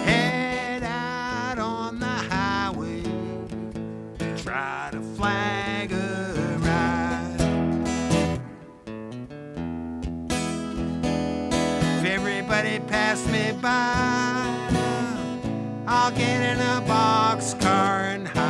Head out on the highway and try to flag a ride. If everybody passed me by, I'll get in a boxcar and hide.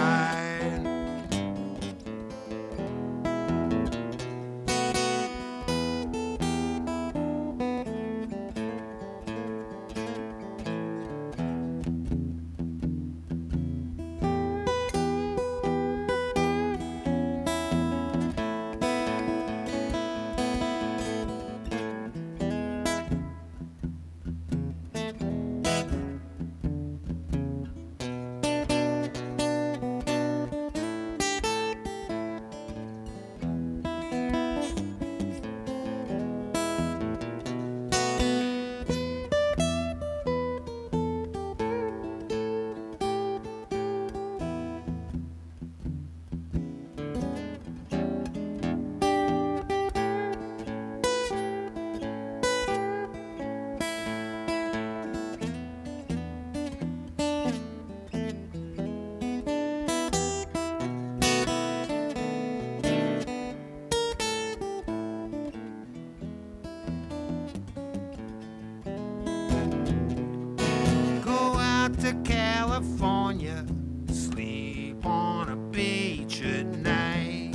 Go out to California, sleep on a beach at night.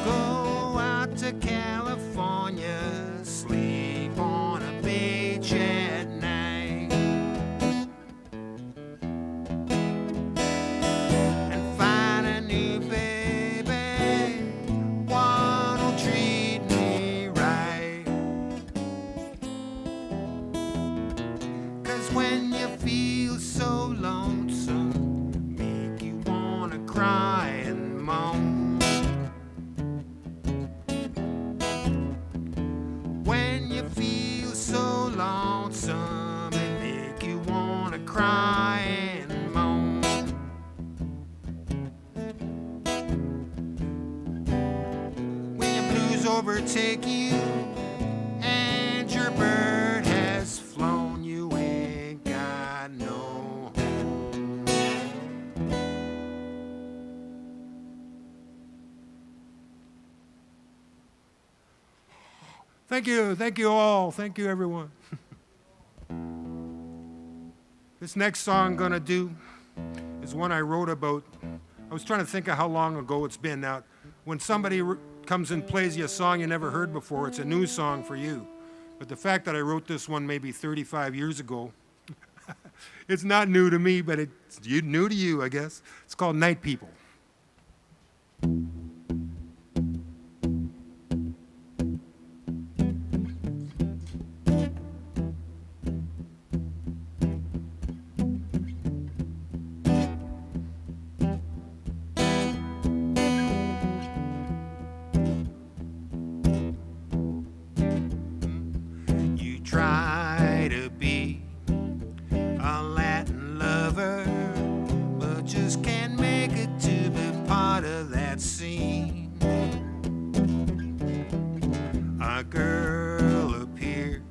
Go out to California, sleep on a beach at night. And find a new baby, one'll treat me right. 'Cause when you feel so lonesome, make you wanna cry and moan. When you feel so lonesome, it make you wanna cry overtake you, and your bird has flown. You ain't got no home. Thank you all, thank you everyone. This next song I'm gonna do is one I wrote about. I was trying to think of how long ago it's been. Now, when somebody comes and plays you a song you never heard before, it's a new song for you. But the fact that I wrote this one maybe 35 years ago, it's not new to me, but it's new to you, I guess. It's called Night People. Try to be a Latin lover, but just can't make it to be part of that scene. A girl appears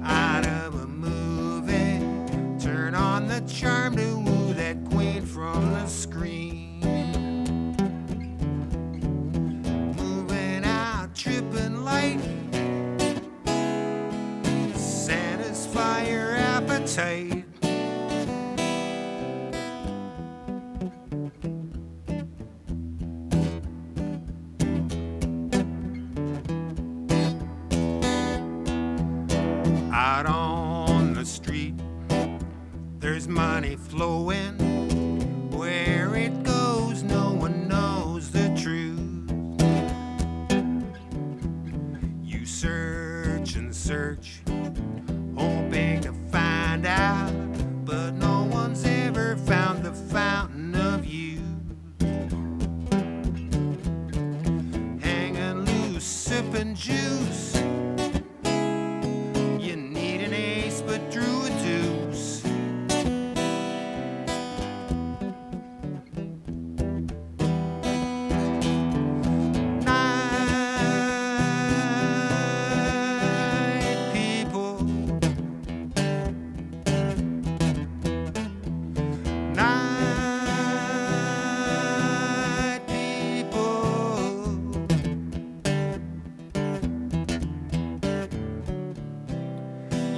out of a movie, turn on the charm to woo that queen from the screen. Moving out, tripping light, satisfy your appetite. Out on the street, there's money flowing. Where it goes, no one knows the truth. You search and search, hoping to find out, but no one's ever found the fountain of youth. Hanging loose, sipping juice, you need an ace but drew a deuce. Night people, night people.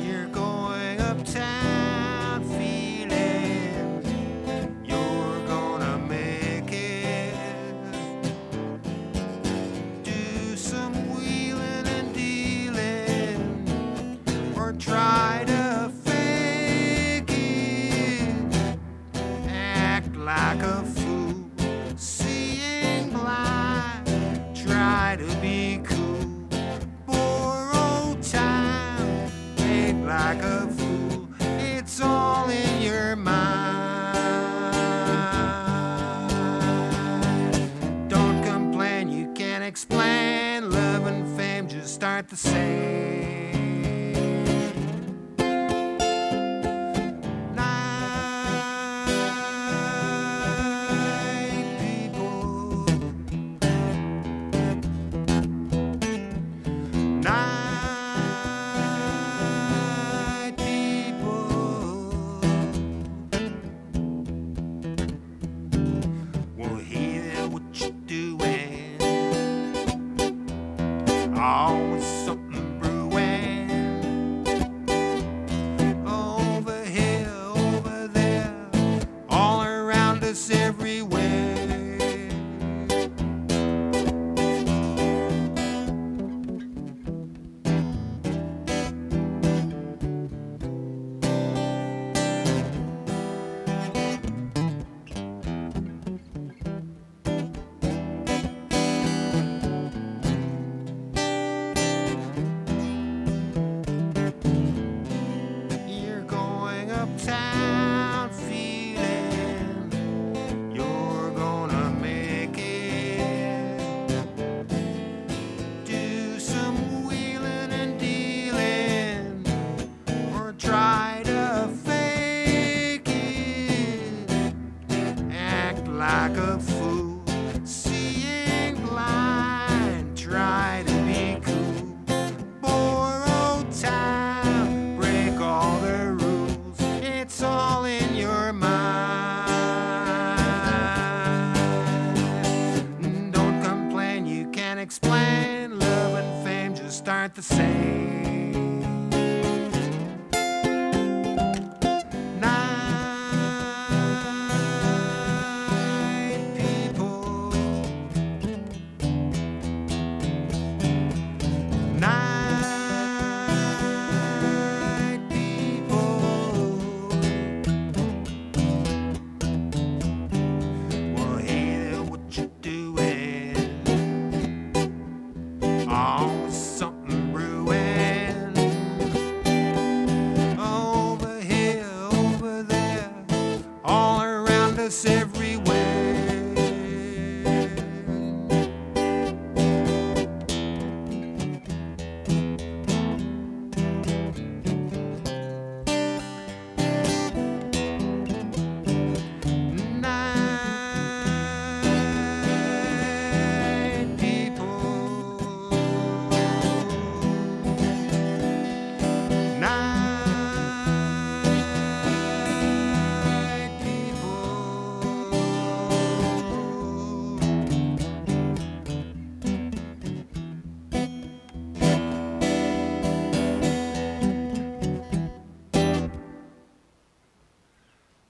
You're going uptown feeling you're gonna make it. Do some wheeling and dealing, or try to fake it. Act like a fool, seeing blind, try to be cool. Borrow time, act like a fool, it's all in your mind. Don't complain, you can't explain, love and fame just aren't the same. Night people, night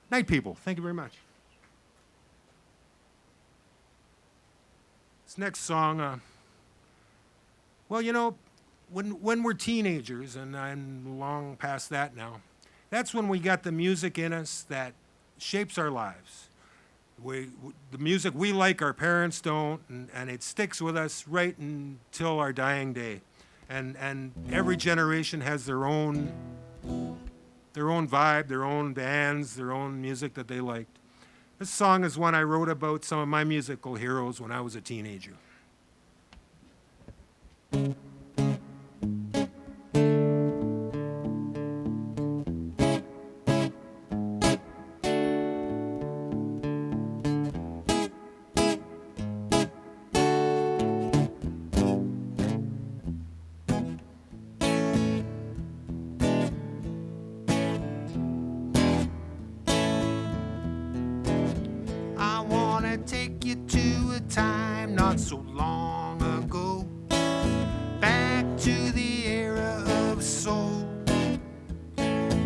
Night People. Thank you very much. This next song, well, you know, when we're teenagers, and I'm long past that now, that's when we got the music in us that shapes our lives. The music we like, our parents don't, and it sticks with us right until our dying day. And every generation has their own vibe, their own bands, their own music that they liked. This song is one I wrote about some of my musical heroes when I was a teenager. I wanna take you to a time not so long ago, back to the era of soul,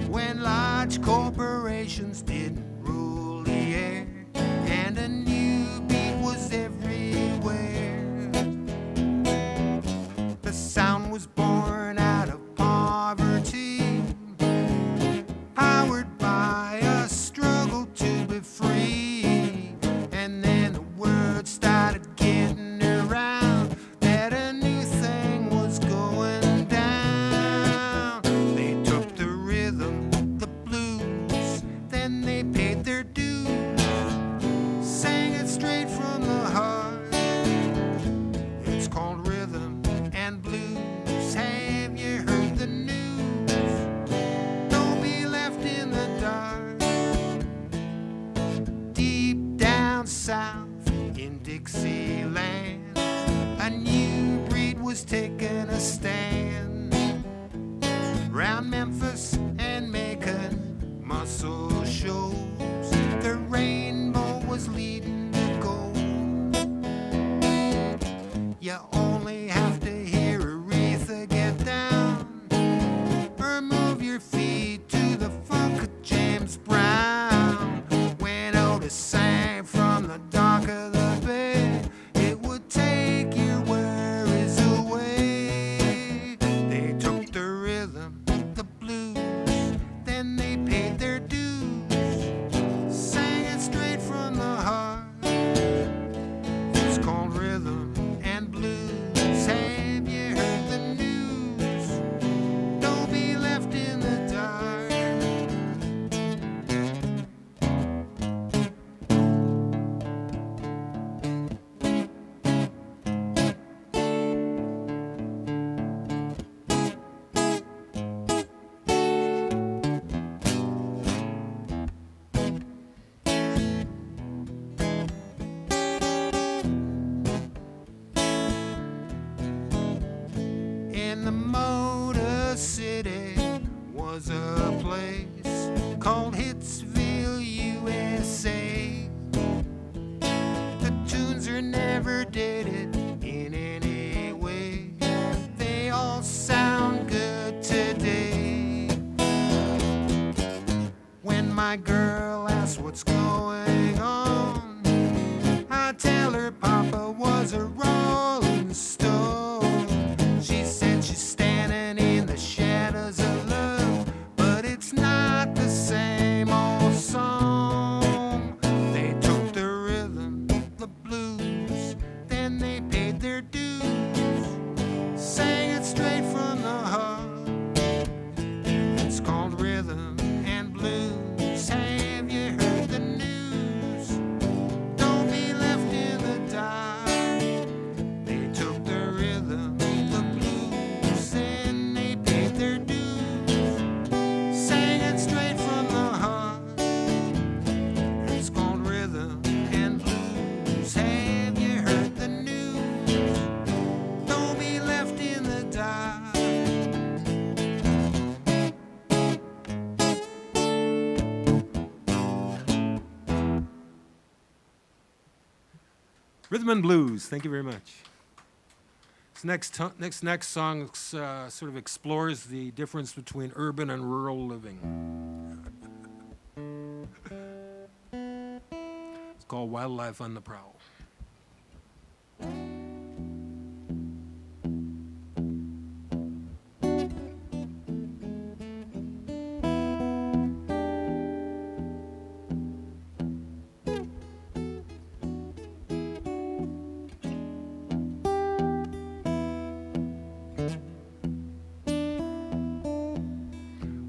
when large corporations didn't rule the air, and a new beat was everywhere. The sound was born out of poverty, powered by a struggle to be free. And then the word started getting around that a new thing was going down. They took the rhythm, the blues, then they paid their dues, sang it straight from the heart. It's called rhythm and blues. Have you heard the news? Don't be left in the dark. Deep down south in Dixieland, a new breed was taking a stand. Round Memphis and making muscle shows, the rainbow was leading to gold. You only have to hear Aretha get down, or move your feet to the funk of James Brown. When Otis sang from the dock of the bay, it would take your worries away. They took the rhythm, the blues, then they paid their dues, sang it straight from the heart. It's called rhythm and blues. Have you heard the news? Don't be left in the dark. In the Motor City was a place called Hitsville, USA. The tunes are never dated in any way. They all sound good today. When my girl asks what's going on, I tell her Papa was a Rolling Stone. She said she's standing in the shadows of love, but it's not the same old song. They took the rhythm, the blues, then they paid their dues, sang it straight from the heart. It's called rhythm and blues. Have you heard the news? Don't be left in the dark. They took the rhythm, the blues, and they paid their dues, sang it straight from the heart. It's called rhythm and blues. Have you heard the news? Don't be left in the dark. Rhythm and blues. Thank you very much. This next song sort of explores the difference between urban and rural living. called Wildlife on the Prowl.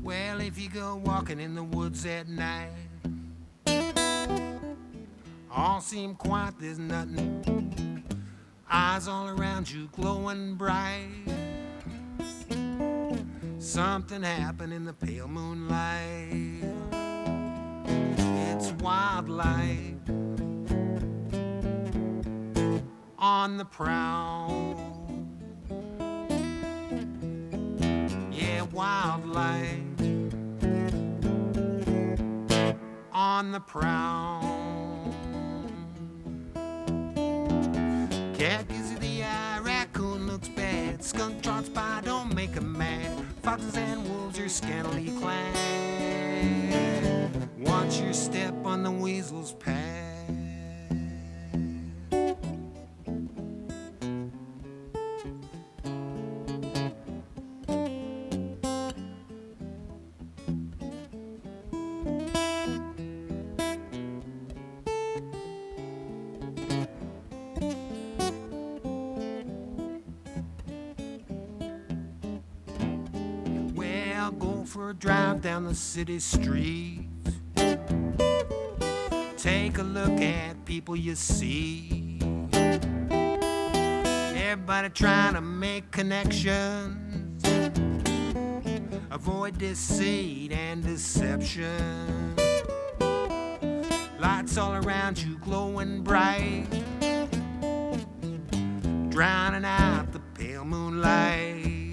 Well, if you go walking in the woods at night, all seem quiet, there's nothing. Eyes all around you glowing bright. Something happened in the pale moonlight. It's wildlife on the prowl. Yeah, wildlife on the prowl. Cat gives you the eye, raccoon looks bad, skunk trots by, don't make 'em mad. Foxes and wolves are scantily clad. Watch your step on the weasel's path. Go for a drive down the city street. Take a look at people you see. Everybody trying to make connections. Avoid deceit and deception. Lights all around you glowing bright, drowning out the pale moonlight.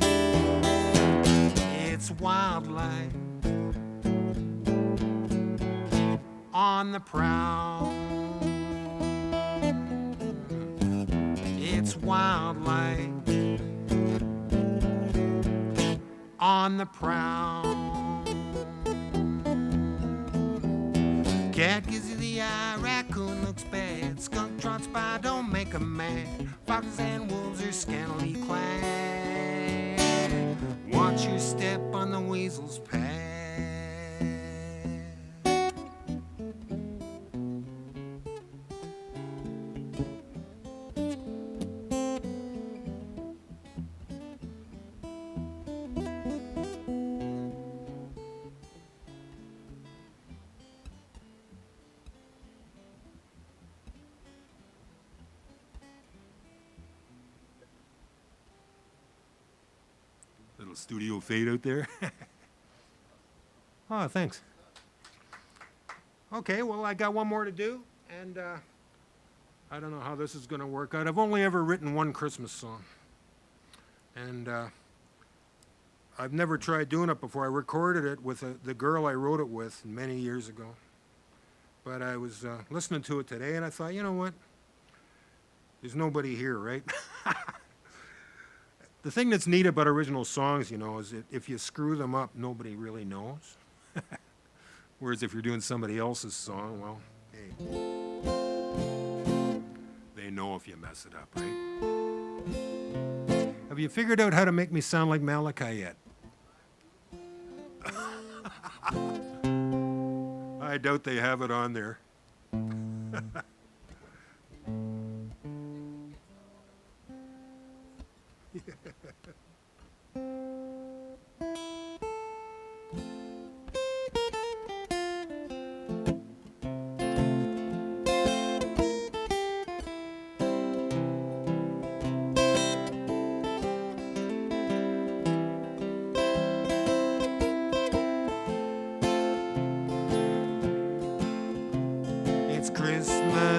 It's wildlife on the prowl. It's wildlife on the prowl. Cat gives you the eye, raccoon looks bad, skunk trots by, don't make 'em mad. Foxes and wolves are scantily clad. Watch your step on the weasel's path. Little studio fade out there. Oh, thanks. Okay, well, I got one more to do, and I don't know how this is going to work out. I've only ever written one Christmas song, and I've never tried doing it before. I recorded it with the girl I wrote it with many years ago, but I was listening to it today, and I thought, you know what? There's nobody here, right? The thing that's neat about original songs, you know, is that if you screw them up, nobody really knows. Whereas if you're doing somebody else's song, well, hey, they know if you mess it up, right? Have you figured out how to make me sound like Malachi yet? I doubt they have it on there. It's Christmas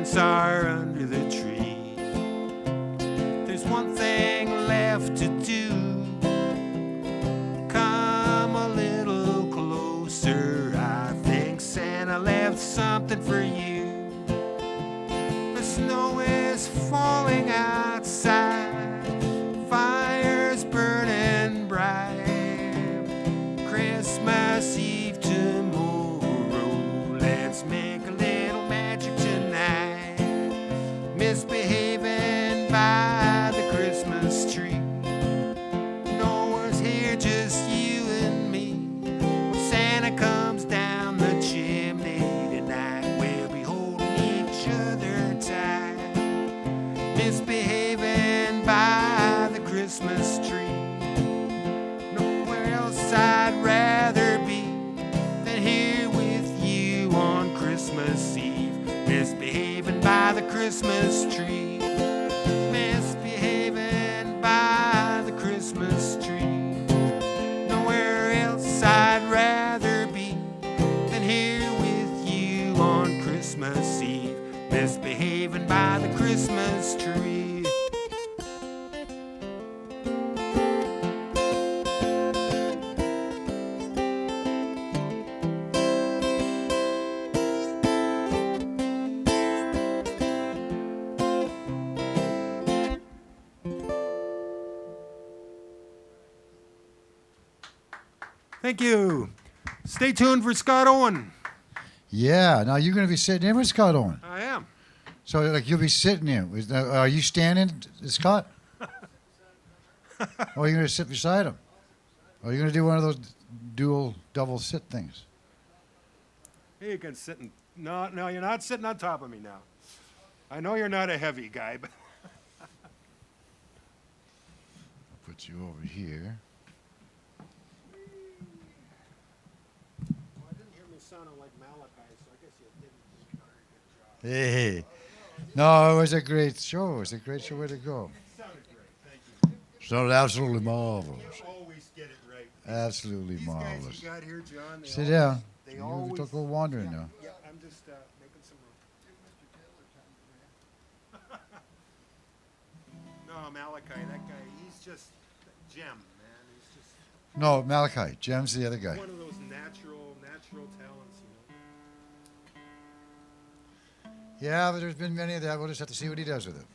presents are under the tree. There's one thing left to do. Come a little closer. I think Santa left something for you. The snow is falling outside. Fire's burning bright. Christmas Eve tomorrow. Let's make a little magic tonight. Misbehaving by the Christmas tree. No one's here, just you and me. When Santa comes down the chimney tonight, we'll be holding each other tight. Misbehaving by the Christmas tree. Nowhere else I'd rather be than here with you on Christmas Eve. Misbehaving by the Christmas tree. Misbehaving by the Christmas tree. Nowhere else I'd rather be than here with you on Christmas Eve. Misbehaving by the Christmas tree. Thank you. Stay tuned for Scott Owen. Yeah. Now you're going to be sitting in with Scott Owen. I am. So like you'll be sitting in. Are you standing, Scott? Or are you going to sit beside him? Or are you going to do one of those double sit things? You can sit in. No, you're not sitting on top of me now. I know you're not a heavy guy, but. Put you over here. Well, I didn't hear me sounding like Malachi, so I guess you didn't do a very good job. Hey. No, it was a great show. It was a great show. Way to go. It sounded great. Thank you. Sounded absolutely marvelous. You always get it right. Absolutely These marvelous. guys you got here, John, they Sit always, down. They You always, don't go wandering now. Yeah, I'm just making some room. No, Malachi, that guy, he's just a gem, man. He's just No, Malachi. Jem's the other guy. one of those natural talents, Yeah, but there's been many of that. We'll just have to see what he does with it.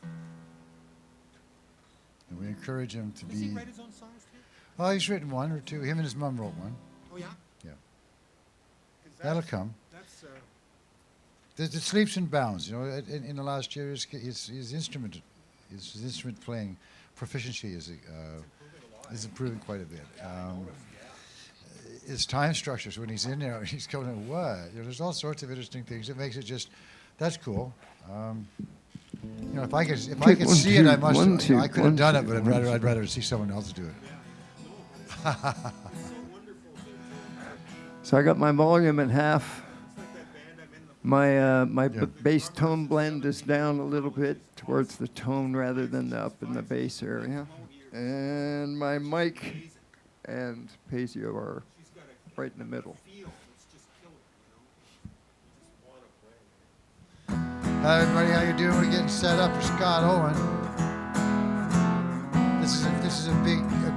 And we encourage him to Does be. he write his own songs too? Oh, he's written one or two. Him and his mom wrote one. Oh yeah. Yeah. 'Cause That'll come. That's It sleeps and bounds. You know, in the last year, his instrument playing proficiency is improving quite a bit. His time structures when he's in there, he's going, what? You know, there's all sorts of interesting things. It makes it just, that's cool. You know, if I could see it, I must. I could have done it, but I'd rather see someone else do it. So I got my volume in half. My bass tone blend is down a little bit towards the tone rather than up in the bass area. And my mic and Pazio are right in the middle. Hi everybody, how you doing? We're getting set up for Scott Owen. This is a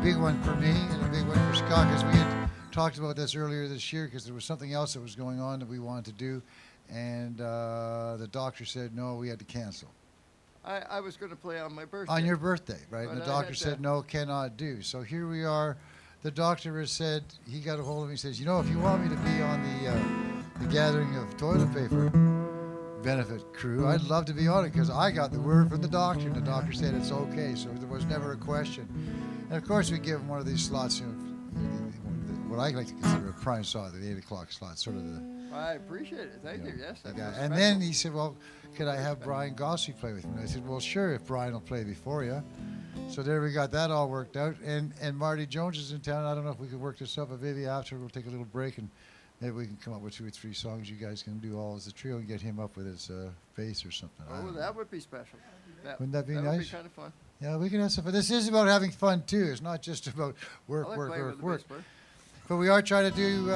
big one for me and a big one for Scott, because we had talked about this earlier this year, because there was something else that was going on that we wanted to do, and the doctor said no, we had to cancel. I was going to play on my birthday. On your birthday, right? But And the I doctor had said to- no, cannot do. So here we are. The doctor has said, he got a hold of me and says, you know, if you want me to be on the gathering of toilet paper benefit crew, I'd love to be on it, because I got the word from the doctor, and the doctor said it's okay, so there was never a question. And of course we give him one of these slots, you know, what I like to consider a prime slot, the 8 o'clock slot, sort of the. I appreciate it. Thank you. Yes. that was And special. then he said, well, could I have Brian Gossey play with me? And I said, well, sure, if Brian will play before you. So there we got that all worked out. And Marty Jones is in town. I don't know if we could work this up, but maybe after we'll take a little break and maybe we can come up with 2 or 3 songs you guys can do all as a trio and get him up with his bass or something. I Oh, don't know. that would be special. Wouldn't that be That nice? would be kind of fun. Yeah, we can have some fun. This is about having fun too. It's not just about work, I like work, playing work, with the work. bass player. But we are trying to do.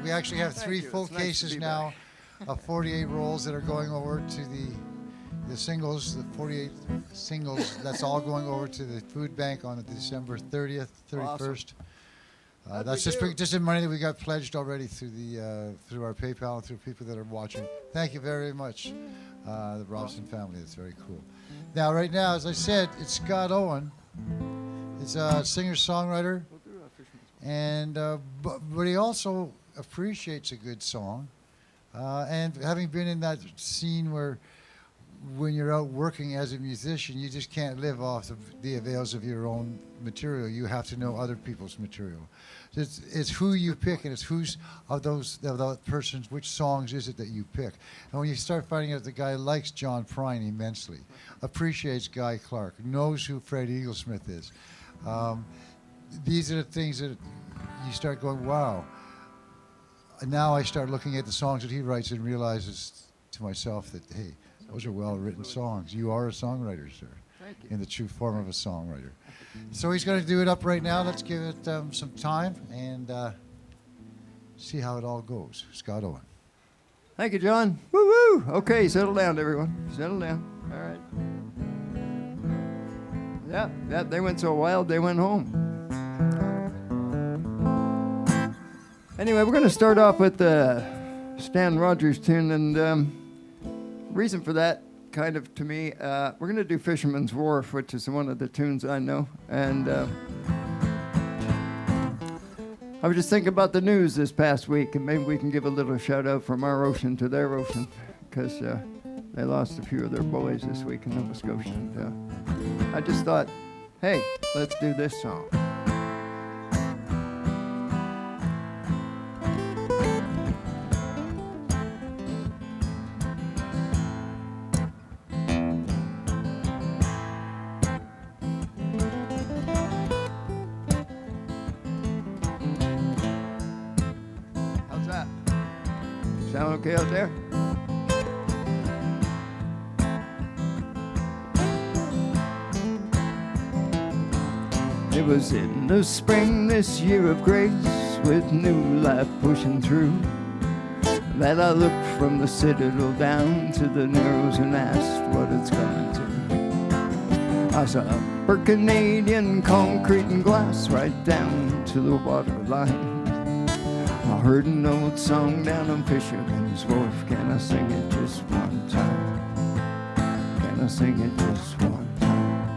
We actually have Thank 3 you. full It's nice to cases be now back. of 48 rolls that are going over to the singles, the 48 singles. That's all going over to the food bank on December 30th, 31st. That's just the money that we got pledged already through our PayPal and through people that are watching. Thank you very much, the Robson family. That's very cool. Now, right now, as I said, it's Scott Owen. It's a singer-songwriter, and but he also appreciates a good song. And having been in that scene where when you're out working as a musician, you just can't live off of the avails of your own material. You have to know other people's material. It's who you pick, and it's who's of that person's, which songs is it that you pick. And when you start finding out the guy likes John Prine immensely, appreciates Guy Clark, knows who Fred Eaglesmith is, these are the things that you start going, wow. And now I start looking at the songs that he writes and realizes to myself that, hey, those are well-written songs. You are a songwriter, sir. Thank you. In the true form of a songwriter. So he's going to do it up right now. Let's give it some time and see how it all goes. Scott Owen. Thank you, John. Woo-woo! Okay, settle down, everyone. Settle down. All right. Yeah, they went so wild, they went home. Anyway, we're going to start off with the Stan Rogers tune, and reason for that, kind of to me, we're going to do Fisherman's Wharf, which is one of the tunes I know, and I was just thinking about the news this past week, and maybe we can give a little shout out from our ocean to their ocean, because they lost a few of their boys this week in Nova Scotia, and I just thought, hey, let's do this song. Sound okay out there? It was in the spring, this year of grace, with new life pushing through, that I looked from the citadel down to the narrows and asked what it's coming to. I saw for Canadian concrete and glass right down to the water line. I heard an old song down on Fisherman's Wharf. Can I sing it just one time? Can I sing it just one time?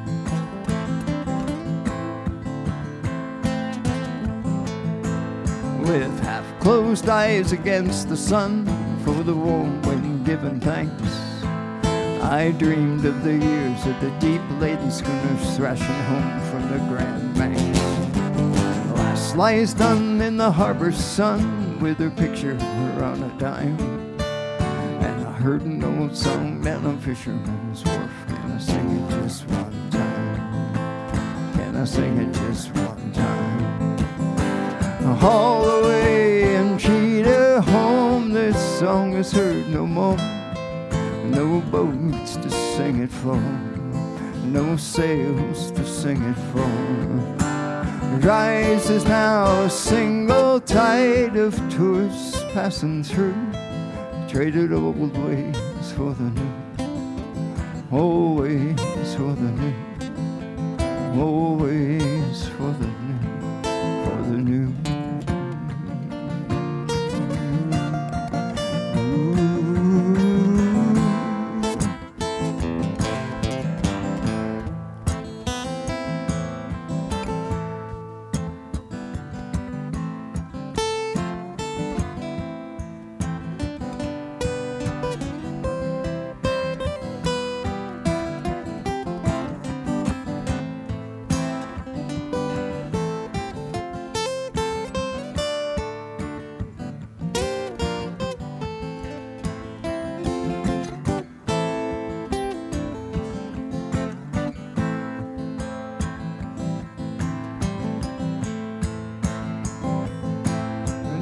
With half-closed eyes against the sun, for the warm wind giving thanks, I dreamed of the years of the deep-laden schooners thrashing home from the Grand Banks. Last lies done in the harbor sun, with her picture on a dime, and I heard an old song down on Fisherman's Wharf. Can I sing it just one time? Can I sing it just one time? Haul away and cheat her home, this song is heard no more. No boats to sing it for, no sails to sing it for. Rises now a single tide of tourists passing through, traded old ways for the new, old ways for the new, old ways for the new, for the new.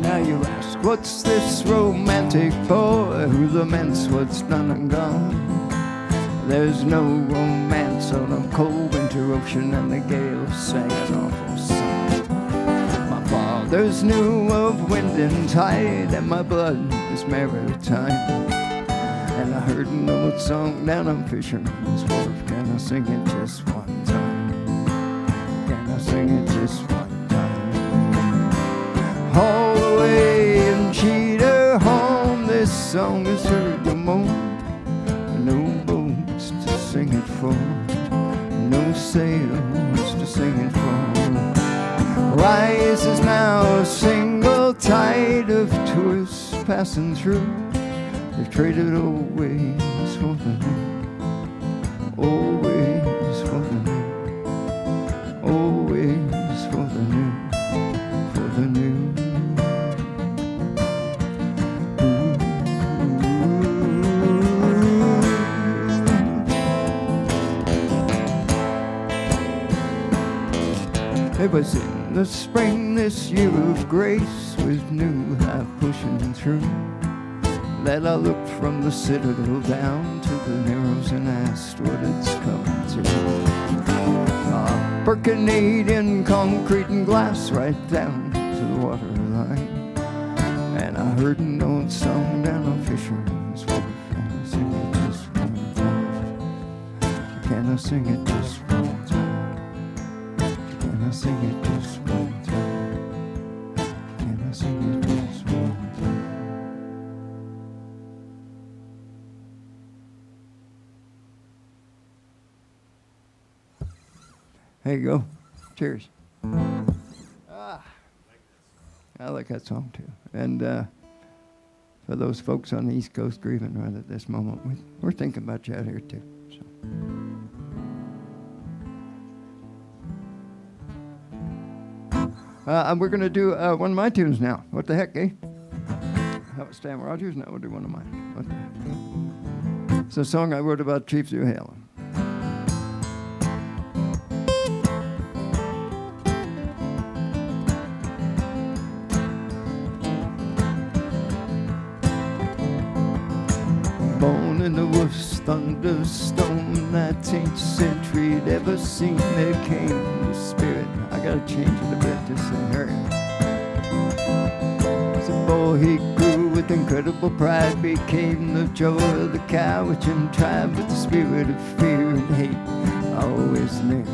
Now you ask, what's this romantic boy who laments what's done and gone? There's no romance on a cold winter ocean, and the gales sang an awful song. My father There's new of wind and tide, and my blood is maritime. And I heard an old song down on Fisherman's Wharf. Can I sing it just one time? Can I sing it just one time? All the way in Cheater home, this song is heard no more. No boats to sing it for, no sails to sing it for. Rises now a single tide of tourists passing through. They've traded old ways for the new, old ways for the new, old ways for the new, for the new. It was in the spring this year of grace, with new high pushing through, that I looked from the citadel down to the narrows and asked what it's come to. Percolating concrete and glass right down to the waterline. And I heard an old song down on Fisherman's Wharf. Can I sing it just one time? Can I sing it just one time? Can I sing it just one time? Can I sing it just one time? There you go. Cheers. I like that song too. And for those folks on the East Coast grieving right at this moment, we're thinking about you out here too. So. And we're going to do one of my tunes now. What the heck, eh? That was Stan Rogers. Now we'll do one of mine. What the heck? It's a song I wrote about Chief Zuhalen. Born in the worst thunderstorm, 19th century I'd ever seen. There came the spirit. I gotta change it a bit to say her. As a boy he grew with incredible pride, became the joy of the cowichan tribe, with the spirit of fear and hate always near.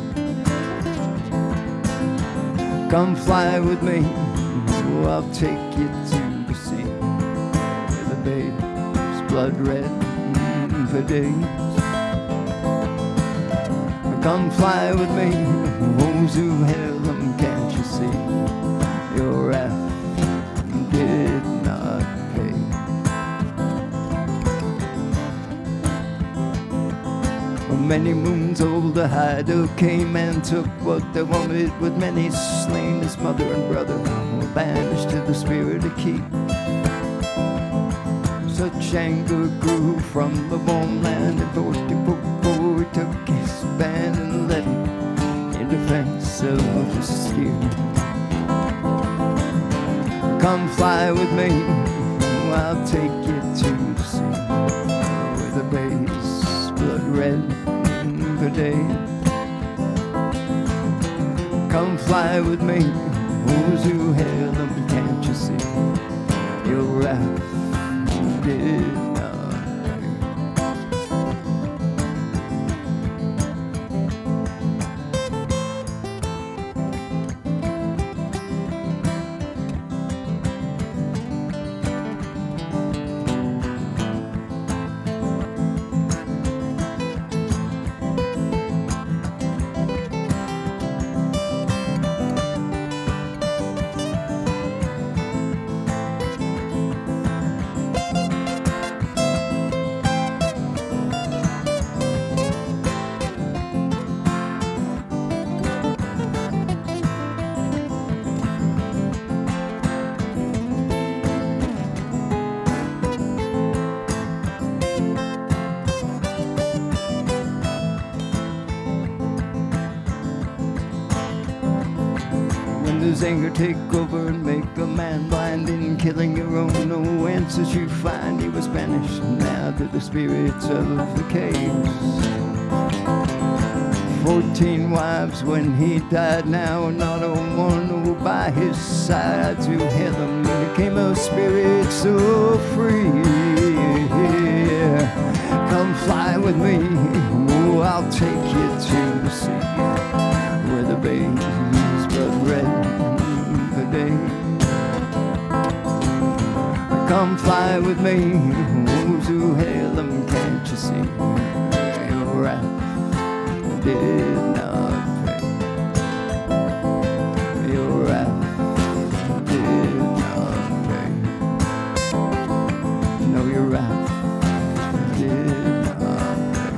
Come fly with me, oh, I'll take you to the sea, where the babe's blood red for days. Come fly with me, oh Zuhalen, can't you see? Your wrath did not pay. Well, many moons old, the hider came and took what they wanted, with many slain. His mother and brother were banished to the spirit to keep. Such anger grew from the warm land, and 44 took his band and led him in defense of the steer. Come fly with me, I'll take you to the sea, where the bay's blood red for days. Come fly with me, oh Zuhalen, can't you see? Your wrath did not anger take over and make a man blind, in killing your own. No answers you find. He was banished now to the spirits of the caves. 14 wives when he died. Now not a one by his side to heaven. Became a spirit so free. Come fly with me, oh, I'll take you to the sea where the baby's blood red the day. Come fly with me, oh, to heaven, can't you see? Your wrath did not pay. Your wrath did not pay. No, your wrath did not pay.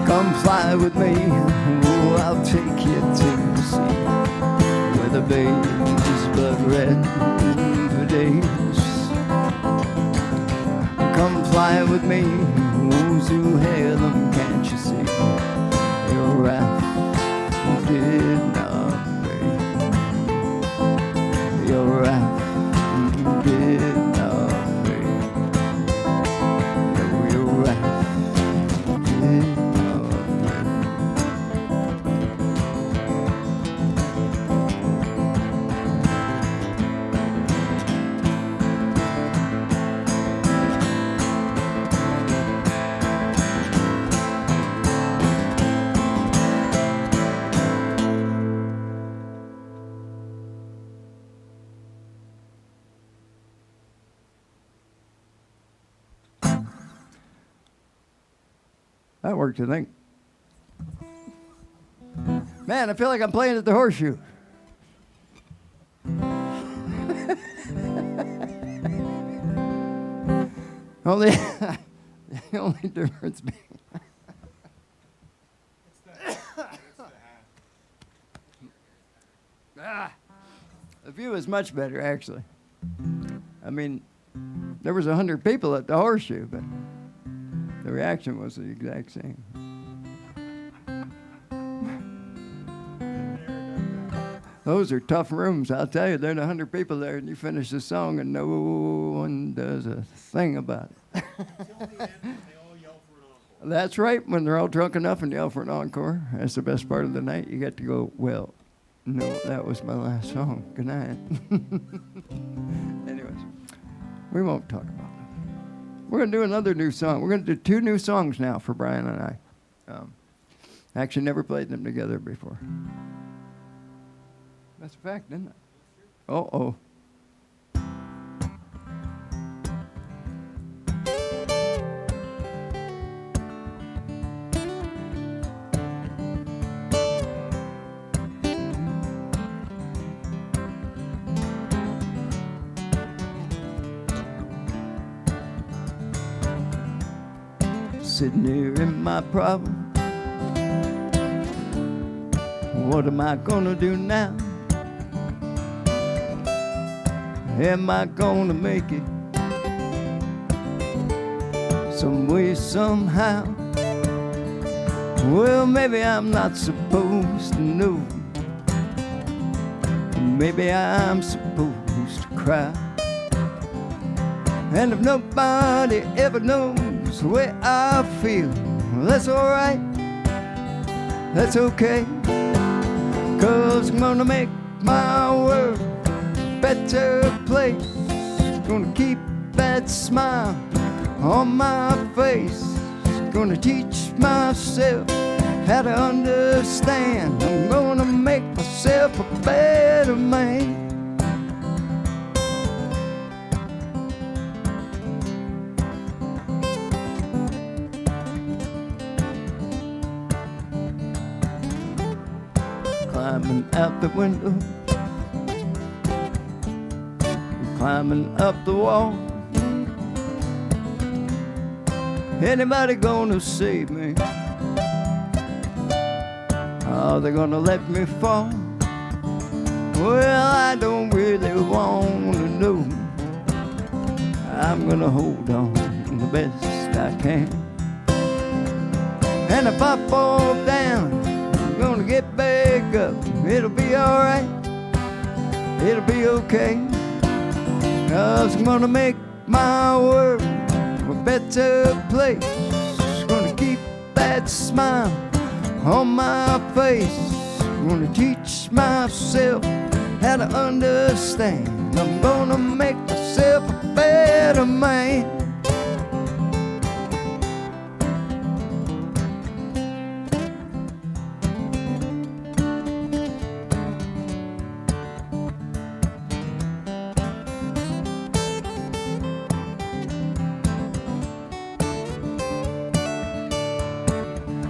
Come fly with me, oh, I'll take you to the sea where the baby's blood red for days. Come fly with me, oh, to heaven, can't you see? Your wrath did not pay. Your wrath did not pay. No, your wrath did not. That worked, I think. Man, I feel like I'm playing at the Horseshoe. Only the only difference being the view is much better, actually. I mean, there was 100 people at the Horseshoe, but the reaction was the exact same. Those are tough rooms, I'll tell you. There's 100 people there, and you finish the song, and no one does a thing about it. That's right, when they're all drunk enough and yell for an encore. That's the best part of the night. You get to go, well, no, that was my last song. Good night. Anyways, we won't talk about it. We're going to do another new song. We're going to do 2 new songs now for Brian and I. Actually, never played them together before. That's a fact, isn't it? Uh-oh. Sitting here in my problem. What am I gonna do now? Am I gonna make it some way, somehow? Well, maybe I'm not supposed to know. Maybe I'm supposed to cry. And if nobody ever knows the way I feel, well, that's alright, that's okay. 'Cause I'm gonna make my world a better place. Gonna keep that smile on my face. Gonna teach myself how to understand. I'm gonna make myself a better man. Climbing out the window, climbing up the wall. Anybody gonna save me? Are they gonna let me fall? Well, I don't really want to know. I'm gonna hold on the best I can. And if I fall down, I'm gonna get back up. It'll be alright, it'll be okay. 'Cause I'm gonna make my world a better place. Gonna keep that smile on my face. Gonna teach myself how to understand. I'm gonna make myself a better man.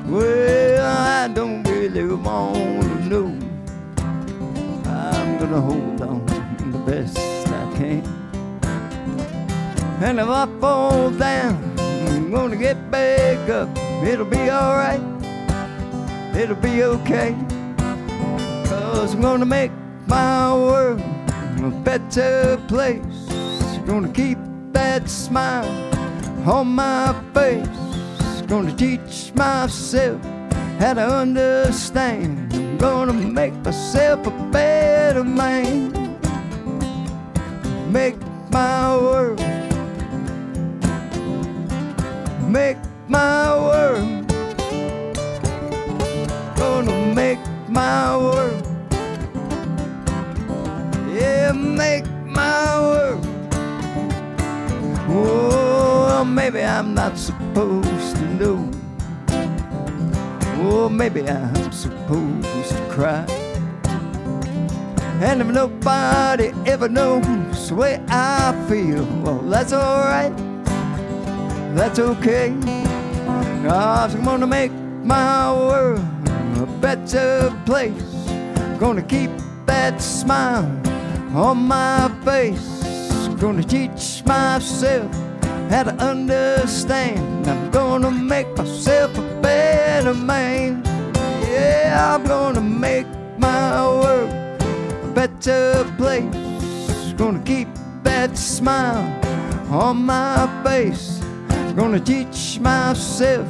Well, I don't really want to know. I'm gonna hold on the best I can. And if I fall down, I'm gonna get back up. It'll be alright, it'll be okay. 'Cause I'm gonna make my world a better place. Gonna keep that smile on my face. Gonna teach myself how to understand. I'm gonna make myself a better man. Make my world, make my world. Gonna make my world, yeah, make my world. Oh, maybe I'm not supposed to know. Oh, maybe I'm supposed to cry. And if nobody ever knows the way I feel, well, that's alright, that's okay. 'Cause I'm gonna make my world a better place. Gonna keep that smile on my face. Gonna teach myself how to understand. I'm gonna make myself a better man. Yeah, I'm gonna make my world a better place. Gonna keep that smile on my face. Gonna teach myself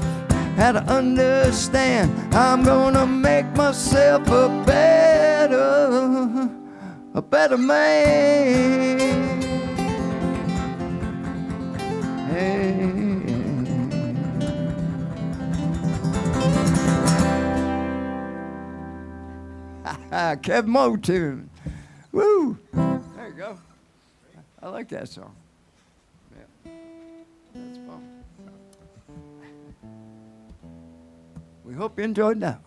how to understand. I'm gonna make myself a better man. Kev Mo tune. Woo! There you go. I like that song. Yeah. That's fun. We hope you enjoyed that.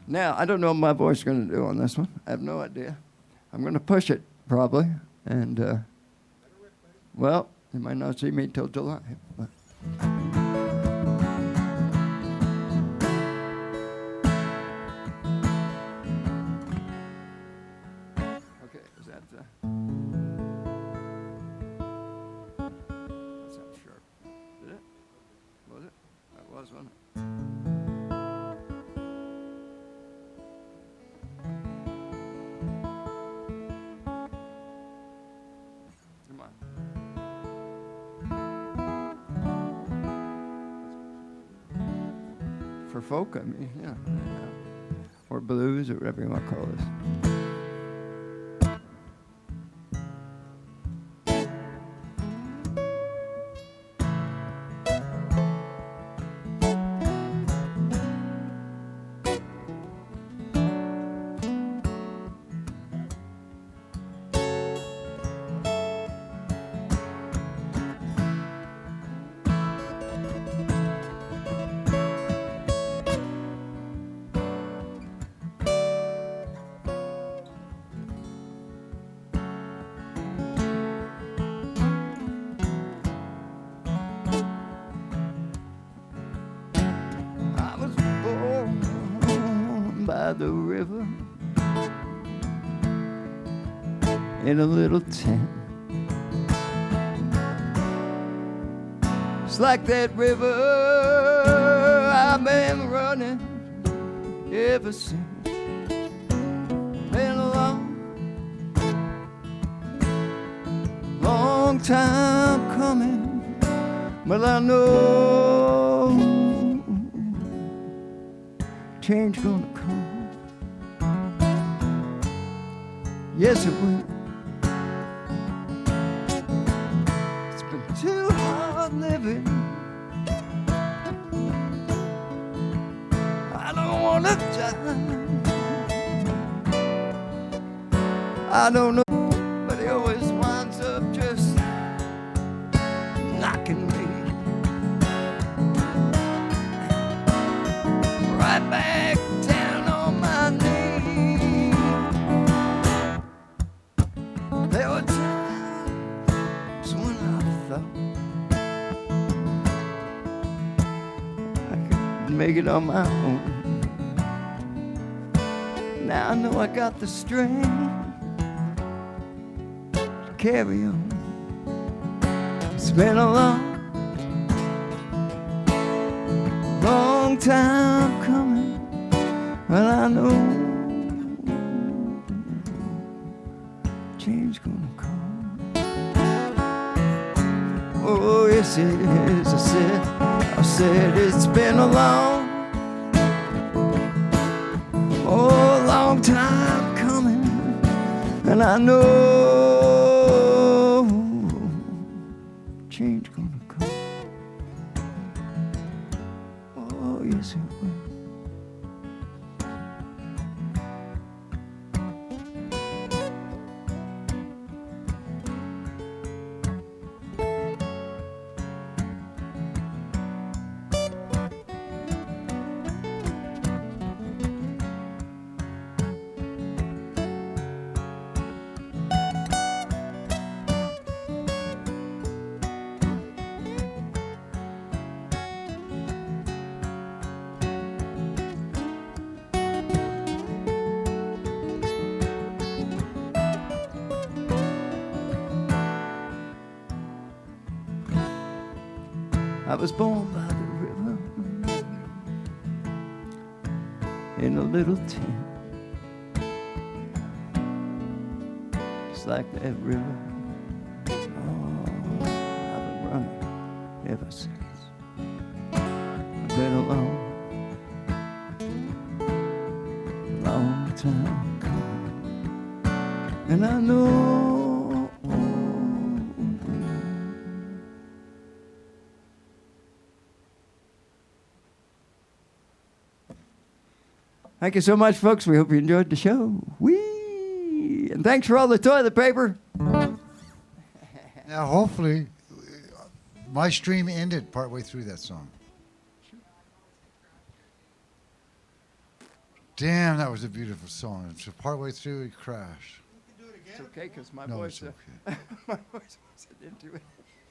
Now, I don't know what my voice is going to do on this one. I have no idea. I'm going to push it, probably. And, well, you might not see me till July. But. Okay, is that that's not sharp. Did it? Was it? That was, wasn't it? Come on. For folk, I mean, yeah. Or blues, or whatever you want to call this. By the river in a little tent. It's like that river I've been running ever since. Been a long time coming, but I know change gonna come. Yes, it will. It's been too hard living. I don't wanna die. I don't know, but he always winds up just knocking me right back down on my knees. There were times when I thought I could make it on my own. Now I know I got the strength to carry on. It's been a long time coming, but I know change gonna come. Oh yes it is. I said it's been a long time coming, and I know change gonna come. Oh yes it will. I was born by the river in a little tent, just like that river. Oh, I've been running ever since. It's been a long time coming, and I know. Thank you so much, folks. We hope you enjoyed the show. Whee! And thanks for all the toilet paper. Now, hopefully, my stream ended partway through that song. Damn, that was a beautiful song. So partway through, it crashed. It's okay, because my No, voice, it's my voice wasn't into it.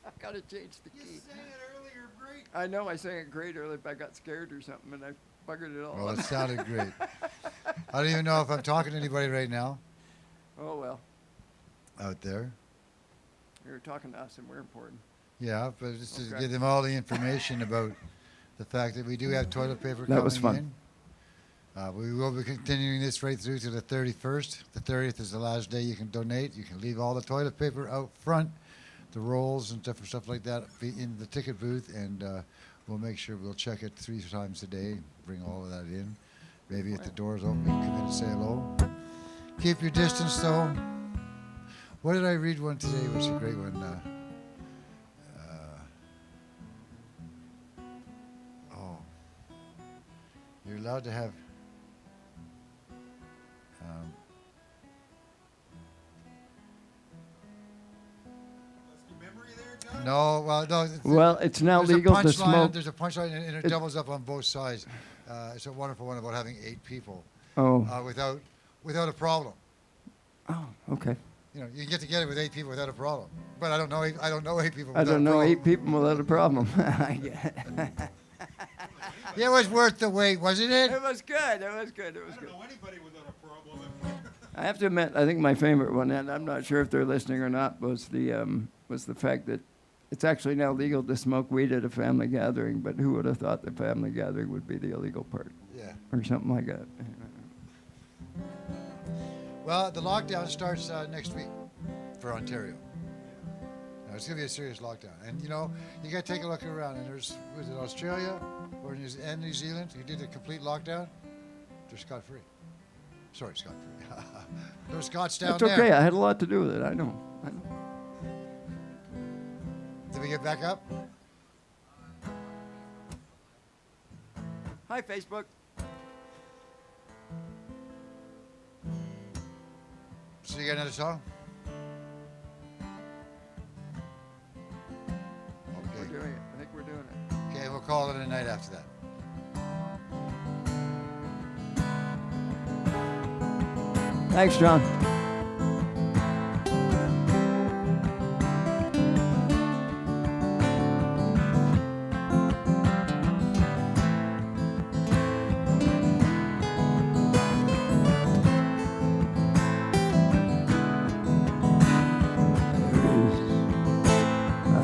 I gotta change the key. You sang it earlier, great. I know I sang it great earlier, but I got scared or something, and I buggered it all Well, up. it sounded great. I don't even know if I'm talking to anybody right now Oh well, out there. you're talking to us, and we're important. Yeah, but just to Okay. give them all the information about the fact that we do have toilet paper coming That was fun. in. We will be continuing this right through to the 31st. The 30th is the last day you can donate. You can leave all the toilet paper out front, the rolls and different stuff like that in the ticket booth, and we'll make sure we'll check it 3 times a day, bring all of that in. Maybe if the door's open, you can come in and say hello. Keep your distance, though. What did I read one today? It was a great one. You're allowed to have... no, well, no. Well, it's now there's a legal to punchline- smoke. There's a punchline, and it doubles up on both sides. It's a wonderful one about having 8 people. Oh. Without a problem. Oh, okay. You know, you can get together with 8 people without a problem. But I don't know 8 people. I without don't a know problem. 8 people without a problem. Yeah, it was worth the wait, wasn't it? It was good. It was good. It was good. I have to admit, I think my favorite one, and I'm not sure if they're listening or not, was the fact that it's actually now legal to smoke weed at a family gathering. But who would have thought the family gathering would be the illegal part? Yeah. or something like that. Well, the lockdown starts next week for Ontario. Now, it's going to be a serious lockdown. And, you know, you got to take a look around. And was it Australia or New Zealand who did a complete lockdown? They're scot-free. Sorry, scot-free. There was Scots down That's there. okay. I had a lot to do with it. I know. Did we get back up? Hi, Facebook. So you got another song? We're doing it. I think we're doing it. Okay, we'll call it a night after that. Thanks, John.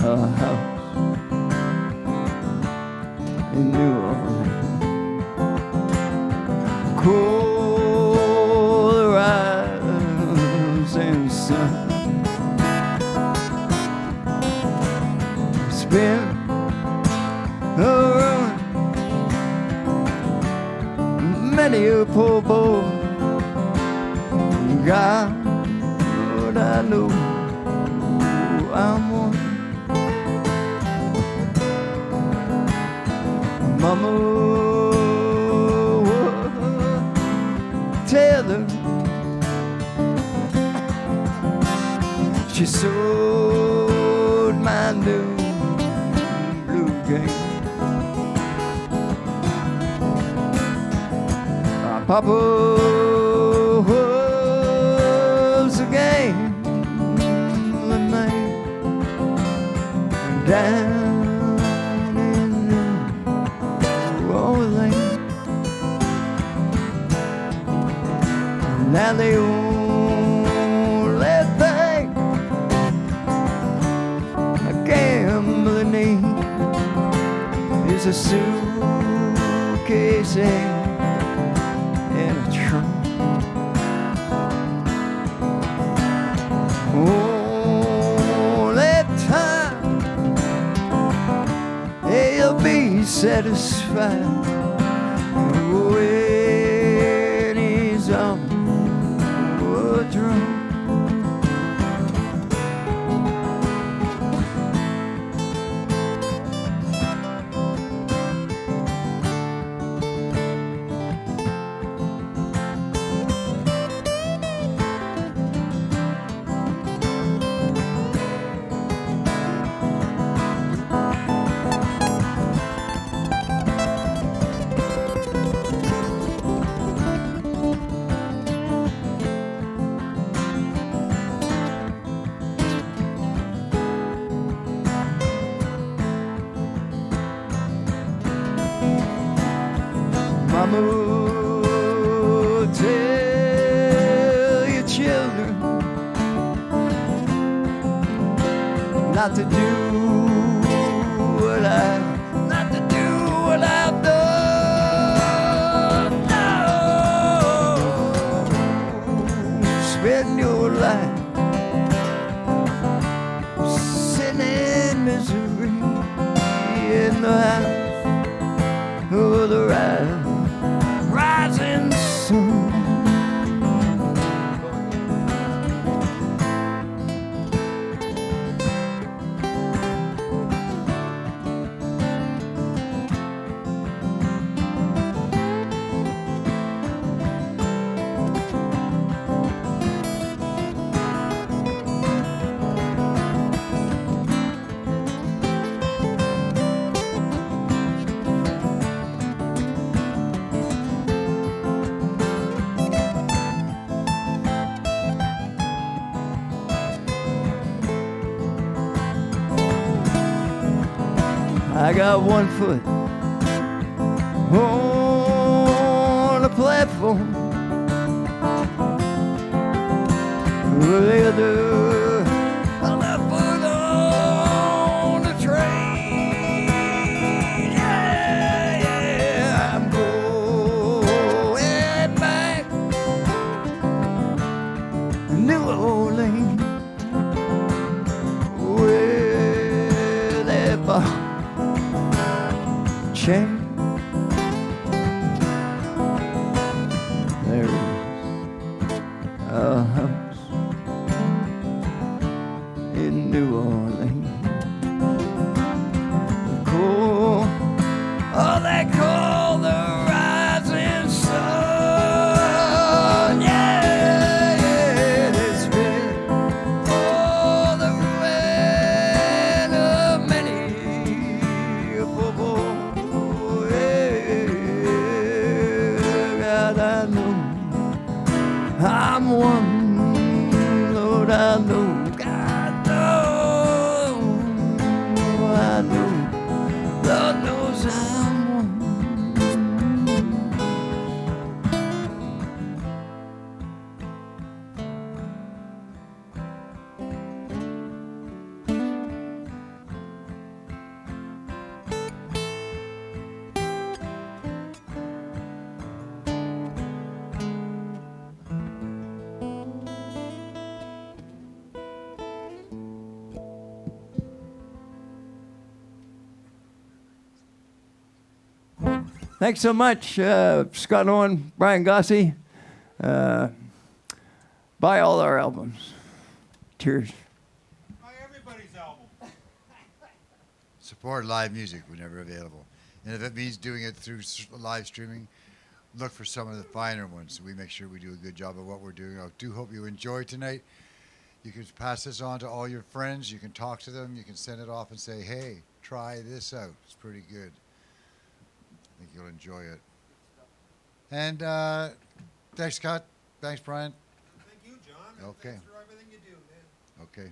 A house in New Orleans, cool rising sun. It's been a ruin, many a poor boy. God, I know I'm one. Mama would tell her she sold my new blue game. My papa was a gambling man down now the only thing a gambler needs is a suitcase and a trunk. Only time he'll be satisfied when he's on drum. Mama, tell your children not to do what I've done. No, spend your life sitting in misery in the house of the rising sun. I got one foot on the platform, the other foot on the train. Yeah, I'm going Thanks so much, Scott Owen, Brian Gossie. Buy all our albums. Cheers. Support live music whenever available. And if it means doing it through live streaming, look for some of the finer ones so we make sure we do a good job of what we're doing. I do hope you enjoyed tonight. You can pass this on to all your friends. You can talk to them. You can send it off and say, hey, try this out. It's pretty good. I think you'll enjoy it. And thanks, Scott. Thanks, Brian. Thank you, John. Okay. Thanks for everything you do, man. Okay.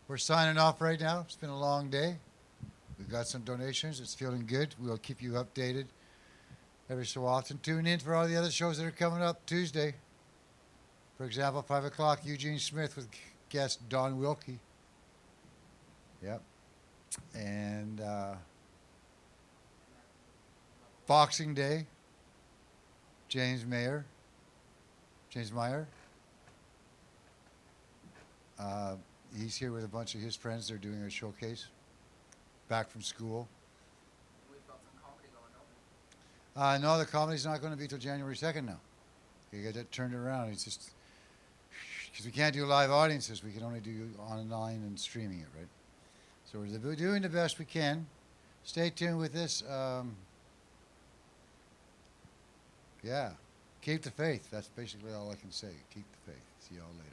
We're signing off right now. It's been a long day. We've got some donations. It's feeling good. We'll keep you updated every so often. Tune in for all the other shows that are coming up Tuesday. For example, 5 o'clock, Eugene Smith with guest Don Wilkie. Yep. And Boxing Day, James Meyer. He's here with a bunch of his friends. They're doing a showcase. Back from school. No, the comedy's not going to be till January 2nd now. You get that turned around. It's just because we can't do live audiences. We can only do online and streaming it, right? So we're doing the best we can. Stay tuned with this. Yeah, keep the faith. That's basically all I can say. Keep the faith. See y'all later.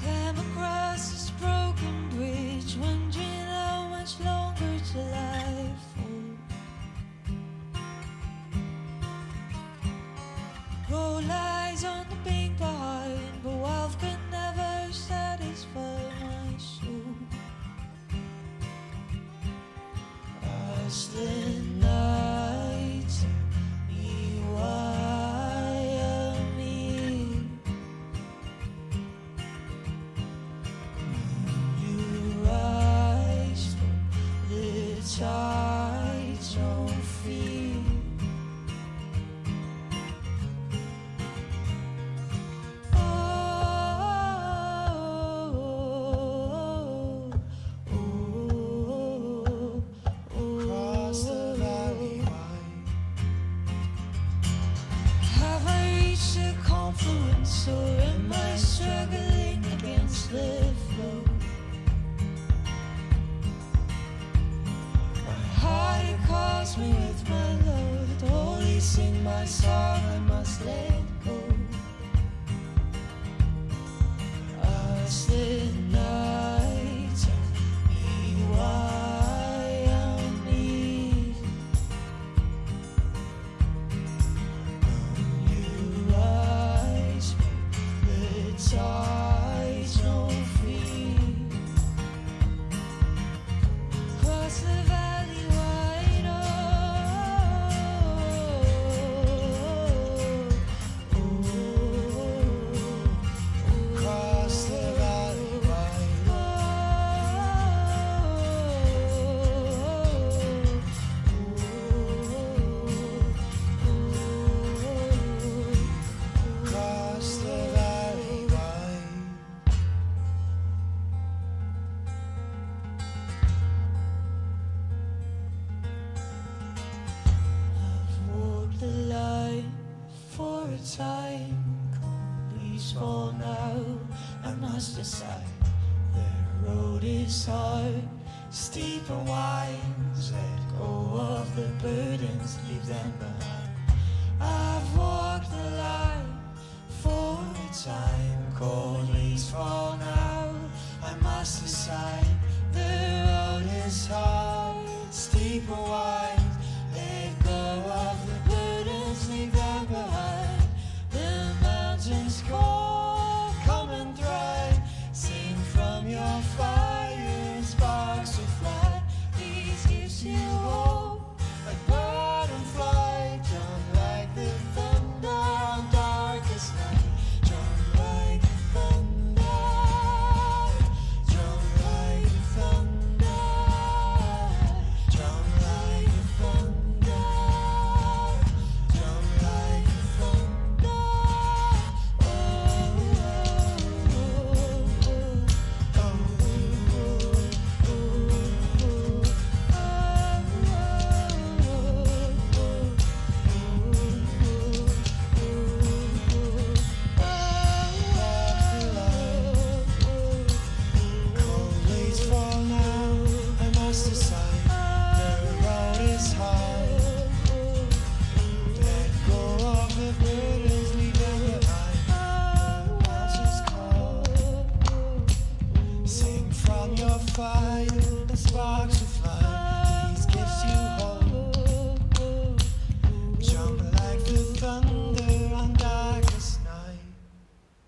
Climb across this broken bridge, wondering how much longer till I fall. Roll eyes on the bank behind, but wealth can never satisfy my soul. Hustling nights, me why I'm here. You rise from the tides of fear. Across the valley wide, have I reached a confluence, or am I struggling against the flow? My heart calls me with my load, only sing my song, I must let go. As the night tell me why I'm near. You rise from the tides, no fear. Cross the valley wide, cross the valley wide. Cross the valley wide. I've walked the line for a time. Please fall now. I must decide. The road is hard, steep and wide. Let go of the burdens, leave them behind. I've walked the line for a time. Cold leaves fall now. I must decide. The From your fire, the sparks of